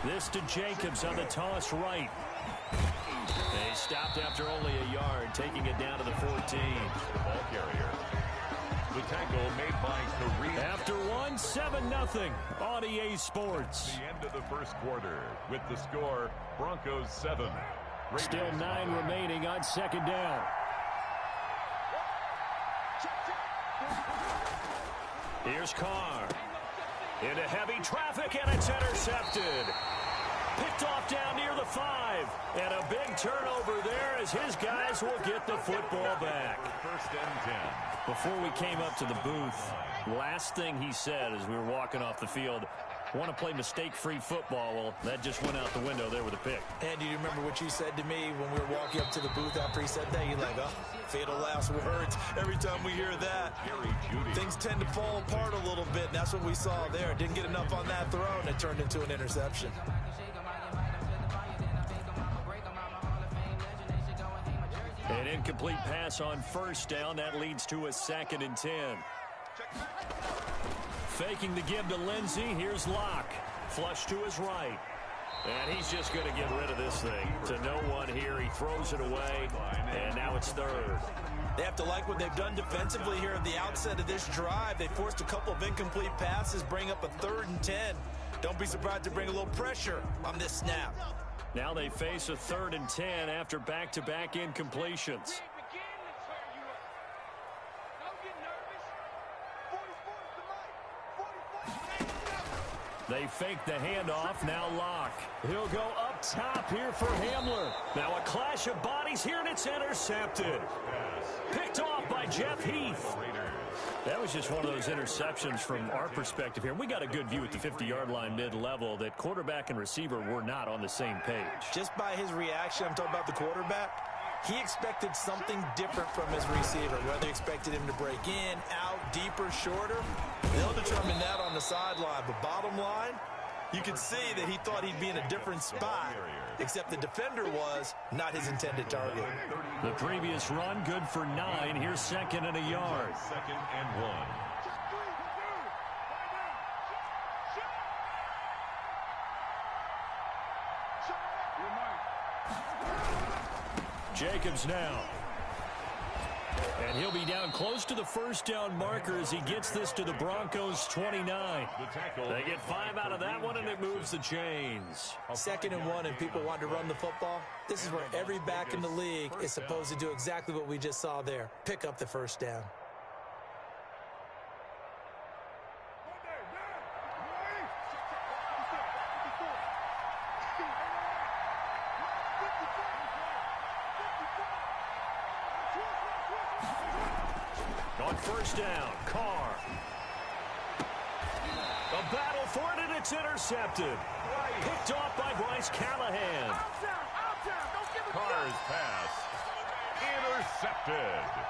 This to Jacobs on the toss right. They stopped after only a yard, taking it down to the 14. The ball carrier. The tackle made by Kareem. After 7-0 on EA Sports. The end of the first quarter with the score, Broncos 7. Still 9 remaining on 2nd down. Here's Carr. Into heavy traffic, and it's intercepted. Picked off down near the 5. And a big turnover there as his guys will get the football back. 1st and 10. Before we came up to the booth, last thing he said as we were walking off the field, want to play mistake-free football. Well, that just went out the window there with a pick. And do you remember what you said to me when we were walking up to the booth after he said that? You're like, oh, fatal last words. Every time we hear that, things tend to fall apart a little bit. And that's what we saw there. Didn't get enough on that throw, and it turned into an interception. An incomplete pass on first down. That leads to a 2nd and 10. Faking the give to Lindsey. Here's Locke. Flush to his right. And he's just going to get rid of this thing. To no one here. He throws it away. And now it's 3rd. They have to like what they've done defensively here at the outset of this drive. They forced a couple of incomplete passes, bring up a 3rd and 10. Don't be surprised to bring a little pressure on this snap. Now they face a 3rd and 10 after back-to-back incompletions. They fake the handoff. Now Locke. He'll go up top here for Hamler. Now a clash of bodies here, and it's intercepted. Picked off by Jeff Heath. That was just one of those interceptions from our perspective here. We got a good view at the 50-yard line mid-level that quarterback and receiver were not on the same page. Just by his reaction, I'm talking about the quarterback, he expected something different from his receiver, whether he expected him to break in, out, deeper, shorter. They'll determine that on the sideline. But bottom line, you can see that he thought he'd be in a different spot, except the defender was not his intended target. The previous run, good for 9. Here's 2nd and a yard. 2nd and 1. Jacobs now. And he'll be down close to the first down marker as he gets this to the Broncos 29. They get 5 out of that one, and it moves the chains. 2nd and 1, and people want to run the football. This is where every back in the league is supposed to do exactly what we just saw there. Pick up the first down. On first down, Carr. The battle for it, and it's intercepted. Picked off by Bryce Callahan. Carr's pass intercepted.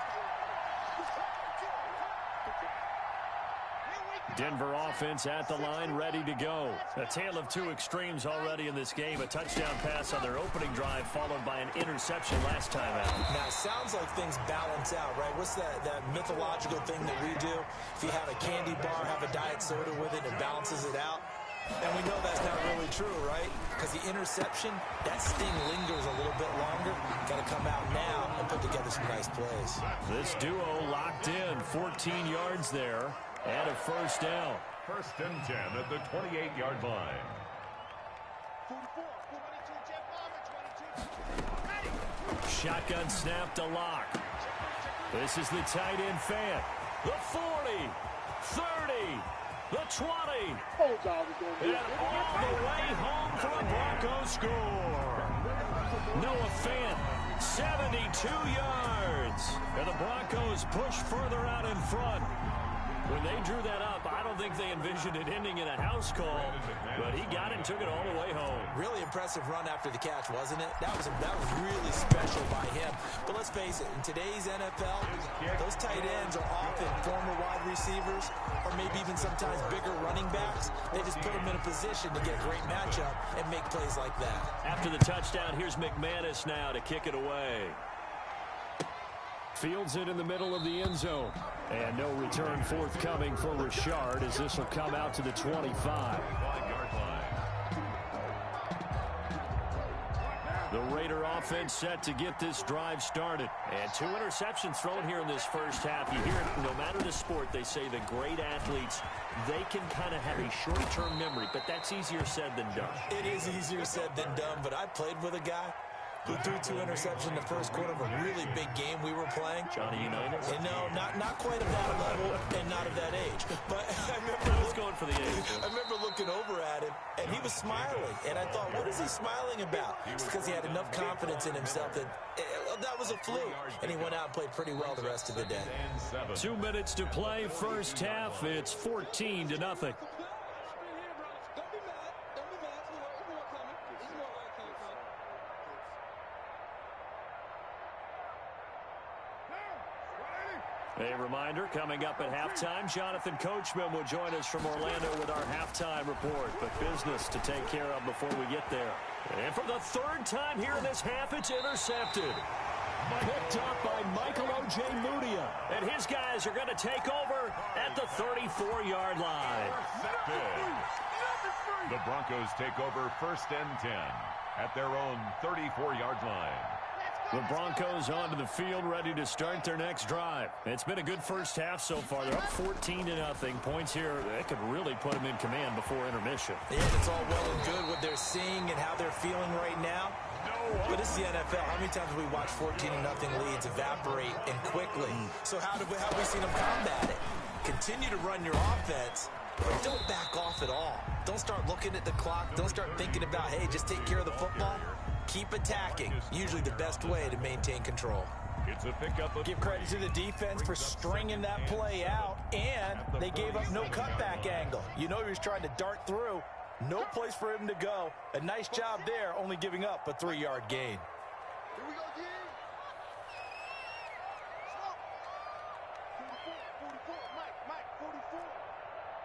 Denver offense at the line, ready to go. A tale of two extremes already in this game. A touchdown pass on their opening drive, followed by an interception last time out. Now, it sounds like things balance out, right? What's that mythological thing that we do? If you have a candy bar, have a diet soda with it, it balances it out. And we know that's not really true, right? Because the interception, that sting lingers a little bit longer. Got to come out now and put together some nice plays. This duo locked in, 14 yards there. And a first down. 1st and 10 at the 28-yard line. Shotgun snap to Lock. This is the tight end fan. The 40, 30, the 20. And all the way home for a Broncos score. Noah Fant, 72 yards. And the Broncos push further out in front. When they drew that up, I don't think they envisioned it ending in a house call, but he got it and took it all the way home. Really impressive run after the catch, wasn't it? That was really special by him. But let's face it, in today's NFL, those tight ends are often former wide receivers or maybe even sometimes bigger running backs. They just put them in a position to get a great matchup and make plays like that. After the touchdown, here's McManus now to kick it away. Fields it in the middle of the end zone. And no return forthcoming for Richard as this will come out to the 25. 5-yard line. The Raider offense set to get this drive started. And 2 interceptions thrown here in this first half. You hear it, no matter the sport, they say the great athletes, they can kind of have a short-term memory, but that's easier said than done. It is easier said than done, but I played with a guy who threw 2 interceptions in the first quarter of a really big game we were playing. Johnny Unitas? And no, not quite of that level and not of that age. But I was going for the age. I remember looking over at him, and he was smiling. And I thought, what is he smiling about? It's because he had enough confidence in himself that that was a fluke. And he went out and played pretty well the rest of the day. 2 minutes to play, first half. It's 14-0. A reminder, coming up at halftime, Jonathan Coachman will join us from Orlando with our halftime report. But business to take care of before we get there. And for the 3rd time here in this half, it's intercepted. Picked up by Michael Ojemudia. And his guys are going to take over at the 34-yard line. The Broncos take over 1st and 10 at their own 34-yard line. The Broncos onto the field, ready to start their next drive. It's been a good first half so far. They're up 14-0. Points here, that could really put them in command before intermission. Yeah, it's all well and good what they're seeing and how they're feeling right now. But this is the NFL. How many times have we watched 14-0 leads evaporate and quickly? So how have we seen them combat it? Continue to run your offense, but don't back off at all. Don't start looking at the clock. Don't start thinking about, hey, just take care of the football. Keep attacking. Usually the best way to maintain control. It's a pickup. Give credit to the defense for stringing that play out, and they gave up no cutback angle. You know he was trying to dart through. No place for him to go. A nice job there, only giving up a 3-yard gain. Here we go, D. 44, Mike, 44.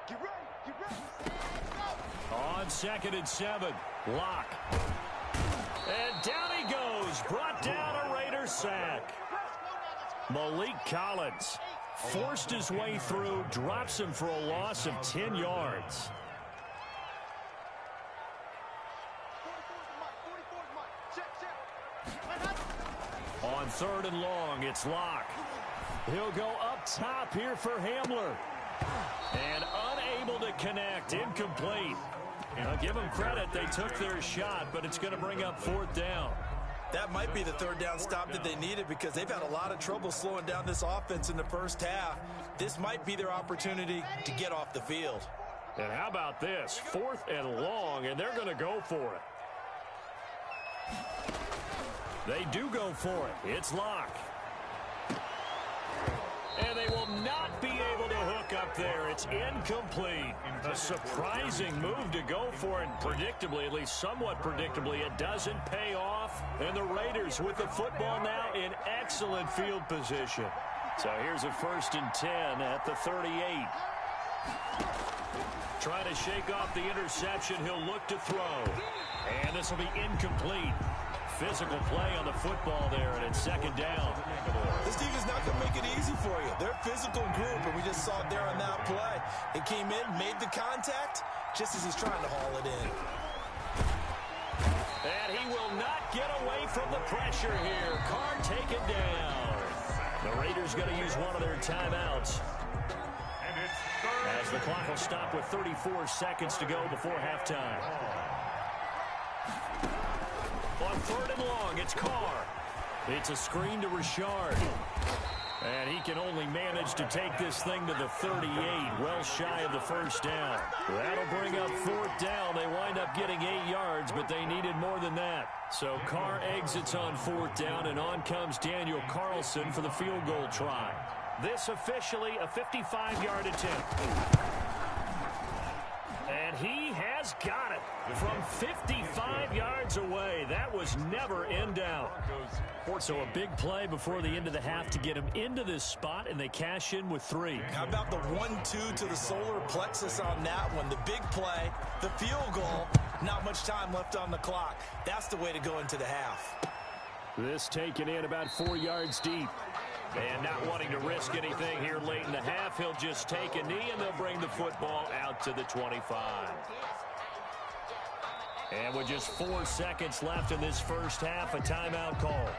Get ready. On 2nd and 7, Lock. And down he goes, brought down a Raider sack. Malik Collins forced his way through, drops him for a loss of 10 yards. On 3rd and long, it's Lock. He'll go up top here for Hamler. And unable to connect. Incomplete. I'll give them credit. They took their shot, but it's going to bring up 4th down. That might be the 3rd down stop that they needed because they've had a lot of trouble slowing down this offense in the first half. This might be their opportunity to get off the field. And how about this? 4th and long, and they're going to go for it. They do go for it. It's Locke. And they will not be able to hook up there. It's incomplete. A surprising move to go for it. Predictably, at least somewhat predictably, it doesn't pay off. And the Raiders with the football now in excellent field position. So here's a 1st and 10 at the 38. Trying to shake off the interception. He'll look to throw. And this will be incomplete. Physical play on the football there, and it's 2nd down. This defense is not going to make it easy for you. They're a physical group, and we just saw it there on that play. It came in, made the contact, just as he's trying to haul it in. And he will not get away from the pressure here. Carr taken down. The Raiders going to use one of their timeouts. As the clock will stop with 34 seconds to go before halftime. On 3rd and long, it's Carr. It's a screen to Richard. And he can only manage to take this thing to the 38, well shy of the 1st down. That'll bring up 4th down. They wind up getting 8 yards, but they needed more than that. So Carr exits on 4th down, and on comes Daniel Carlson for the field goal try. This officially a 55-yard attempt. And he has got it from 55 yards away. That was never in doubt. So a big play before the end of the half to get him into this spot, and they cash in with 3. How about the 1-2 to the solar plexus on that one? The big play, the field goal, not much time left on the clock. That's the way to go into the half. This taken in about 4 yards deep. And not wanting to risk anything here late in the half, he'll just take a knee, and they'll bring the football out to the 25. And with just 4 seconds left in this first half, a timeout call.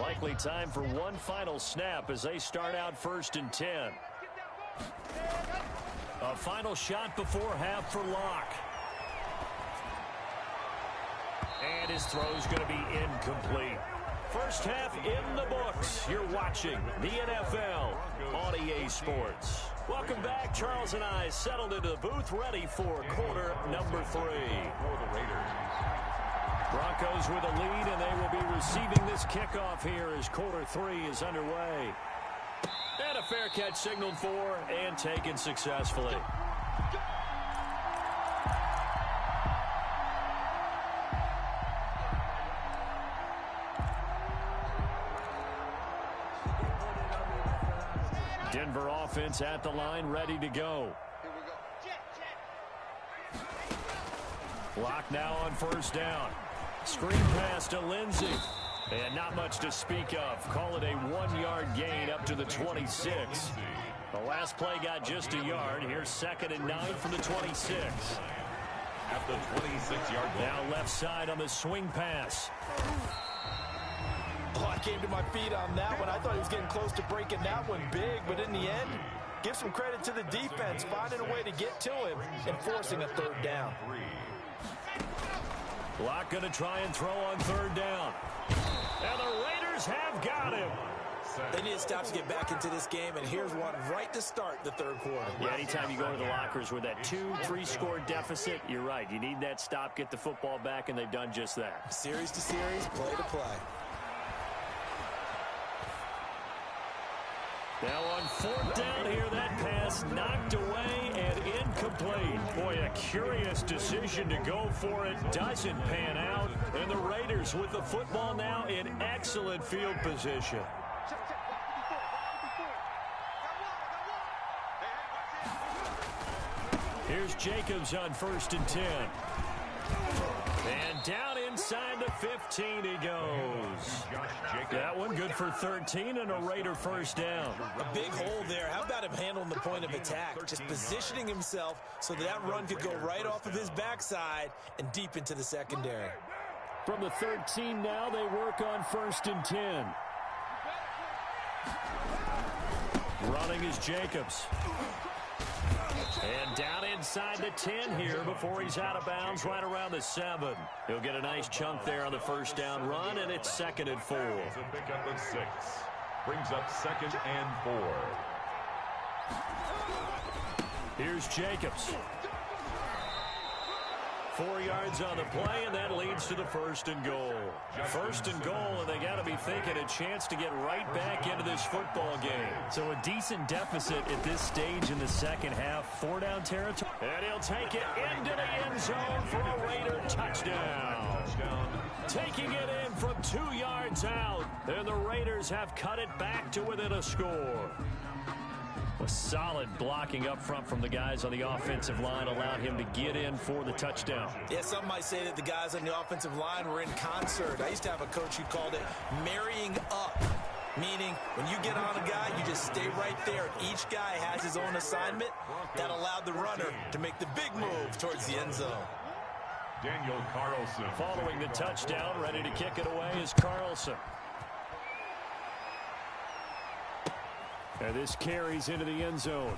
Likely time for one final snap as they start out 1st and 10. A final shot before half for Locke. And his throw's going to be incomplete. First half in the books. You're watching the NFL on EA Sports. Welcome back. Charles and I settled into the booth, ready for quarter number 3. Broncos with a lead, and they will be receiving this kickoff here as quarter 3 is underway. And a fair catch signaled for and taken successfully. Denver offense at the line, ready to go. Block now on 1st down. Screen pass to Lindsey. And not much to speak of. Call it a 1-yard gain up to the 26. The last play got just a yard. Here's 2nd and 9 from the 26. At the 26-yard line. Now left side on the swing pass. Oh, I came to my feet on that one. I thought he was getting close to breaking that one big, but in the end, give some credit to the defense, finding a way to get to him and forcing a 3rd down. Locke going to try and throw on 3rd down. And the Raiders have got him. They need to stop to get back into this game, and here's one right to start the 3rd quarter. Yeah, anytime you go to the lockers with that 2-3 score deficit, you're right. You need that stop, get the football back, and they've done just that. Series to series, play to play. Now on 4th down here, that pass knocked away and incomplete. Boy, a curious decision to go for it. Doesn't pan out. And the Raiders with the football now in excellent field position. Here's Jacobs on 1st and 10. And down inside the 15 he goes. That one good for 13 and a Raider first down. A big hole there. How about him handling the point of attack? Just positioning himself so that run could go right off of his backside and deep into the secondary. From the 13 now, they work on 1st and 10. Running is Jacobs. And down inside the 10 here before he's out of bounds right around the 7. He'll get a nice chunk there on the first down run, and it's 2nd and 4. It's a pickup of 6. Brings up 2nd and 4. Here's Jacobs. 4 yards on the play, and that leads to the 1st and goal. 1st and goal, and they got to be thinking a chance to get right back into this football game. So a decent deficit at this stage in the second half. 4-down territory. And he'll take it into the end zone for a Raider touchdown. Taking it in from 2 yards out. And the Raiders have cut it back to within a score. A solid blocking up front from the guys on the offensive line allowed him to get in for the touchdown. Yeah, some might say that the guys on the offensive line were in concert. I used to have a coach who called it marrying up, meaning when you get on a guy, you just stay right there. Each guy has his own assignment. That allowed the runner to make the big move towards the end zone. Daniel Carlson. Following the touchdown, ready to kick it away is Carlson. And this carries into the end zone.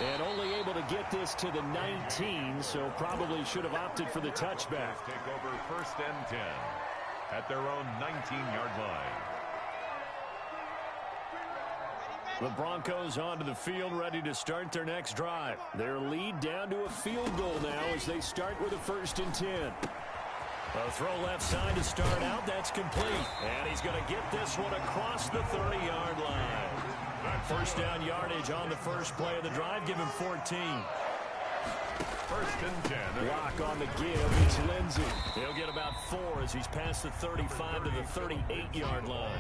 And only able to get this to the 19, so probably should have opted for the touchback. Take over 1st and 10 at their own 19-yard line. The Broncos onto the field, ready to start their next drive. Their lead down to a field goal now as they start with a 1st and 10. A throw left side to start out. That's complete. And he's going to get this one across the 30-yard line. First down yardage on the first play of the drive. Give him 14. 1st and 10. Lock on the give. It's Lindsey. He'll get about 4 as he's past the 35 to the 38-yard line.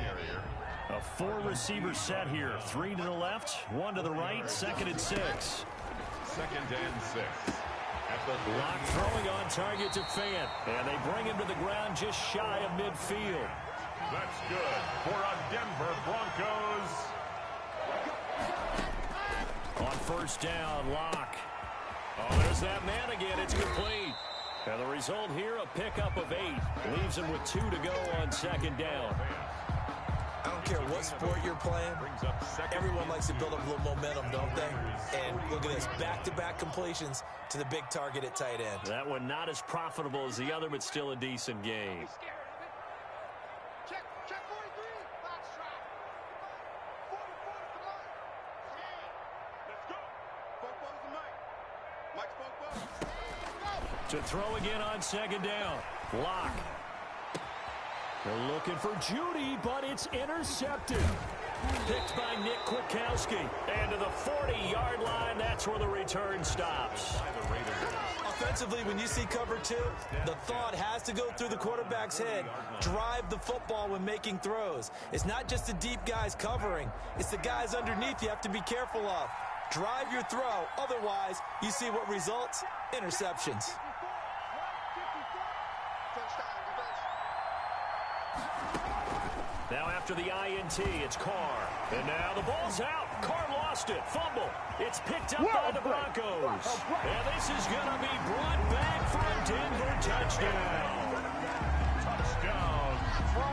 A 4-receiver set here. 3 to the left, 1 to the right. 2nd and 6. 2nd and 6. Lock throwing on target to Fant. And they bring him to the ground just shy of midfield. That's good for a Denver Broncos. On 1st down, Lock. Oh, there's that man again. It's complete. And the result here, a pickup of 8. Leaves him with 2 to go on 2nd down. I don't care what sport you're playing. Everyone likes to build up a little momentum, don't they? And look at this, back-to-back completions to the big target at tight end. That one not as profitable as the other, but still a decent game. Check 43. Box track. 44 to Mike. Let's go. Football's to Mike. Mike's football. To throw again on 2nd down. Lock. They're looking for Judy, but it's intercepted. Picked by Nick Kwiatkowski. And to the 40-yard line, that's where the return stops. Offensively, when you see cover 2, the thought has to go through the quarterback's head. Drive the football when making throws. It's not just the deep guys covering. It's the guys underneath you have to be careful of. Drive your throw. Otherwise, you see what results? Interceptions. Now after the INT, it's Carr. And now the ball's out. Carr lost it. Fumble. It's picked up by the Broncos. And this is going to be brought back for a Denver touchdown. Touchdown.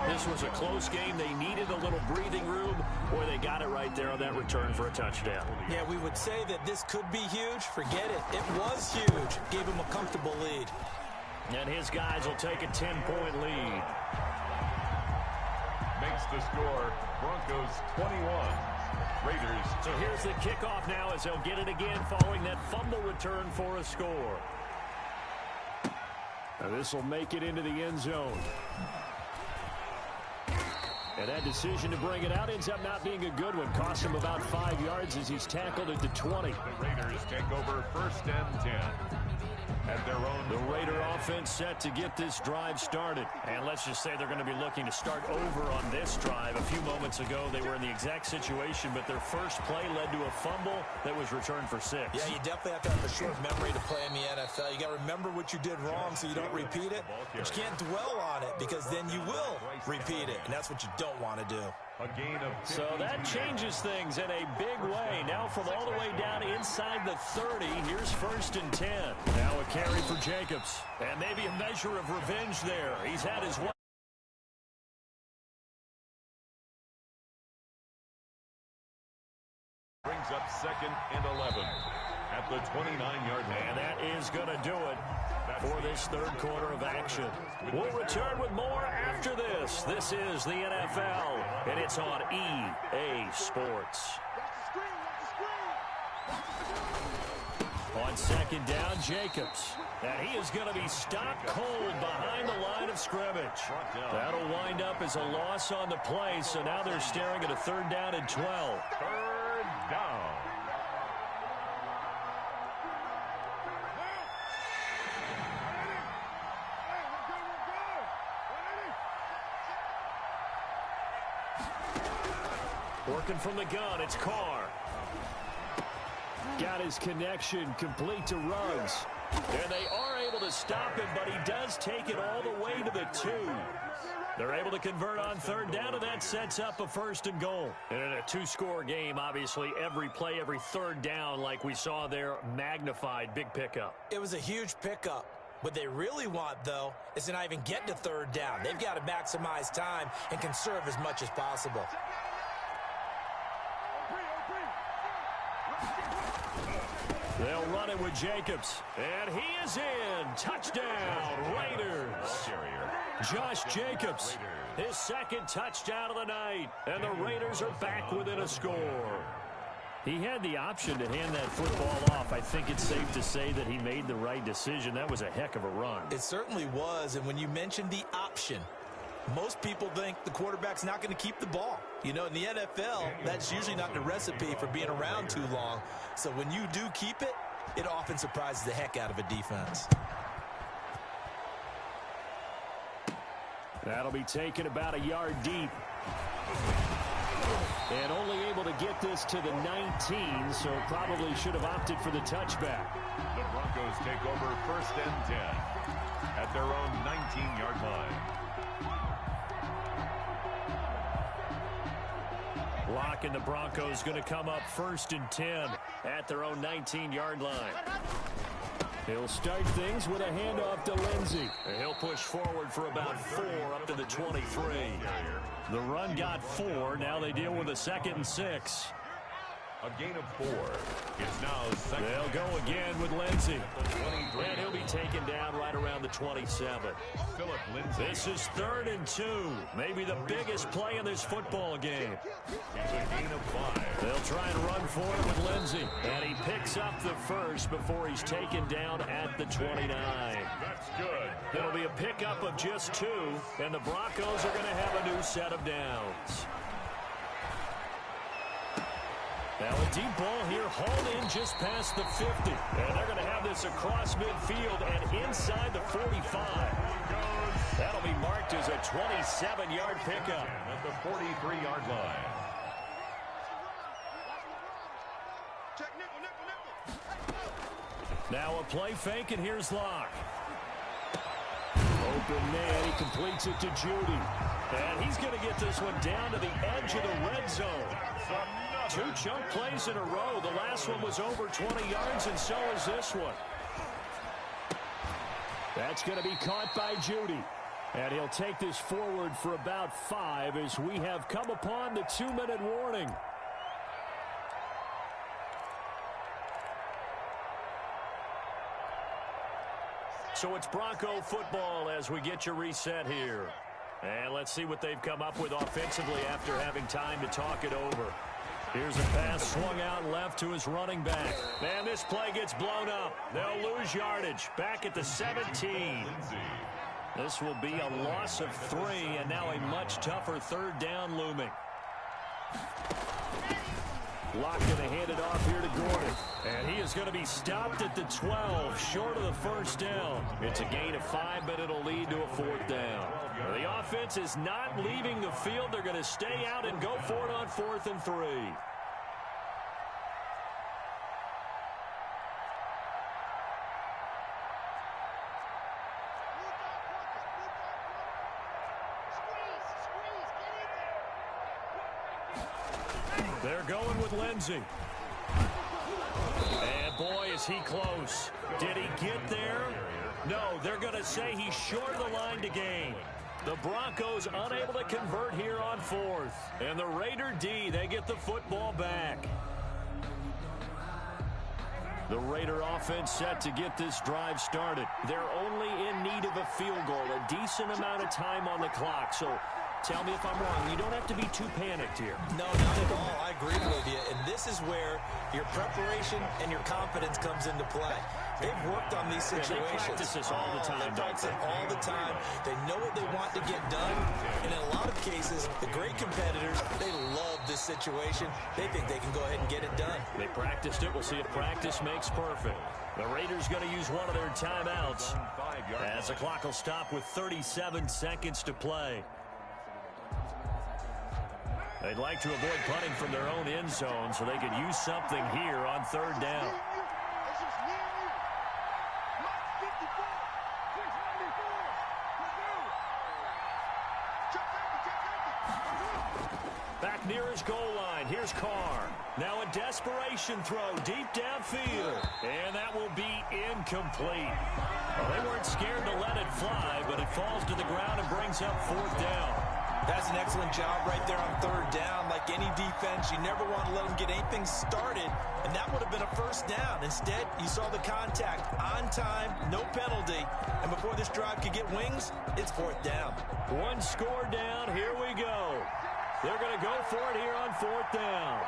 This was a close game. They needed a little breathing room. Boy, they got it right there on that return for a touchdown. Yeah, we would say that this could be huge. Forget it. It was huge. Gave him a comfortable lead. And his guys will take a 10-point lead. Makes the score Broncos 21, Raiders. So here's the kickoff now as they'll get it again following that fumble return for a score. Now this will make it into the end zone. And that decision to bring it out ends up not being a good one. Cost him about 5 yards as he's tackled at the 20. The Raiders take over 1st and 10. At their own. The Raider offense set to get this drive started. And let's just say they're going to be looking to start over on this drive. A few moments ago, they were in the exact situation, but their first play led to a fumble that was returned for 6. Yeah, you definitely have to have a short memory to play in the NFL. You got to remember what you did wrong so you don't repeat it. But you can't dwell on it because then you will repeat it, and that's what you don't want to do. A gain of 50. So that changes things in a big way. Now from all the way down inside the 30, here's 1st and 10. Now a carry for Jacobs. And maybe a measure of revenge there. He's had his way. Brings up 2nd and 11 at the 29-yard line. And that is going to do it for this third quarter of action. We'll return with more after this. This is the NFL, and it's on EA Sports. On 2nd down, Jacobs. And he is going to be stopped cold behind the line of scrimmage. That'll wind up as a loss on the play, so now they're staring at a 3rd down and 12. 3rd down. Working from the gun, it's Carr. Got his connection complete to Ruggs. And they are able to stop him, but he does take it all the way to the 2. They're able to convert on 3rd down, and that sets up a 1st and goal. And in a 2-score game, obviously, every play, every 3rd down, like we saw there, magnified. Big pickup. It was a huge pickup. What they really want, though, is to not even get to 3rd down. They've got to maximize time and conserve as much as possible. They'll run it with Jacobs. And he is in. Touchdown, Raiders. Josh Jacobs, his 2nd touchdown of the night. And the Raiders are back within a score. He had the option to hand that football off. I think it's safe to say that he made the right decision. That was a heck of a run. It certainly was. And when you mentioned the option, most people think the quarterback's not going to keep the ball. You know, in the NFL, that's usually not the recipe for being around too long. So when you do keep it, it often surprises the heck out of a defense. That'll be taken about a yard deep. And only able to get this to the 19, so probably should have opted for the touchback. The Broncos take over 1st and 10 at their own 19-yard line. Lock and the Broncos going to come up 1st and 10 at their own 19-yard line. He'll start things with a handoff to Lindsey. And he'll push forward for about 4 up to the 23. The run got 4. Now they deal with a 2nd and 6. A gain of 4. It's now 2nd. They'll go again with Lindsey. And he'll be taken down right around the 27. Philip Lindsey. This is 3rd and 2. Maybe the biggest play in this football game. It's a gain of 5. They'll try and run for it with Lindsey. And he picks up the 1st before he's taken down at the 29. That's good. It'll be a pickup of just 2. And the Broncos are going to have a new set of downs. Now a deep ball here, hauled in just past the 50. And they're going to have this across midfield and inside the 45. That'll be marked as a 27-yard pickup. At the 43-yard line. Now a play fake, and here's Locke. Open man, he completes it to Judy. And he's going to get this one down to the edge of the red zone. 2 chunk plays in a row. The last one was over 20 yards, and so is this one. That's going to be caught by Judy. And he'll take this forward for about 5 as we have come upon the 2-minute warning. So it's Bronco football as we get your reset here. And let's see what they've come up with offensively after having time to talk it over. Here's a pass swung out left to his running back. And this play gets blown up. They'll lose yardage. Back at the 17. This will be a loss of 3, and now a much tougher third down looming. Locke going to hand it off here to Gordon. And he is going to be stopped at the 12, short of the first down. It's a gain of 5, but it'll lead to a 4th down. The offense is not leaving the field. They're going to stay out and go for it on 4th and 3. They're going with Lindsey. And boy, is he close. Did he get there? No, they're going to say he's short of the line to gain. The Broncos unable to convert here on 4th. And the Raider D, they get the football back. The Raider offense set to get this drive started. They're only in need of a field goal, a decent amount of time on the clock. So tell me if I'm wrong. You don't have to be too panicked here. No, not at all. I agree with you. And this is where your preparation and your confidence comes into play. They've worked on these situations. They practice this all the time. They practice it all the time. They know what they want to get done. And in a lot of cases, the great competitors, they love this situation. They think they can go ahead and get it done. They practiced it. We'll see if practice makes perfect. The Raiders going to use one of their timeouts as the clock will stop with 37 seconds to play. They'd like to avoid punting from their own end zone so they could use something here on 3rd down. Back near his goal line. Here's Carr. Now a desperation throw deep downfield. And that will be incomplete. Well, they weren't scared to let it fly, but it falls to the ground and brings up 4th down. That's an excellent job right there on 3rd down. Like any defense, you never want to let them get anything started, and that would have been a 1st down. Instead, you saw the contact on time, no penalty, and before this drive could get wings, it's 4th down. One score down. Here we go. They're going to go for it here on 4th down.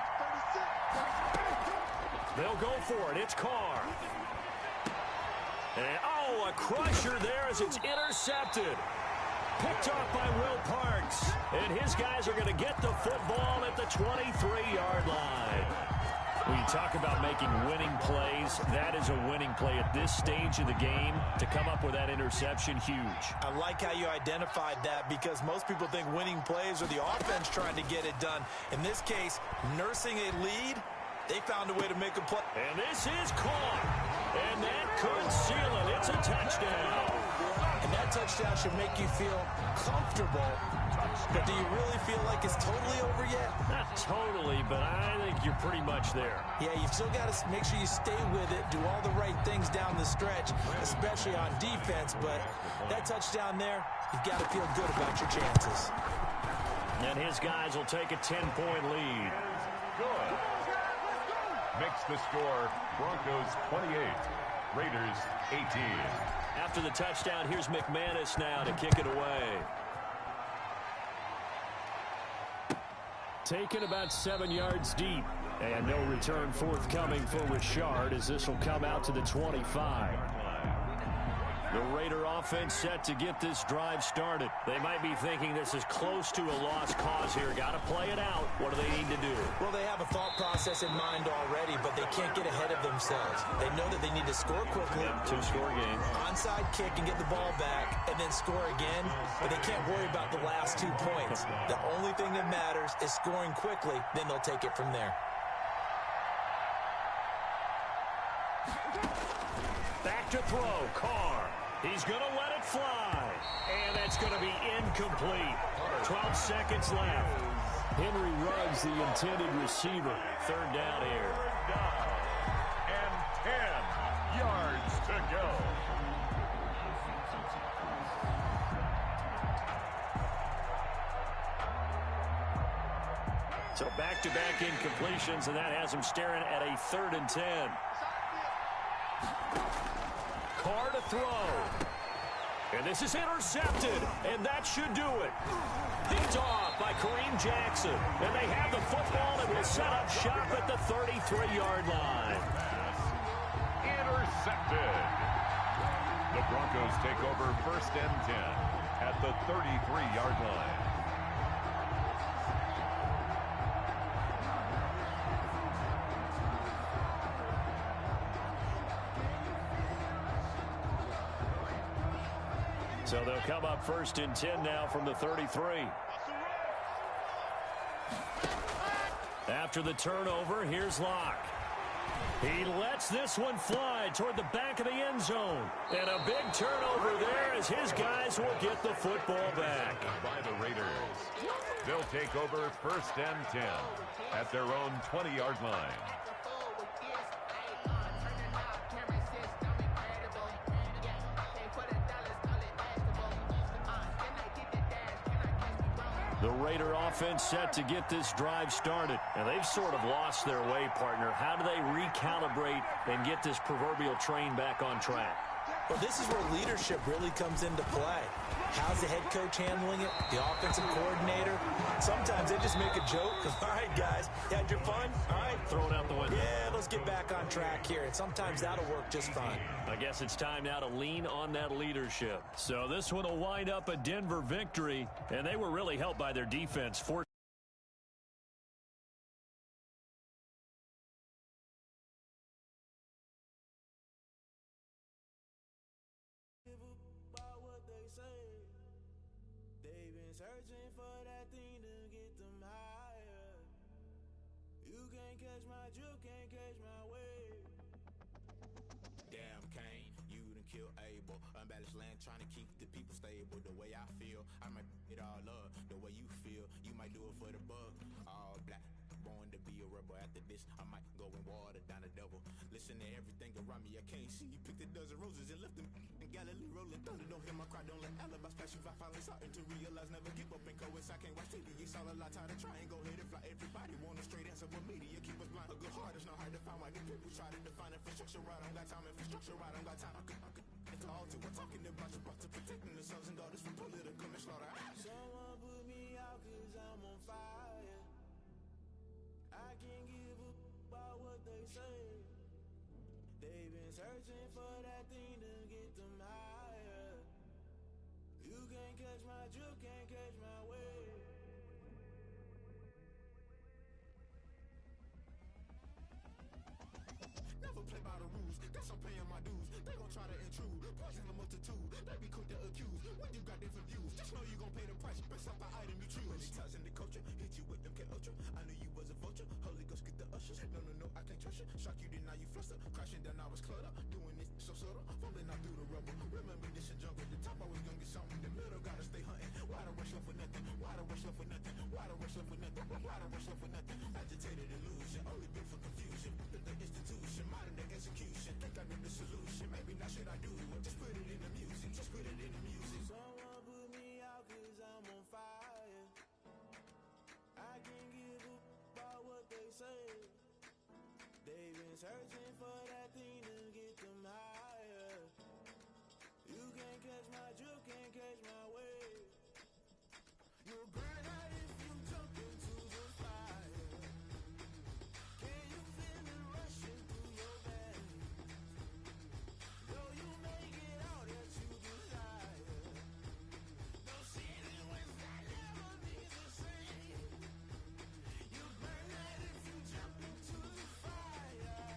They'll go for it. It's Carr. And, oh, a crusher there as it's intercepted. Picked off by Will Parks. And his guys are going to get the football at the 23-yard line. When you talk about making winning plays, that is a winning play at this stage of the game. To come up with that interception, huge. I like how you identified that because most people think winning plays are the offense trying to get it done. In this case, nursing a lead, they found a way to make a play. And this is caught. And that could seal it. It's a touchdown. And that touchdown should make you feel comfortable. But do you really feel like it's totally over yet? Not totally, but I think you're pretty much there. Yeah, you've still got to make sure you stay with it, do all the right things down the stretch, especially on defense. But that touchdown there, you've got to feel good about your chances. And his guys will take a 10-point lead. Good. Makes the score Broncos 28, Raiders 18. After the touchdown, here's McManus now to kick it away. Taken about 7 yards deep. And no return forthcoming for Richard as this will come out to the 25. The Raider offense set to get this drive started. They might be thinking this is close to a lost cause here. Got to play it out. What do they need to do? Well, they have a thought process in mind already, but they can't get ahead of themselves. They know that they need to score quickly. Two-score game. Onside kick and get the ball back and then score again, but they can't worry about the last 2 points. The only thing that matters is scoring quickly, then they'll take it from there. Back to throw. Carr. He's going to let it fly. And that's going to be incomplete. 12 seconds left. Henry Ruggs, the intended receiver. 3rd down here. And 10 yards to go. So back-to-back incompletions, and that has him staring at a 3rd and 10. Carr to throw. And this is intercepted, and that should do it. Picked off by Kareem Jackson. And they have the football and will set up shop at the 33-yard line. Intercepted. The Broncos take over 1st and 10 at the 33-yard line. So they'll come up 1st and 10 now from the 33. After the turnover, here's Locke. He lets this one fly toward the back of the end zone. And a big turnover there as his guys will get the football back. By the Raiders. They'll take over 1st and 10 at their own 20-yard line. The Raider offense set to get this drive started. And they've sort of lost their way, partner. How do they recalibrate and get this proverbial train back on track? Well, this is where leadership really comes into play. How's the head coach handling it? The offensive coordinator? Sometimes they just make a joke. All right, guys, you had your fun? All right. Throw it out the window. Yeah, let's get back on track here. And sometimes that'll work just fine. I guess it's time now to lean on that leadership. So this one will wind up a Denver victory, and they were really helped by their defense. Searching for that thing to get them higher. You can't catch my drift, can't catch my wave. Damn, Kane, you done kill Abel. Unbalanced land, trying to keep the people stable. The way I feel, I might it all up. The way you feel, you might do it for the bug. All black, born to be a rebel. After this, I might go and water down the devil. Listen to everything around me, I can't see. Picked a dozen roses and left them in Galilee rolling thunder. Don't hear my cry, don't let alibis pass you. I finally starting to realize, never give up and co-ins. I can't watch TV, it's all a lot. Tired of trying, go ahead and fly. Everybody want a straight answer, but media keep us blind. A good heart is not hard to find. Why these people try to define infrastructure right? I don't got time, infrastructure right, I don't got time. I could it's all to we're talking about you, about to protecting the sons and daughters from political manslaughter. Someone put me out cause I'm on fire. I can't give a about what they say. They've been searching for that thing to get them higher. You can't catch my drift, can't catch my wave. Never play by the rules, guess I'm paying my dues. They gon' try to intrude, poison the multitude. They be quick to accuse, when you got different views. Just know you gon' pay the price, best up the item you choose. Many ties in the culture, hit you with them K-Ultra. I knew you was a vulture, Holy Ghost get the ushers. No, I can't trust you, shock you then now you fluster. Crashing down I was cluttered, doing this so subtle. Fumbling out through the rubble, remember this a jungle. The top always gonna get something, the middle gotta stay hunting. Why the rush left for nothing, why the rush left for nothing, why the rush left for nothing, why the rush left for nothing. Agitated illusion, only built for confusion. The institution, modern day execution. Think I know the solution, maybe not should I do it. Just put it in the music, just put it in the music. Someone put me out cause I'm on fire. I can't give a about what they say. They've been searching for that thing to get them higher. You can't catch my drift, can't catch my wave. You'll burn out if you jump into the fire. Can you feel it rushing through your veins? Though you make it out that you desire. Don't see it when that never be the same. You burn out if you jump into the fire.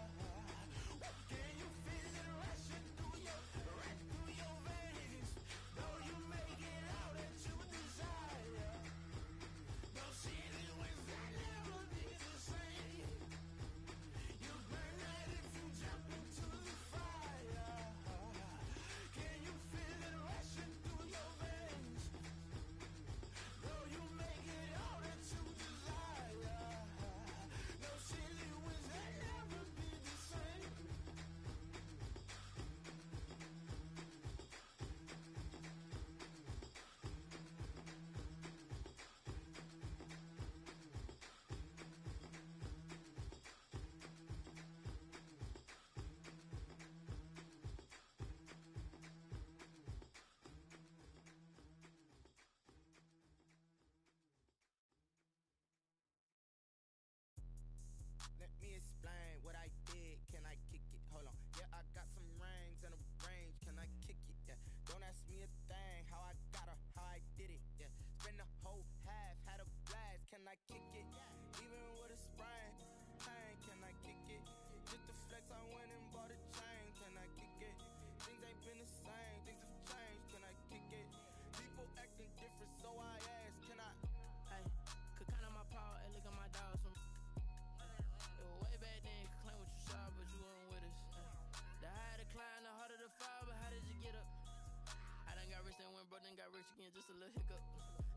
rich again, just a little hiccup.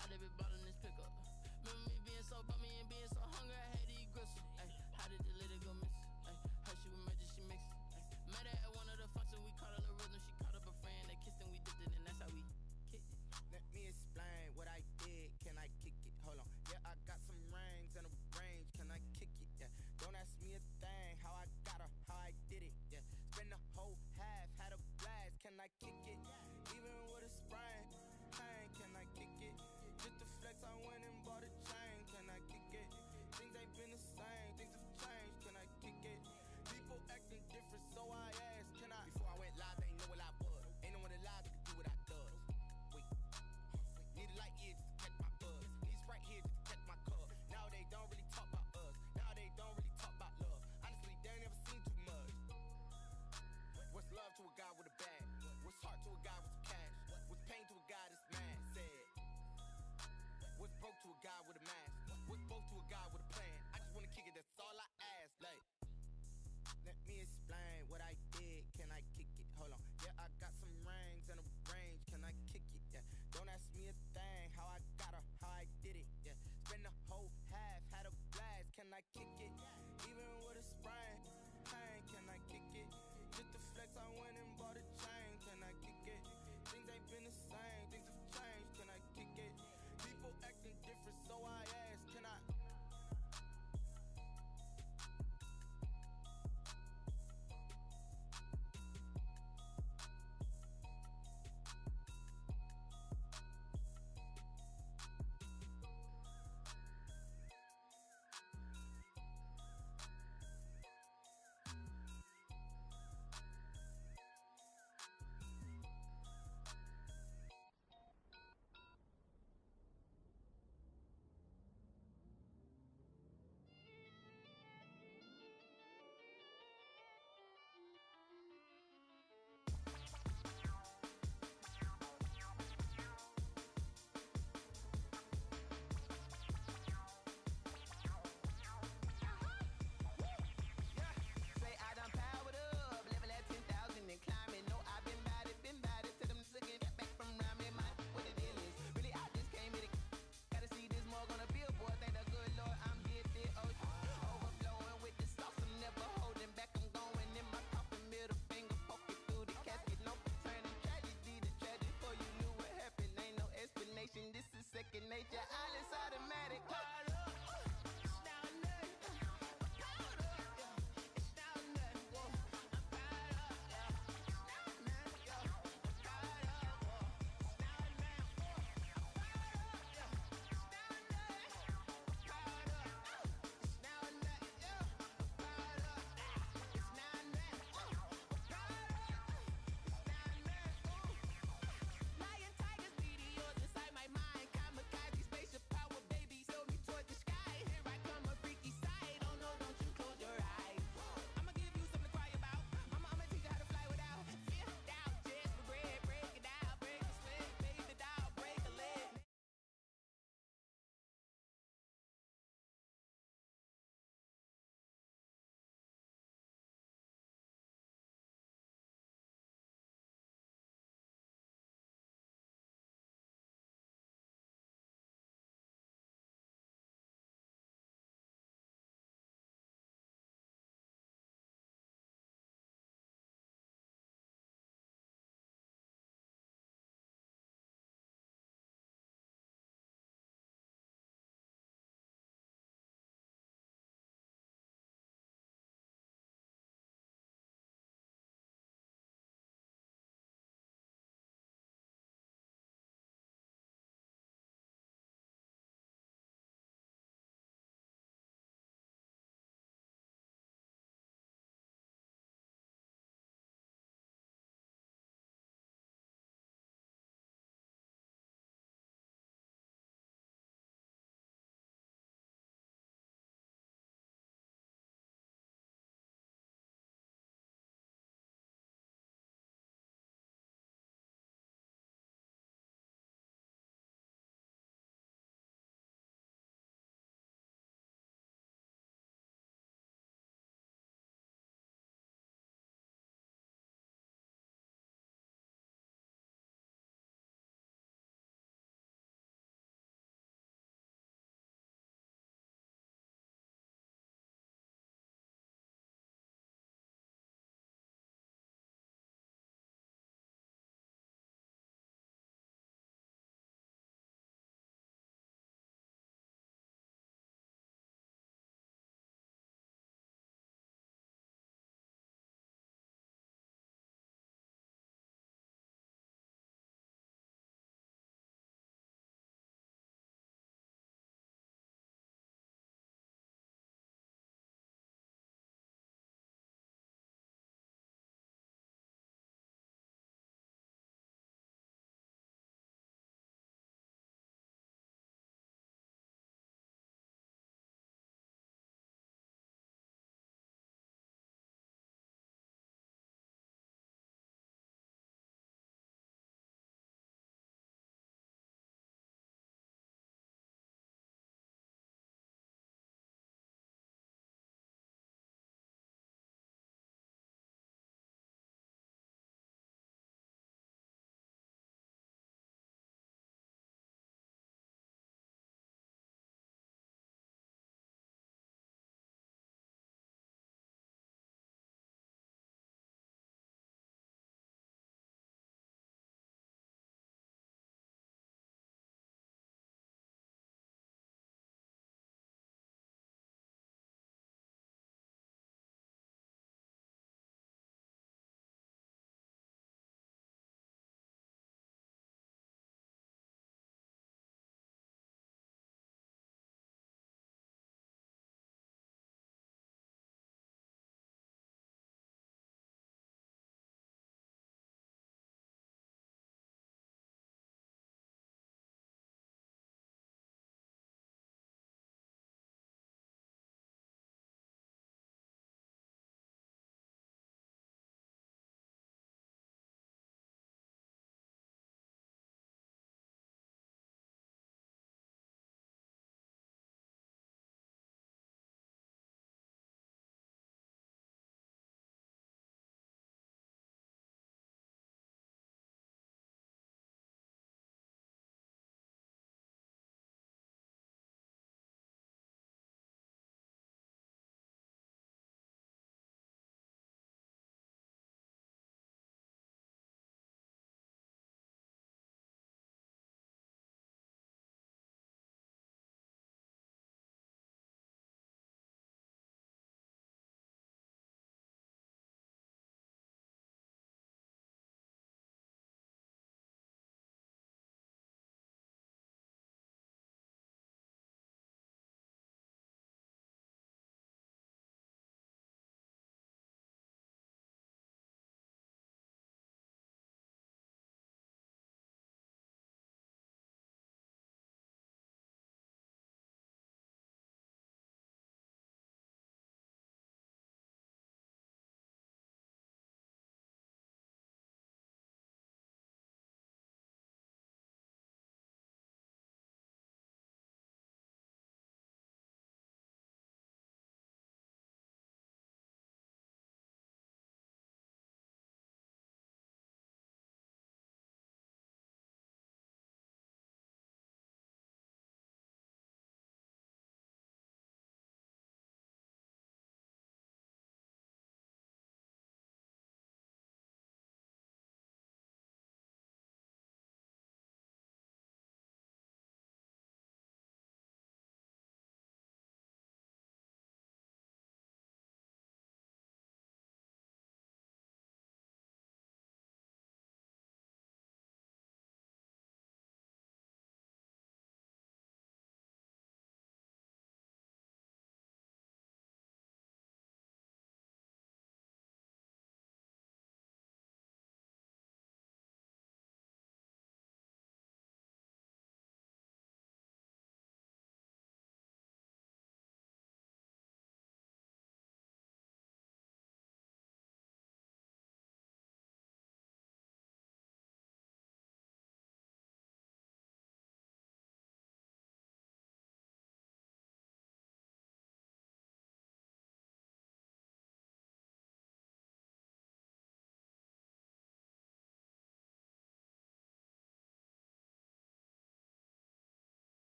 I done been ballin' this pickup. Remember me being so bummy and being so hungry, I had to eat gristle. Ay, how did the little go miss? Ay, her she was magic, she mixed. Ay, met her at one of the functions, we caught a little rhythm. She caught up a friend, they kissed and we dipped it, and that's how we kicked it. Let me explain what I did. Can I kick it? Hold on. Yeah, I got some rings and a range. Can I kick it? Yeah. Don't ask me a thing. How I got her, how I did it. Yeah. Spend the whole half, had a blast. Can I kick it? Even with a sprain. Pain, can I kick it? Just to flex, I went and bought a chain. Can I kick it? Things ain't been the same. Things have changed. Can I kick it? People acting different, so I asked. Can I? Before I went live, they know what I was. Ain't no one alive that could do what I does. Wait. Need a light here just to catch my buzz. Need Sprite here just to catch my cup. Now they don't really talk about us. Now they don't really talk about love. Honestly, they ain't never seen too much. What's love to a guy with a bag? What's heart to a guy with some cash? What's pain to a guy that's mad? Said. What's broke to a guy with a mask? What's both to a guy with a plan? I just wanna kick it, that's all I ask. Like, let me explain what I did. Can I kick it? Hold on. Yeah, I got some rings and a range. Can I kick it? Yeah. Don't ask me a thing. How I got her, how I did it. Yeah. Spend the whole half, had a blast. Can I kick it? Even with a sprain. Pain, can I kick it? Just to flex, I went and bought a chain. Can I kick it? Things ain't been the same. Things have changed. Can I kick it? People acting different, so I asked. Can I?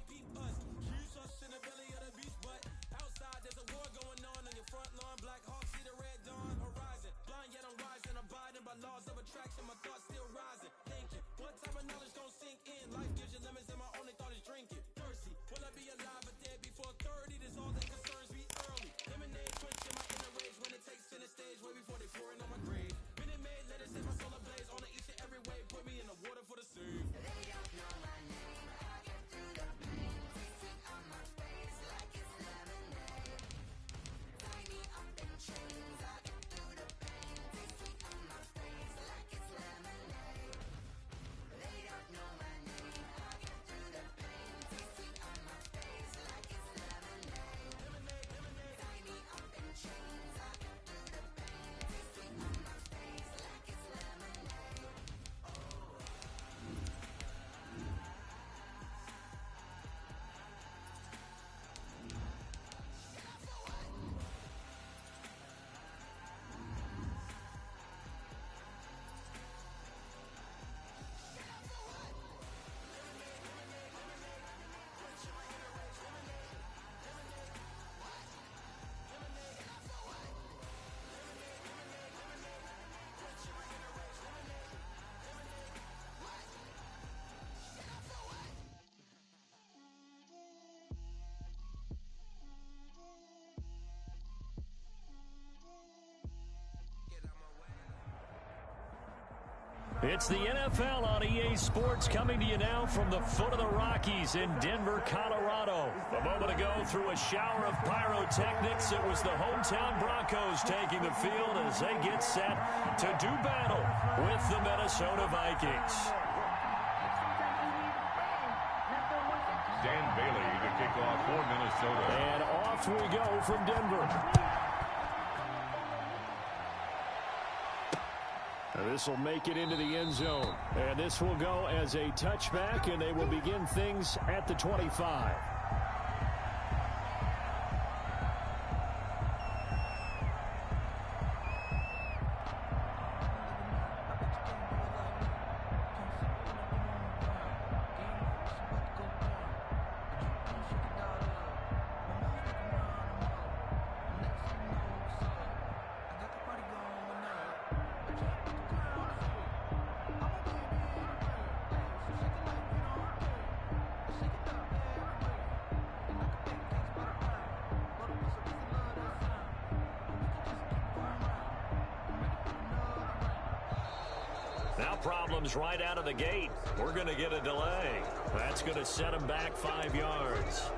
peep us. Choose us in the belly of the beast, but outside there's a war going on your front lawn. Black Hawk, see the red dawn horizon. Blind yet I'm rising, abiding by laws of attraction. My thoughts still rising. Thinking, what type of knowledge gon' sink in? Life gives you lemons and my only thought is drinking. Thirsty, will I be alive or dead before 30? This all that concerns me early. Lemonade quenching my inner rage when it takes center stage way before they pour it on my grave. Minute Maid, let it set my soul ablaze on each and every way. Put me in the water for the save. They don't know my name. I get through the pain. Tasting on my face like it's lemonade. Tie me up in chains. I get through the pain. Tasting on my face like it's lemonade. They don't know my name. I get through the pain. Tasting on my face like it's lemonade. Tie me up in chains. I get through the pain. Tasting on my face like it's lemonade. It's the NFL on EA Sports coming to you now from the foot of the Rockies in Denver, Colorado. A moment ago, through a shower of pyrotechnics, it was the hometown Broncos taking the field as they get set to do battle with the Minnesota Vikings. Dan Bailey to kick off for Minnesota. And off we go from Denver. This will make it into the end zone. And this will go as a touchback, and they will begin things at the 25. Now problems right out of the gate. We're going to get a delay. That's going to set them back 5 yards.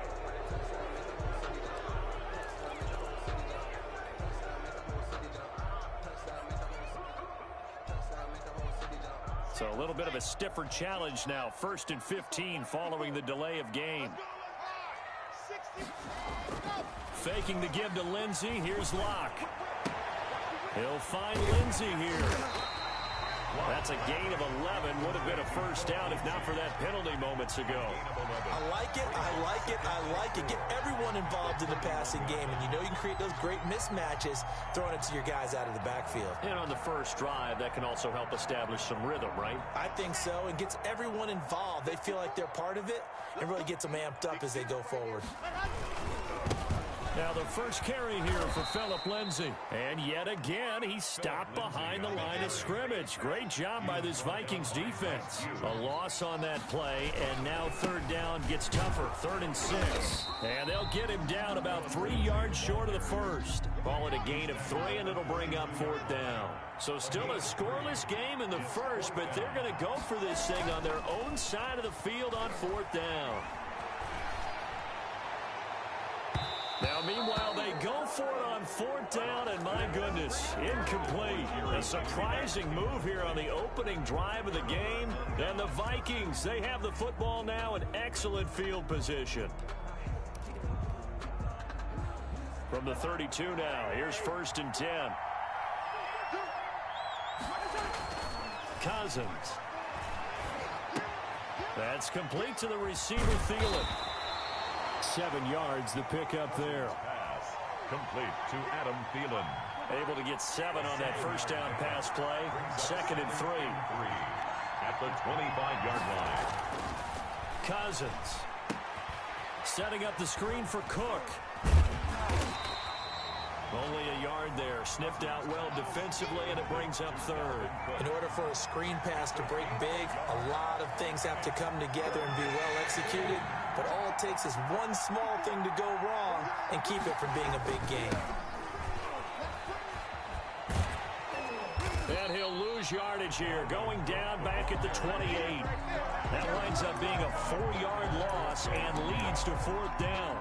So a little bit of a stiffer challenge now. 1st and 15 following the delay of game. Faking the give to Lindsey. Here's Locke. He'll find Lindsey here. That's a gain of 11. Would have been a first down if not for that penalty moments ago. I like it, I like it, I like it. Get everyone involved in the passing game, and you know you can create those great mismatches throwing it to your guys out of the backfield. And on the first drive, that can also help establish some rhythm, right? I think so. It gets everyone involved. They feel like they're part of it and really gets them amped up as they go forward. Now the first carry here for Phillip Lindsay. And yet again, he stopped behind the line of scrimmage. Great job by this Vikings defense. A loss on that play, and now 3rd down gets tougher. 3rd and 6. And they'll get him down about 3 yards short of the first. Call it a gain of 3, and it'll bring up 4th down. So still a scoreless game in the first, but they're going to go for this thing on their own side of the field on 4th down. Now, meanwhile, they go for it on 4th down, and my goodness, incomplete. A surprising move here on the opening drive of the game. And the Vikings, they have the football now in excellent field position. From the 32 now, here's 1st and 10. Cousins. That's complete to the receiver, Thielen. 7 yards the pickup there. Pass complete to Adam Thielen. Able to get 7 on that first down pass play. 2nd and 3. At the 25-yard line. Cousins. Setting up the screen for Cook. Only a yard there. Sniffed out well defensively, and it brings up third. In order for a screen pass to break big, a lot of things have to come together and be well executed. But all it takes is one small thing to go wrong and keep it from being a big game. And he'll lose yardage here, going down back at the 28. That winds up being a 4-yard loss and leads to fourth down.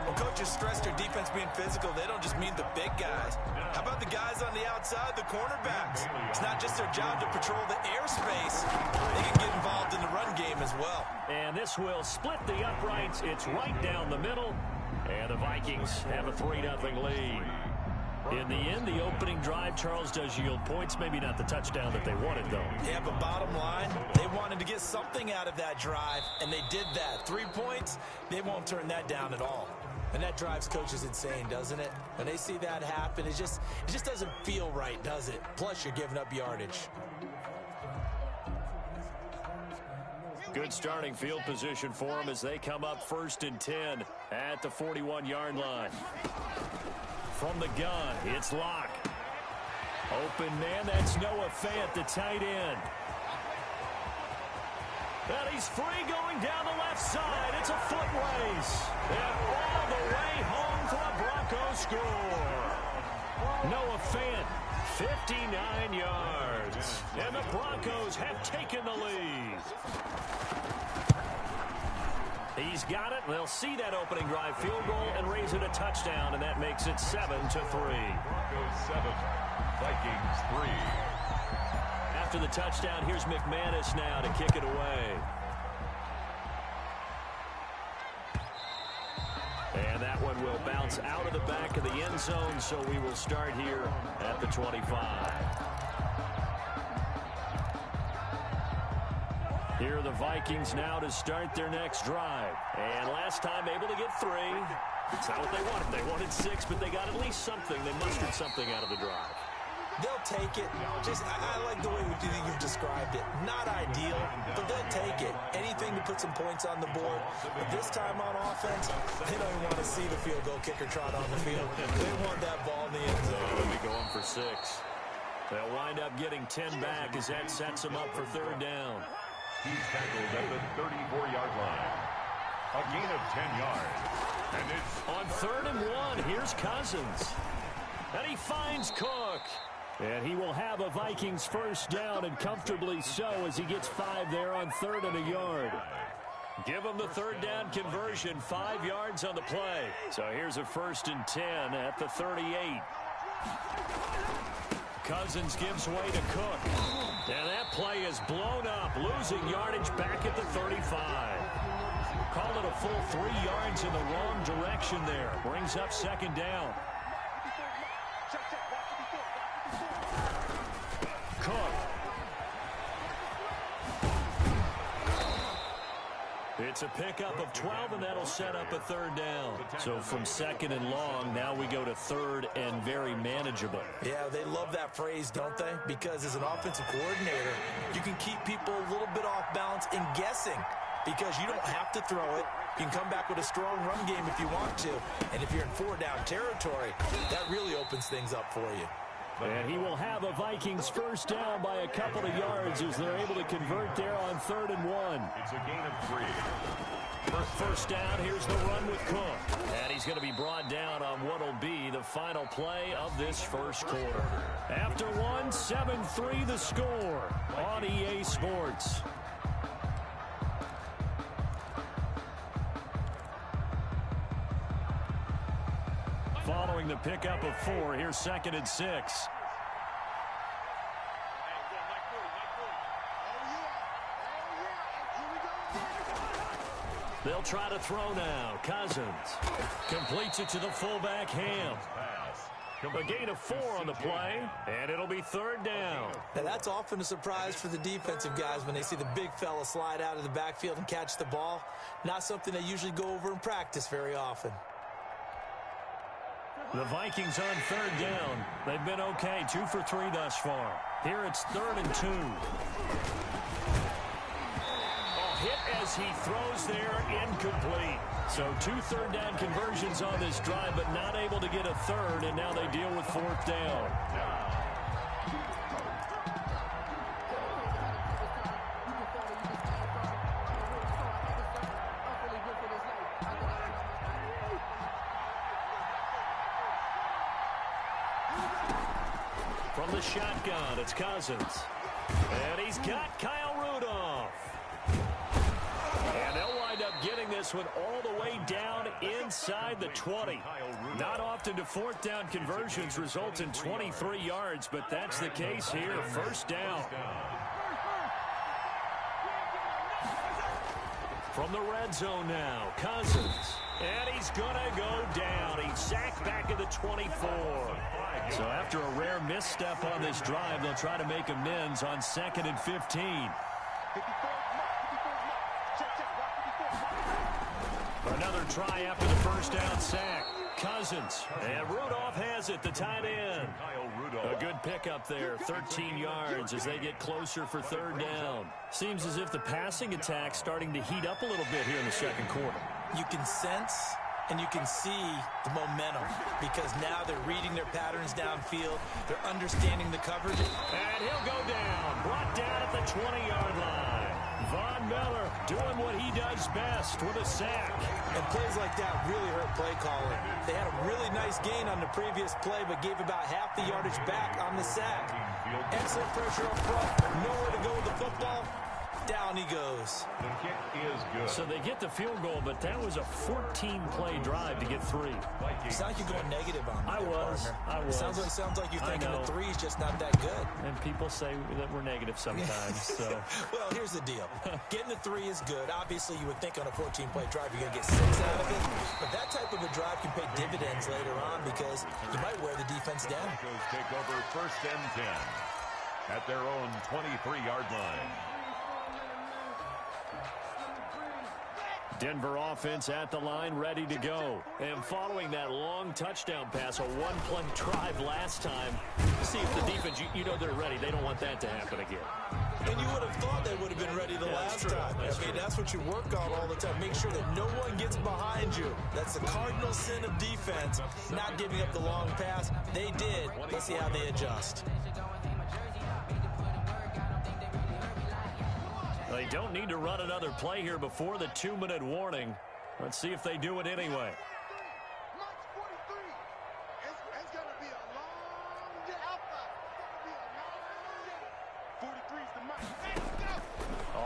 When coaches stress their defense being physical, they don't just mean the big guys. How about the guys on the outside, the cornerbacks? It's not just their job to patrol the airspace. They can get involved in the run game as well. And this will split the uprights. It's right down the middle. And the Vikings have a 3-0 lead. In the end, the opening drive, Charles, does yield points. Maybe not the touchdown that they wanted, though. Yeah, but bottom line, they wanted to get something out of that drive, and they did that. 3 points, they won't turn that down at all. And that drives coaches insane, doesn't it? When they see that happen, it just doesn't feel right, does it? Plus, you're giving up yardage. Good starting field position for them as they come up 1st and 10 at the 41-yard line. From the gun, it's Locke. Open man, that's Noah Fant, the tight end. And he's free going down the left side. It's a foot race. And all the way home for the Broncos score. Noah Fant, 59 yards. And the Broncos have taken the lead. He's got it. They'll see that opening drive field goal and raise it a touchdown, and that makes it 7-3. Broncos 7, Vikings 3. After the touchdown, here's McManus now to kick it away. And that one will bounce out of the back of the end zone, so we will start here at the 25. Here are the Vikings now to start their next drive. And last time able to get 3. That's not what they wanted. They wanted 6, but they got at least something. They mustered something out of the drive. They'll take it. I like the way you've described it. Not ideal, but they'll take it. Anything to put some points on the board. But this time on offense, they don't even want to see the field goal kicker trot on the field. They want that ball in the end zone. They'll be going for 6. They'll wind up getting 10 back as that sets them up for 3rd down. He's tackled at the 34-yard line. A gain of 10 yards. And it's on 3rd and 1. Here's Cousins. And he finds Cook. And he will have a Vikings first down, and comfortably so, as he gets 5 there on 3rd and a yard. Give him the 3rd down conversion, 5 yards on the play. So here's a 1st and 10 at the 38. Cousins gives way to Cook. And that play is blown up, losing yardage back at the 35. Call it a full 3 yards in the wrong direction there. Brings up 2nd down. Cook. It's a pickup of 12, and that'll set up a 3rd down. So from 2nd and long, now we go to 3rd and very manageable. Yeah, they love that phrase, don't they? Because as an offensive coordinator, you can keep people a little bit off balance and guessing. Because you don't have to throw it. You can come back with a strong run game if you want to. And if you're in 4-down territory, that really opens things up for you. And he will have a Vikings first down by a couple of yards as they're able to convert there on 3rd and 1. It's a gain of 3. First down, here's the run with Cook. And he's going to be brought down on what will be the final play of this first quarter. After 1, 7-3 the score on EA Sports. Following the pickup of 4, here's 2nd and 6. They'll try to throw now. Cousins completes it to the fullback, Ham. A gain of 4 on the play, and it'll be 3rd down. Now, that's often a surprise for the defensive guys when they see the big fella slide out of the backfield and catch the ball. Not something they usually go over in practice very often. The Vikings on 3rd down. They've been okay, 2 for 3 thus far. Here it's 3rd and 2. Hit as as he throws there, incomplete. So 2 third-down conversions on this drive, but not able to get a third, and now they deal with 4th down. From the shotgun, it's Cousins. And he's got Kyle Rudolph. And they'll wind up getting this one all the way down inside the 20. Not often do 4th down conversions result in 23 yards, but that's the case here. 1st down. From the red zone now, Cousins. And he's going to go down. He's sacked back at the 24. So after a rare misstep on this drive, they'll try to make amends on 2nd and 15. Another try after the 1st down sack. Cousins. And Rudolph has it, the tight end. A good pickup there, 13 yards as they get closer for 3rd down. Seems as if the passing attack's starting to heat up a little bit here in the 2nd quarter. You can sense and you can see the momentum because now they're reading their patterns downfield. They're understanding the coverage. And he'll go down. Brought down at the 20-yard line. Von Miller doing what he does best with a sack. And plays like that really hurt play calling. They had a really nice gain on the previous play, but gave about half the yardage back on the sack. Excellent pressure up front. Nowhere to go with the football. Down he goes. The kick is good. So they get the field goal, but that was a 14-play drive to get 3. Sounds like you're going negative on me. I was. Sounds like you're thinking the 3 is just not that good. And people say that we're negative sometimes. So. Well, here's the deal. Getting the 3 is good. Obviously, you would think on a 14-play drive you're going to get 6 out of it. But that type of a drive can pay dividends later on because you might wear the defense down. Broncos take over 1st and 10 at their own 23-yard line. Denver offense at the line, ready to go. And following that long touchdown pass, a 1-play drive last time, see if the defense, you know they're ready. They don't want that to happen again. And you would have thought they would have been ready the last time. That's what you work on all the time. Make sure that no one gets behind you. That's the cardinal sin of defense, not giving up the long pass. They did. Let's see how they adjust. They don't need to run another play here before the 2-minute warning. Let's see if they do it anyway. It's going to be a long day.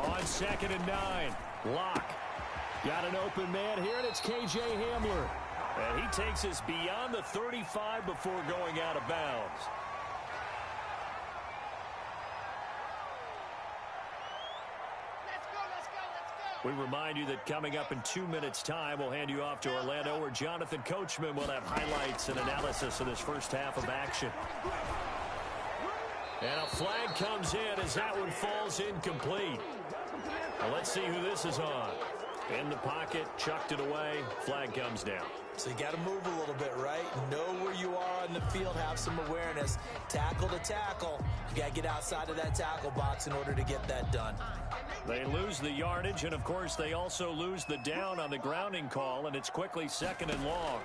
On 2nd and 9, Locke. Got an open man here, and it's K.J. Hamler. And he takes us beyond the 35 before going out of bounds. We remind you that coming up in 2 minutes' time, we'll hand you off to Orlando, where Jonathan Coachman will have highlights and analysis of this first half of action. And a flag comes in as that one falls incomplete. Well, let's see who this is on. In the pocket, chucked it away, flag comes down. So you got to move a little bit, right? Know where you are on the field, have some awareness. Tackle to tackle. You got to get outside of that tackle box in order to get that done. They lose the yardage, and of course they also lose the down on the grounding call, and it's quickly 2nd and long.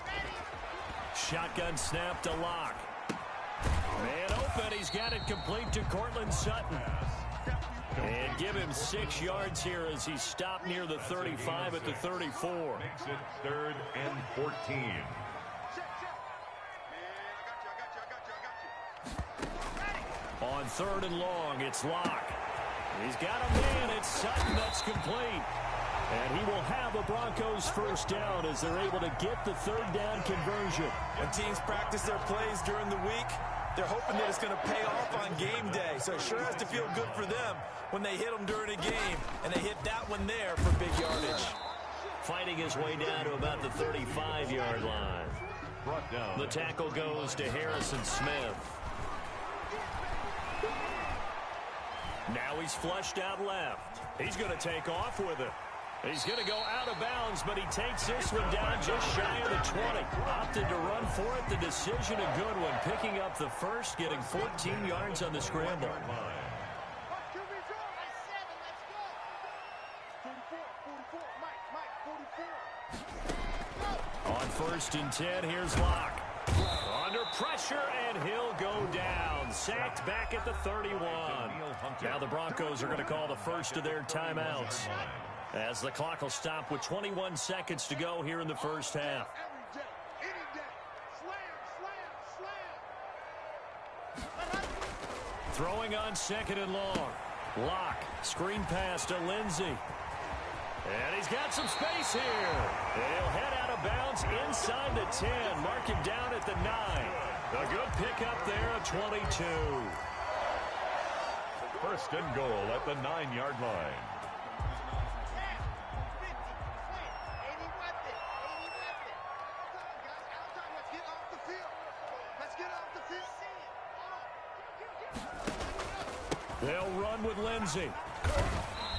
Shotgun snap to Locke. Man open, he's got it complete to Cortland Sutton. And give him 6 yards here as he stopped near the 35 at the 34. Makes it 3rd and 14. On 3rd and long, it's Locke. He's got a man. It's Sutton that's complete. And he will have a Broncos 1st down as they're able to get the 3rd down conversion. When teams practice their plays during the week, they're hoping that it's going to pay off on game day. So it sure has to feel good for them when they hit them during a game. And they hit that one there for big yardage. Fighting his way down to about the 35-yard line. Brought down. The tackle goes to Harrison Smith. Now he's flushed out left. He's going to take off with it. He's going to go out of bounds, but he takes this one down just shy of the 20. Opted to run for it. The decision a good one. Picking up the first, getting 14 yards on the scramble. 1st and 10. Here's Locke. Under pressure, and he'll go down. Sacked back at the 31. Now the Broncos are going to call the first of their timeouts, as the clock will stop with 21 seconds to go here in the first half. Throwing on 2nd and long. Locke, screen pass to Lindsey. And he's got some space here. And he'll head out of bounds inside the 10. Mark him down at the 9. A good pickup there of 22. 1st and goal at the 9-yard line. They'll run with Lindsey.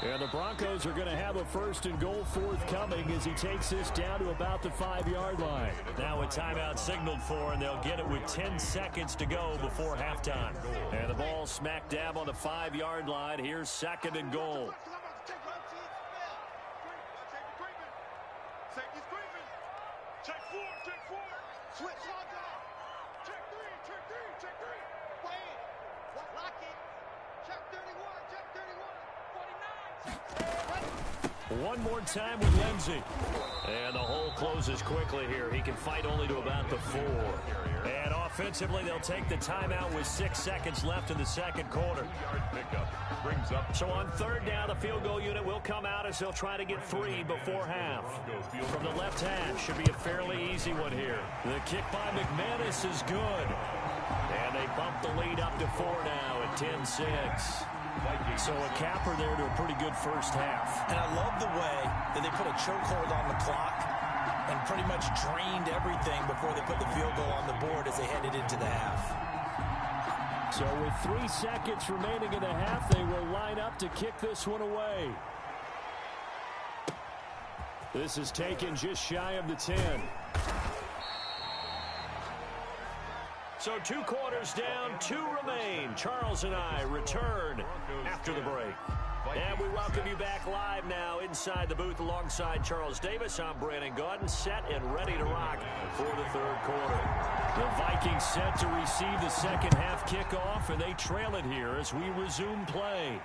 And the Broncos are going to have a 1st and goal forthcoming as he takes this down to about the 5-yard line. Now a timeout signaled for, and they'll get it with 10 seconds to go before halftime. And the ball smack dab on the 5-yard line. Here's 2nd and goal. One more time with Lindsey. And the hole closes quickly here. He can fight only to about the 4. And offensively, they'll take the timeout with 6 seconds left in the second quarter. So on 3rd down, the field goal unit will come out as they'll try to get 3 before half. From the left hash, should be a fairly easy one here. The kick by McManus is good. And they bump the lead up to 4 now at 10-6. So a capper there to a pretty good first half. And I love the way that they put a chokehold on the clock and pretty much drained everything before they put the field goal on the board as they headed into the half. So with 3 seconds remaining in the half, they will line up to kick this one away. This is taken just shy of the 10. So 2 quarters down, 2 remain. Charles and I return after the break. And we welcome you back live now inside the booth alongside Charles Davis. I'm Brandon Gaudin, set and ready to rock for the 3rd quarter. The Vikings set to receive the second half kickoff, and they trail it here as we resume play.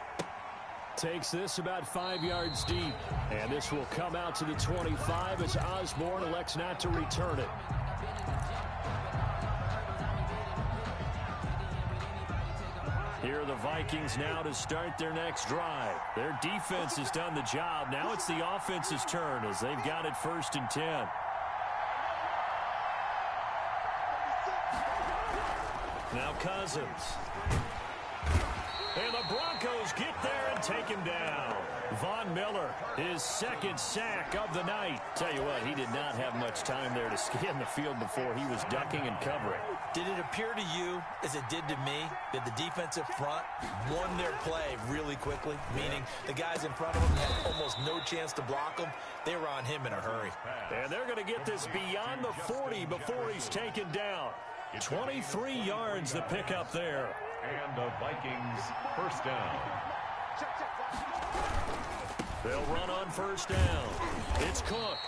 Takes this about 5 yards deep, and this will come out to the 25 as Osborne elects not to return it. Here are the Vikings now to start their next drive. Their defense has done the job. Now it's the offense's turn as they've got it 1st and 10. Now Cousins. And the Broncos get there and take him down. Von Miller, his 2nd sack of the night. Tell you what, he did not have much time there to scan the field before he was ducking and covering. Did it appear to you, as it did to me, that the defensive front won their play really quickly? Meaning the guys in front of them had almost no chance to block him. They were on him in a hurry. And they're going to get this beyond the 40 before he's taken down. 23 yards the pickup there. And the Vikings 1st down. They'll run on 1st down. It's Cook.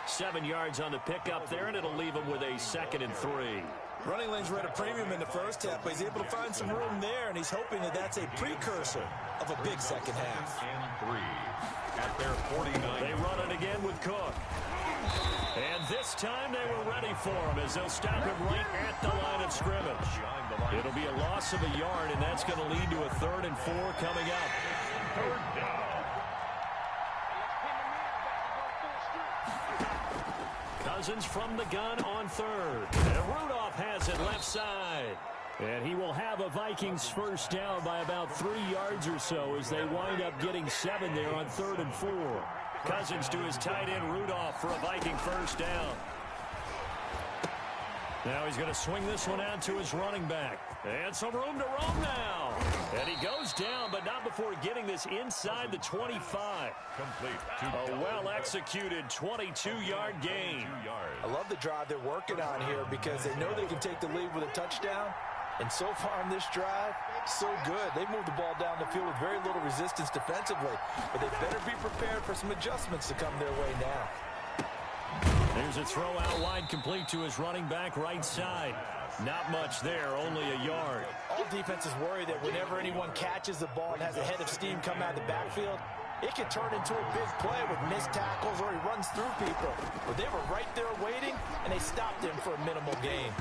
7 yards on the pickup there, and it'll leave him with a 2nd and 3. Running lanes were at a premium in the first half, but he's able to find some room there, and he's hoping that that's a precursor of a big second half. And 3 at their 49. They run it again with Cook. And this time they were ready for him as they'll stop him right at the line of scrimmage. It'll be a loss of a yard, and that's going to lead to a 3rd and 4 coming up. 3rd down. Cousins from the gun on 3rd. And Rudolph has it left side. And he will have a Vikings 1st down by about 3 yards or so as they wind up getting 7 there on 3rd and 4. Cousins to his tight end Rudolph for a Viking 1st down. Now he's going to swing this one out to his running back. And some room to roam now. And he goes down, but not before getting this inside the 25. Complete. A well-executed 22-yard gain. I love the drive they're working on here because they know they can take the lead with a touchdown. And so far in this drive, so good. They moved the ball down the field with very little resistance defensively. But they better be prepared for some adjustments to come their way now. There's a throw out wide, complete to his running back right side. Not much there, only a yard. All defenses worry that whenever anyone catches the ball and has a head of steam come out of the backfield, it can turn into a big play with missed tackles or he runs through people. But they were right there waiting, and they stopped him for a minimal gain.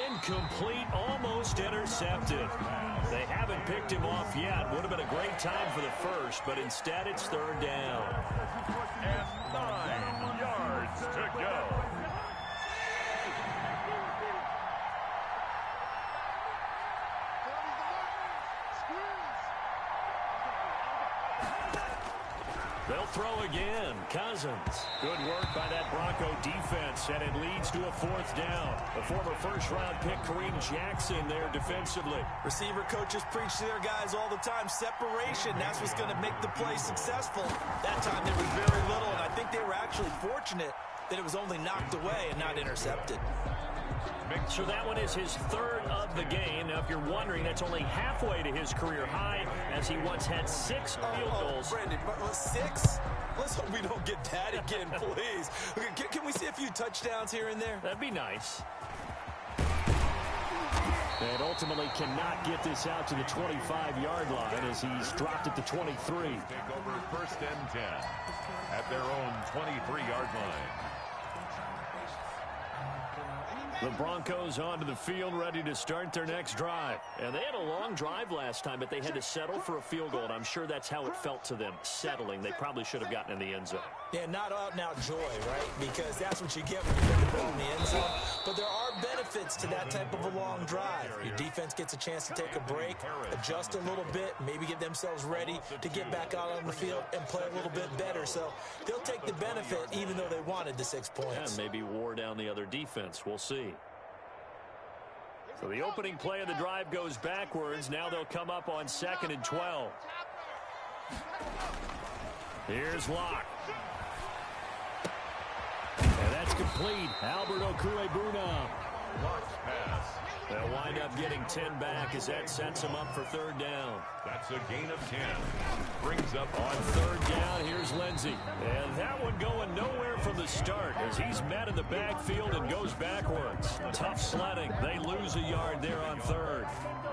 Incomplete, almost intercepted. They haven't picked him off yet. Would have been a great time for the first, but instead it's third down. And 9 yards to go. They'll throw again. Cousins. Good work by that Bronco defense, and it leads to a fourth down. The former first-round pick, Kareem Jackson, there defensively. Receiver coaches preach to their guys all the time. Separation, that's what's going to make the play successful. That time there was very little, and I think they were actually fortunate that it was only knocked away and not intercepted. So that one is his third of the game. Now, if you're wondering, that's only halfway to his career high, as he once had 6 field goals. Brandon, 6? Let's hope we don't get that again, please. Can we see a few touchdowns here and there? That'd be nice. And ultimately cannot get this out to the 25-yard line as he's dropped at the 23. Take over first and 10 at their own 23-yard line. The Broncos onto the field, ready to start their next drive. And they had a long drive last time, but they had to settle for a field goal, and I'm sure that's how it felt to them, settling. They probably should have gotten in the end zone. Yeah, not out-and-out joy, right? Because that's what you get when you put the ball in the end zone. But there are benefits to that type of a long drive. Your defense gets a chance to take a break, adjust a little bit, maybe get themselves ready to get back out on the field and play a little bit better. So they'll take the benefit even though they wanted the 6 points. Yeah, maybe wore down the other defense. We'll see. So the opening play of the drive goes backwards. Now they'll come up on 2nd and 12. Here's Locke. And that's complete. Albert Okwuegbunam. Locke's pass. They'll wind up getting 10 back as that sets them up for third down. That's a gain of 10. Brings up on third down. Here's Lindsey. And that one going nowhere from the start as he's met in the backfield and goes backwards. Tough sledding. They lose a yard there on third.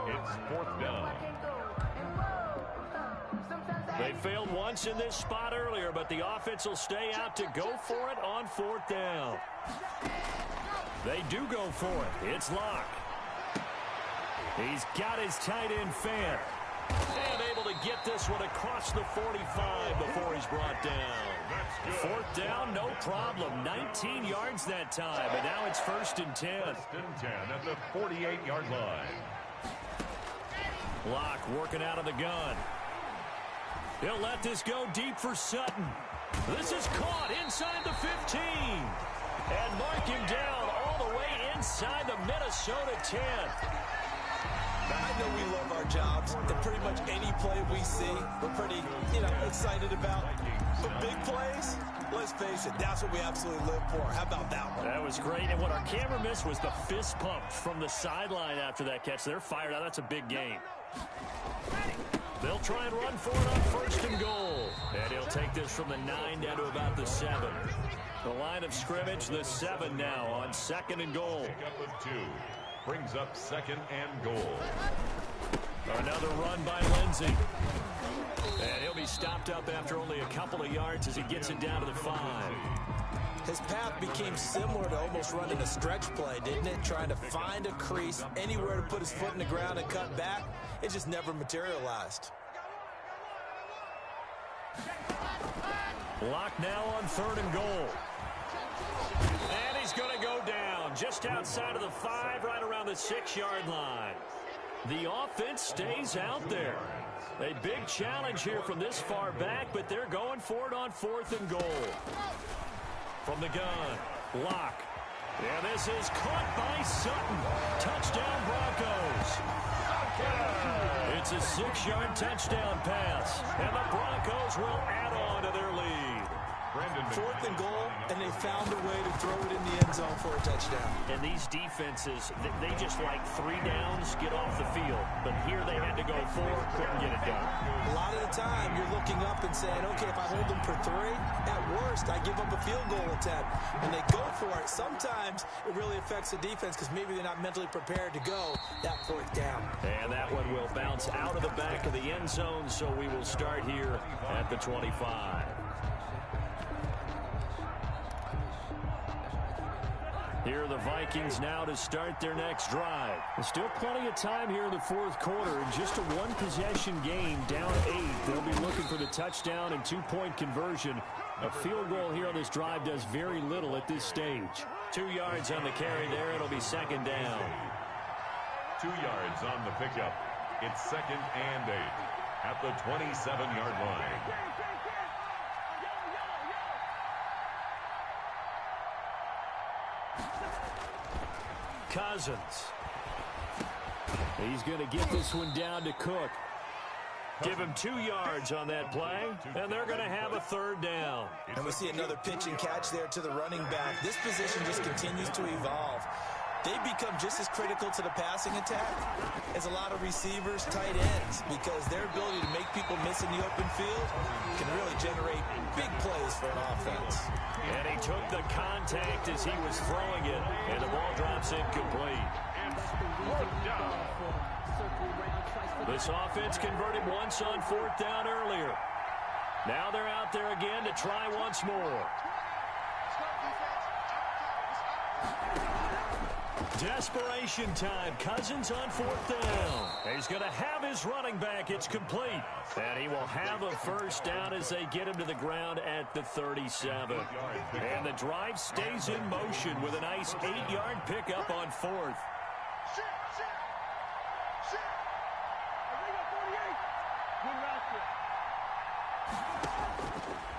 It's fourth down. They failed once in this spot earlier, but the offense will stay out to go for it on fourth down. They do go for it. It's Locke. He's got his tight end fan. And able to get this one across the 45 before he's brought down. Fourth down, no problem. 19 yards that time, and now it's 1st and 10. 1st and 10 at the 48-yard line. Locke working out of the gun. He'll let this go deep for Sutton. This is caught inside the 15. And mark him down all the way inside the Minnesota 10. I know we love our jobs, and pretty much any play we see, we're pretty, excited about. But big plays, let's face it, that's what we absolutely live for. How about that one? That was great, and what our camera missed was the fist pump from the sideline after that catch. They're fired out. That's a big gain. They'll try and run for it on 1st and goal. And he'll take this from the 9 down to about the 7. The line of scrimmage, the 7 now on 2nd and goal. Pickup of 2. Brings up 2nd and goal. Another run by Lindsey. And he'll be stopped up after only a couple of yards as he gets it down to the 5. His path became similar to almost running a stretch play, didn't it? Trying to find a crease, anywhere to put his foot in the ground and cut back. It just never materialized. Locke now on 3rd and goal. And he's going to go down just outside of the 5, right around the 6-yard line. The offense stays out there. A big challenge here from this far back, but they're going for it on 4th and goal. From the gun, Locke. And this is caught by Sutton. Touchdown, Broncos. It's a 6-yard touchdown pass, and the Broncos will add on to their lead. 4th and goal, and they found a way to throw it in the end zone for a touchdown. And these defenses, they just like 3 downs, get off the field. But here they had to go 4, couldn't get it done. A lot of the time, you're looking up and saying, okay, if I hold them for 3, at worst, I give up a field goal attempt. And they go for it. Sometimes it really affects the defense because maybe they're not mentally prepared to go that 4th down. And that one will bounce out of the back of the end zone, so we will start here at the 25. Here are the Vikings now to start their next drive. There's still plenty of time here in the 4th quarter. In just a 1-possession game, down 8. They'll be looking for the touchdown and 2-point conversion. A field goal here on this drive does very little at this stage. 2 yards on the carry there. It'll be 2nd down. 2 yards on the pickup. It's 2nd and 8 at the 27-yard line. Cousins. He's going to get this one down to Cook. Give him 2 yards on that play, and they're going to have a 3rd down. And we see another pitch and catch there to the running back. This position just continues to evolve. They become just as critical to the passing attack as a lot of receivers, tight ends, because their ability to make people miss in the open field can really generate big plays for an offense. And he took the contact as he was throwing it, and the ball drops incomplete. This offense converted once on 4th down earlier. Now they're out there again to try once more. Desperation time. Cousins on 4th down. He's going to have his running back. It's complete. And he will have a 1st down as they get him to the ground at the 37. And the drive stays in motion with a nice 8-yard pickup on 4th.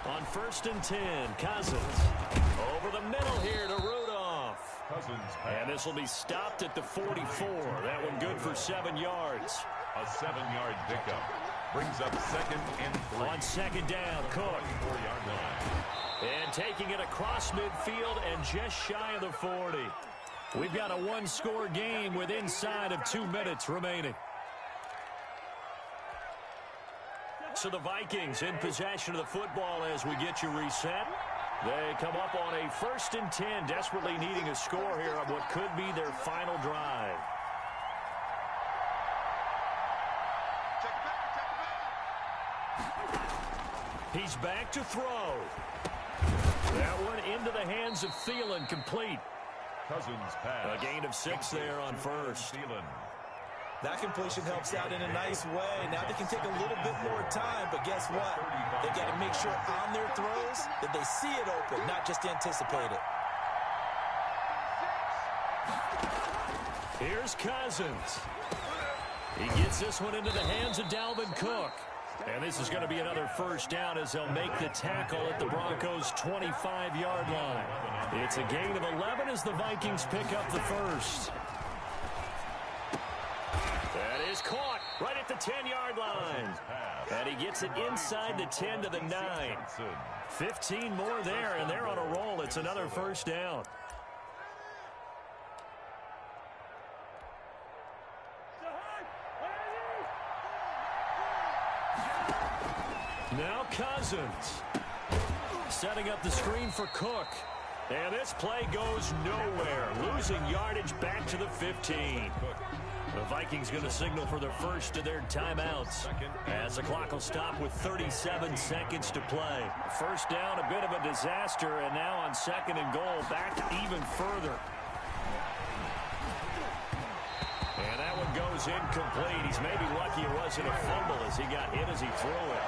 On 1st and 10, Cousins. Over the middle here to Rudolph. And this will be stopped at the 44. That one good for 7 yards. A 7-yard pickup brings up 2nd and 3. On 2nd down, Cook. 4-yard line. And taking it across midfield and just shy of the 40. We've got a 1-score game with inside of 2 minutes remaining. So the Vikings in possession of the football as we get you reset. They come up on a 1st and 10, desperately needing a score here on what could be their final drive. He's back to throw. That one into the hands of Thielen, complete. Cousins pass. A gain of 6 there on 1st. Thielen. That completion helps out in a nice way. Now they can take a little bit more time, but guess what? They got to make sure on their throws that they see it open, not just anticipate it. Here's Cousins. He gets this one into the hands of Dalvin Cook. And this is going to be another 1st down as they'll make the tackle at the Broncos' 25-yard line. It's a gain of 11 as the Vikings pick up the 1st. That is caught right at the 10-yard line. And he gets it inside the 10 to the 9. 15 more there, and they're on a roll. It's another 1st down. Now Cousins setting up the screen for Cook. And this play goes nowhere. Losing yardage back to the 15. The Vikings going to signal for their first of their timeouts as the clock will stop with 37 seconds to play. 1st down, a bit of a disaster, and now on 2nd and goal, back even further. And that one goes incomplete. He's maybe lucky it wasn't a fumble as he got hit as he threw it.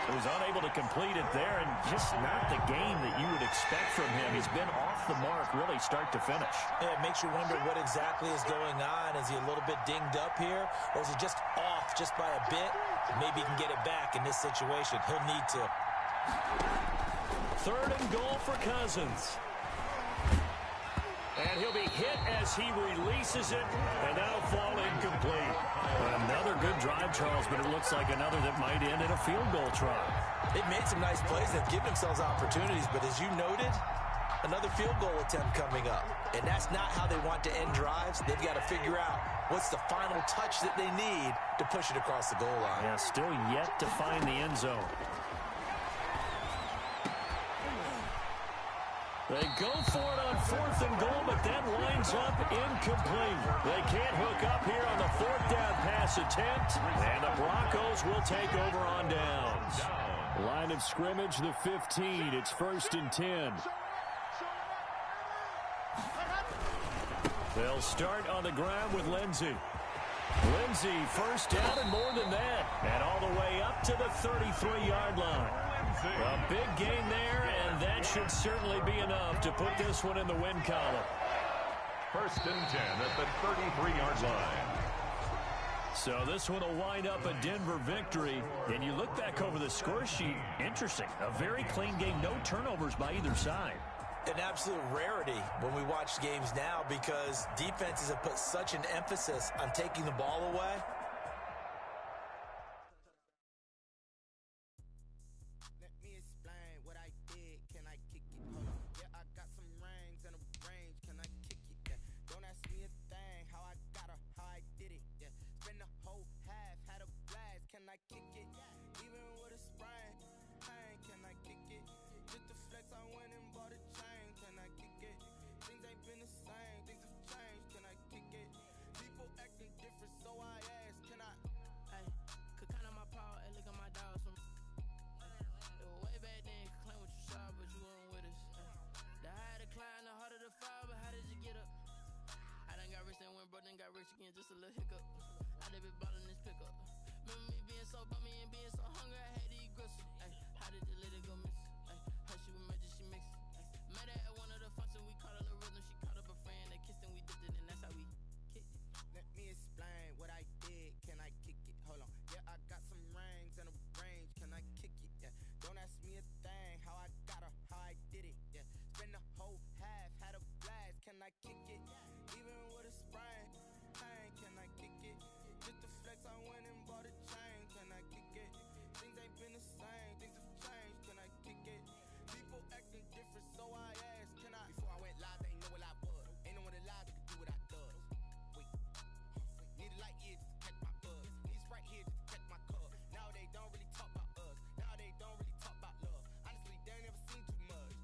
He was unable to complete it there, and just not the game that you would expect from him. He's been off the mark really start to finish. Yeah, it makes you wonder what exactly is going on. Is he a little bit dinged up here, or is he just off just by a bit? Maybe he can get it back in this situation. He'll need to. 3rd and goal for Cousins. And he'll be hit as he releases it, and that'll fall incomplete. Another good drive, Charles, but it looks like another that might end in a field goal try. They've made some nice plays. They've given themselves opportunities, but as you noted, another field goal attempt coming up. And that's not how they want to end drives. They've got to figure out what's the final touch that they need to push it across the goal line. Yeah, still yet to find the end zone. They go for it on 4th and goal, but that winds up incomplete. They can't hook up here on the 4th down pass attempt, and the Broncos will take over on downs. Line of scrimmage, the 15. It's 1st and 10. They'll start on the ground with Lindsey. Lindsey, first down and more than that, and all the way up to the 33-yard line. A big gain there, and that should certainly be enough to put this one in the win column. 1st and 10 at the 33-yard line. So this one will wind up a Denver victory. And you look back over the score sheet, interesting. A very clean game, no turnovers by either side. An absolute rarity when we watch games now because defenses have put such an emphasis on taking the ball away. Let me explain what I did. Can I kick it? Hold on. Yeah, I got some rings and a range. Can I kick it? Yeah. Don't ask me a thing. How I got her, how I did it. Yeah. Spend the whole half, had a blast. Can I kick it? Even with a sprain, pain. Can I kick it? Just to flex, I went and bought a chain. Can I kick it? Things ain't been the same. Things have changed. Can I kick it? People acting different, so I asked. Can I? Hey, could count on my power and look at my dogs from. It was way back then, could claim what you saw, but you weren't with us. The higher the climb, the harder the fall, but how did you get up? I done got rich, then went broke, then got rich again, just a little hiccup. I done been ballin' this pickup. Remember me being so bummy and being so hungry, I had to eat gristle. Ay, how did the lady go miss? Ay, her she was magic, she mixed. Met her at one of the functions, we caught a little rhythm, she caught up a friend, they kissed and we dipped it, and that's how we kicked it. Let me explain what I did. Can I kick it? Hold on. Yeah, I got some rings and a range. Can I kick it? Yeah. Don't ask me a thing. How I got her, how I did it. Yeah. Spend the whole half, had a blast. Can I kick it? Even with a sprain, pain. Can I kick it? Just to flex, I went and bought a chain. Can I kick it? Things ain't been the same. Things have changed. Can I kick it? People acting different, so I asked. Can I? Before I went live, they ain't know what I was. Ain't no one alive that could do what I does. Wait. Need a light year just to catch my buzz. Need Sprite here just to catch my cup. Now they don't really talk about us. Now they don't really talk about love. Honestly, they ain't never seen too much.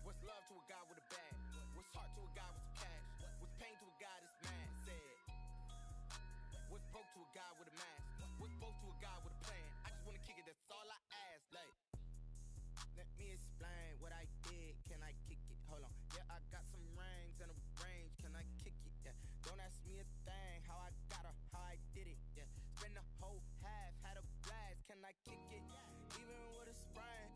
What's love to a guy with a bag? What's heart to a guy with some cash? What's pain to a guy that's mad? Said. What's broke to a guy with a mask? What's broke to a guy with a plan? I just wanna kick it, that's all I ask. Like, let me explain what I did. Can I kick it? Hold on. Yeah, I got some rings and a range. Can I kick it? Yeah. Don't ask me a thing. How I got her, how I did it. Yeah. Spend the whole half, had a blast. Can I kick it? Even with a sprain,